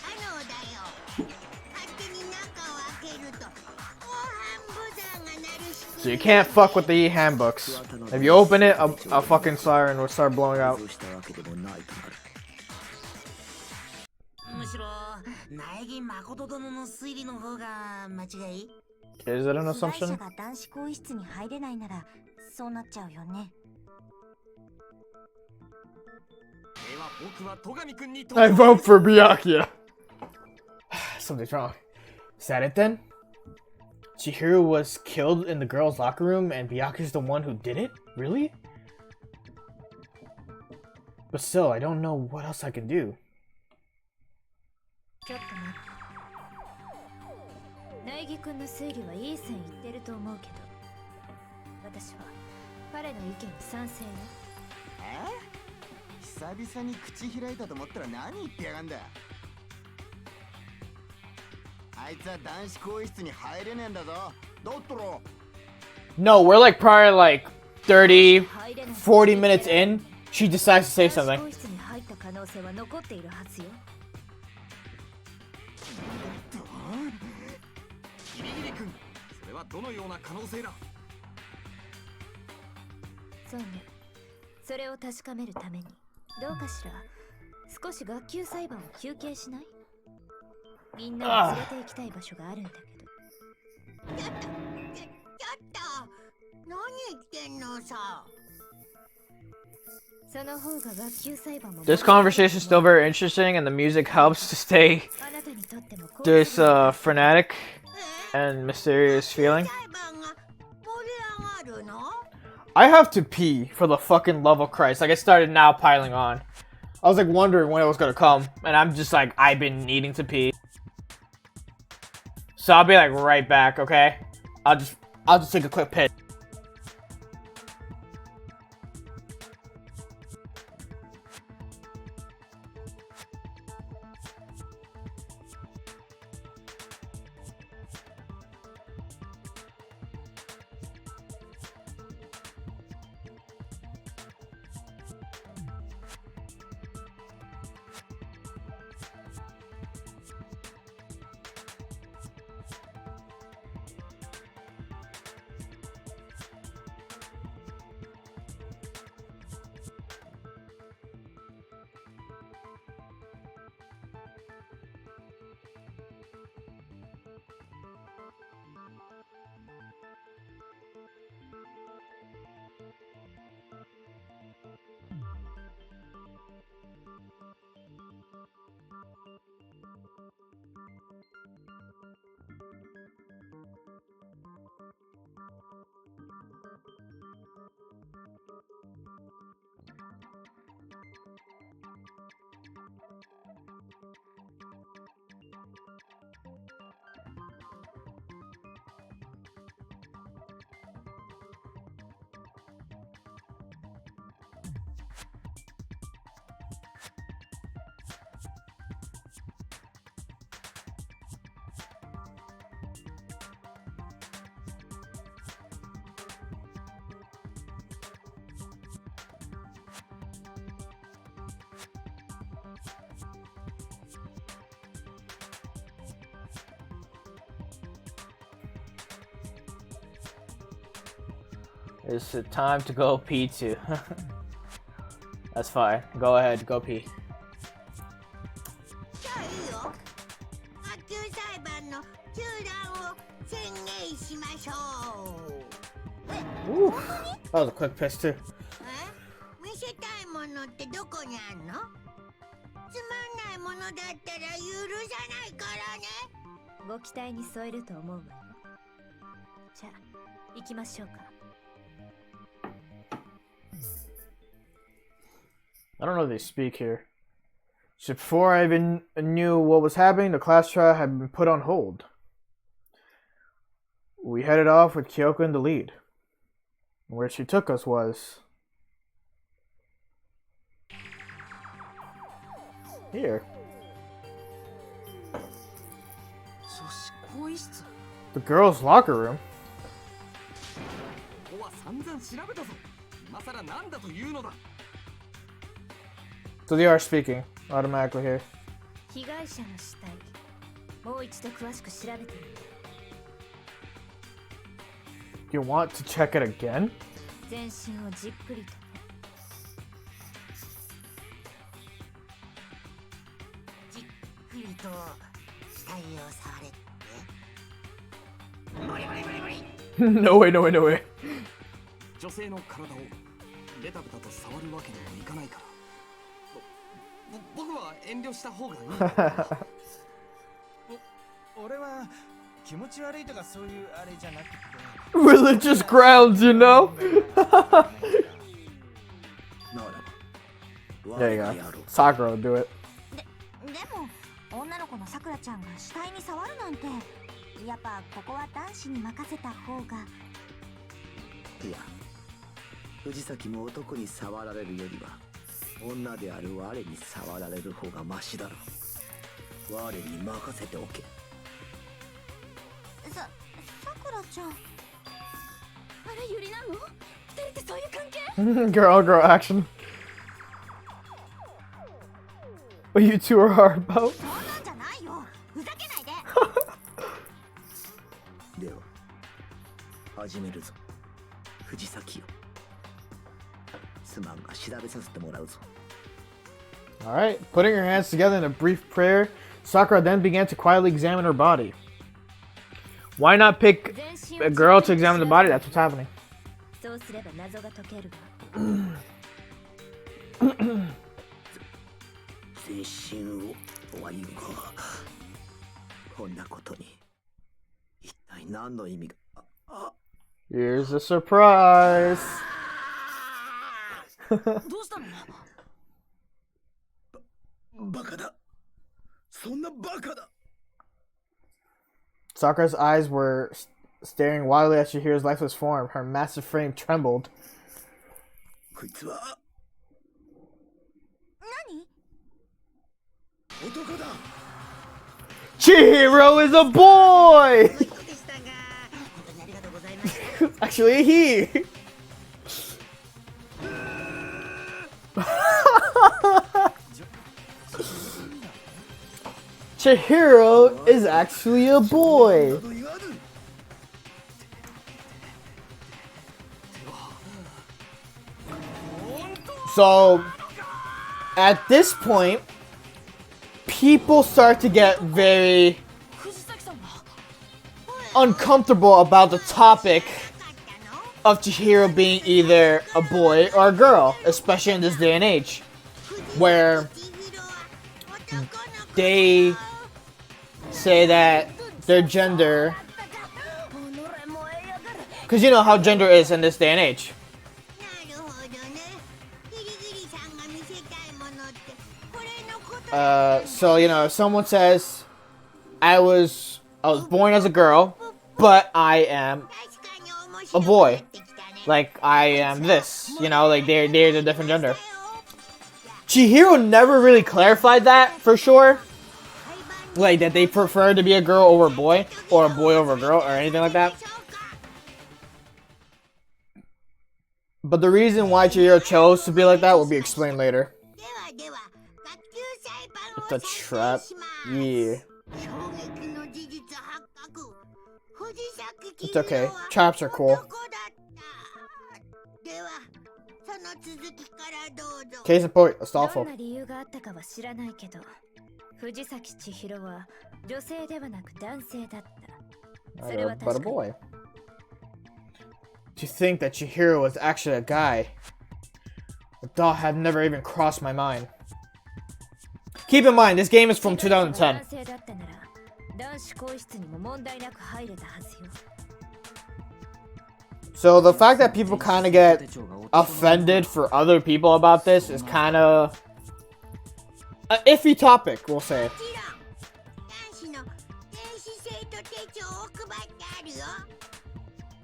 可能だよ。勝手に中を開けると防犯ブザーが鳴る仕 So 組 you み。 can't fuck with the handbooks. If you open it, a fucking siren will start blowing out. そうしたわけでもないとなる。むしろ苗木誠殿の推理の方が間違い。 Is it an 被害者 assumption? が男子更衣室に入れないならそうなっちゃうよね。では僕は戸上くんに I vote for Byakuya. Something's wrong. Is that it then? Chihiro was killed in the girls' locker room and Byakuya's the one who did it? Really? But still, I don't know what else I can do. ちょっと待って。苗木君の推理はいい線いってると思うけど、私は彼の意見に賛成よ。久々に口開いたと思ったら何言ってやがんだ。あいつは男子更衣室に入れねえんだぞ。だったら No, we're like probably like 30, 40 minutes in. She decides to say 男子 something. 更衣室に入った可能性は残っているはずよ。ギリギリくん、それはどのような可能性だ。そうね。それを確かめるためにどうかしら。少し学級裁判を休憩しない？みんなを連れて行きたい場所があるんだけど。ちょっと何言ってんのさ。その方が学級裁判も This conversation is still very interesting, and the music helps to stay あなたにとっても this frenetic and mysterious feeling. 裁判が盛り上がるの？ I have to pee for the fucking love of Christ. Like, it started now piling on. I was like wondering when it was gonna come, and I'm just like, I've been needing to pee. So I'll be like right back, okay? I'll just take a quick piss. It's time to go pee too. That's fine. Go ahead, go pee. じゃあいいよ。学級裁判の中断を宣言しましょう。 Ooh, that was a quick piss too. 見せたいものってどこにあんの？つまんないものだったら許さないからね。ご期待に添えると思うわ。じゃあ行きましょうか。 I don't know if they speak here. So before I even knew what was happening, the class trial had been put on hold. We headed off with Kyoko in the lead. Where she took us was... here. The girls' locker room. ここは散々調べたぞ。今さらなんだというのだ。 So they are speaking automatically here. 被害者の死体、もう一度詳しく調べてみる。 You want to check it again? 全身をじっくりと。じっくりと死体を触れって。 No way, no way, no way. 女性の体をベタベタと触るわけにもいかないから。僕は遠慮した方がいい。俺は気持ち悪いとかそういうあれじゃなくて。 Religious grounds, you know? There you go. Sakura will do it. でも女の子のさくらちゃんが死体に触るなんて、やっぱここは男子に任せた方が。いや、藤崎も男に触られるよりは女である我に触られる方がマシだろう。我に任せておけ。さくらちゃん、あれゆりなの？二人ってそういう関係？ Girl, girl action. What you two are hard about? そんなんじゃないよ。ふざけないで。では始めるぞ。藤崎よ。すまんが調べさせてもらうぞ。 Alright, putting her hands together in a brief prayer, Sakura then began to quietly examine her body. Why not pick a girl to examine the body? That's what's happening. そうすれば謎が解けるわ。全身をは言うが、こんなことに一体何の意味が。Here's a surprise. どうしたの？バカだ。そんなバカだ。 Sakura's eyes were staring wildly as she hears lifeless form. Her massive frame trembled. こいつは何？ 男だ。 Chihiro is a boy! そうでしたが、本当にありがとうございました。 Actually, a he. Chihiro is actually a boy. So, at this point, people start to get very uncomfortable about the topic of Chihiro being either a boy or a girl, especially in this day and age, where they say that their gender, because you know how gender is in this day and age. So you know, if someone says, I was born as a girl, but I am a boy. Like, I am this. You know, like, they're a different gender. Chihiro never really clarified that, for sure. Like, that they prefer to be a girl over a boy over a girl, or anything like that. But the reason why Chihiro chose to be like that will be explained later. It's a trap. Yeah. It's okay. Traps are cool. 続きからどうぞ。 Case in point, ど Astolfo. んな理由があったかは知らないけど、藤崎千尋は女性ではなく男性だった。それは But a 確かに。 boy. To think that Chihiro was actually a guy. The thought had never even crossed my mind. Keep in mind, this game is from 2010. 男性だったなら男子更衣室にも問題なく入れたはずよ。 So the fact that people kind of get offended for other people about this is kind of an iffy topic, we'll say. もちろん男子の電子生徒手帳を配ってあるよ。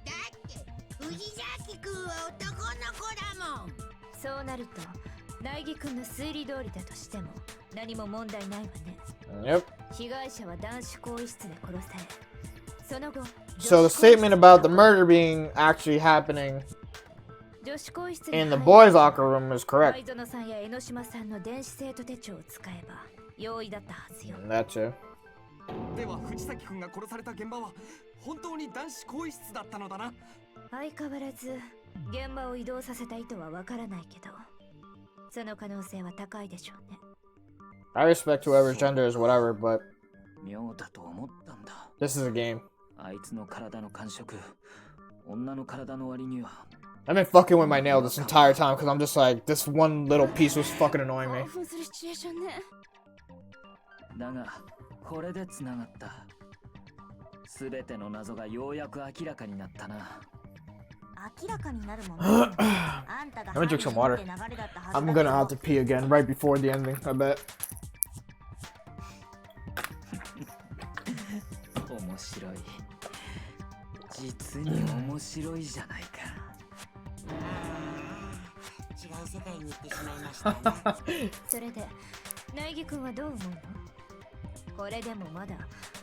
だって藤崎くんは男の子だもん。そうなると苗木君の推理通りだとしても何も問題ないわね。 Yep. 被害者は男子更衣室で殺され、その後 So the statement about the murder being actually happening 女子更衣室に in the 入り boys' locker room is 前 correct. 園さんや江ノ島さんの電子生徒手帳を使えば容易だったはずよ。 That too. では藤崎君が殺された現場は本当に男子更衣室だったのだな。相変わらず現場を移動させた意図はわからないけど、その可能性は高いでしょうね。 I respect whoever's gender is whatever, but 妙だと思ったんだ。 this is a game. あいつの体の感触、女の体の割には。 I've been fucking with my nail this entire time because I'm just like, this one little piece was fucking annoying me. 興奮するシチュエーションね。だが、これで繋がった。すべての謎がようやく明らかになったな。明らかになるもんね。あんたが Let me drink some water. 流れだったはずだ I'm gonna have to pee again right before the ending, I bet. 面白い。実に面白いじゃないか。違う世界に行ってしまいましたね。それで苗木君はどう思うの？これでもまだ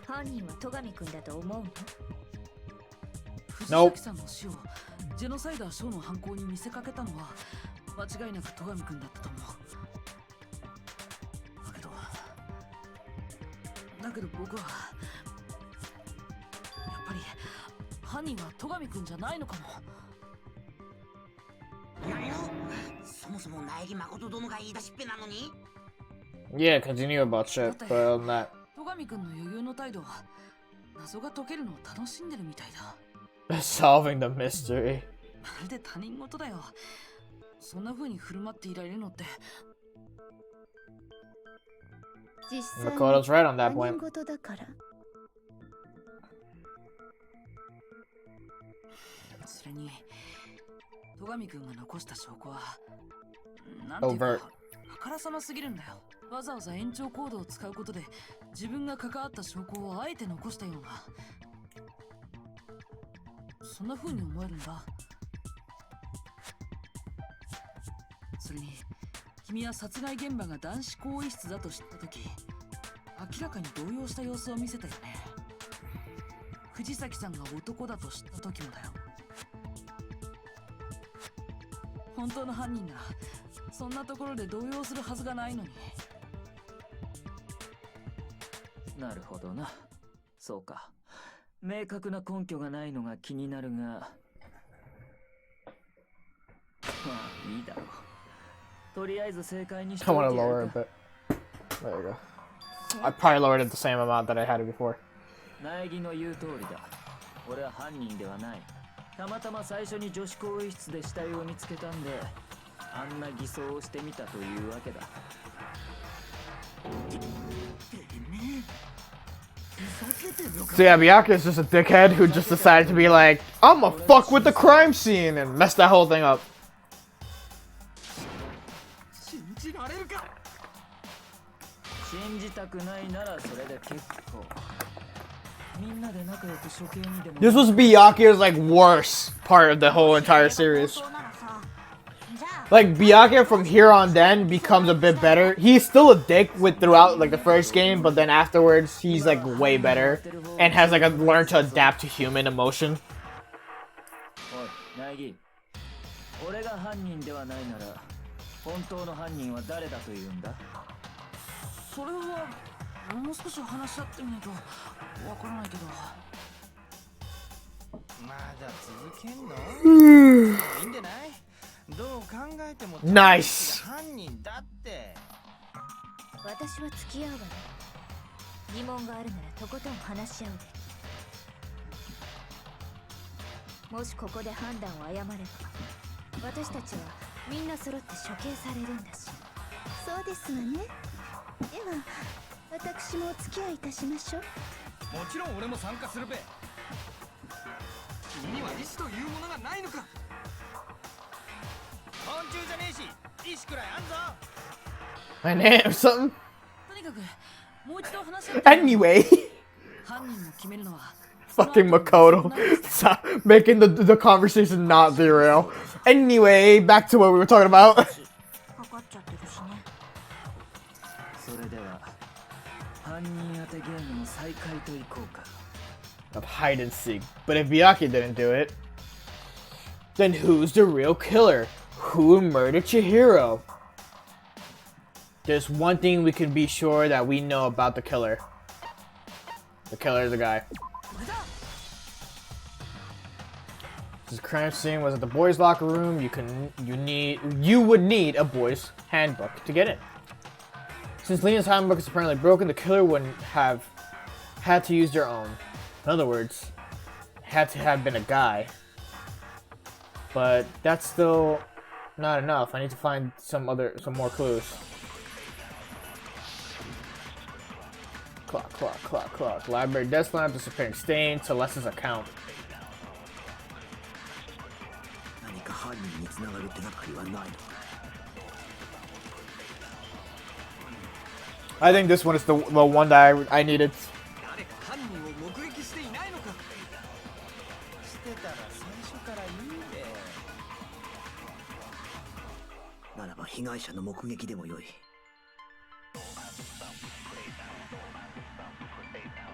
犯人は戸上君だと思うの？藤崎さんの死をジェノサイダーショーの犯行に見せかけたのは間違いなく戸上君だったと思う。だけど僕はやっぱり犯人は戸上君じゃないのかも。何をそもそも苗木誠殿が言い出しっぺなのに。 Yeah, because you knew about shit, but other than that. 戸上君の余裕の態度は謎が解けるのを楽しんでるみたいだ。Solving the mystery. まるで他人事だよ。そんな風に振る舞っていられるのって。実際 Makoto's right on 他 that 人 point. 事だから。それに戸上君が残した証拠はなんていうか Overt. あからさますぎるんだよ。わざわざ延長コードを使うことで自分が関わった証拠をあえて残したような、そんな風に思えるんだ。それに君は殺害現場が男子更衣室だと知った時明らかに動揺した様子を見せたよね。藤崎さんが男だと知った時もだよ。本当の犯人ならそんなところで動揺するはずがないのに。なるほどな。そうか。明確な根拠がないのが気になるが、まあいいだろう。とりあえず正解にして I お want い to てや lower る it か。 a bit. There we go. I probably lowered it the same amount that I had it before. 苗木の言う通りだ。俺は犯人ではない。たまたま最初に女子更衣室で死体を見つけたんで、あんな偽装をしてみたというわけだ。So yeah, Miyake is just a dickhead who just decided to be like, I'm gonna fuck with the crime scene and mess that whole thing up. 信じられるか。信じたくないならそれで結構。みんなで仲良く処刑にでも。 This was Miyake's like worst part of the whole entire series. そうならさ、じゃあ Like Miyake from here on then becomes a bit better. He's still a dick with throughout like the first game, but then afterwards he's like way better and has like a learned to adapt to human emotion. おい、苗木。俺が犯人ではないなら、本当の犯人は誰だというんだ？それはもう少し話し合ってみないとわからないけど。まだ続けんのいいんじゃない？どう考えても Nice. 犯人だって。私は付き合うわね。疑問があるならとことん話し合うで。もしここで判断を誤れば、私たちはみんな揃って処刑されるんだし。そうですわね。では私もお付き合いいたしましょう。もちろん俺も参加するべ。君には意志というものがないのか。昆虫じゃねえし、意志くらいあんぞ。 My name or something. とにかくもう一度話し合って。 Anyway. 犯人を決めるのは Fucking Makoto. Stop making the conversation not derail. Anyway, back to what we were talking about. かかっちゃってるしね。それでは犯人当てゲームの再開といこうか。 Of hide and seek. But if Byakuya didn't do it, then who's the real killer? Who murdered Chihiro? There's one thing we can be sure that we know about the killer. The killer is a guy. This crime scene was at the boys' locker room. You would need a boys' handbook to get in. Since Lena's handbook is apparently broken, the killer wouldn't have had to use their own. In other words, had to have been a guy. But that's still not enough. I need to find some more clues. Clock. Library desk lamp, disappearing stain, Celeste's account. I think this one is the one that I needed. 誰か犯人を目撃していないのか。してたら最初から言うべ。ならば被害者の目撃でもよい。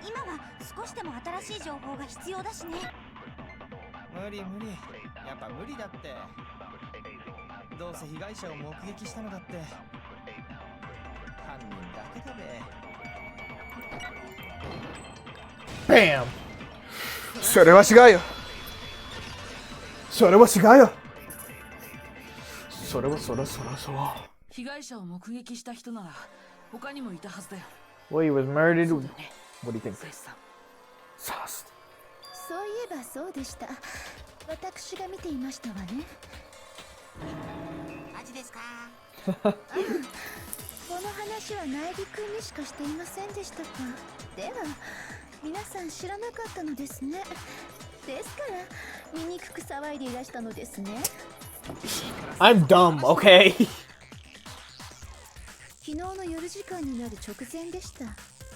今は少しでも新しい情報が必要だしね。無理。やっぱ無理だって。どうせ被害者を目撃したのだって。犯人だけだべ。 Bam! それは違うよ。それは違うよ。それは。被害者を目撃した人なら他にもいたはずだよ。 Well, he was murdered. What do you think? そういえばそうでした。私が見ていましたわね。マジですか。この話は苗木くんにしかしていませんでしたか。では皆さん知らなかったのですね。ですから醜く騒いでいらしたのですね。 I'm dumb, okay? 昨日の夜時間になる直前でした。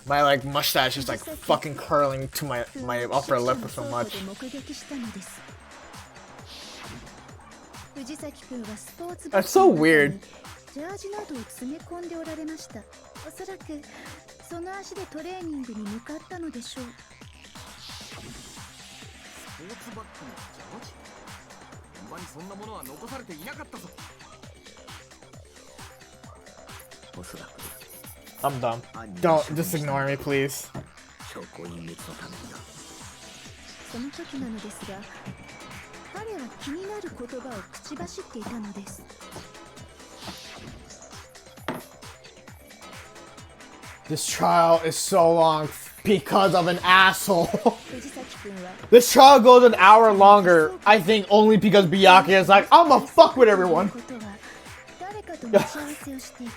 My like mustache is like fucking curling to my upper lip so much. 目撃したのです。藤崎くんはスポーツ That's so weird. ジャージなどを詰め込んでおられました。おそらくその足でトレーニングに向かったのでしょう。スポーツバッグのジャージ。現場にそんなものは残されていなかったぞ。おそらく I'm dumb. Don't just ignore me, please. 証拠隠滅のためにだ。その時なのですが、彼は気になる言葉を口走っていたのです。 This trial is so long because of an asshole. This trial goes an hour longer, I think, only because Byakuya is like, I'ma fuck with everyone. 誰かと待ち合わせをしていた。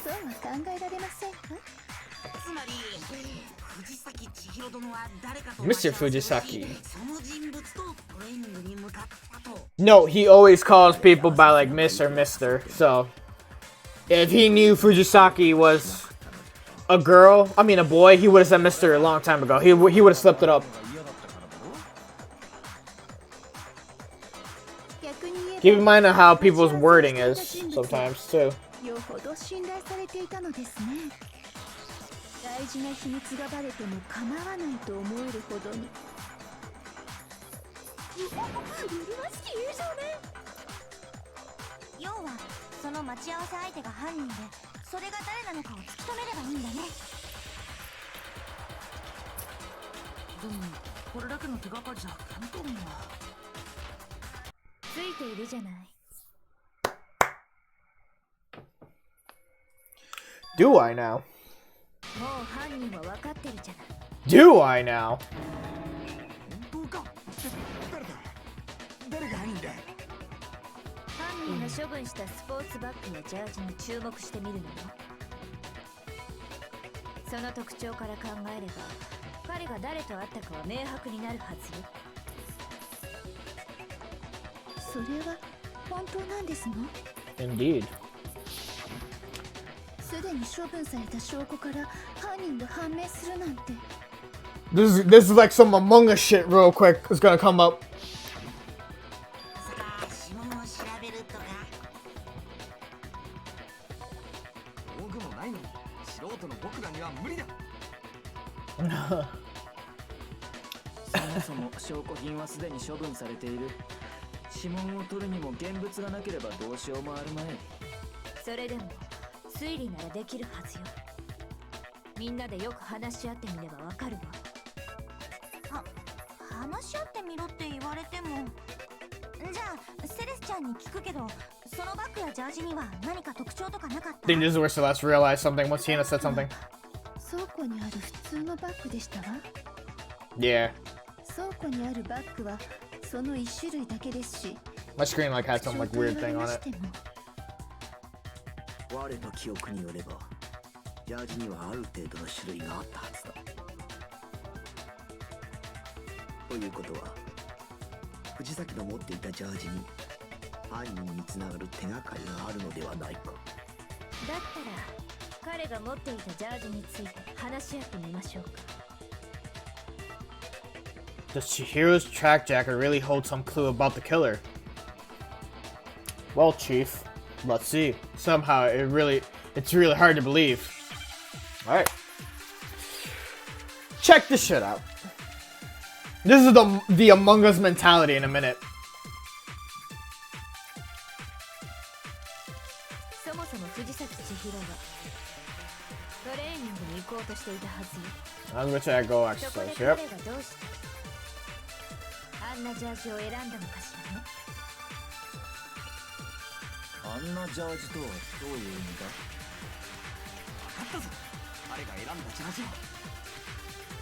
そうは考えられませんか。つまり藤崎千尋殿は誰かと Mr. Fujisaki. その人物とトレーニングに向かったと。 No, he always calls people by like Miss or Mister. So if he knew Fujisaki was a girl, I mean a boy, he would have said Mister a long time ago. He would have slipped it up. Keep in mind how people's wording is sometimes too. よほど信頼されていたのですね。大事な秘密がバレても構わないと思えるほどに。麗しき友情ね。要はその待ち合わせ相手が犯人で、それが誰なのかを突き止めればいいんだね。でもこれだけの手がかりじゃ見当も。ついいているじゃない。 Do I now? もう犯人は分かってるじゃない。 Do I now? 本当か？誰が犯人だ？犯人が処分したスポーツバッグやジャージに注目してみるのよ。その特徴から考えれば彼が誰と会ったかは明白になるはずよ。それは本当なんですの？ Indeed. すでに処分された証拠から犯人が判明するなんて。 This is like some Among Us shit real quick. It's gonna come up. さあ指紋を調べるとか。道具もないのに素人の僕らには無理だ。そもそも証拠品はすでに処分されている。指紋を取るにも現物がなければどうしようもあるまい。それでも推理ならできるはずよ。みんなでよく話し合ってみればわかるわ。話し合ってみろって言われても。じゃあセレスちゃんに聞くけど、そのバッグやジャージには何か特徴とかなかった？ I think this is where Celeste realized something once Tina said something. 倉庫にある普通のバッグでしたわ。 Yeah. 倉庫にあるバッグはその一種類だけですし。 My screen like had some like weird thing on it. 我の記憶によればジャージにはある程度の種類があったはずだ。ということは藤崎の持っていたジャージに犯人につながる手がかりがあるのではないか。だったら彼が持っていたジャージについて話し合ってみましょうか。 Does Chihiro's track jacket really hold some clue about the killer? Well, Chief, let's see. Somehow it's really hard to believe. Alright. Check this shit out. This is the Among Us mentality in a minute. そもそも藤崎千尋はトレーニングに行こうとしていたはずよ。 I'm gonna check go そこ exercise. で Yep. 彼がどうしてあんなジャージを選んだのかしらね。あんなジャージとはどういう意味だ？分かったぞ。彼が選んだジャージは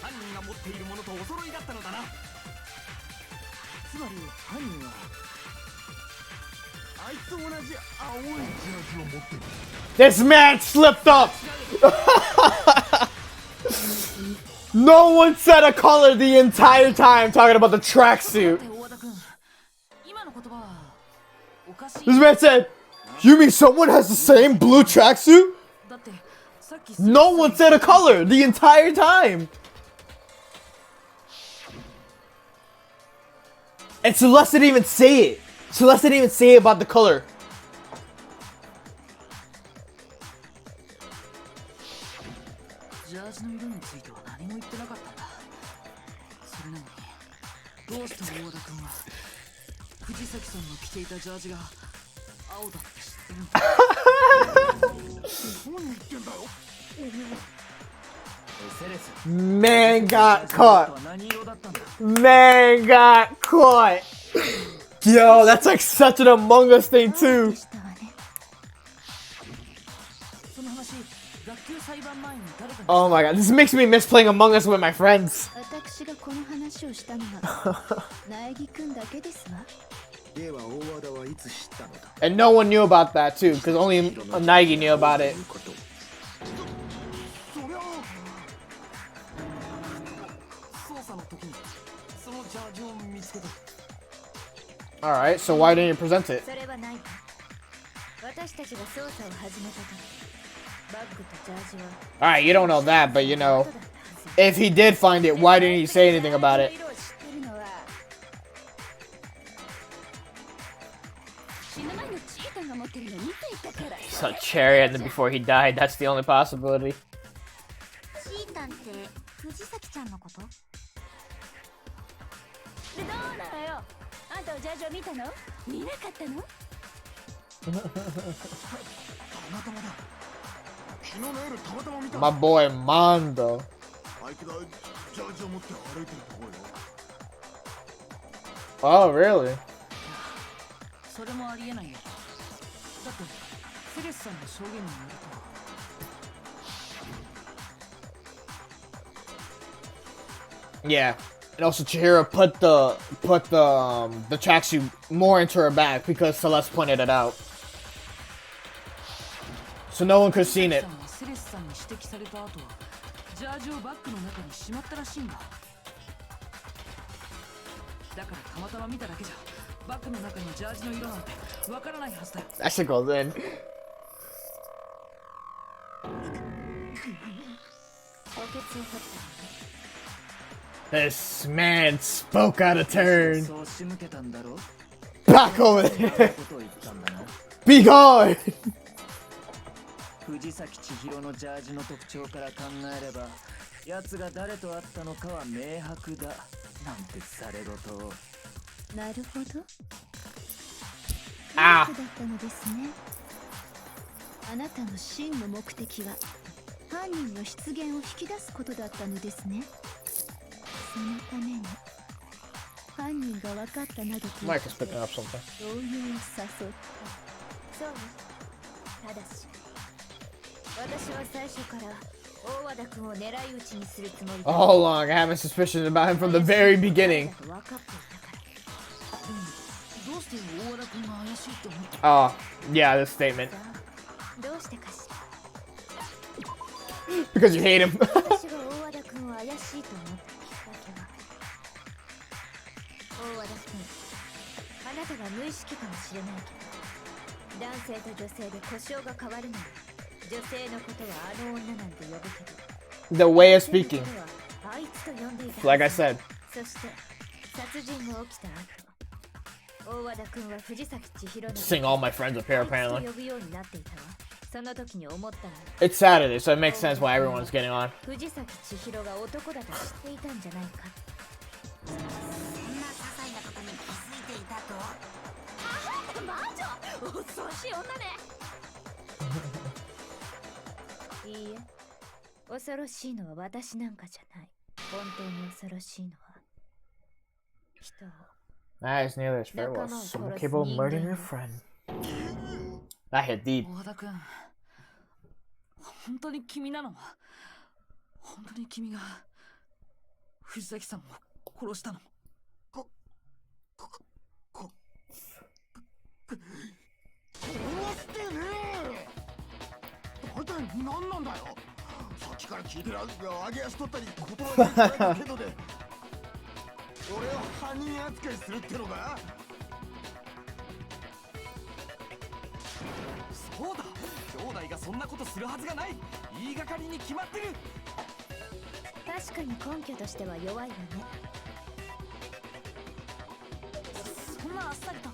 犯人が持っているものとお揃いだったのだな。つまり犯人はあいつと同じ青いジャージを持ってる。 This man slipped up! No one said a color the entire time talking about the tracksuit. 大田君、今の言葉はおかしい。 This man said, you mean someone has the same blue tracksuit? だってさっき No one said a color the entire time. And Celeste didn't even say it. Celeste didn't even say about the color. ジャージの色については何も言ってなかったんだ。それなのにどうして大和田君は藤崎さんの着ていたジャージが青だって知ってるんだ。何言ってんだよ。セレス、 Man got caught. 何色だったんだ？ Man got caught. Yo, that's like such an Among Us thing too. その話、学級裁判前に誰かに Oh my god, this makes me miss playing Among Us with my friends. 私がこの話をしたのは苗木くんだけですわ。では大和田はいつ知ったのだ？ And no one knew about that too, because only Naegi knew about it. そりゃ捜査の時にそのジャージを見つけた。 Alright, so why didn't you present it? それはないわ。私たちが捜査を始めたからバッグとジャージは Alright, you don't know that, but you know, if he did find it, why didn't he say anything about it? 色を知ってるのは死ぬ前のチータが持ってるの見ていたから。 Saw Cherry and then before he died, that's the only possibility. チータンって藤崎ちゃんのこと？でどうなのよ。あんたはジャージを見たの？見なかったの？たまたまだ。昨日の夜たまたま見た。 My boy Mondo. あいつがジャージを持って歩いてるところよ。 Oh, really? それもありえないよ。だってセレスさんの証言によると。 Yeah, and also Chihiro put the tracksuit more into her back because Celeste pointed it out, so no one could have seen it. セレスさんに指摘された後、ジャージをバッグの中にしまったらしいんだ。だからたまたま見ただけじゃバッグの中のジャージの色なんてわからないはずだよ。 That shit goes in. This man spoke out of turn. Back over there. Be gone. 藤崎千尋のジャージの特徴から考えれば、奴が誰と会ったのかは明白だなんてされごと。なるほど。あだったのですね。あなたの真の目的は犯人の出現を引き出すことだったのですね。そのために犯人が分かったなどと言 Mike って is picking up something. 動揺を誘った。そうね。ただし私は最初から大和田君を狙い撃ちにするつもりだ。 All along, I have a suspicion about him from the very beginning. どうして大和田君が怪しいと思った？ Oh, yeah, this statement. どうしてかしら。 Because you hate him. 私が大和田君を怪しいと思ったきっかけは、大和田君、あなたが無意識かもしれないけど、男性と女性で呼称が変わるのに、女性のことはあの女なんて呼ぶけど、 The way of speaking. あいつと呼んでいた。 Like I said. そして殺人が起きた後、大和田君は藤崎千尋の Seeing all my friends up here, あいつ apparently. と呼ぶようになっていたわ。その時に思ったの。 It's Saturday, so it makes sense why everyone's getting on. 藤崎千尋が男だと知っていたんじゃないか。そんな些細なことに気づいていたと。魔女、恐ろしい女ね。いいえ、恐ろしいのは私なんかじゃない。本当に恐ろしいのは人を。 That is nearly as fair was someone capable of murdering your friend. That hit deep. 大和田君、本当に君なの？本当に君が藤崎さんを殺したの？殺してねえ。大体何なんだよ。さっきから聞いてる揚げ足取ったり言葉がけどで俺を犯人扱いするってのか？そうだ、兄弟がそんなことするはずがない。言いがかりに決まってる。確かに根拠としては弱いわね。そんなあっさりと。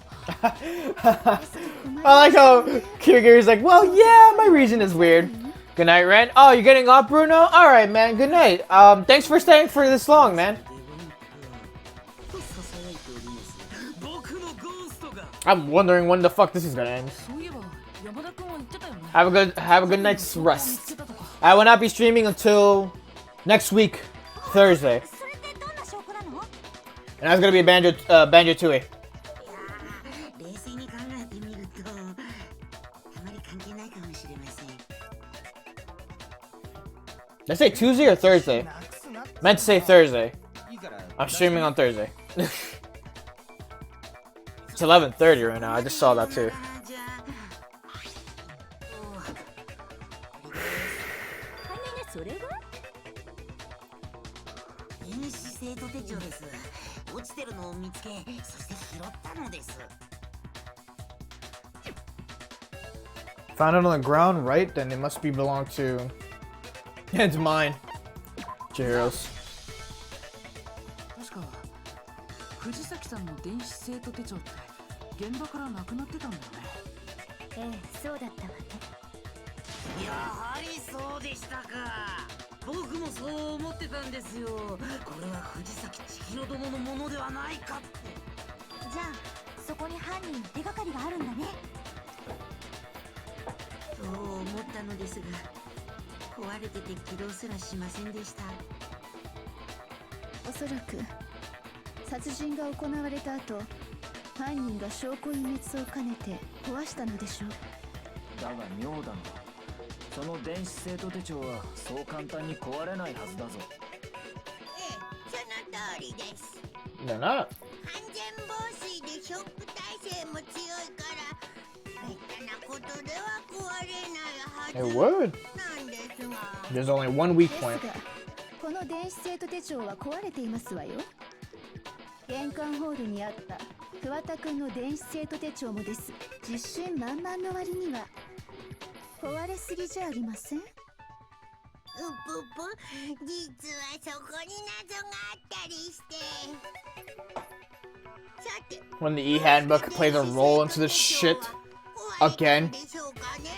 I like how Kirigiri's like, well, yeah, my reason is weird. Good night, Ren. Oh, you're getting up, Bruno? Alright, man, good night. Thanks for staying for this long, man. I'm wondering when the fuck this is gonna end. Have a good night's rest. I will not be streaming until next week, Thursday. And that's gonna be Banjo Tooie. 冷静に考えてみるとあまり関係ないかもしれません。 Did I say Tuesday or Thursday? Meant to say Thursday. I'm streaming on Thursday. It's 11:30 right now. I just saw that too. それは電子生徒手帳です。落ちてるのを見つけ、そして拾ったのです。 Found it on the ground, right? Then it must be belong to. Yeah, it's mine. Chihiro's. 確か藤崎さんの電子生徒手帳って現場からなくなってたんだよね。ええ、そうだったわね。やはりそうでしたか。僕もそう思ってたんですよ。これは藤崎千尋殿のものではないかって。じゃあそこに犯人の手がかりがあるんだね。そう思ったのですが、壊れてて起動すらしませんでした。おそらく殺人が行われた後、犯人が証拠隠滅を兼ねて壊したのでしょう。だが妙だな。その電子生徒手帳はそう簡単に壊れないはずだぞ。ええ、その通りです。 They're not. 完全防水でショック耐性も強いからめったなことでは壊れないは It ず would. なんですが。 There's only one weak です point. が、この電子生徒手帳は壊れていますわよ。玄関ホールにあった桑田くんの電子生徒手帳もです。自信満々の割には壊れすぎじゃありません？うぷぷ、実はそこに謎があったりして。さて、 When the e-handbook plays a role into this shit again. でしょうかね。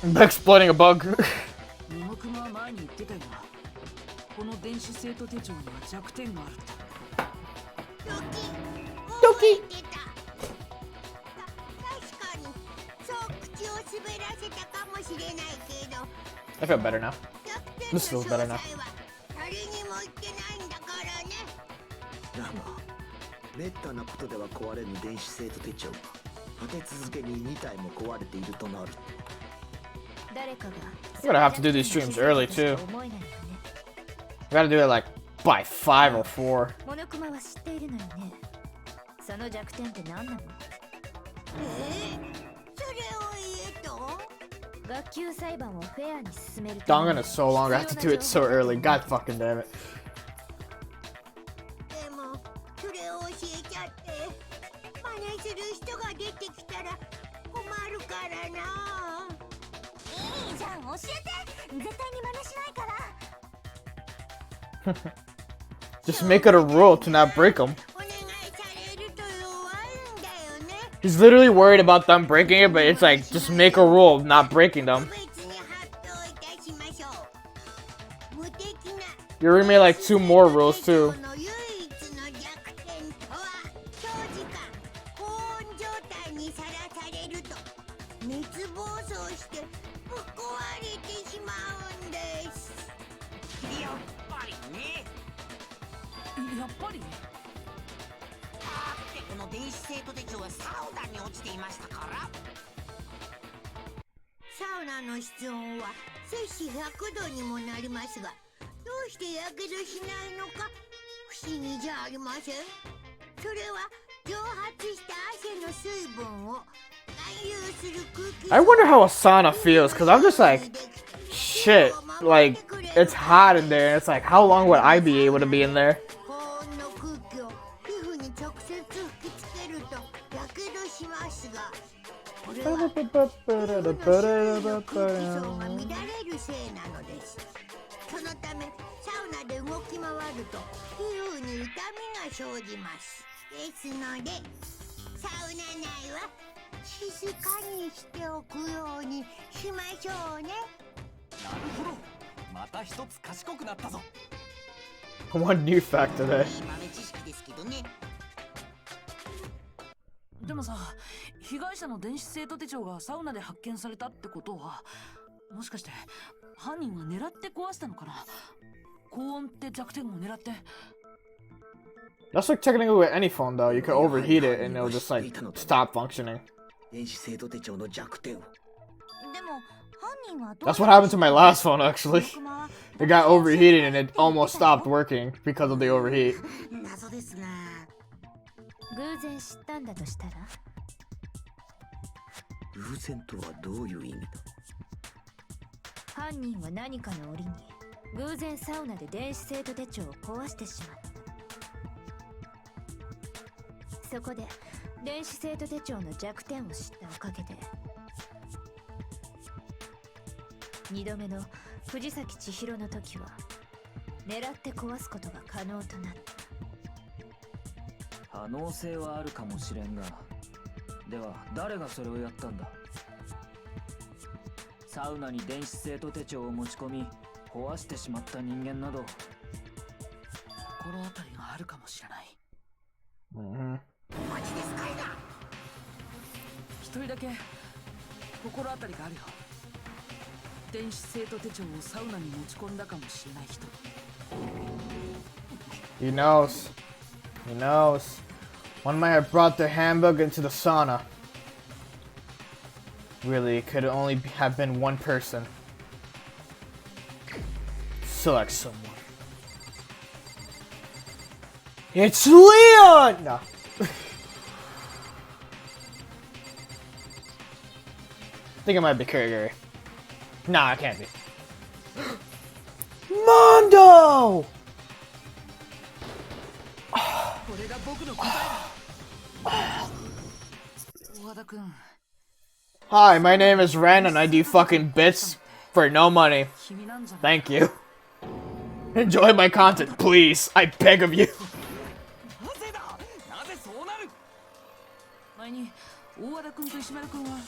Exploiting a bug. モモクマは前に言ってたよな。この電子生徒手帳には弱点があるって。ドキた。確かにそう口を滑らせたかもしれないけど、 I feel better now. 弱点 This の feels 詳 better 細 now. は誰にも言ってないんだからね。だがめったなことでは壊れぬ電子生徒手帳が立て続けに2体も壊れているとなる。誰かが We're gonna have to do these streams early too. We gotta do it like by 5 or 4. モノクマは知っているのよね。その弱点って何なの？それを言えと。学級裁判をフェアに進める Dangan is so long. I have to do it so early. God fucking damn it. でもそれを教えちゃって真似する人が出てきたら困るからな。いいじゃん、教えて。絶対に真似しないから。 Just make it a rule to not break them. お願いされると弱いんだよね。 He's literally worried about them breaking it, but it's like, just make a rule of not breaking them. 別に発表いたしましょう。無敵な You already made like 2 more rules too. の唯一の弱点とは長時間高温状態にさらされると熱暴走してぶっ壊れてしまうんです。やっぱりね。やっぱり。だってこの電子生徒手帳はサウナに落ちていましたから。サウナの室温は摂氏100度にもなりますが、どうしてやけどしないのか不思議じゃありません。それは蒸発した汗の水分を含有する空気。 I wonder how a sauna feels, because I'm just like, shit, like, it's hot in there. It's like, how long would I be able to be in there? 高温の空気を皮膚に直接吹きつけるとやけどしますが、これは皮膚の周囲の空気層が乱れるせいなのです。そのためサウナで動き回ると皮膚に痛みが生じます。ですのでサウナ内は静かにしておくようにしましょうね。なるほど。また一つ賢くなったぞ。 One new fact today. いい豆知識ですけどね。でもさ、被害者の電子生徒手帳がサウナで発見されたってことは、もしかして犯人は狙って壊したのかな。高温って弱点を狙って。 That's like technically with any phone though. You could overheat it and it'll just like stop functioning. 電子生徒手帳の弱点を。でも犯人は That's what happened to my last phone actually. It got overheated and it almost stopped working because of the overheat. 謎ですな。偶然知ったんだとしたら、偶然とはどういう意味だ。犯人は何かの折に偶然サウナで電子生徒手帳を壊してしまった。そこで電子生徒手帳の弱点を知ったおかげで2度目の藤崎千尋の時は狙って壊すことが可能となった。可能性はあるかもしれんが、では誰がそれをやったんだ。サウナに電子生徒手帳を持ち込み壊してしまった人間など心当たりがあるかもしれない。マジですかいな。一人だけ心当たりがあるよ。電子生徒手帳をサウナに持ち込んだかもしれない人。 He knows. He knows. One might have brought their handbook into the sauna. Really, it could only have been one person. Select someone. It's Leon! No. I think it might be Kurigiri. Nah, it can't be. Mondo! Hi, my name is Ren and I do fucking bits for no money. Thank you. Enjoy my content, please. I beg of you. 前に大和田君と石丸君は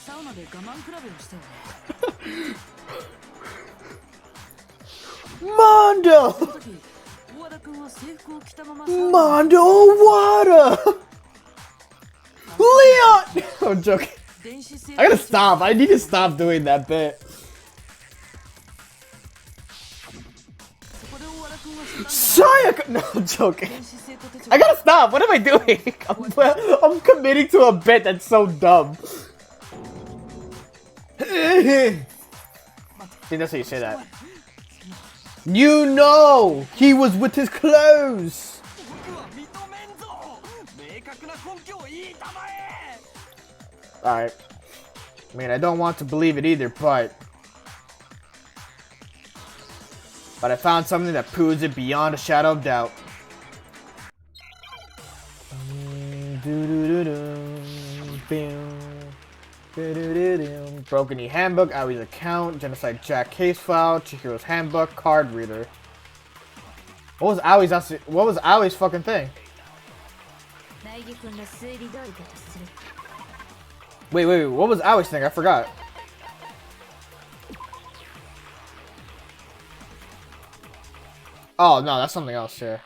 サウナで我慢比べをしたよね。 Mondo! その時大和田君は制服を着たまま Mondo water! Leon! I'm joking. I gotta stop. I need to stop doing that bit. Sayaka! No, I'm joking. I gotta stop. What am I doing? I'm committing to a bit that's so dumb. I think that's how you say that. You know! He was with his clothes! Alright. I mean, I don't want to believe it either, but I found something that proves it beyond a shadow of doubt. Broken E Handbook, Aoi's account, Genocide Jack case file, Chihiro's handbook, card reader. What was Aoi's fucking thing? Wait, what was Aoi's thing? I forgot. Oh, no, that's something else here.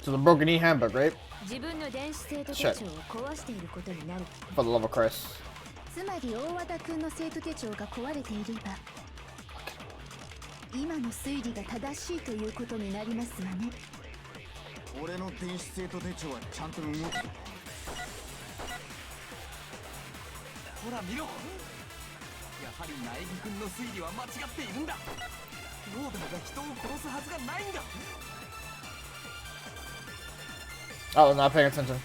So the Broken E Handbook, right? Shit. For the love of Christ. つまり大和田君の生徒手帳が壊れていれば今の推理が正しいということになりますわね。俺の電子生徒手帳はちゃんと動く。ほら見ろ。やはり苗木君の推理は間違っているんだ。ゴーダーが人を殺すはずがないんだ。 Oh, not paying attention.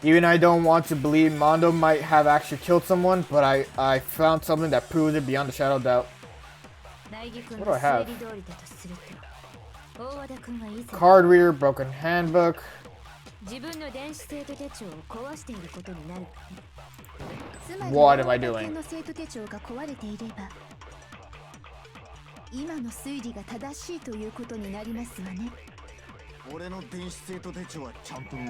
Even I don't want to believe Mondo might have actually killed someone, but I found something that proves it beyond a shadow of doubt. What do I have? Card reader, broken handbook. What am I doing? 今の推理が正しいということになりますわね。俺の電子生徒手帳はちゃんと動く。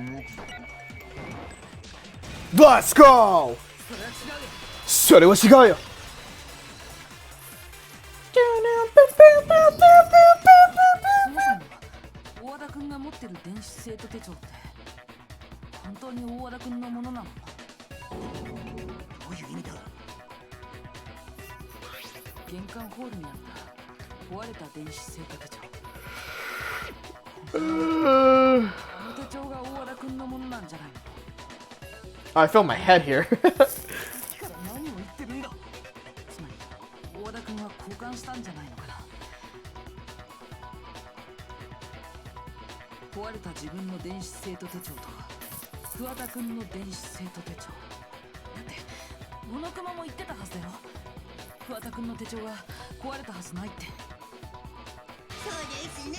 Let's go! それは違うよ。大和田君が持ってる電子生徒手帳って本当に大和田君のものなのか。どういう意味だ。玄関ホールにあった壊れた電子生徒手帳。あの手帳が大和田君のものなんじゃないの。 I feel my head here. 何を言ってるんだ。つまり大和田君は交換したんじゃないのかな。壊れた自分の電子生徒手帳と桑田君の電子生徒手帳だってモノクマも言ってたはずだよ。桑田君の手帳は壊れたはずないって。そうですね。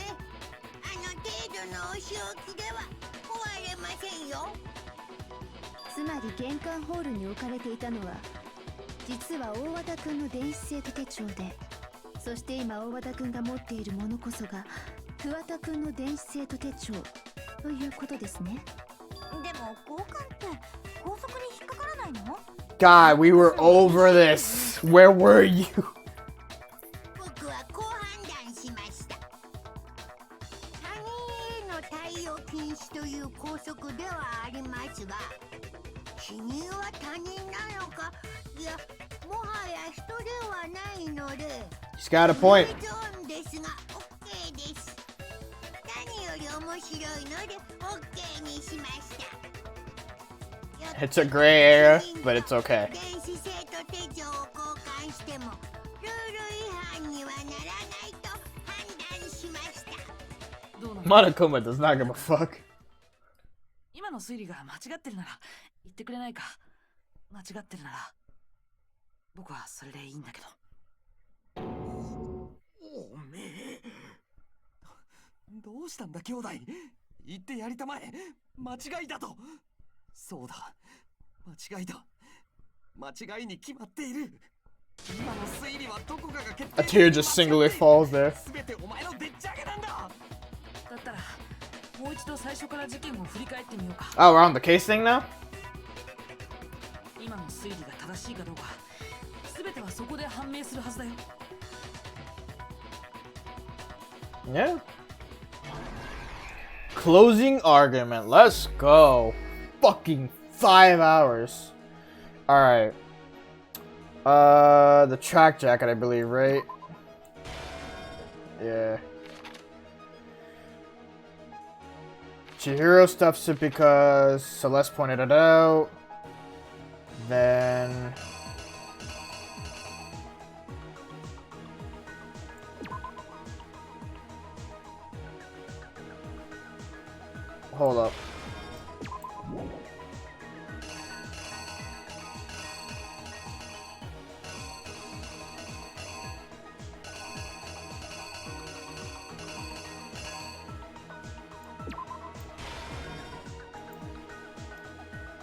あの程度のお仕置きでは壊れませんよ。 つまり玄関ホールに置かれていたのは実は大和田君の電子生徒手帳で、そして今大和田君が持っているものこそが桑田君の電子生徒手帳ということですね。でも交換って高速に引っかからないの？ God, we were over this. Where were you? 僕はこう判断しました。他人への対応禁止という死人は他人なのか、いやもはや人ではないので He's got a point. ゾーンですが OK です。何より面白いので OK にしました。 It's a gray area, but it's okay. 電子製と手錠を交換してもルール違反にはならないと判断しました。どうなんだ。 Monokuma does not give a fuck. 今の推理が間違ってるなら言ってくれないか。間違ってるなら僕はそれでいいんだけど。おめえどうしたんだ兄弟。言ってやりたまえ。間違いだと。そうだ、間違いだ。間違いに決まっている。今の推理はどこかが決定。 A tear just singularly falls there. 全てお前のでっち上げなんだ。だったらもう一度最初から事件を振り返ってみようか。 Oh, we're on the case thing now? 今の推理が正しいかどうか全てはそこで判明するはずだよ。 Yeah. Closing argument. Let's go. Fucking 5 hours. Alright. The track jacket, I believe, right? Yeah. Chihiro stuffs it because Celeste pointed it out. Then... Hold up.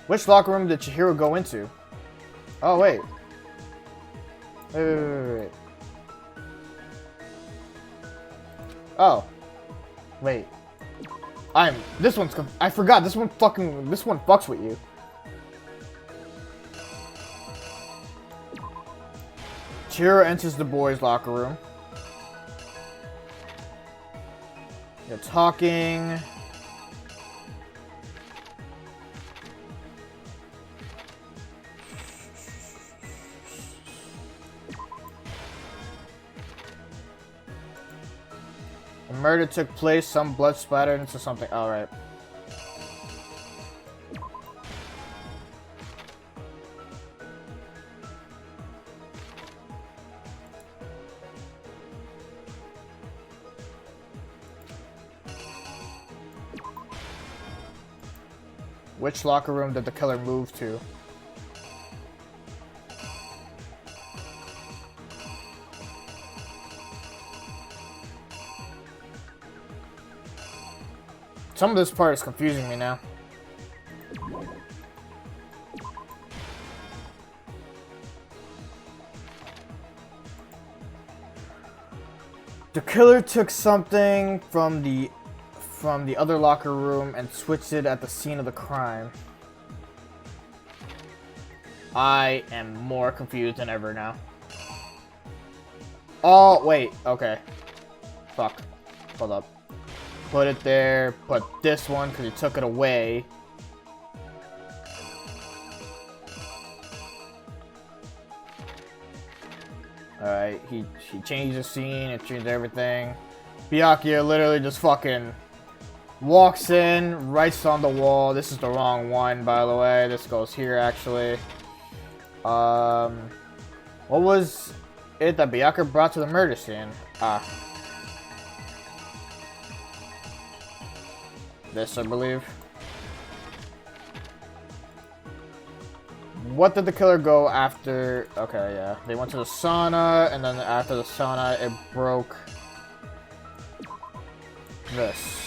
Which locker room did Chihiro go into? Oh, wait. Wait. Oh. Wait. This one's, I forgot, this one fucks with you. Chihiro enters the boys' locker room. They're talking. A murder took place, some blood splattered into something. Alright. Which locker room did the killer move to? Some of this part is confusing me now. The killer took something from the other locker room and switched it at the scene of the crime. I am more confused than ever now. Oh, wait. Okay. Fuck. Hold up. Put it there. Put this one because he took it away. Alright, he changed the scene, it changed everything. Byakuya literally just fucking walks in, writes on the wall. This is the wrong one, by the way. This goes here, actually. What was it that Byakuya brought to the murder scene? This, I believe. What did the killer go after? Okay, yeah. They went to the sauna, and then after the sauna, it broke this.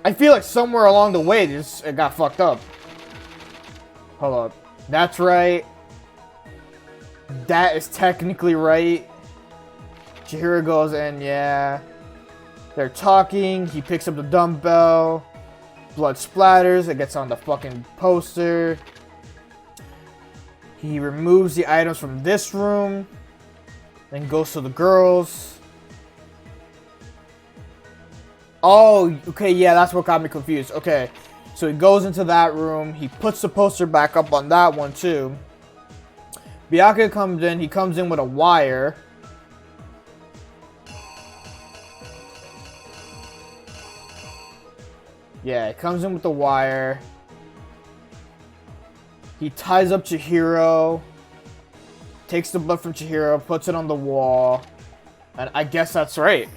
I feel like somewhere along the way, it got fucked up. Hold up. That's right. That is technically right. Chihiro goes in, yeah. They're talking, he picks up the dumbbell. Blood splatters, it gets on the fucking poster. He removes the items from this room. Then goes to the girls. Oh, okay, yeah, that's what got me confused. Okay, so he goes into that room. He puts the poster back up on that one, too. Byakuya comes in. He comes in with a wire. Yeah, he comes in with the wire. He ties up Chihiro. Takes the blood from Chihiro, puts it on the wall. And I guess that's right.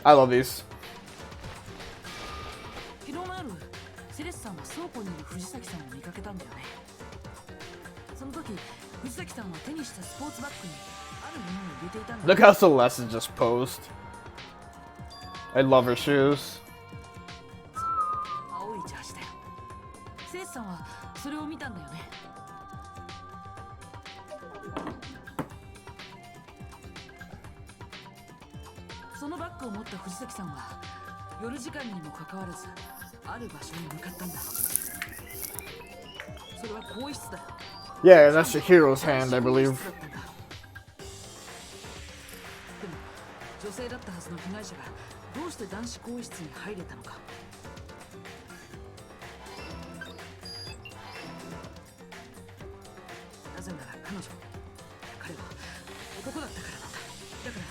I love these. 昨日の夜、セレスさんは倉庫にいる藤崎さんを見かけたんだよね。その時、藤崎さんは手にしたスポーツバッグにあるものを入れていたんだ。 Look how Celeste is just posed. I love her shoes. 青いジャージだよ。セレスさんはそれを見たんだよね。そのバッグを持った藤崎さんは夜時間にもかかわらずある場所に向かったんだ。それは更衣室だよ。 Yeah, that's Chihiro's hand, I believe. でも女性だったはずの被害者がどうして男子更衣室に入れたのか。なぜなら彼は男だったからなんだ。だから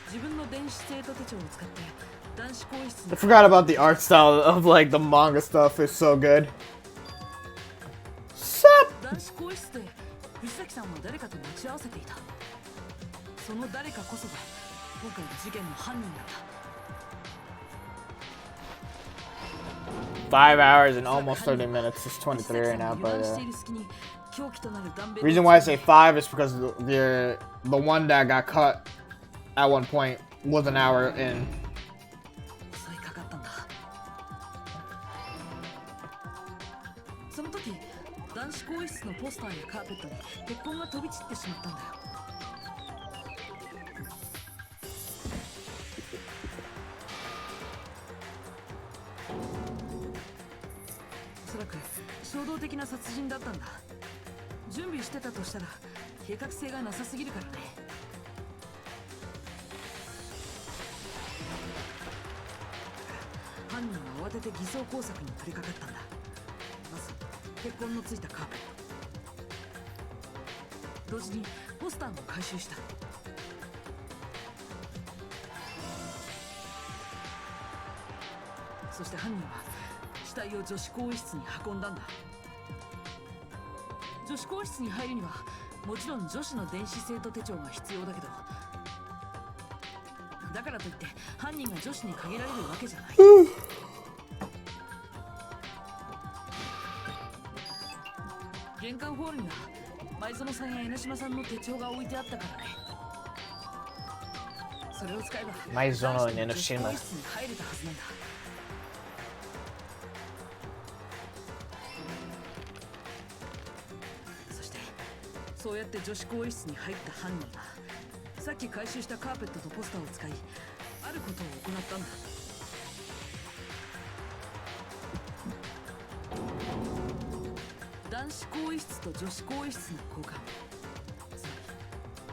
自分の電子生徒手帳を使って男子更衣室に I forgot about the art style of like the manga stuff. It's so good. Sup? 男子更衣室で藤崎さんは誰かと待ち合わせていた。その誰かこそが今回の事件の犯人だった。 5 hours and almost 30 minutes. It's 23 right now, but reason why I say 5 is because the one that got cut at one point was an hour in. 襲いかかったんだ。その時、男子更衣室のポスターやカーペットに血痕が飛び散ってしまったんだよ。おそらく衝動的な殺人だったんだ。準備してたとしたら計画性がなさすぎるからね。犯人は慌てて偽装工作に取り掛かったんだ。まず血痕のついたカーペット、同時にポスターも回収した。そして犯人は死体を女子更衣室に運んだんだ。女子更衣室に入るにはもちろん女子の電子生徒手帳が必要だけど、だからといって犯人が女子に限られるわけじゃない。玄関ホールには前園さんや江島さんの手帳が置いてあったからね。それを使えば前園や江島女子更衣室に入れたはずなんだ。そうやって女子更衣室に入った犯人はさっき回収したカーペットとポスターを使いあることを行ったんだ。男子更衣室と女子更衣室の交換、つま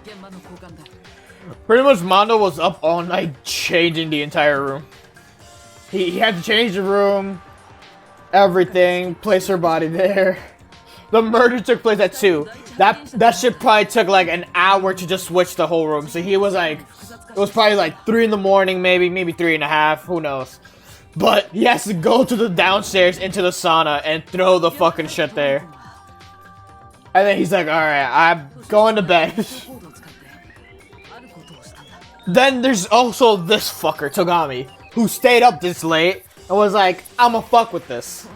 り現場の交換だ。 Pretty much Mondo was up all night changing the entire room. He had to change the room, everything, place her body there. The murder took place at 2. That shit probably took like an hour to just switch the whole room. So he was like, it was probably like 3 in the morning, maybe 3:30, who knows. But he has to go to the downstairs into the sauna and throw the fucking shit there. And then he's like, alright, I'm going to bed. Then there's also this fucker, Togami, who stayed up this late and was like, I'ma fuck with this.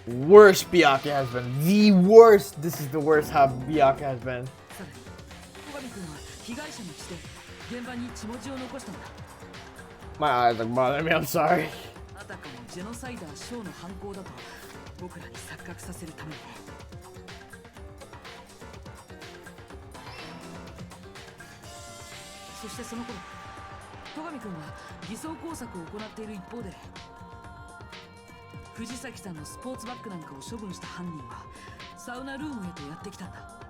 Worst Byakuya has been. The worst. This is the worst how Byakuya has been. My eyes are bothering me, I'm sorry. ジェノサイダーショーの犯行だと僕らに錯覚させるためにね。そしてその頃、戸上君は偽装工作を行っている一方で、藤崎さんのスポーツバッグなんかを処分した犯人はサウナルームへとやってきたんだ。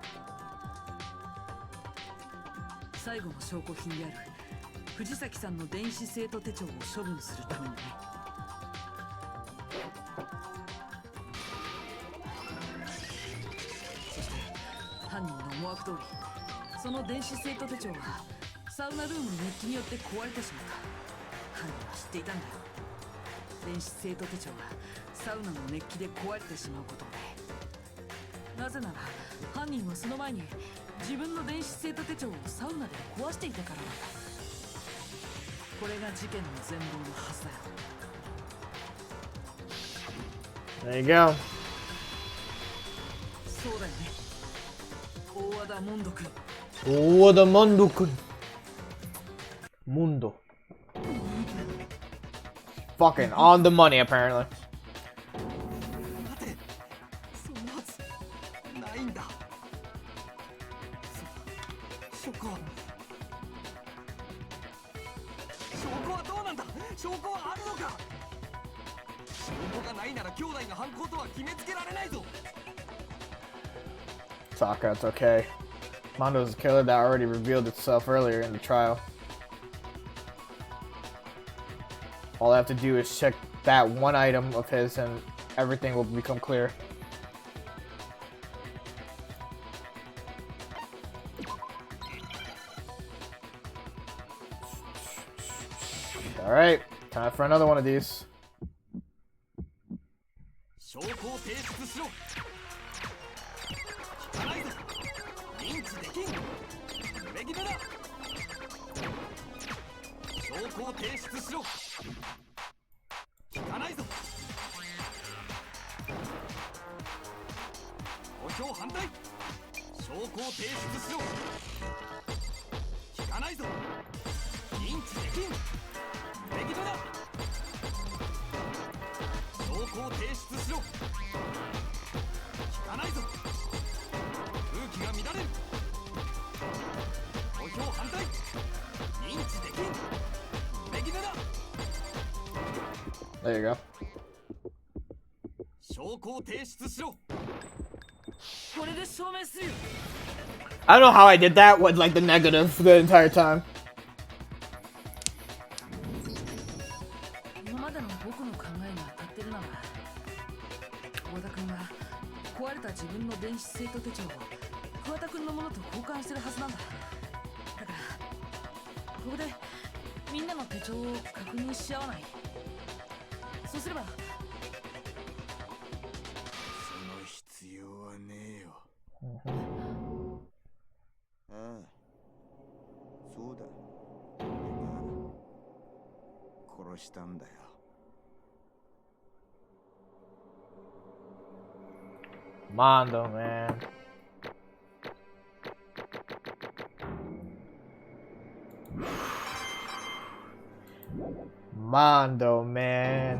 最後の証拠品である藤崎さんの電子生徒手帳を処分するためにね。そして犯人の思惑通り、その電子生徒手帳はサウナルームの熱気によって壊れてしまった。犯人は知っていたんだよ。電子生徒手帳がサウナの熱気で壊れてしまうことをね。なぜなら犯人はその前に自分の電子生徒手帳をサウナで壊していたからなんだ。これが事件の全貌のはずだよ。There you go. そうだよね。大和田モンド君。大和田モンド君。モンド。Fucking on the money, apparently. 待て、そんなはずないんだ。証拠はどうなんだ。証拠はあるのか。証拠がないなら兄弟の犯行とは決めつけられないぞ。 Sokka, it's okay. Mondo's a killer that already revealed itself earlier in the trial. All I have to do is check that one item of his and everything will become clear. Alright, time for another one of these. 証拠を提出しろ。聞かないぞ。認知できん。濡れ衣だ。証拠を提出しろ。聞かないぞ。投票反対。証拠を提出しろ。聞かないぞ。認知できん。濡れ衣だ。証拠を提出しろ。聞かないぞ。空気が乱れる。投票反対。認知できん。濡れ衣だ。 There you go. 証拠を提出しろ。これで証明するよ。I don't know how I did that with like the negative the entire time. 今までの僕の考えが当たってるなら、和田君は壊れた自分の電子生徒手帳を桑田君のものと交換してるはずなんだ。だからここでみんなの手帳を確認し合わない。そうすればその必要はねえよ。ああ、そうだ。俺が殺したんだよ。Mondo, man. Mondo, man.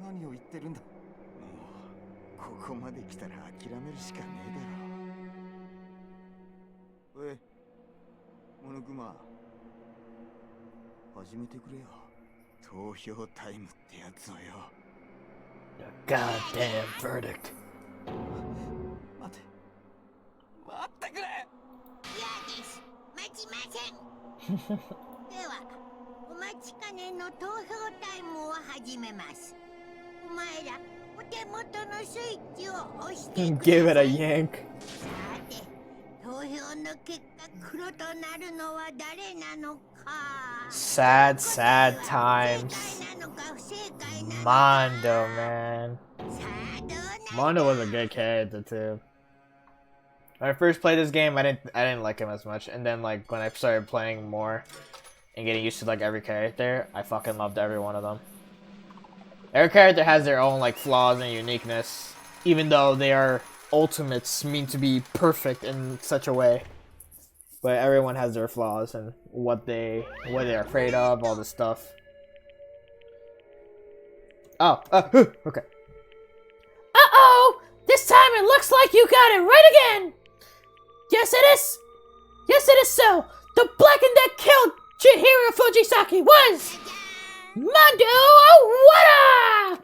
何を言ってるんだ。もうここまで来たら諦めるしかねえだろ。おい、モノクマ、始めてくれよ。投票タイムってやつをよ。Goddamn verdict. 待ってくれ。嫌です。待ちません。では、お待ちかねの投票タイムを始めます。お前ら、お手元のスイッチを押してください。Give it a yank. さて、投票の結果、黒となるのは誰なのか。Sad, sad times. Mondo, man. Mondo was a good character too. When I first played this game, I didn't like him as much, and then like when I started playing more and getting used to like every character, I fucking loved every one of them. Every character has their own like flaws and uniqueness, even though they are ultimates mean to be perfect in such a way. But everyone has their flaws and what they're afraid of, all this stuff. Oh, okay. Uh-oh! This time it looks like you got it right again! Yes, it is! Yes, it is so! The Blackened that killed Chihiro Fujisaki was... Mondo Owada!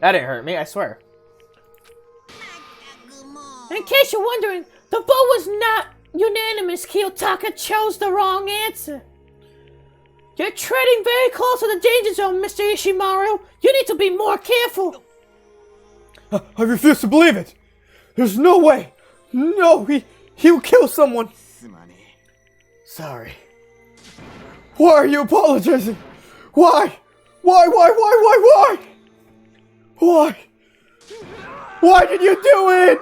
That didn't hurt me, I swear. In case you're wondering, the vote was not unanimous. Kiyotaka chose the wrong answer. You're treading very close to the danger zone, Mr. Ishimaru. You need to be more careful. I refuse to believe it. There's no way. No, he will kill someone. Sorry. Why are you apologizing? Why? Why? Why did you do it?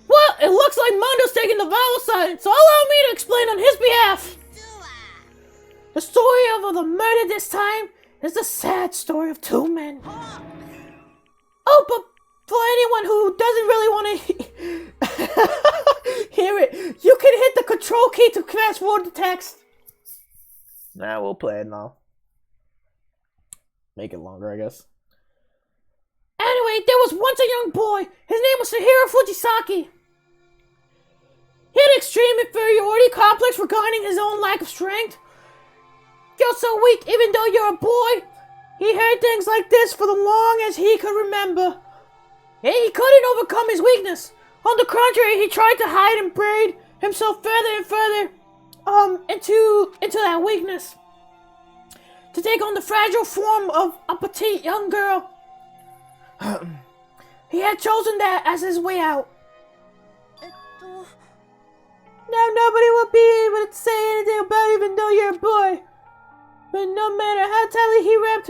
Well, it looks like Mondo's taking the vowel side, so allow me to explain on his behalf. The story of the murder this time is the sad story of two men. Oh, but for anyone who doesn't really want to hear it, you can hit the control key to fast forward the text. Nah, we'll play it now. Make it longer, I guess. Anyway, there was once a young boy. His name was Sahiro Fujisaki. He had extreme inferiority complex regarding his own lack of strength. You're so weak, even though you're a boy. He heard things like this for the long as he could remember. And he couldn't overcome his weakness. On the contrary, he tried to hide and braid himself further and further into that weakness. To take on the fragile form of a petite young girl. He had chosen that as his way out. Now nobody will be able to say anything about it, even though you're a boy. But no matter how tightly he wrapped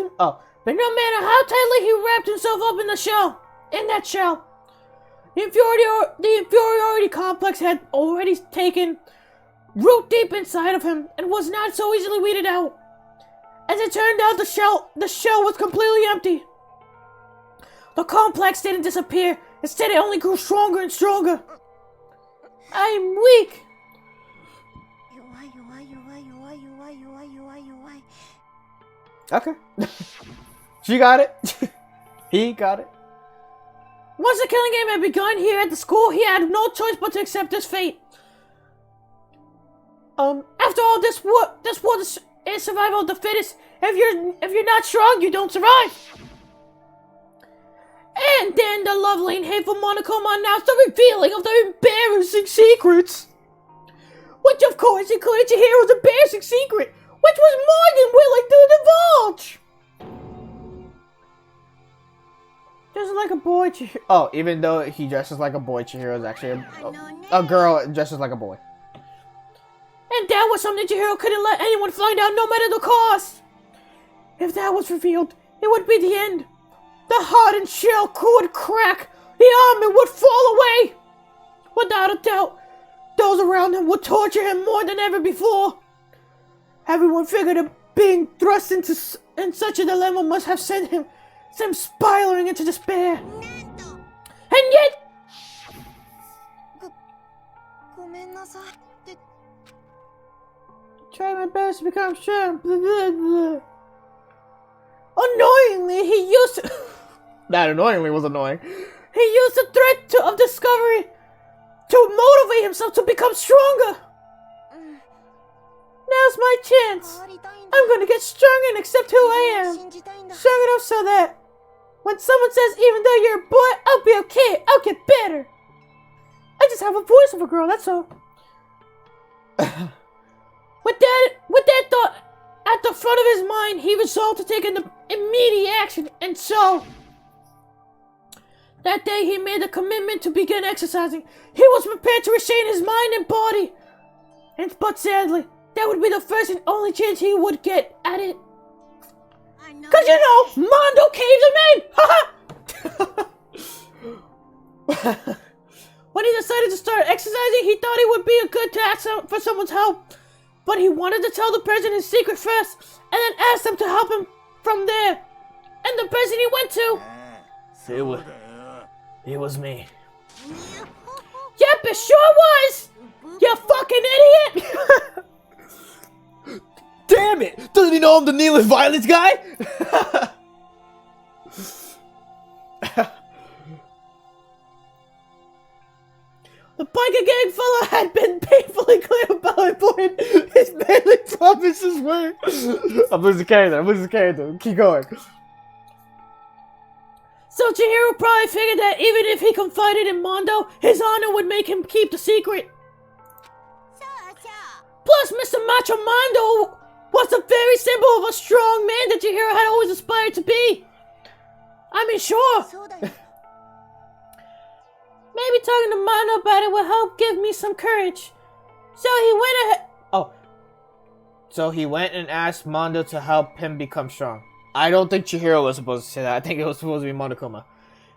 himself up in that shell, the inferiority complex had already taken root deep inside of him and was not so easily weeded out. As it turned out, the shell was completely empty. The complex didn't disappear. Instead, it only grew stronger and stronger. I'm weak. Okay. She got it. He got it. Once the killing game had begun here at the school, he had no choice but to accept his fate. After all, this war is survival of the fittest. If you're not strong, you don't survive. And then the lovely and hateful Monokuma announced the revealing of the embarrassing secrets. Which, of course, included Chihiro's embarrassing secret, which was more than willing to divulge. Just like a boy, Chihiro. Oh, even though he dresses like a boy, Chihiro is actually a girl dresses like a boy. And that was something Chihiro couldn't let anyone find out, no matter the cost. If that was revealed, it would be the end. The hardened shell would crack. The armor would fall away. Without a doubt, those around him would torture him more than ever before. Everyone figured that being thrust in such a dilemma must have sent him spiraling into despair. And yet... Try my best to become strong. Annoyingly, he used to... That annoyingly was annoying. He used the threat of discovery to motivate himself to become stronger. Now's my chance. I'm gonna get strong and accept who I am. Strong enough so that when someone says, even though you're a boy, I'll be okay. I'll get better. I just have a voice of a girl, that's all. With that thought at the front of his mind, he resolved to take an immediate action, and so... That day, he made a commitment to begin exercising. He was prepared to restrain his mind and body. But sadly, that would be the first and only chance he would get at it. Cause you know, Mondo caves him in! Haha! When he decided to start exercising, he thought it would be a good to ask for someone's help. But he wanted to tell the president his secret first, and then ask them to help him from there. And the person he went to... It was me. Yep, it sure was! You fucking idiot! Damn it! Doesn't he know I'm the Needless Violence guy? The biker gang fellow had been painfully clear about important his manly promises were. I'm losing character. Keep going. So Chihiro probably figured that even if he confided in Mondo, his honor would make him keep the secret. Plus, Mr. Macho Mondo was the very symbol of a strong man that Chihiro had always aspired to be. I mean, sure. Maybe talking to Mondo about it will help give me some courage. So he went ahead. Oh. So he went and asked Mondo to help him become strong. I don't think Chihiro was supposed to say that. I think it was supposed to be Monokuma.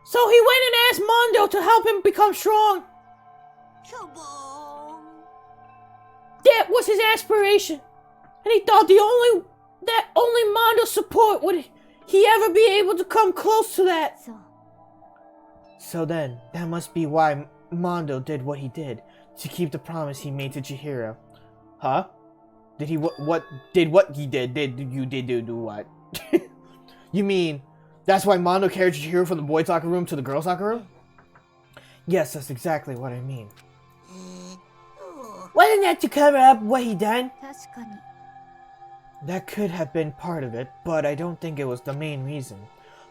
So he went and asked Mondo to help him become strong. That was his aspiration. And he thought that only Mondo's support would he ever be able to come close to that. So then, that must be why Mondo did what he did, to keep the promise he made to Chihiro. Huh? Did he what he did? Do what? You mean, that's why Mondo carried Chihiro from the boys' locker room to the girls' locker room? Yes, that's exactly what I mean. Wasn't that to cover up what he done? That could have been part of it, but I don't think it was the main reason.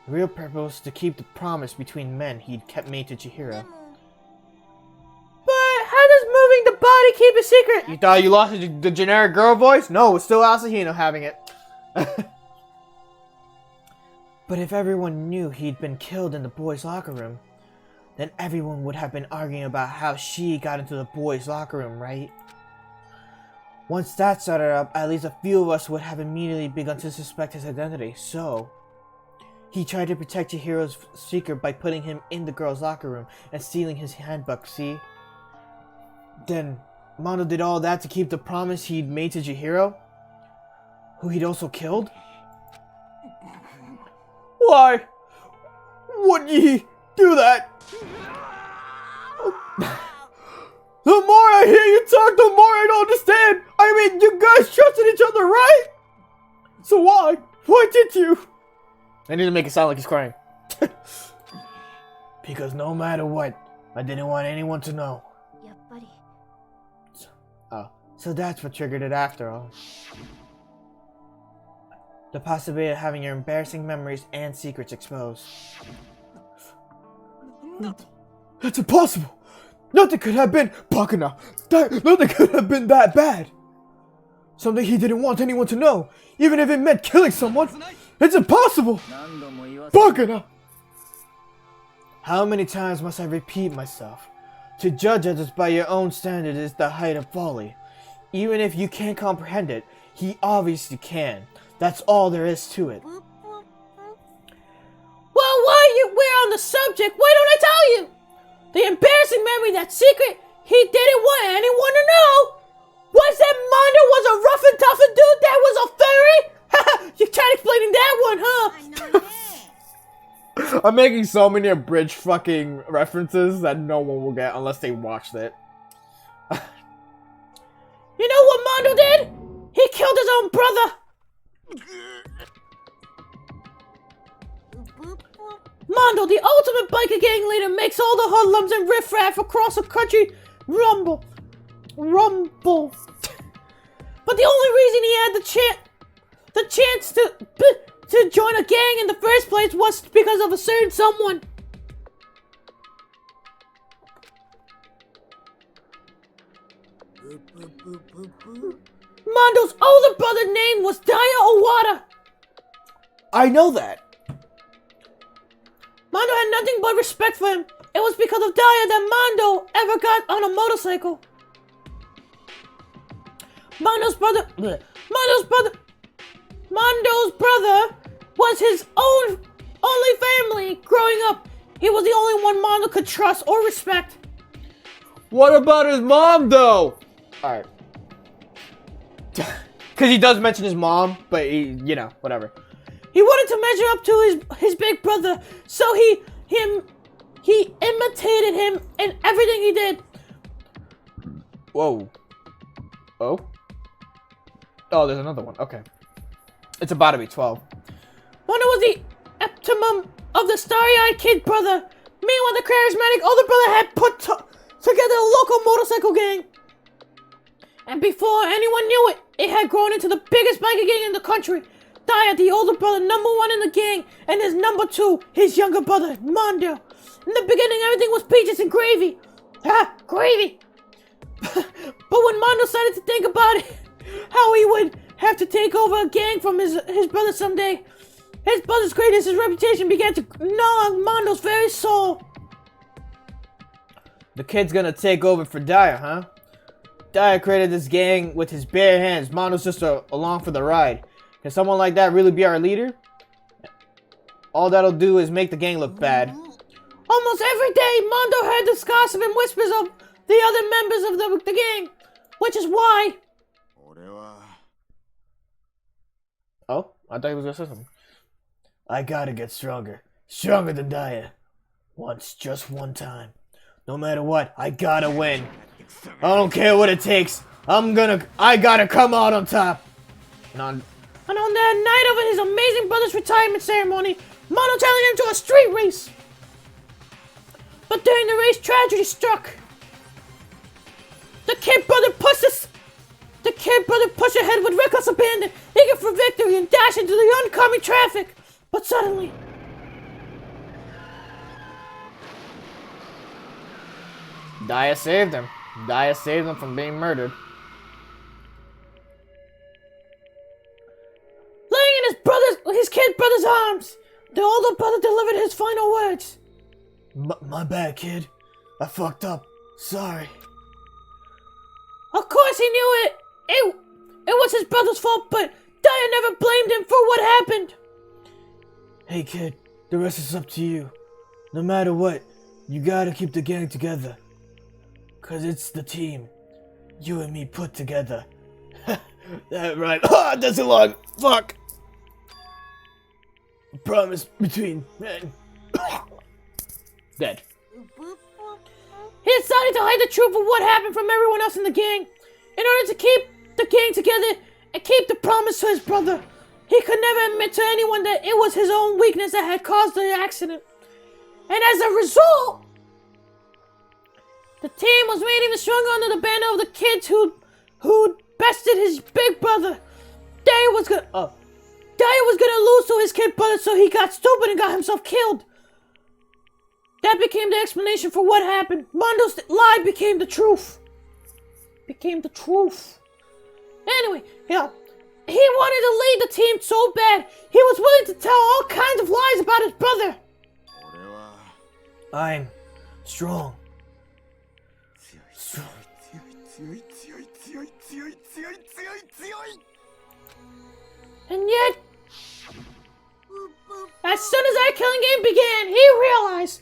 The real purpose was to keep the promise between men he'd kept made to Chihiro. But how does moving the body keep a secret? You thought you lost the generic girl voice? No, it's still Asahino having it. But if everyone knew he'd been killed in the boys' locker room, then everyone would have been arguing about how she got into the boys' locker room, right? Once that started up, at least a few of us would have immediately begun to suspect his identity, so he tried to protect Chihiro's secret by putting him in the girls' locker room and stealing his handbook, see? Then Mondo did all that to keep the promise he'd made to Chihiro, who he'd also killed? Why would he do that? The more I hear you talk, the more I don't understand. I mean, you guys trusted each other, right? So why? Why did you? I need to make it sound like he's crying. Because no matter what, I didn't want anyone to know. Oh, so that's what triggered it after all. The possibility of having your embarrassing memories and secrets exposed. That's impossible! Nothing could have been Bakuna! Nothing could have been that bad! Something he didn't want anyone to know, even if it meant killing someone! It's impossible! Bakuna! How many times must I repeat myself? To judge others by your own standard is the height of folly. Even if you can't comprehend it, he obviously can. That's all there is to it. Well, while we're on the subject, why don't I tell you? The embarrassing memory, that secret he didn't want anyone to know, was that Mondo was a rough and tough dude that was a furry? You tried explaining that one, huh? I'm making so many abridged fucking references that no one will get unless they watched it. You know what Mondo did? He killed his own brother. Mondo, the ultimate biker gang leader, makes all the hoodlums and riffraff across the country rumble. But the only reason he had the chance to join a gang in the first place was because of a certain someone. Mondo's older brother name was Daya Owada. I know that. Mondo had nothing but respect for him. It was because of Daya that Mondo ever got on a motorcycle. Mondo's brother was his only family growing up. He was the only one Mondo could trust or respect. What about his mom, though? Alright. Because he does mention his mom, but he, you know, whatever. He wanted to measure up to his big brother, so he imitated him in everything he did. Whoa. Oh? Oh, there's another one. Okay. It's about to be 12. Mondo was the optimum of the starry-eyed kid brother. Meanwhile, the charismatic older brother had put together a local motorcycle gang. And before anyone knew it, it had grown into the biggest biker gang in the country. Daya, the older brother, #1 in the gang, and his #2, his younger brother, Mondo. In the beginning, everything was peaches and gravy. Gravy! But when Mondo started to think about it, how he would have to take over a gang from his brother someday, his brother's greatness, his reputation began to gnaw on Mondo's very soul. The kid's gonna take over for Daya, huh? Daya created this gang with his bare hands. Mondo's just along for the ride. Can someone like that really be our leader? All that'll do is make the gang look bad. Almost every day, Mondo heard the gossip and whispers of the other members of the gang, which is why... Oh, I thought he was gonna say something. I gotta get stronger. Stronger than Daya. Just one time. No matter what, I gotta win. I don't care what it takes. I gotta come out on top. And on that night of his amazing brother's retirement ceremony, Mondo challenged him to a street race. But during the race, tragedy struck. The kid brother pushed ahead with reckless abandon, eager for victory, and dashed into the oncoming traffic. But suddenly, Daya saved him. Daya saved him from being murdered. laying in his kid brother's arms, the older brother delivered his final words. My bad, kid. I fucked up. Sorry. Of course he knew it. It was his brother's fault, but Daya never blamed him for what happened. Hey, kid. The rest is up to you. No matter what, you gotta keep the gang together. 'Cause it's the team. You and me put together. That right. That's a long fuck. Promise between men. Dead. He decided to hide the truth of what happened from everyone else in the gang, in order to keep the gang together and keep the promise to his brother. He could never admit to anyone that it was his own weakness that had caused the accident. And as a result, the team was made even stronger under the banner of the kids who bested his big brother. Daya was gonna lose to his kid brother, so he got stupid and got himself killed. That became the explanation for what happened. Mondo's lie became the truth. Anyway, yeah, he wanted to lead the team so bad, he was willing to tell all kinds of lies about his brother. I'm strong. And yet, as soon as our killing game began, he realized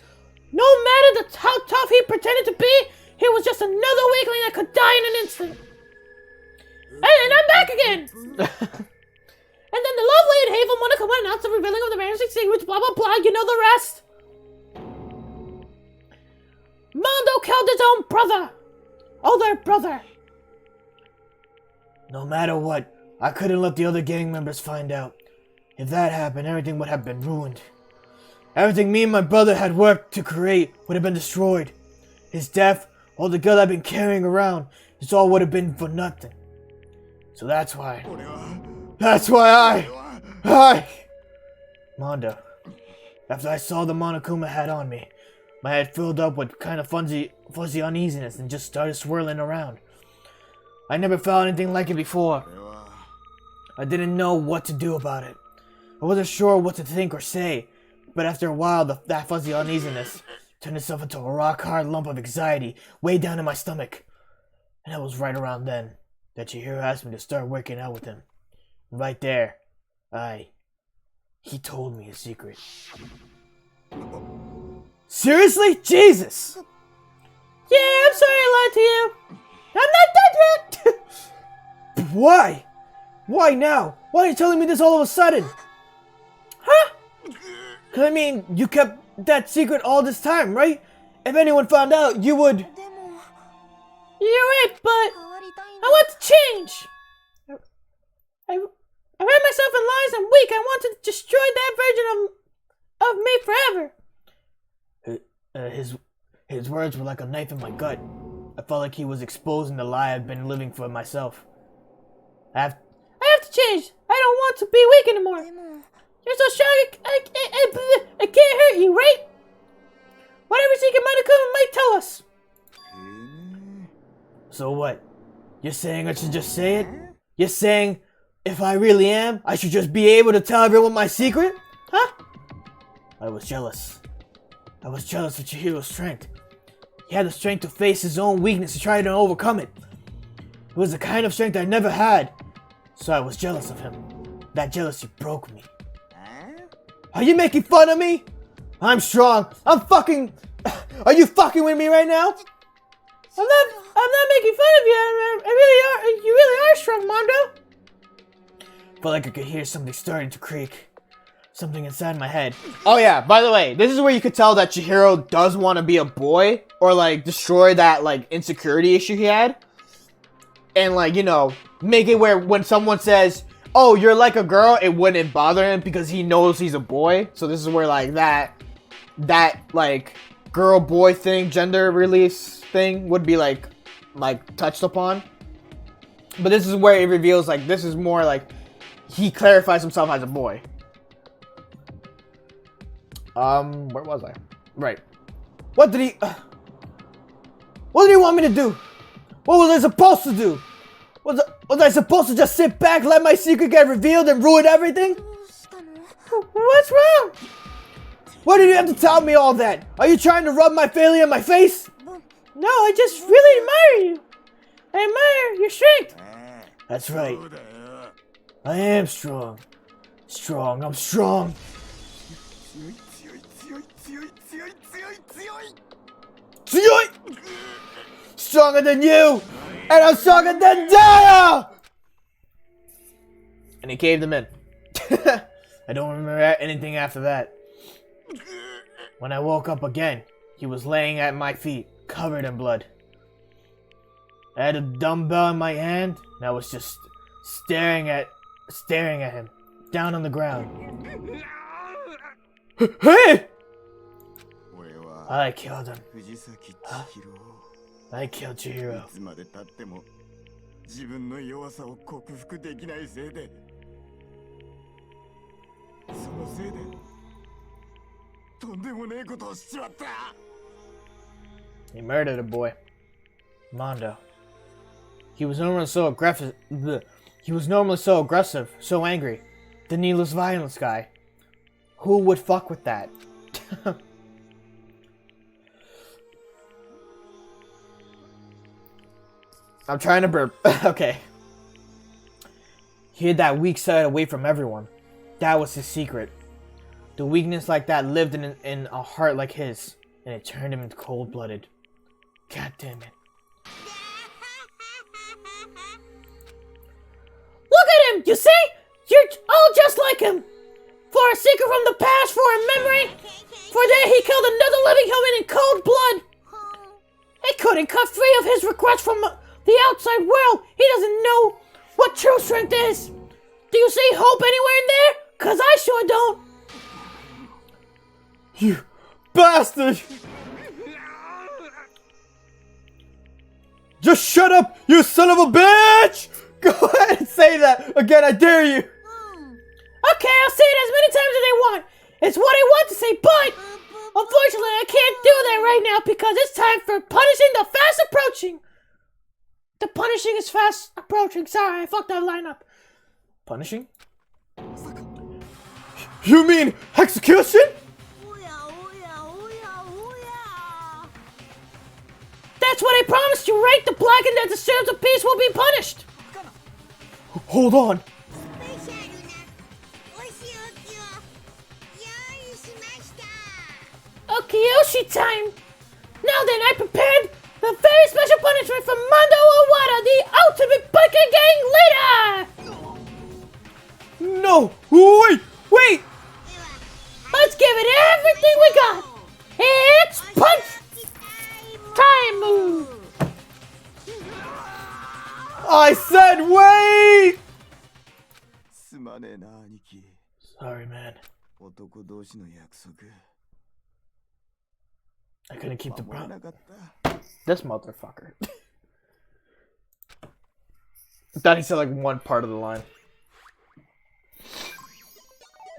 no matter how tough he pretended to be, he was just another weakling that could die in an instant. And I'm back again! And then the lovely and hateful Monica went announced the revealing of the marriage secrets, blah blah blah, you know the rest. Mondo killed his own brother! Older brother! No matter what, I couldn't let the other gang members find out. If that happened, everything would have been ruined. Everything me and my brother had worked to create would have been destroyed. His death, all the guilt I've been carrying around, this all would have been for nothing. So that's why I... Mondo, after I saw the Monokuma hat on me, my head filled up with kind of fuzzy uneasiness and just started swirling around. I never felt anything like it before. I didn't know what to do about it. I wasn't sure what to think or say, but after a while, that fuzzy uneasiness turned itself into a rock-hard lump of anxiety way down in my stomach. And it was right around then that Chihiro asked me to start working out with him. Right there, he told me a secret. Seriously? Jesus! Yeah, I'm sorry I lied to you. I'm not dead yet! Why? Why now? Why are you telling me this all of a sudden? Huh? 'Cause I mean, you kept that secret all this time, right? If anyone found out, you would... You're right, but I want to change. I read myself in lies. I'm weak. I want to destroy that version of me forever. His words were like a knife in my gut. I felt like he was exposing the lie I've been living for myself. I have to change. I don't want to be weak anymore. You're so strong, I can't hurt you, right? Whatever secret Monokuma might tell us. So what? You're saying I should just say it? You're saying if I really am, I should just be able to tell everyone my secret? Huh? I was jealous. I was jealous of Chihiro's strength. He had the strength to face his own weakness and try to overcome it. It was the kind of strength I never had. So I was jealous of him. That jealousy broke me. Are you making fun of me? I'm strong. I'm fucking... Are you fucking with me right now? I'm not making fun of you. I really are. You really are strong, Mondo. Felt like I could hear something starting to creak. Something inside my head. Oh yeah, by the way, this is where you could tell that Chihiro does want to be a boy. Or like destroy that like insecurity issue he had. And like, you know, make it where when someone says, oh, you're like a girl, it wouldn't bother him because he knows he's a boy. So this is where like that like girl boy thing, gender release thing would be like touched upon. But this is where it reveals like this is more like he clarifies himself as a boy. Where was I? Right. What did he want me to do? What was I supposed to do? Was I supposed to just sit back, let my secret get revealed and ruin everything? What's wrong? Why did you have to tell me all that? Are you trying to rub my failure in my face? No, I just really admire you. I admire your strength. That's right. I am strong. I'm strong. Stronger than you! And I'm stronger than Dara! And he caved him in. I don't remember anything after that. When I woke up again, he was laying at my feet, covered in blood. I had a dumbbell in my hand, and I was just staring at him, down on the ground. Hey! I killed him. Huh? I killed Chihiro. He murdered a boy. Mondo. He was normally so aggressive. So angry. The needless violence guy. Who would fuck with that? I'm trying to burp. Okay. He hid that weak side away from everyone. That was his secret. The weakness like that lived in a heart like his, and it turned him into cold-blooded. God damn it. Look at him! You see? You're all just like him. For a secret from the past, for a memory. For that he killed another living human in cold blood. He couldn't cut free of his regrets from the outside world. He doesn't know what true strength is. Do you see hope anywhere in there? 'Cause I sure don't. You bastard! Just shut up, you son of a bitch! Go ahead and say that again, I dare you! Okay, I'll say it as many times as I want. It's what I want to say, but unfortunately I can't do that right now because it's time for punishing the fast approaching. The punishing is fast approaching. Sorry, I fucked that line up. Punishing? You mean execution? That's what I promised you, right? The blackened that disturbs the peace will be punished. Hold on. Okiyoshi time. Now then, I prepared the very special punishment for Mondo Owada, the ultimate biker gang leader. No, wait! Let's give it everything we got. It's punch time move. I said wait! Sorry, man. I couldn't keep the 守れ promise. なかった This motherfucker. I thought he said like one part of the line.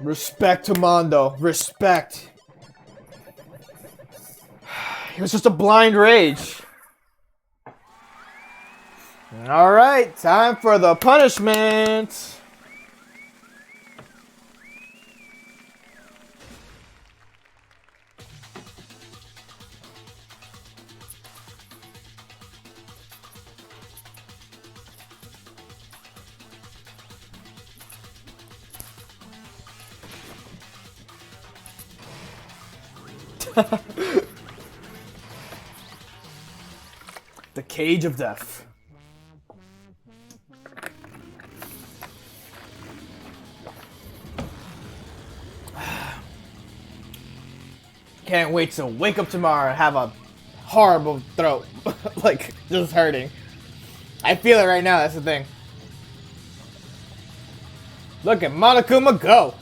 Respect to Mondo. Respect. It was just a blind rage. Alright, time for the punishment. The Cage of Death. Can't wait to wake up tomorrow and have a horrible throat. Like, just hurting. I feel it right now, that's the thing. Look at Monokuma go!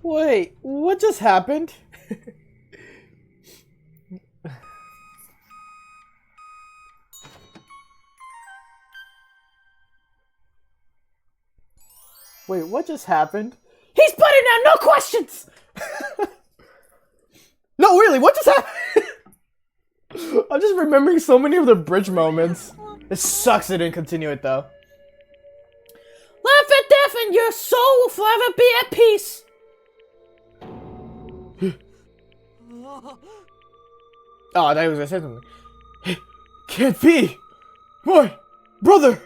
Wait, what just happened? Wait, what just happened? He's putting down no questions! No, really, what just happened? I'm just remembering so many of the bridge moments. It sucks it didn't continue it though. Laugh at death and your soul will forever be at peace. Oh, I thought he was gonna say something. Can't be! Boy! Brother!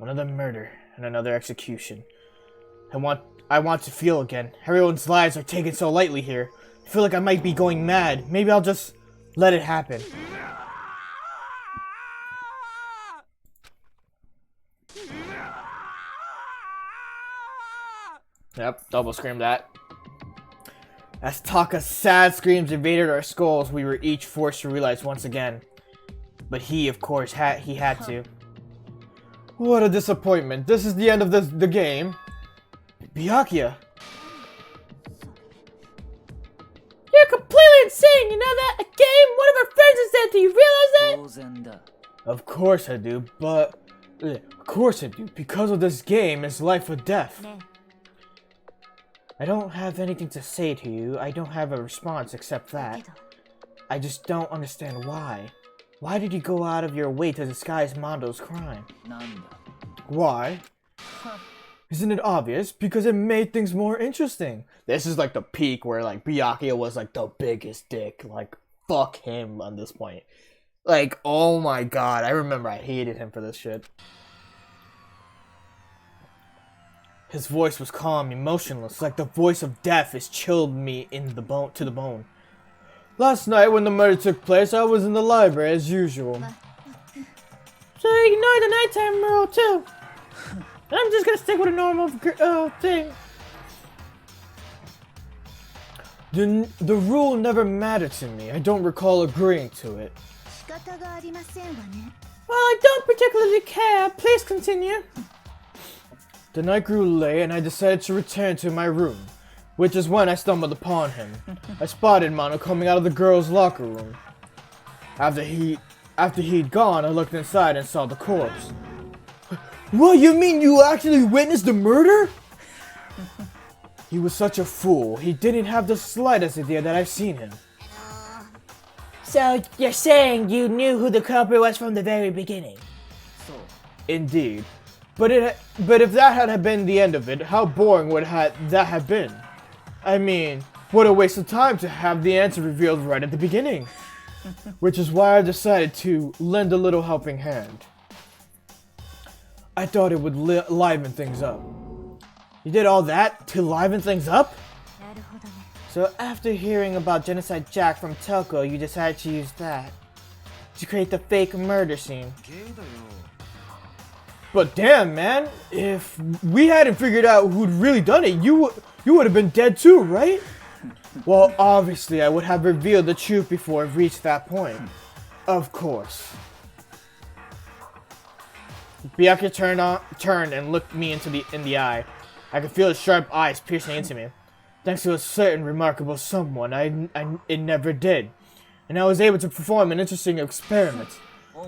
Another murder and another execution. I want to feel again. Everyone's lives are taken so lightly here. I feel like I might be going mad. Maybe I'll just let it happen. Yep, double scream that. As Taka's sad screams invaded our skulls, we were each forced to realize once again. But he, of course, had to. What a disappointment. This is the end of the game. Byakuya. You're completely insane. You know that? A game? One of our friends is dead. Do you realize that? Of course I do, but... Of course I do. Because of this game, it's life or death. I don't have anything to say to you. I don't have a response except that. I just don't understand why. Why did you go out of your way to disguise Mondo's crime? Why? Isn't it obvious? Because it made things more interesting. This is like the peak where like Byakuya was like the biggest dick. Like, fuck him on this point. Like, oh my god. I remember I hated him for this shit. His voice was calm, emotionless, like the voice of death. It chilled me in the bone to the bone. Last night when the murder took place, I was in the library as usual. So ignore the nighttime rule too. I'm just gonna stick with a normal thing. The rule never mattered to me. I don't recall agreeing to it. Well, I don't particularly care. Please continue. The night grew late and I decided to return to my room, which is when I stumbled upon him. I spotted Mono coming out of the girls' locker room. After he'd gone, I looked inside and saw the corpse. What, you mean you actually witnessed the murder? He was such a fool. He didn't have the slightest idea that I've seen him. So you're saying you knew who the culprit was from the very beginning? Indeed. But if that had been the end of it, how boring would that have been? I mean, what a waste of time to have the answer revealed right at the beginning. Which is why I decided to lend a little helping hand. I thought it would liven things up. You did all that to liven things up? So after hearing about Genocide Jack from Telco, you decided to use that to create the fake murder scene. But damn, man, if we hadn't figured out who'd really done it, you would have been dead too, right? Well, obviously, I would have revealed the truth before it reached that point. Of course. Byakuya turned and looked me in the eye. I could feel his sharp eyes piercing into me. Thanks to a certain remarkable someone, it never did. And I was able to perform an interesting experiment.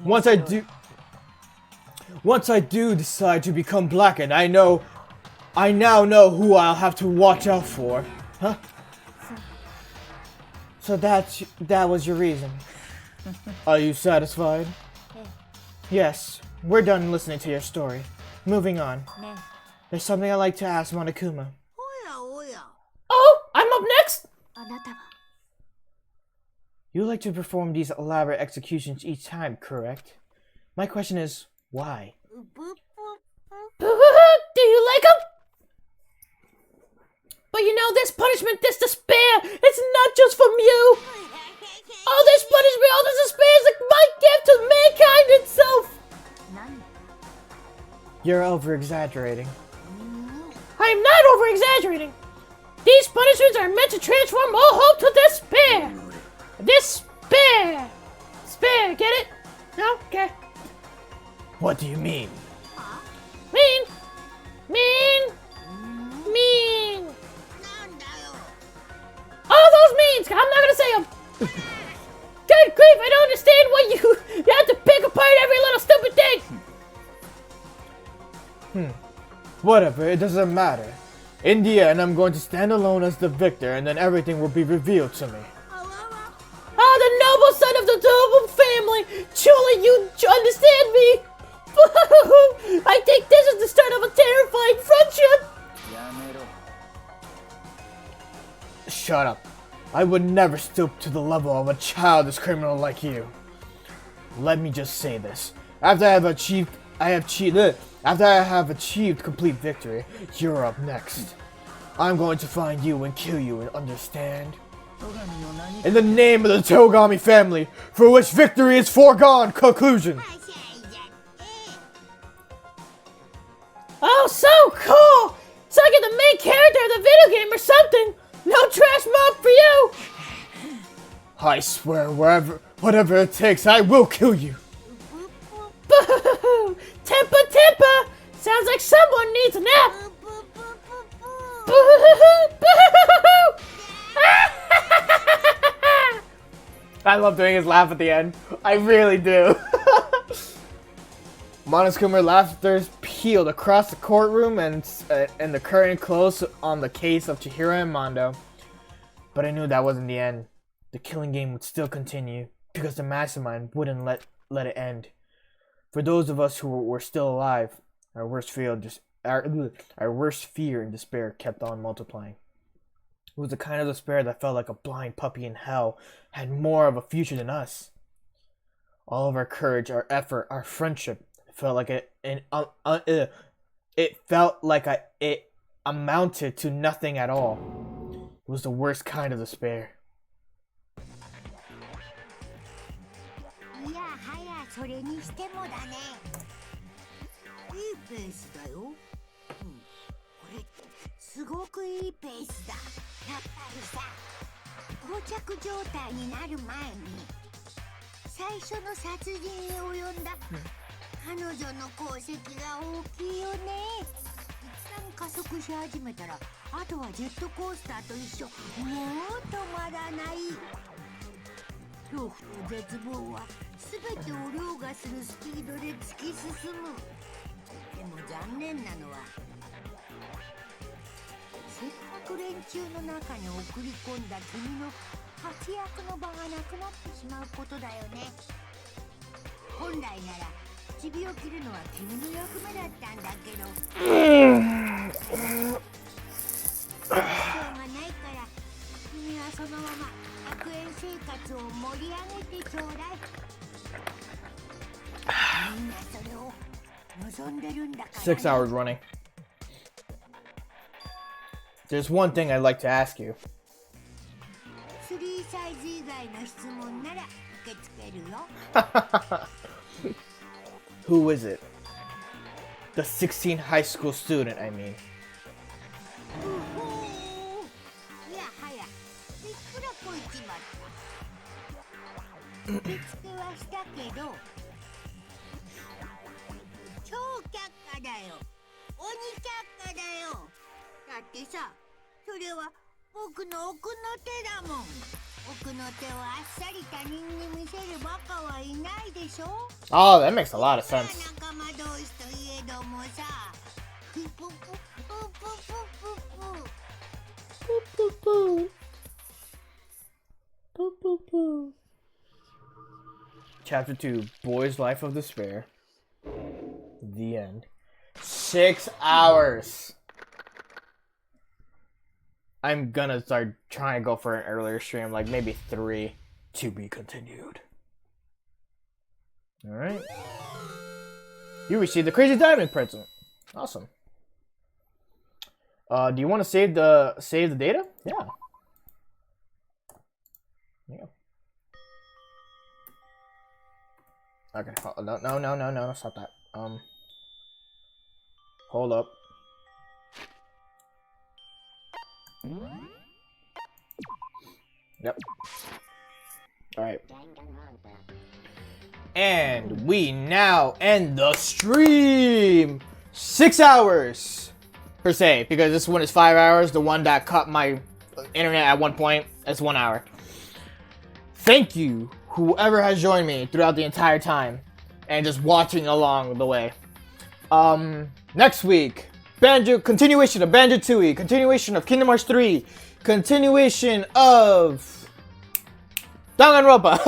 Once I do decide to become blackened, I now know who I'll have to watch out for. Huh? So that was your reason. Are you satisfied? Yes. We're done listening to your story. Moving on. There's something I'd like to ask Monokuma. Oh, I'm up next? You like to perform these elaborate executions each time, correct? My question is, why? Do you like them? But you know, this punishment, this despair, it's not just from you. All this punishment, all this despair is like my gift to mankind itself. You're over-exaggerating. I am not over-exaggerating. These punishments are meant to transform all hope to despair. Despair. Despair, get it? No? Okay. What do you mean? Mean. All those means, I'm not gonna say them. Good grief, I don't understand why you have to pick apart every little stupid thing. Whatever, it doesn't matter. In the end, I'm going to stand alone as the victor, and then everything will be revealed to me. Ah, the noble son of the noble family! Truly, you understand me! I think this is the start of a terrifying friendship! Shut up. I would never stoop to the level of a childish criminal like you. Let me just say this. After I have achieved complete victory, you're up next. I'm going to find you and kill you, and understand? In the name of the Togami family, for which victory is foregone. Conclusion. Oh, so cool! It's like you're the main character of the video game or something! No trash mob for you! I swear, whatever it takes, I will kill you. Boo-hoo-hoo! Tempa! Sounds like someone needs a nap! Boo-hoo-hoo! Boo-hoo-hoo! I love doing his laugh at the end. I really do. Monokuma's laughter peeled across the courtroom and the curtain closed on the case of Chihiro and Mondo. But I knew that wasn't the end. The killing game would still continue because the mastermind wouldn't let it end. For those of us who were still alive, our worst fear and despair kept on multiplying. It was the kind of despair that felt like a blind puppy in hell had more of a future than us. All of our courage, our effort, our friendship felt like it amounted to nothing at all. It was the worst kind of despair. いやはやそれにしてもだね。いいペースだよ。これすごくいいペースだ。やっぱりさ、膠着状態になる前に最初の殺人に及んだ彼女の功績が大きいよね。一旦加速し始めたら、あとはジェットコースターと一緒。もう止まらない。恐怖と絶望は全てを凌駕するスピードで突き進む。でも残念なのは、せっかく連中の中に送り込んだ君の活躍の場がなくなってしまうことだよね。本来なら唇を切るのは君の役目だったんだけど、しょうがないから君はそのまま悪縁生活を盛り上げてちょうだい。みんなそれを望んでるんだから、ね。6 hours running. There's one thing I'd like to ask you. 3サイズ以外の質問なら受け付けるよ。Who is it? The 16 high school student, I mean. いやはやいくらこいちまった受付はしたけど超却下だよ鬼却下だよだってさそれは僕の奥の手だもん奥の手をあっさり他人に見せるバカはいないでしょ Oh, that makes a lot of sense. 仲間同士といえどもさプププププププ Boo, boo, boo. Boo, boo, boo. Chapter 2, Boy's Life of Despair. The end. 6 hours. I'm gonna start trying to go for an earlier stream, like maybe 3. To be continued. Alright. You received the Crazy Diamond present. Awesome. Do you want to save the data? Yeah. Yeah. Okay. No. Stop that. Hold up. Yep. All right. And we now end the stream. 6 hours. Per se, because this one is 5 hours. The one that cut my internet at one point is 1 hour. Thank you, whoever has joined me throughout the entire time and just watching along the way. Next week, continuation of Banjo-Tooie, continuation of Kingdom Hearts 3, continuation of Danganronpa.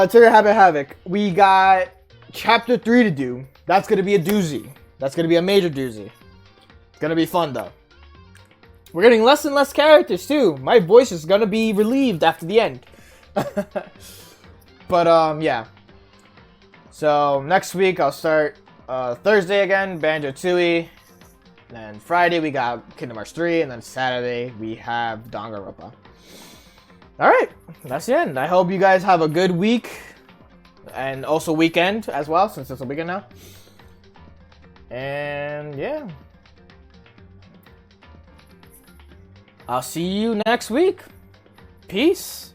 Trigger Habit Havoc. We got chapter 3 to do. That's gonna be a doozy. That's gonna be a major doozy. It's gonna be fun though. We're getting less and less characters too. My voice is gonna be relieved after the end. But yeah. So next week I'll start Thursday again, Banjo-Tooie. Then Friday we got Kingdom Hearts 3, and then Saturday we have Danganronpa. Alright, that's the end. I hope you guys have a good week. And also weekend as well, since it's a weekend now. And yeah. I'll see you next week. Peace.